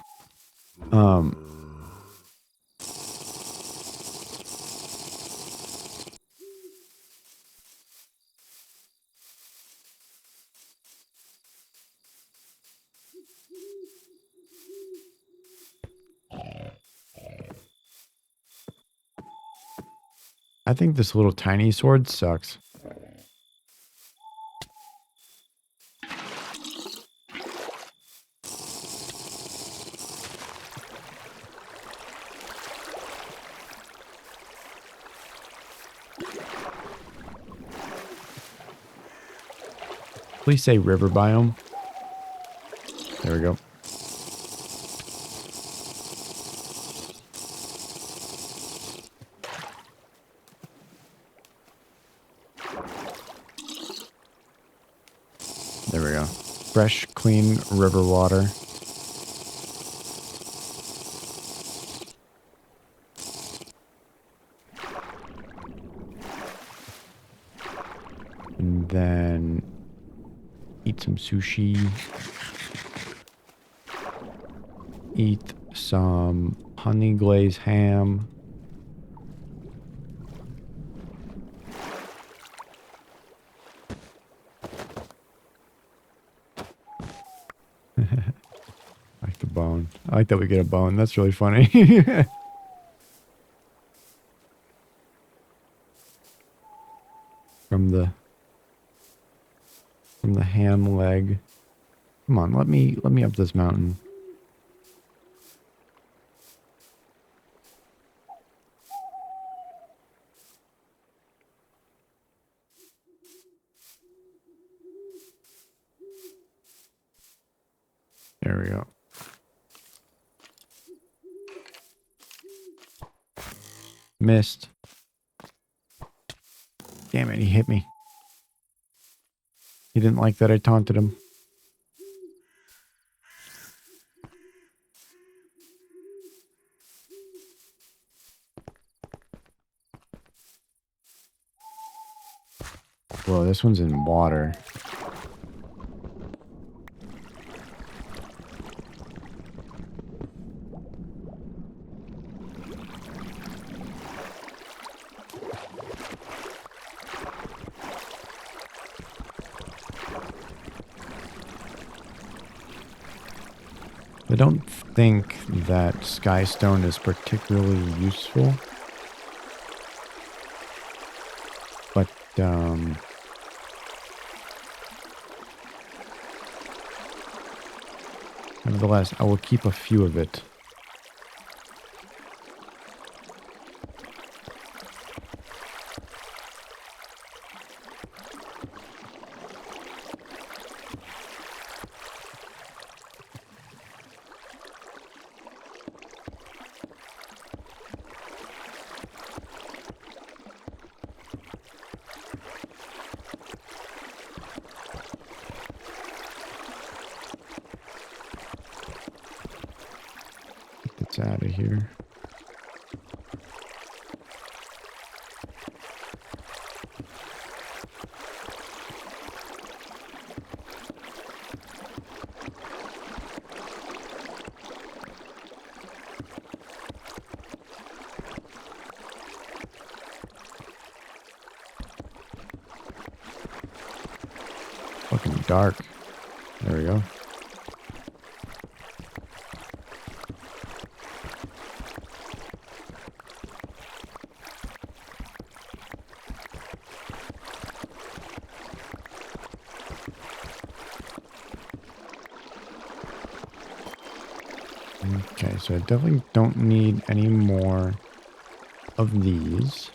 I think this little tiny sword sucks. Please say river biome. There we go. There we go. Fresh, clean river water. And then eat some sushi. Eat some honey glazed ham. Like the bone. I like that we get a bone. That's really funny. From the ham leg. Come on, let me up this mountain. There we go. Missed. Damn it, he hit me. He didn't like that I taunted him. Whoa, this one's in water. I don't think that skystone is particularly useful. But, nevertheless, I will keep a few of it. Get this out of here. Fucking dark. There we go. Okay, so I definitely don't need any more of these.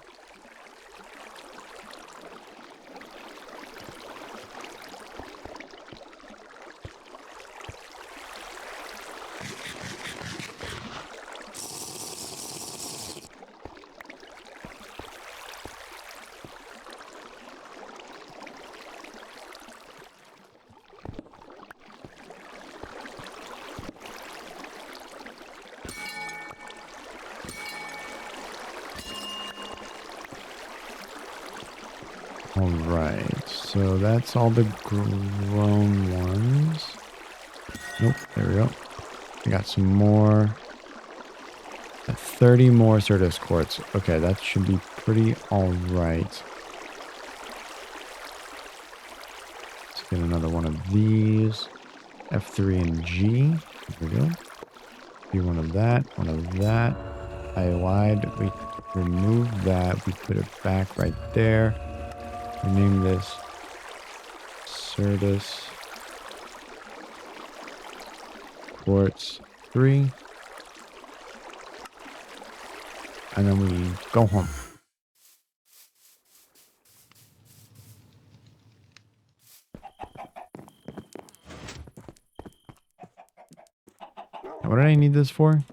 All right, so that's all the grown ones. Nope, there we go. I got some more. 30 more Certus quartz. Okay, that should be pretty all right. Let's get another one of these. F3 and G. There we go. Do one of that, one of that. I lied. We removed that. We put it back right there. Rename this Certus Quartz 3. And then we go home. What did I need this for?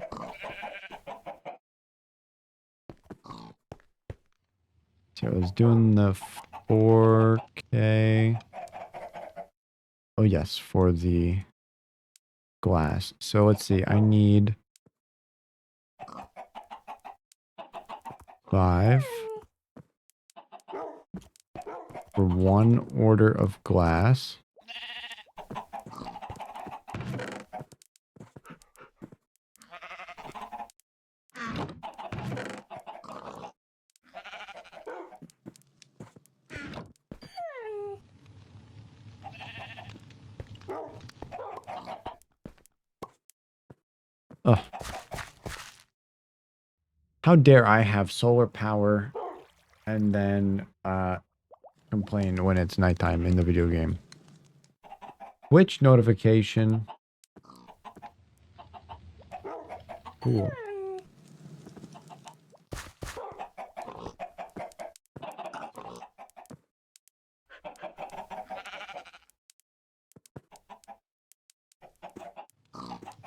So I was doing the 4K. Oh, yes, for the glass. So let's see. I need 5 for 1 order of glass. Ugh. How dare I have solar power and then complain when it's nighttime in the video game. Twitch notification. Cool.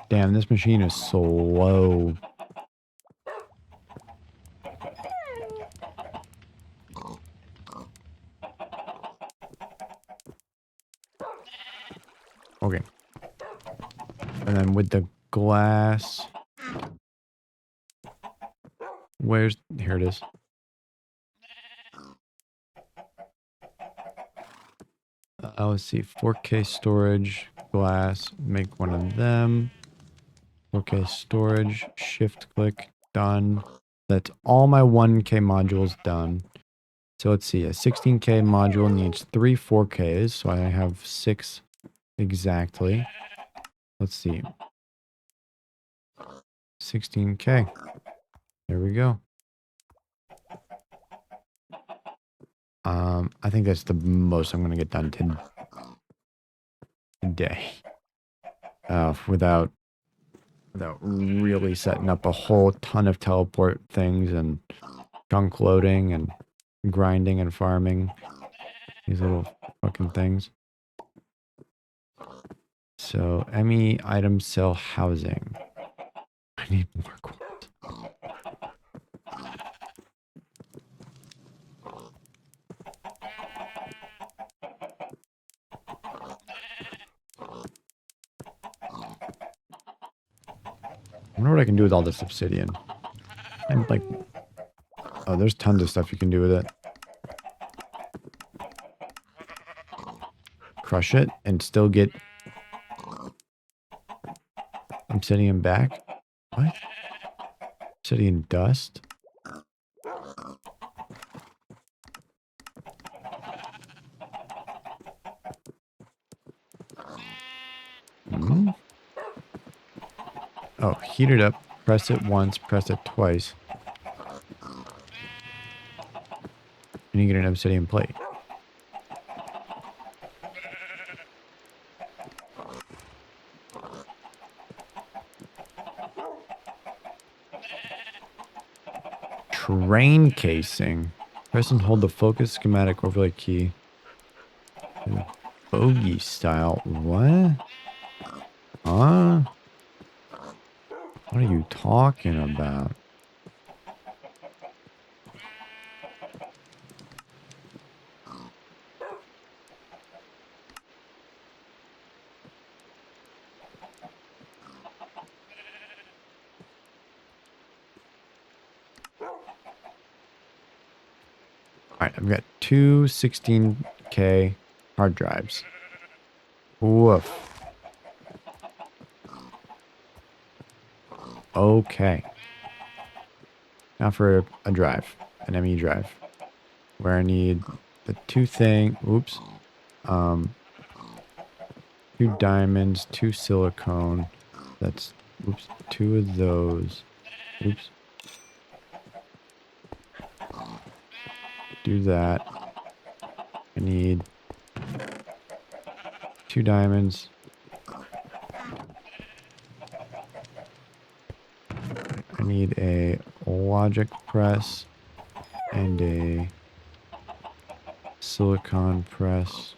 Damn, this machine is slow. Okay. And then with the glass. Here it is. Let's see. 4K storage, glass, make one of them. 4K storage, shift click, done. That's all my 1K modules done. So let's see. A 16K module needs 3 4Ks. So I have 6 exactly. Let's see. 16K. There we go. I think that's the most I'm going to get done today. Without really setting up a whole ton of teleport things and chunk loading and grinding and farming these little fucking things. So, ME item cell housing. I need more quartz. I wonder what I can do with all this obsidian. And like, oh, there's tons of stuff you can do with it. Crush it and still get obsidian back. What? Obsidian dust? Hmm? Oh, heat it up. Press it once, press it twice. And you get an obsidian plate. Train casing. Press and hold the focus schematic overlay key. Bogey style. What? Huh? What are you talking about? Alright, I've got two 16K hard drives. Woof. Okay. Now for a drive, an ME drive, where I need the oops, 2 diamonds, 2 silicone. That's, oops, 2 of those. Oops. Do that. I need 2 diamonds. I need a logic press and a silicon press.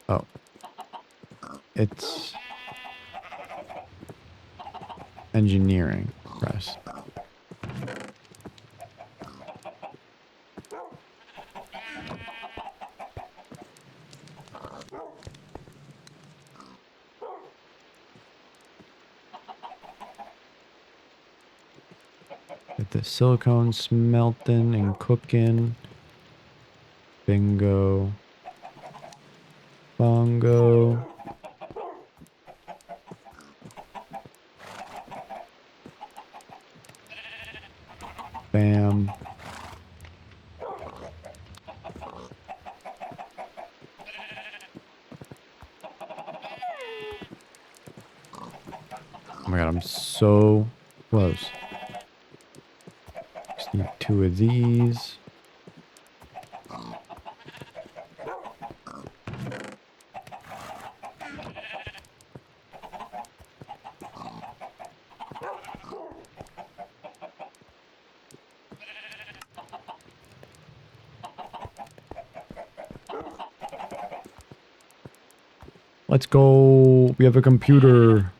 Oh. It's engineering press. Get the silicone smelting and cooking. Bingo. Bongo. Bam. Oh my god, I'm so close. Just need 2 of these. Let's go. We have a computer.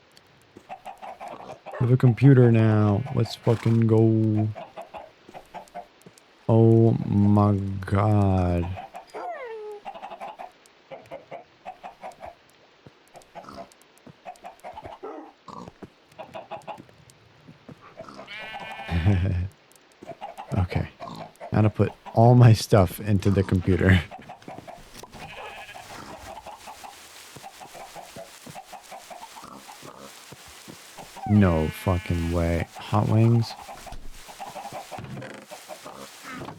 We have a computer now. Let's fucking go. Oh my god. Okay. Now to put all my stuff into the computer. No fucking way. Hot wings?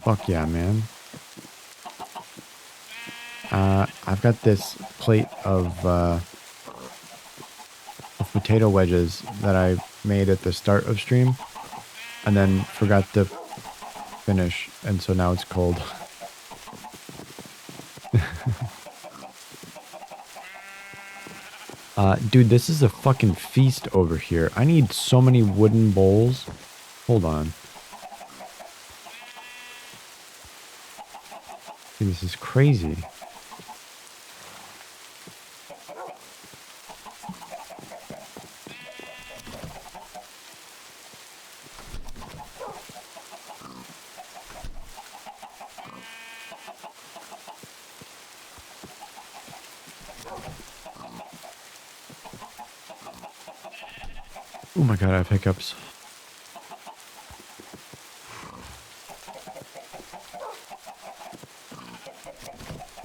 Fuck yeah, man. I've got this plate of potato wedges that I made at the start of stream and then forgot to finish, and so now it's cold. Dude, this is a fucking feast over here. I need so many wooden bowls. Hold on. Dude, this is crazy. Oh my god, I have hiccups.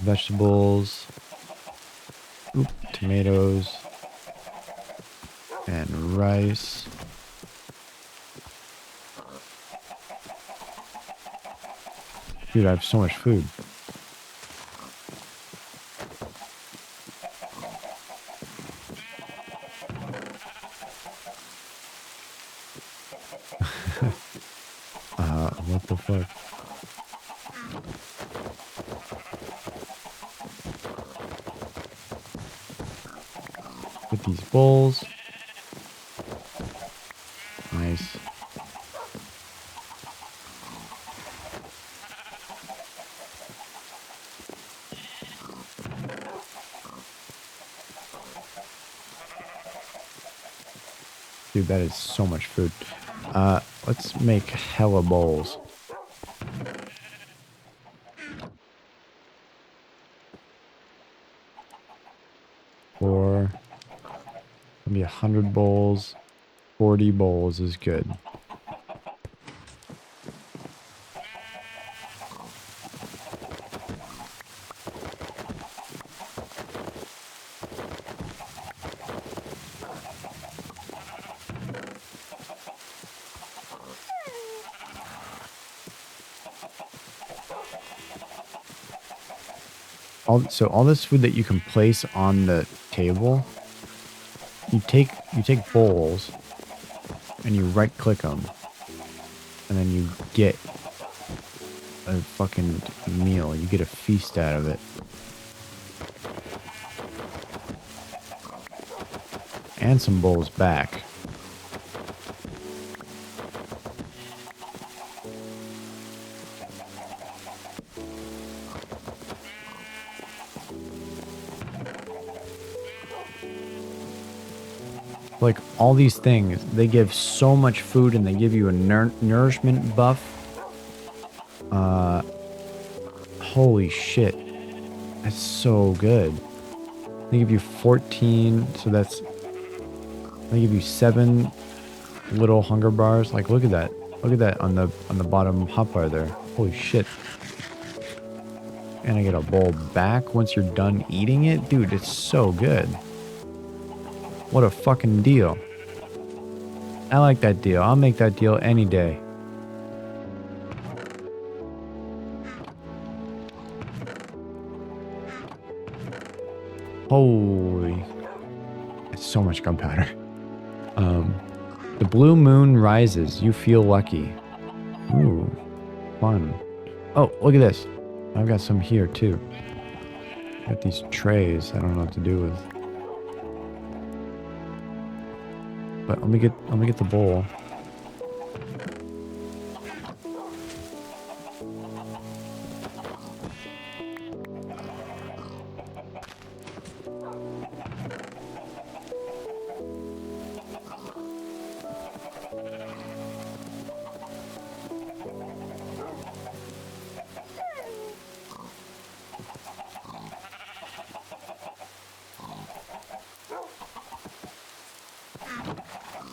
Vegetables. Oop, tomatoes. And rice. Dude, I have so much food. What the fuck? Get these bowls. Nice. Dude, that is so much food. Let's make hella bowls. Or maybe 100 bowls. 40 bowls is good. So all this food that you can place on the table, you take bowls and you right click them, and then you get a fucking meal. You get a feast out of it. And some bowls back. Like, all these things, they give so much food and they give you a nourishment buff. Holy shit. That's so good. They give you 14, so that's... They give you 7 little hunger bars. Like, look at that. Look at that on the bottom hotbar there. Holy shit. And I get a bowl back once you're done eating it. Dude, it's so good. What a fucking deal. I like that deal. I'll make that deal any day. Holy. It's so much gunpowder. The blue moon rises. You feel lucky. Ooh. Fun. Oh, look at this. I've got some here too. Got these trays I don't know what to do with. But let me get the bowl.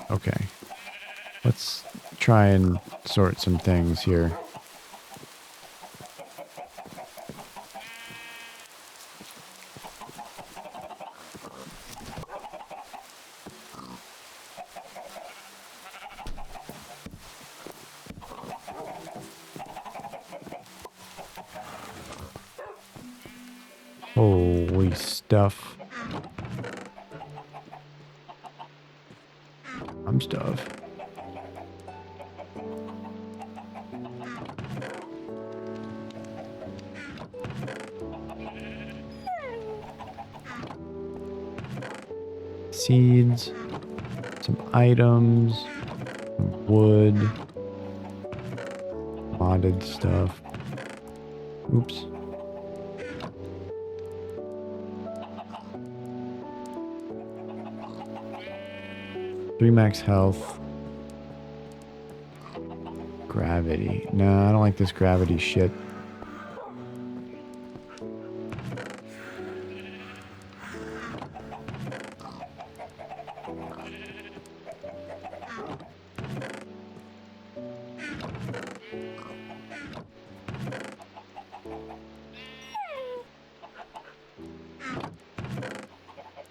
Okay. Let's try and sort some things here. Holy stuff. I'm stuff. Seeds, some items, some wood, modded stuff. Oops. Three max health. Gravity. No, I don't like this gravity shit.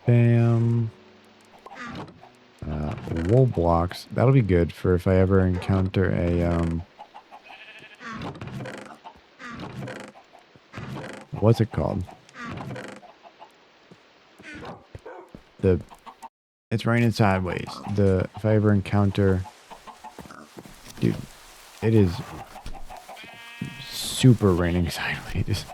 Bam. Wool blocks. That'll be good for if I ever encounter a, what's it called? It's raining sideways. If I ever encounter, dude, it is super raining sideways.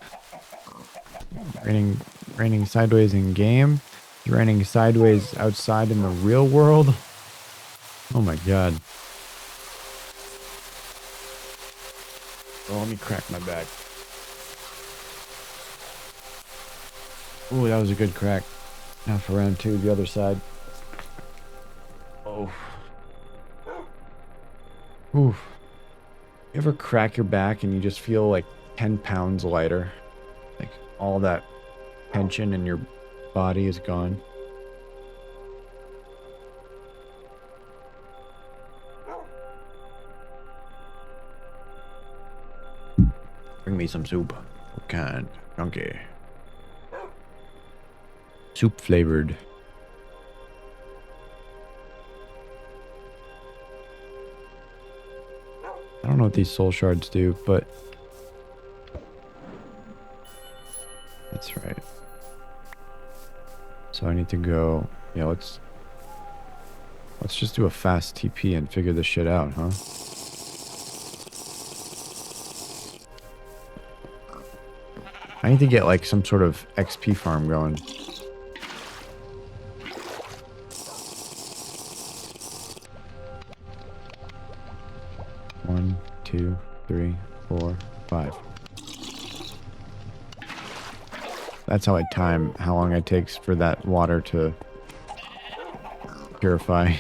Raining sideways in game. It's raining sideways outside in the real world. Oh my god. Oh, let me crack my back. Ooh, that was a good crack. Now for round 2, the other side. Oh. Ooh. You ever crack your back and you just feel like 10 pounds lighter? Like all that tension in your body is gone. Bring me some soup. What kind? Donkey. Soup flavored. I don't know what these soul shards do, but that's right. So I need to go. Yeah, let's just do a fast TP and figure this shit out, huh? I need to get like some sort of XP farm going. One, two, three, 4, 5. That's how I time how long it takes for that water to purify.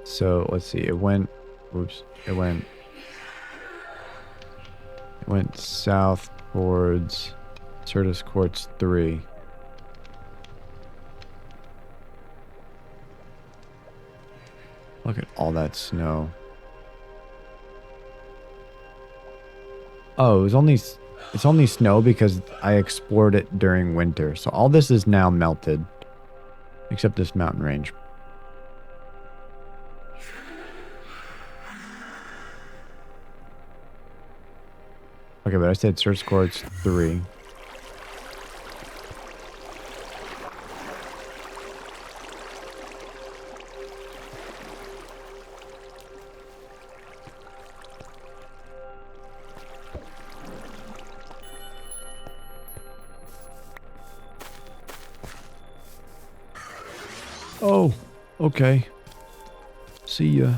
So let's see. It went. Oops. It went south towards Certus Quartz 3. Look at all that snow. Oh, it's only snow because I explored it during winter. So all this is now melted. Except this mountain range. Okay, but I said Certus Quartz 3. Oh, okay. See ya.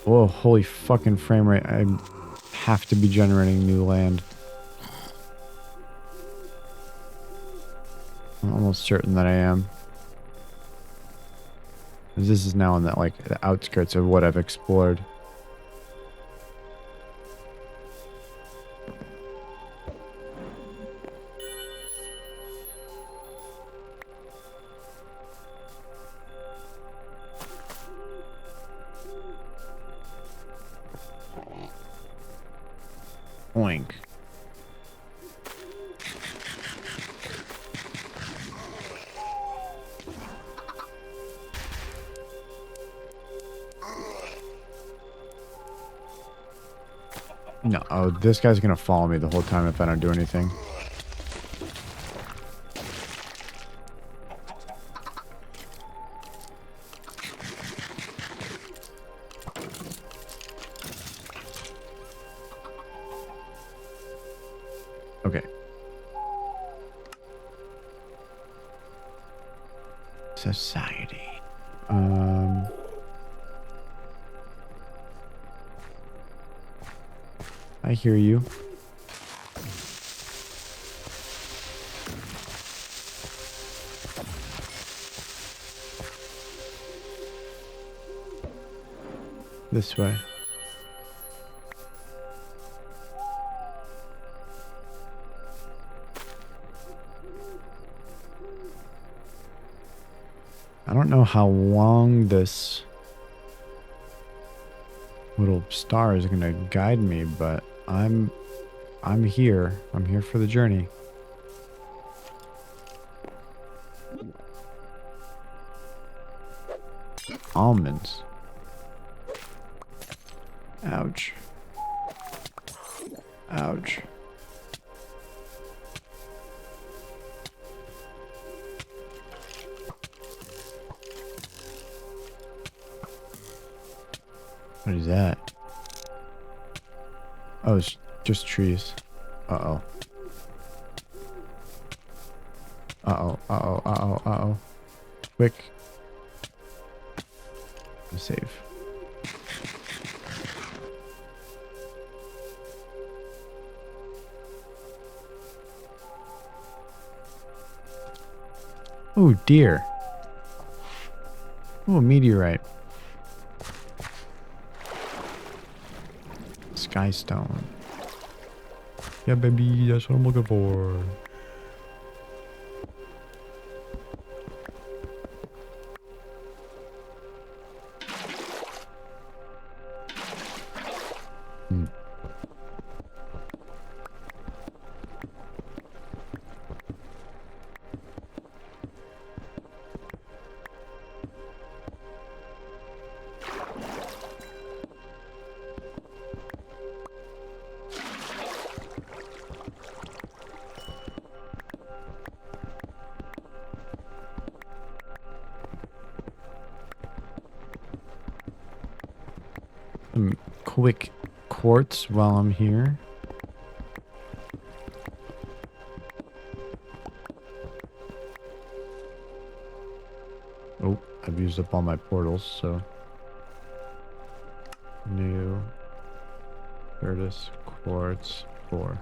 Whoa, holy fucking frame rate. I have to be generating new land. I'm almost certain that I am. This is now on that, like, the outskirts of what I've explored. Oink. No, oh, this guy's gonna follow me the whole time if I don't do anything. Okay. Society. I hear you. This way. I don't know how long this little star is gonna guide me, but I'm here. I'm here for the journey. Almonds. Ouch. Ouch. What is that? Oh, it's just trees. Uh-oh. Uh-oh, uh-oh, uh-oh, uh-oh. Quick. Save. Oh, dear. Oh, a meteorite. Sky stone. Yeah, baby, that's what I'm looking for. Hmm. Some quick quartz while I'm here. Oh, I've used up all my portals, so. New. Curtis quartz 4.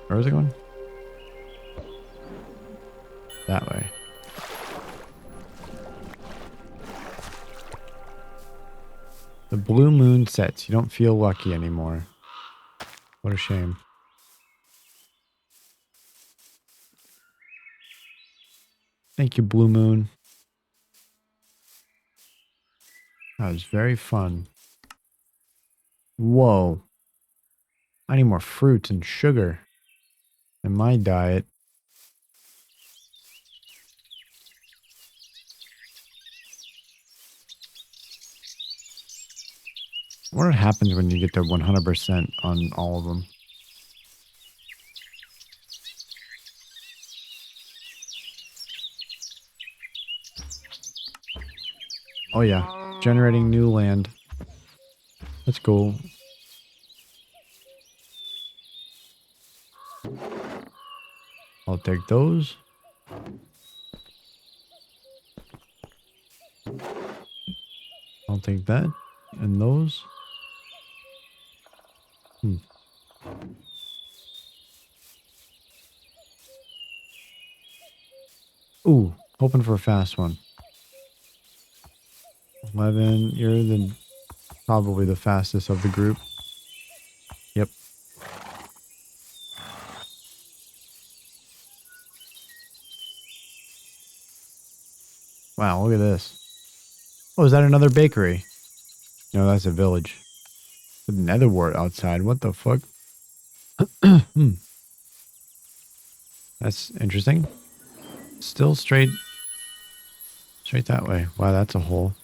Where is it going? That way. The blue moon sets. You don't feel lucky anymore. What a shame. Thank you, Blue Moon. That was very fun. Whoa. I need more fruit and sugar in my diet. What happens when you get to 100% on all of them? Oh yeah, generating new land. Let's go. I'll take those. I'll take that and those. Ooh, hoping for a fast one. 11, you're probably the fastest of the group. Yep. Wow, look at this. Oh, is that another bakery? No, that's a village. The netherwort outside. What the fuck? That's interesting. Still straight that way. Wow, that's a hole.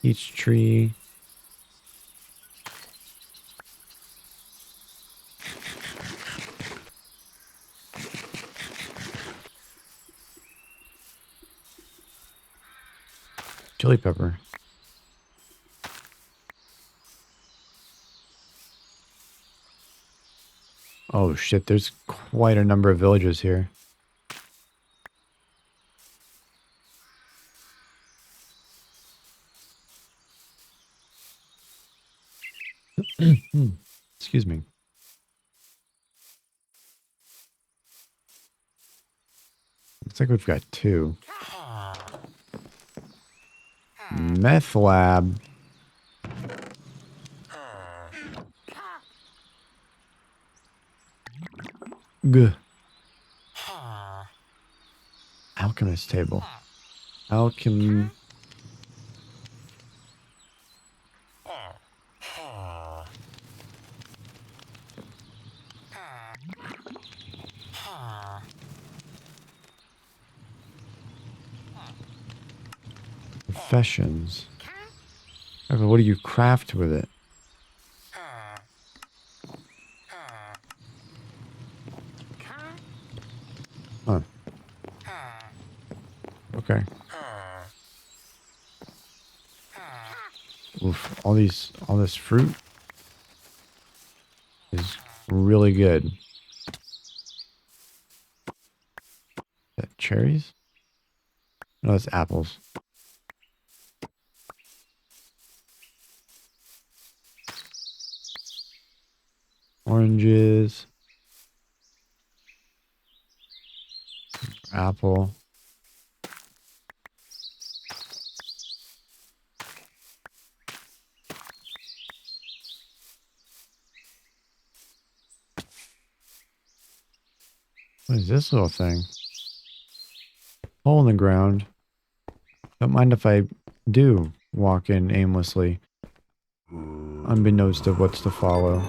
Each tree. Chili pepper. Oh shit, there's quite a number of villages here. Excuse me. Looks like we've got 2. Meth lab. Gah. Alchemist table. Alchem. Professions. Okay, what do you craft with it? Oof, all this fruit is really good. That cherries? No, that's apples. Oranges. Apple. What is this little thing? Hole in the ground. Don't mind if I do walk in aimlessly, unbeknownst of what's to follow.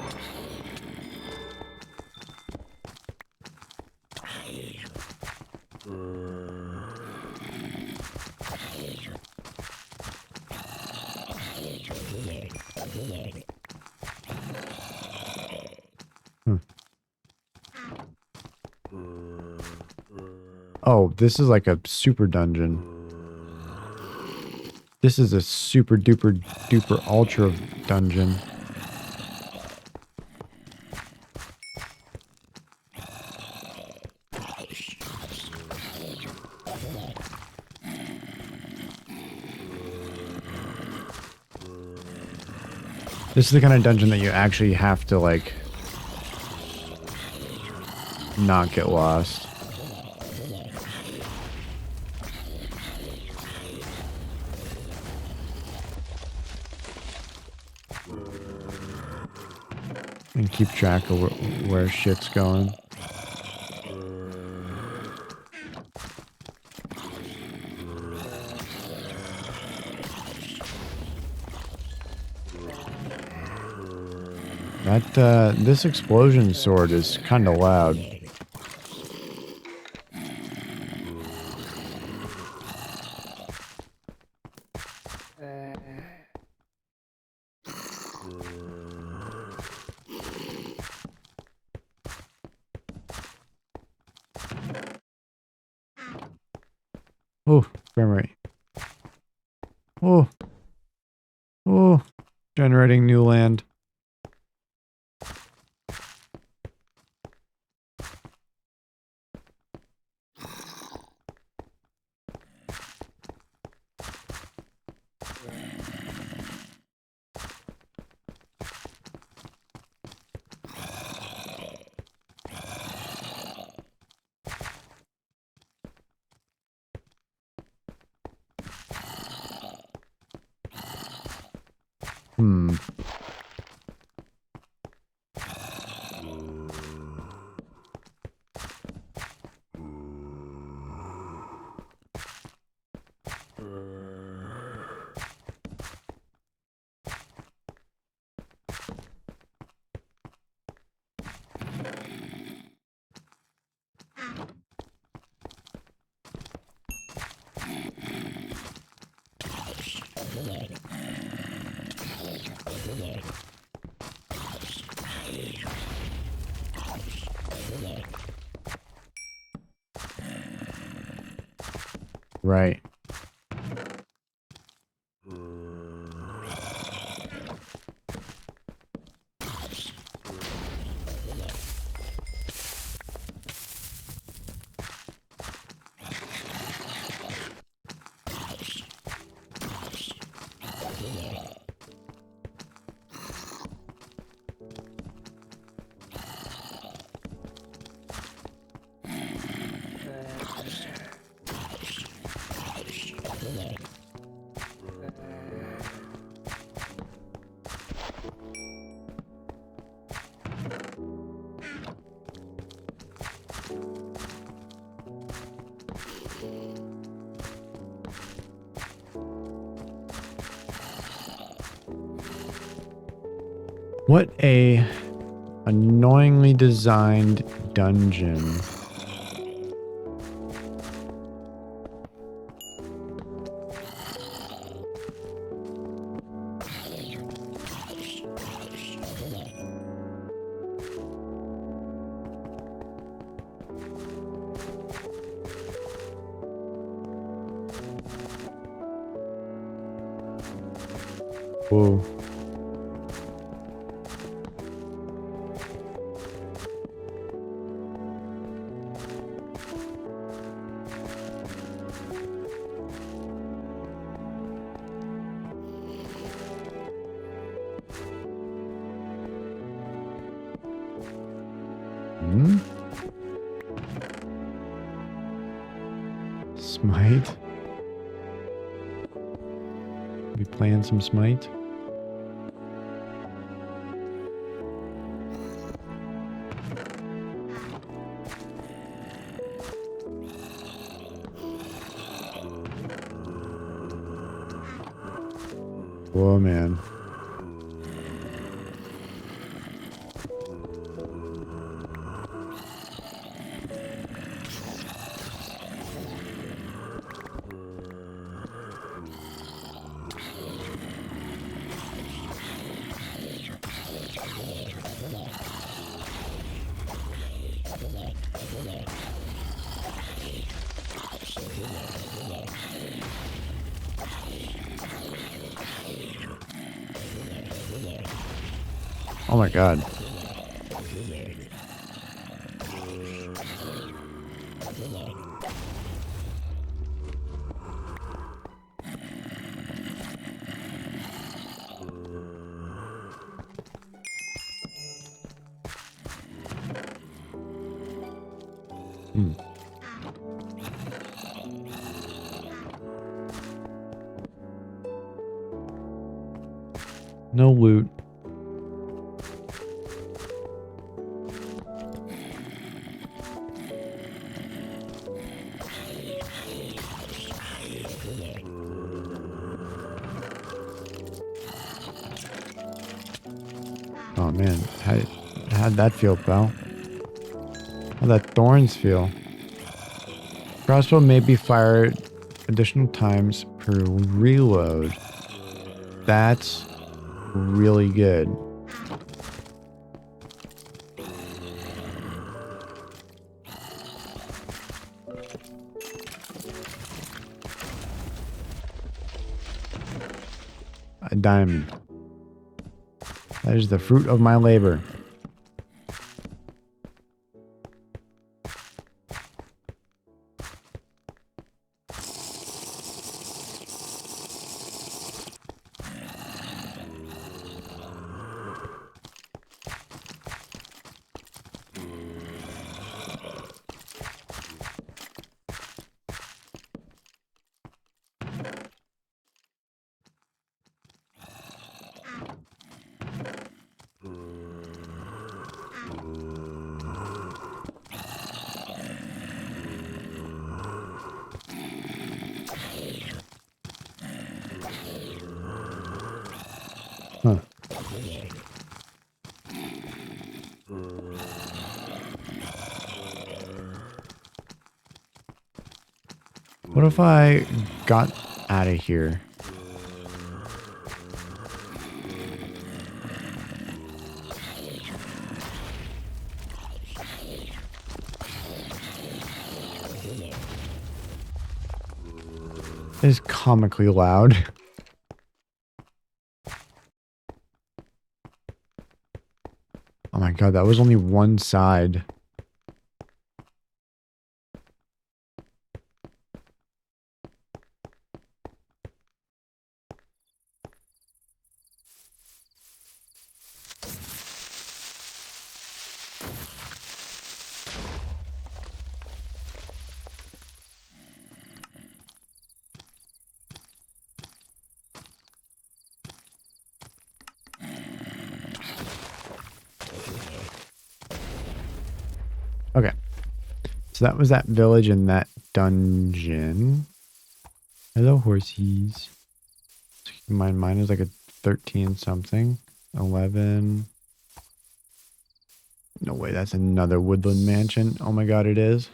Hmm. Oh, this is like a super dungeon. This is a super duper duper ultra dungeon. This is the kind of dungeon that you actually have to, like, not get lost. And keep track of where shit's going. This explosion sword is kind of loud. Oh, frame rate. Oh. Oh. Generating new land. Hmm. Right. What a annoyingly designed dungeon. Whoa. Hmm? Smite? We playing some Smite? Whoa, man. Oh my god. Hmm. No loot. Oh man, how'd that feel, pal? How'd that thorns feel? Crossbow may be fired additional times per reload. That's really good. A diamond. That is the fruit of my labor. Huh. What if I got out of here? It is comically loud. Oh my god, that was only one side. Okay. So that was that village and that dungeon. Hello, horsies. Mine is like a 13 something. 11. No way, that's another woodland mansion. Oh my god, it is.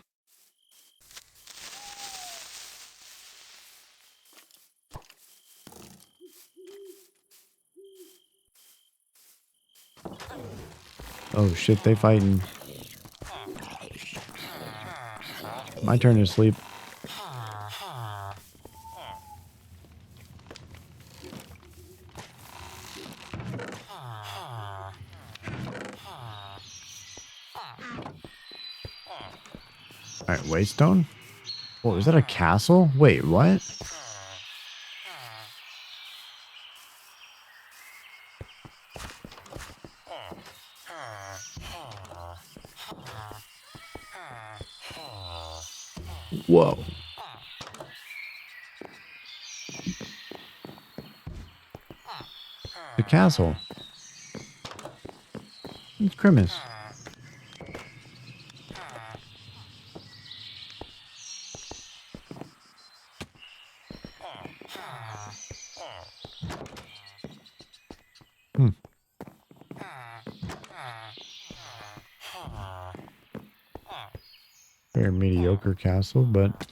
Oh shit, they fighting. My turn to sleep. Alright, Waystone? Oh, is that a castle? Wait, what? Whoa. The castle. It's Grimace. Hmm. Very mediocre castle, but...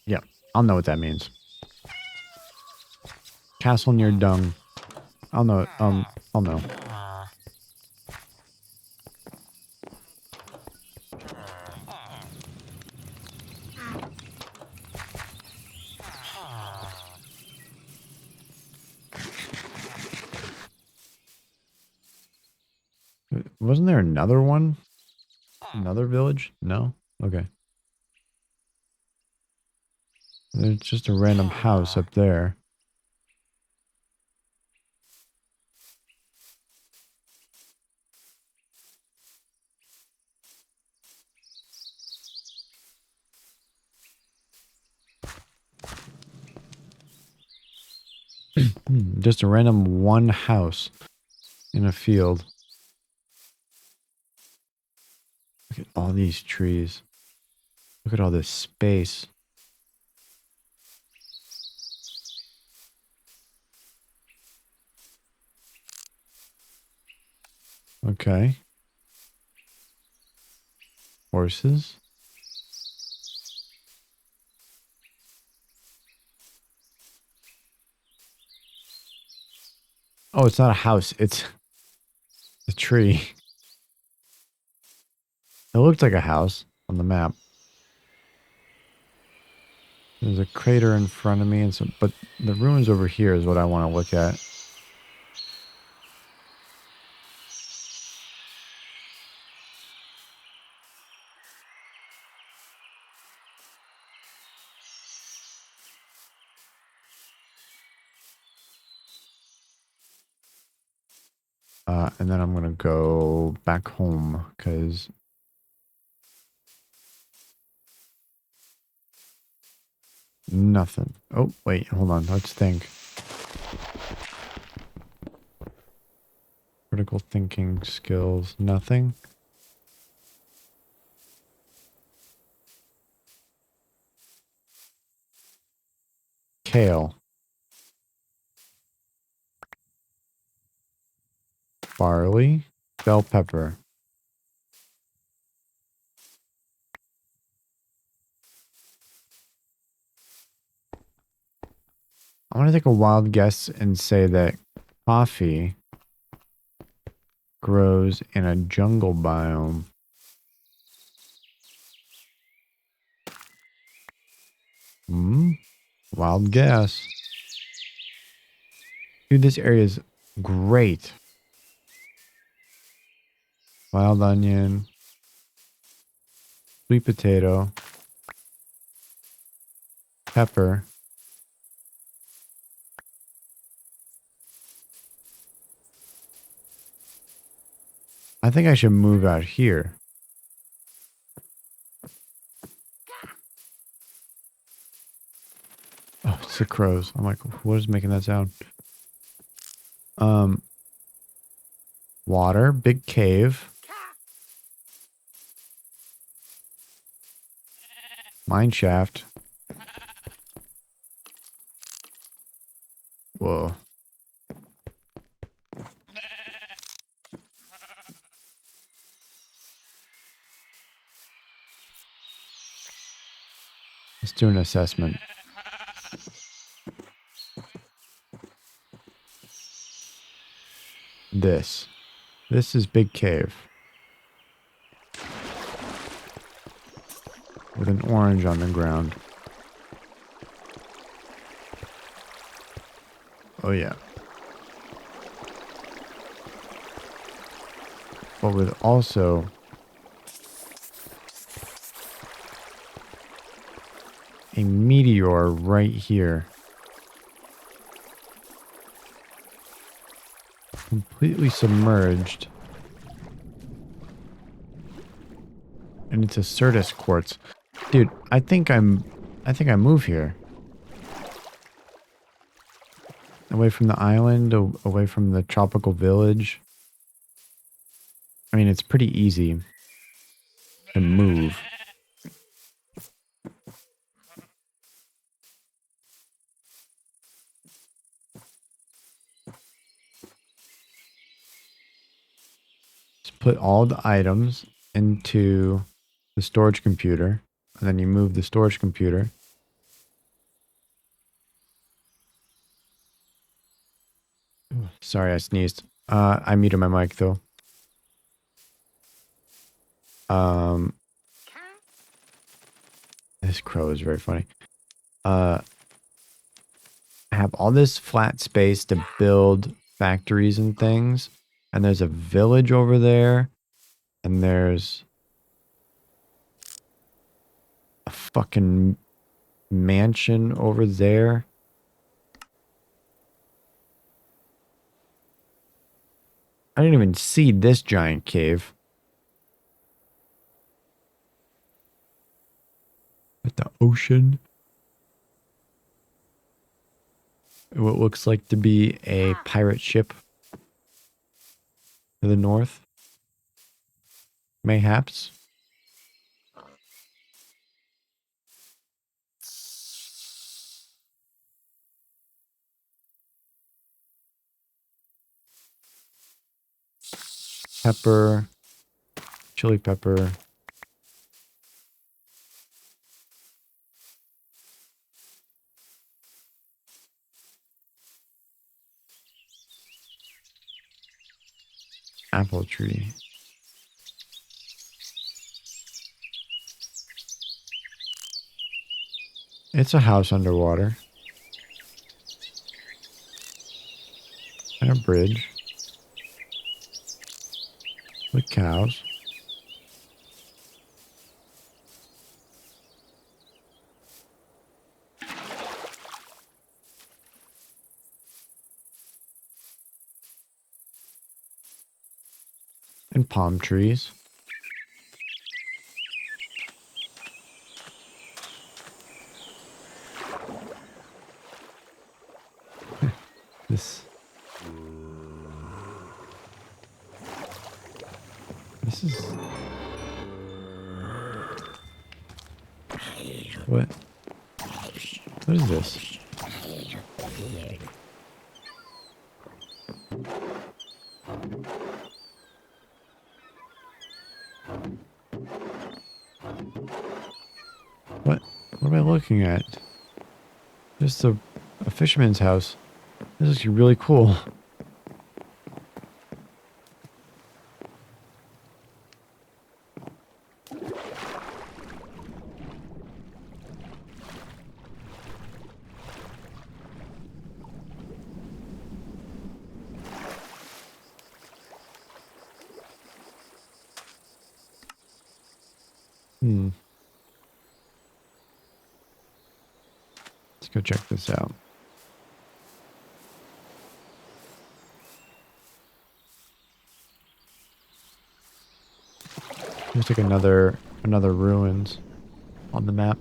Yeah, I'll know what that means. Castle near dung. I'll know. I'll know. Wasn't there another one? Another village? No? Okay. There's just a random house up there. Just a random one house in a field. Look at all these trees. Look at all this space. Okay. Horses. Oh, it's not a house. It's a tree. It looked like a house on the map. There's a crater in front of me, and some, but the ruins over here is what I want to look at. And then I'm gonna go back home because nothing. Oh, wait, hold on. Let's think. Critical thinking skills. Nothing. Kale. Barley. Bell pepper. I want to take a wild guess and say that coffee grows in a jungle biome. Wild guess. Dude, this area is great. Wild onion. Sweet potato. Pepper. I think I should move out here. Oh, it's the crows. I'm like, what is making that sound? Water, big cave. Mine shaft. Whoa. Let's do an assessment. This is big cave. With an orange on the ground. Oh yeah. But with also a meteor right here. Completely submerged. And it's a Certus quartz. Dude, I think I move here. Away from the island, away from the tropical village. I mean, it's pretty easy to move. Just put all the items into the storage computer, and then you move the storage computer. Sorry, I sneezed. I muted my mic though. This crow is very funny. I have all this flat space to build factories and things, and there's a village over there, and there's a fucking mansion over there. I didn't even see this giant cave. With the ocean. What looks like to be a pirate ship to the north. Mayhaps. Pepper. Chili pepper. Apple tree. It's a house underwater. And a bridge. With cows. And palm trees. This is what? What is this? What am I looking at? Just a fisherman's house. This is really cool. Let's go check this out. Looks like another ruins on the map.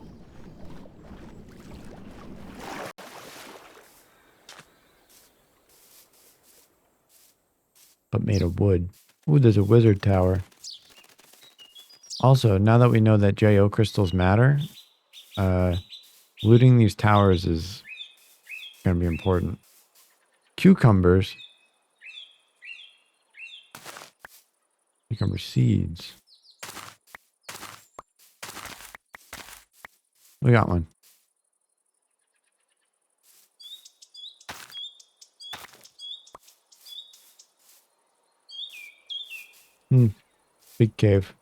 But made of wood. Ooh, there's a wizard tower. Also, now that we know that JO crystals matter, looting these towers is going to be important. Cucumbers. Cucumber seeds. We got one. Big cave.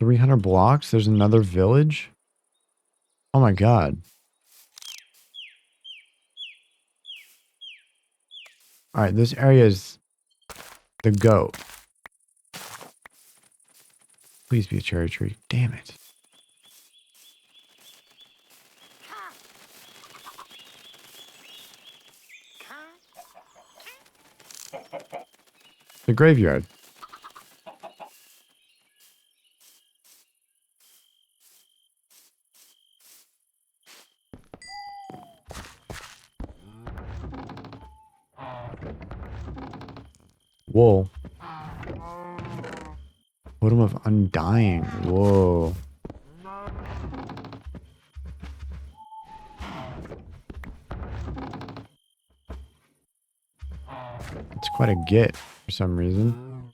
300 blocks? There's another village? Oh my god. Alright, this area is the goat. Please be a cherry tree. Damn it. The graveyard. Whoa. Totem of Undying. Whoa. It's quite a get for some reason.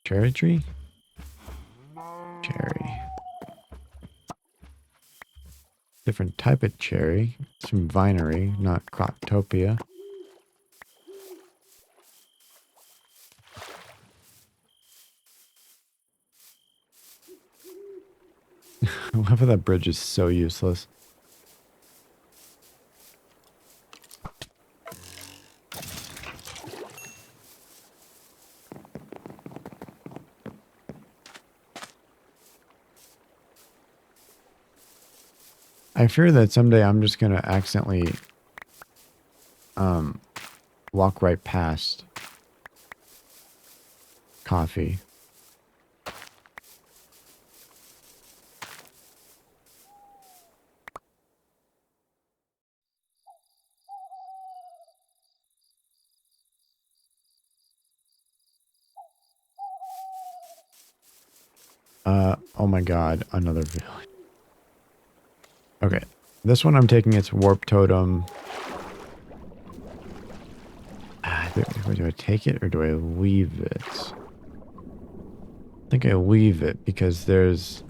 Cherry tree? Cherry. Different type of cherry. It's from Vinery, not Croptopia. I love how that bridge is so useless. I fear that someday I'm just gonna accidentally walk right past coffee. Oh my god, another village. Okay, this one I'm taking its warp totem. Do I take it or do I leave it? I think I leave it because there's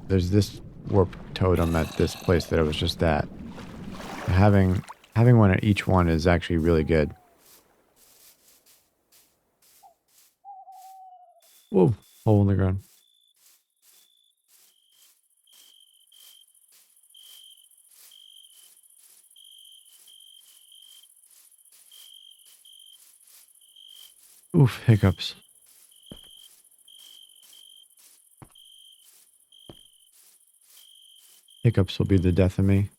this warp totem at this place that I was just at. Having one at each one is actually really good. Whoa, hole in the ground. Oof, hiccups. Hiccups will be the death of me.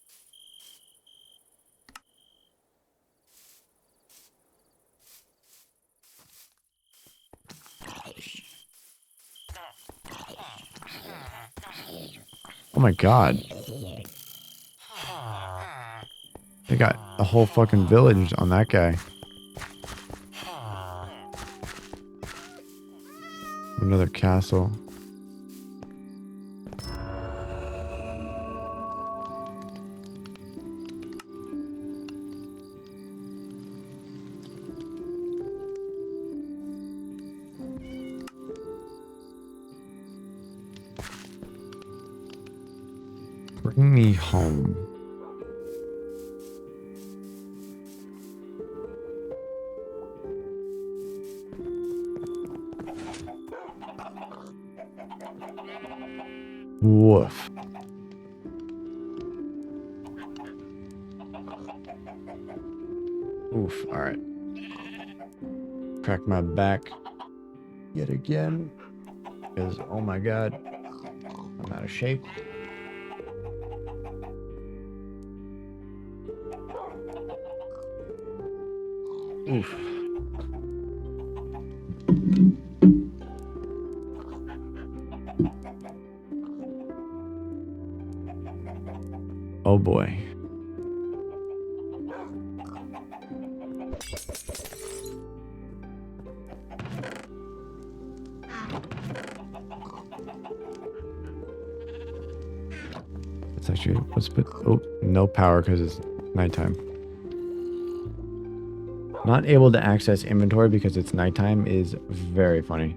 Oh my god. They got a whole fucking village on that guy. Another castle. Bring me home. Woof. Oof, alright. Crack my back yet again. Because, oh my god, I'm out of shape. Oof. Oh boy. It's actually, let's put, oh, no power because it's nighttime. Not able to access inventory because it's nighttime is very funny.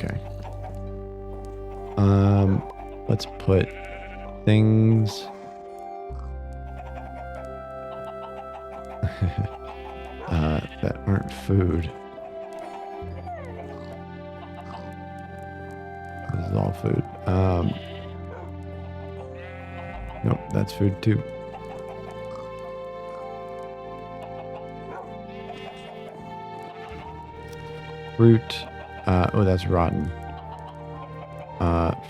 Okay. Let's put things. That aren't food. This is all food. Nope, that's food too. Fruit. Oh, that's rotten.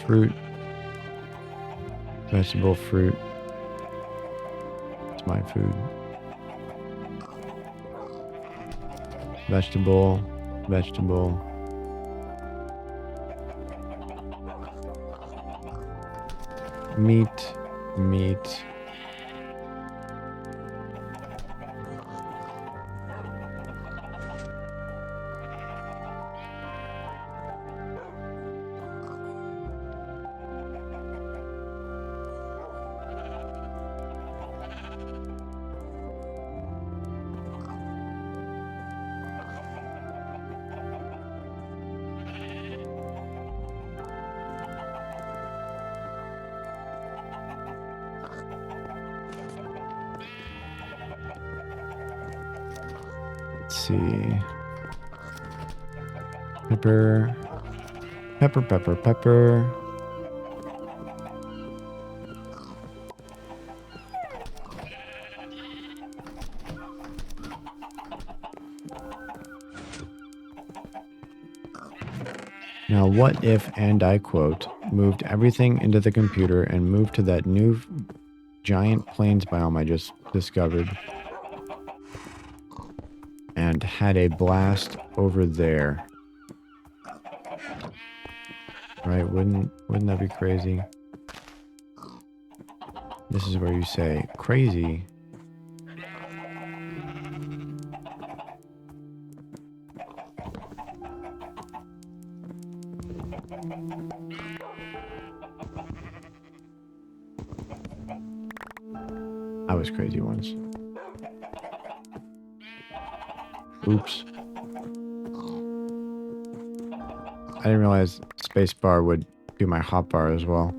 Fruit. Vegetable, fruit. It's my food. Vegetable. Vegetable. Meat. Meat. Let's see. Pepper. Pepper, pepper, pepper. Now, what if, and I quote, moved everything into the computer and moved to that new giant plains biome I just discovered and had a blast over there? Right? Wouldn't that be crazy? This is where you say, crazy. I was crazy once. Oops. I didn't realize spacebar would do my hotbar as well.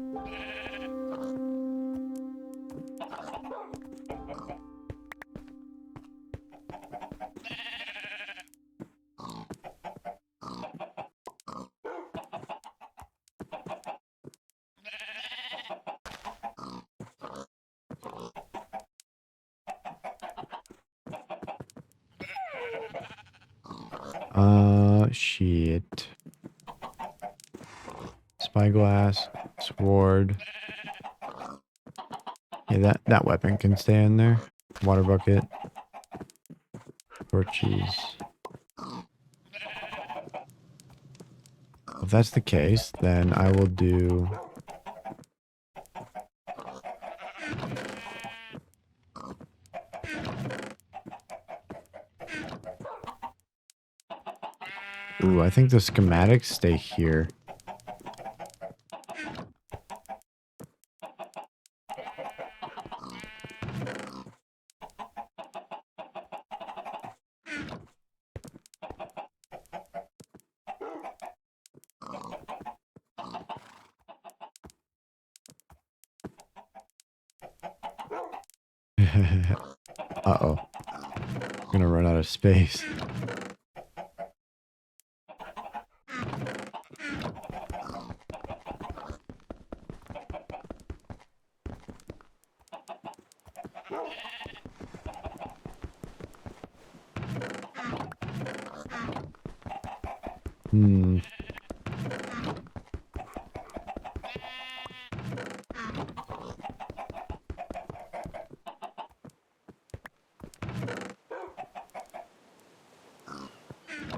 Shit. Spyglass, sword. Yeah, that weapon can stay in there. Water bucket. Torches. If that's the case, then I will do... Ooh, I think the schematics stay here. Uh-oh. I'm gonna run out of space.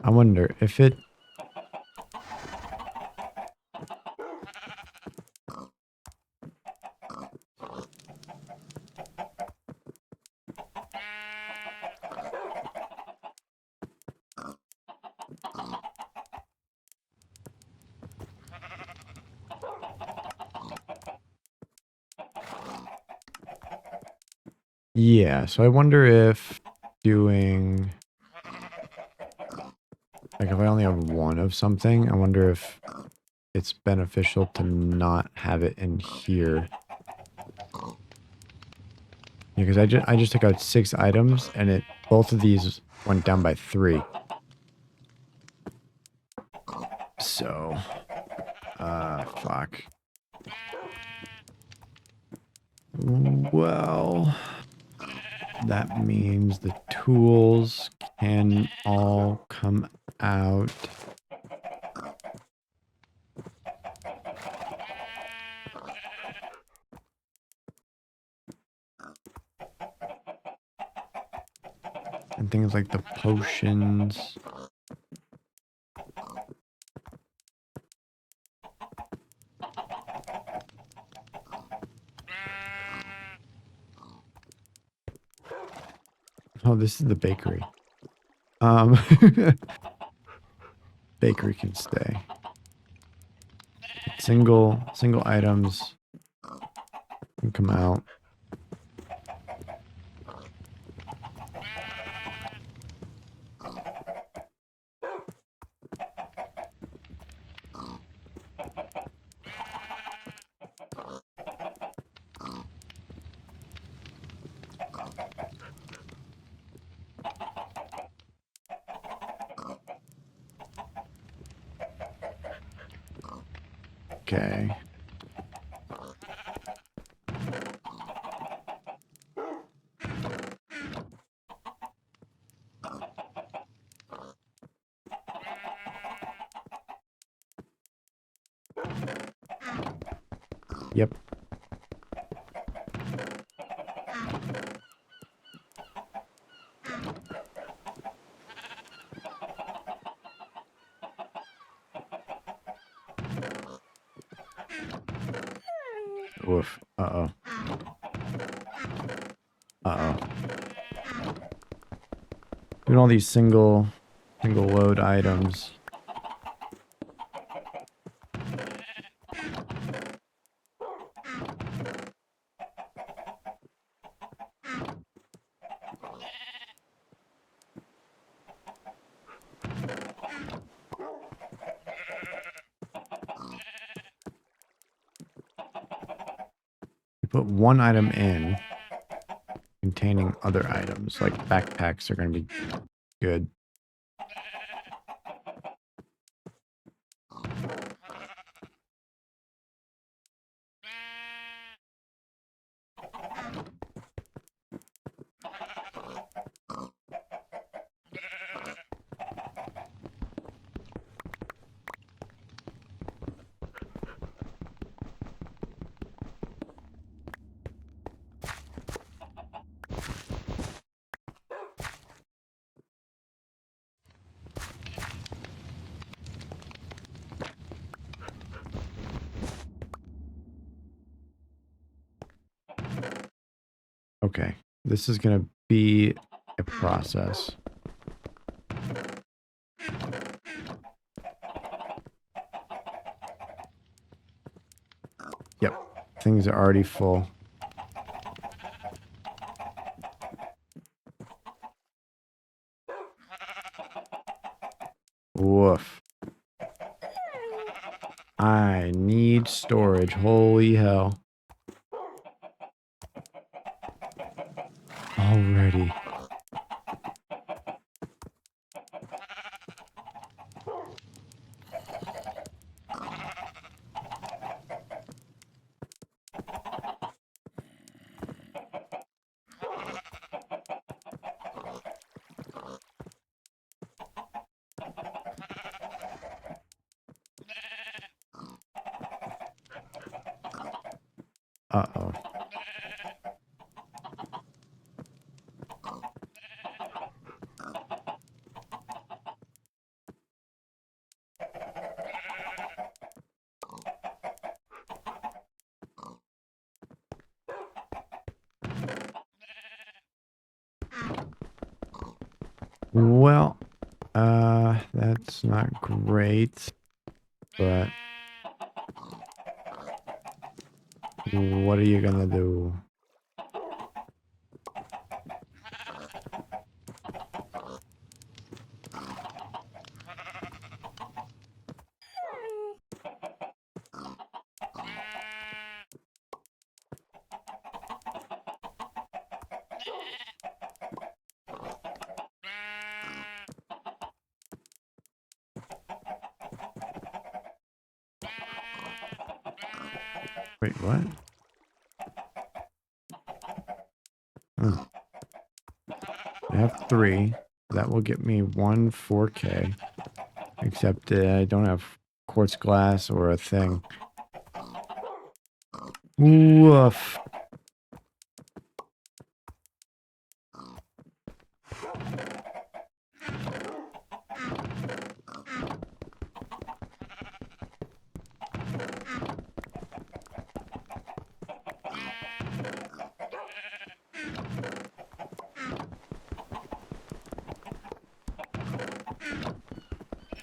I wonder if it... Yeah, so I wonder if doing... Like if I only have one of something, I wonder if it's beneficial to not have it in here. Because I just took out 6 items and both of these went down by 3. So, fuck. Well, that means the tools can all come out. And things like the potions. Oh, this is the bakery. Bakery can stay. Single items can come out. Okay. Yep. Woof. Uh-oh. Uh-oh. Doing all these single load items. You put one item in containing other items, like backpacks are going to be good. Okay, this is going to be a process. Yep, things are already full. Woof. I need storage. Holy hell. Already. Uh-oh. Well, that's not great, but what are you gonna do? Wait, what? Oh. I have 3. That will get me 1 4K. Except I don't have quartz glass or a thing. Woof.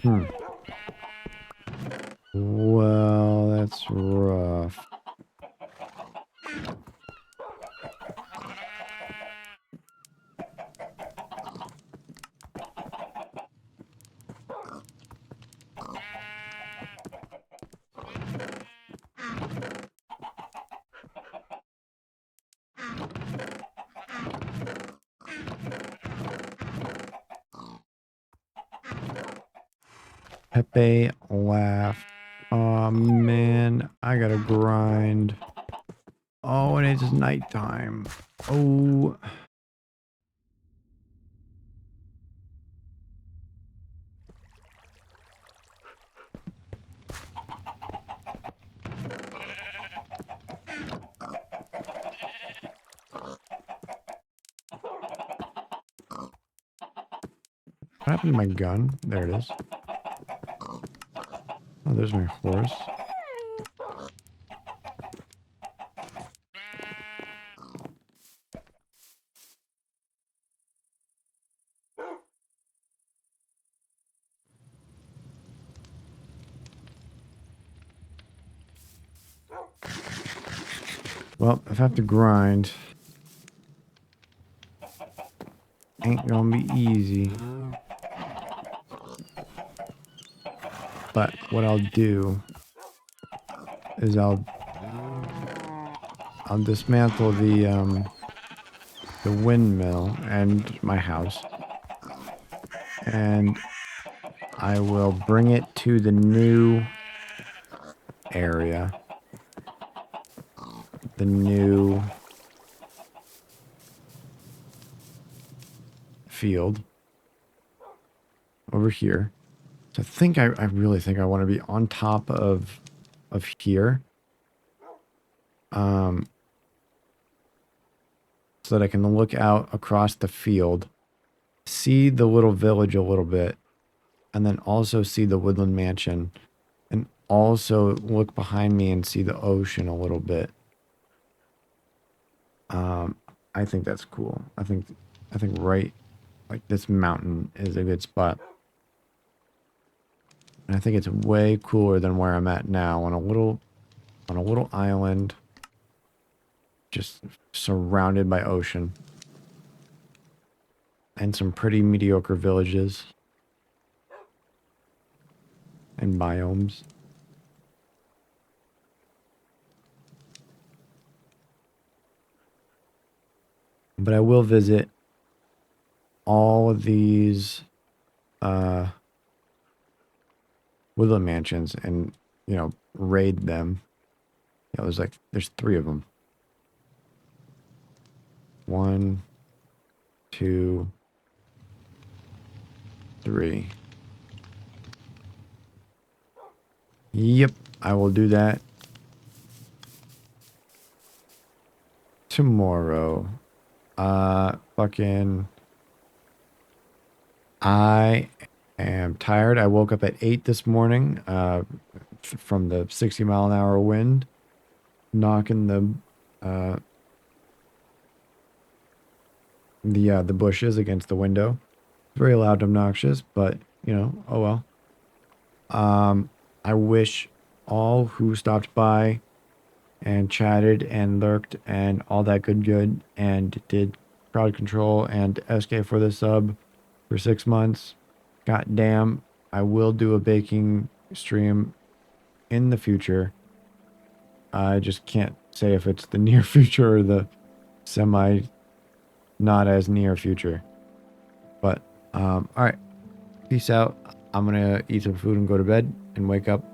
Hmm. Well, that's rough. Pepe laugh. Oh man, I gotta grind. Oh, and it's nighttime. Oh. What happened to my gun? There it is. Oh, there's my horse. Well, if I have to grind, ain't gonna be easy. But what I'll do is I'll dismantle the windmill and my house, and I will bring it to the new area, the new field over here. So I really think I want to be on top of here, so that I can look out across the field, see the little village a little bit, and then also see the woodland mansion, and also look behind me and see the ocean a little bit. I think that's cool. I think right, like this mountain is a good spot. And I think it's way cooler than where I'm at now on a little island, just surrounded by ocean and some pretty mediocre villages and biomes. But I will visit all of these woodland mansions and, you know, raid them. You know, there's 3 of them. 1, 2, 3. Yep, I will do that tomorrow. Fucking, I am tired. I woke up at 8 this morning, from the 60-mile-an-hour wind, knocking the bushes against the window. Very loud, and obnoxious, but you know, oh well. I wish all who stopped by and chatted and lurked and all that good and did crowd control and SK for the sub for 6 months. God damn, I will do a baking stream in the future. I just can't say if it's the near future or the semi not as near future. But all right, peace out. I'm gonna eat some food and go to bed and wake up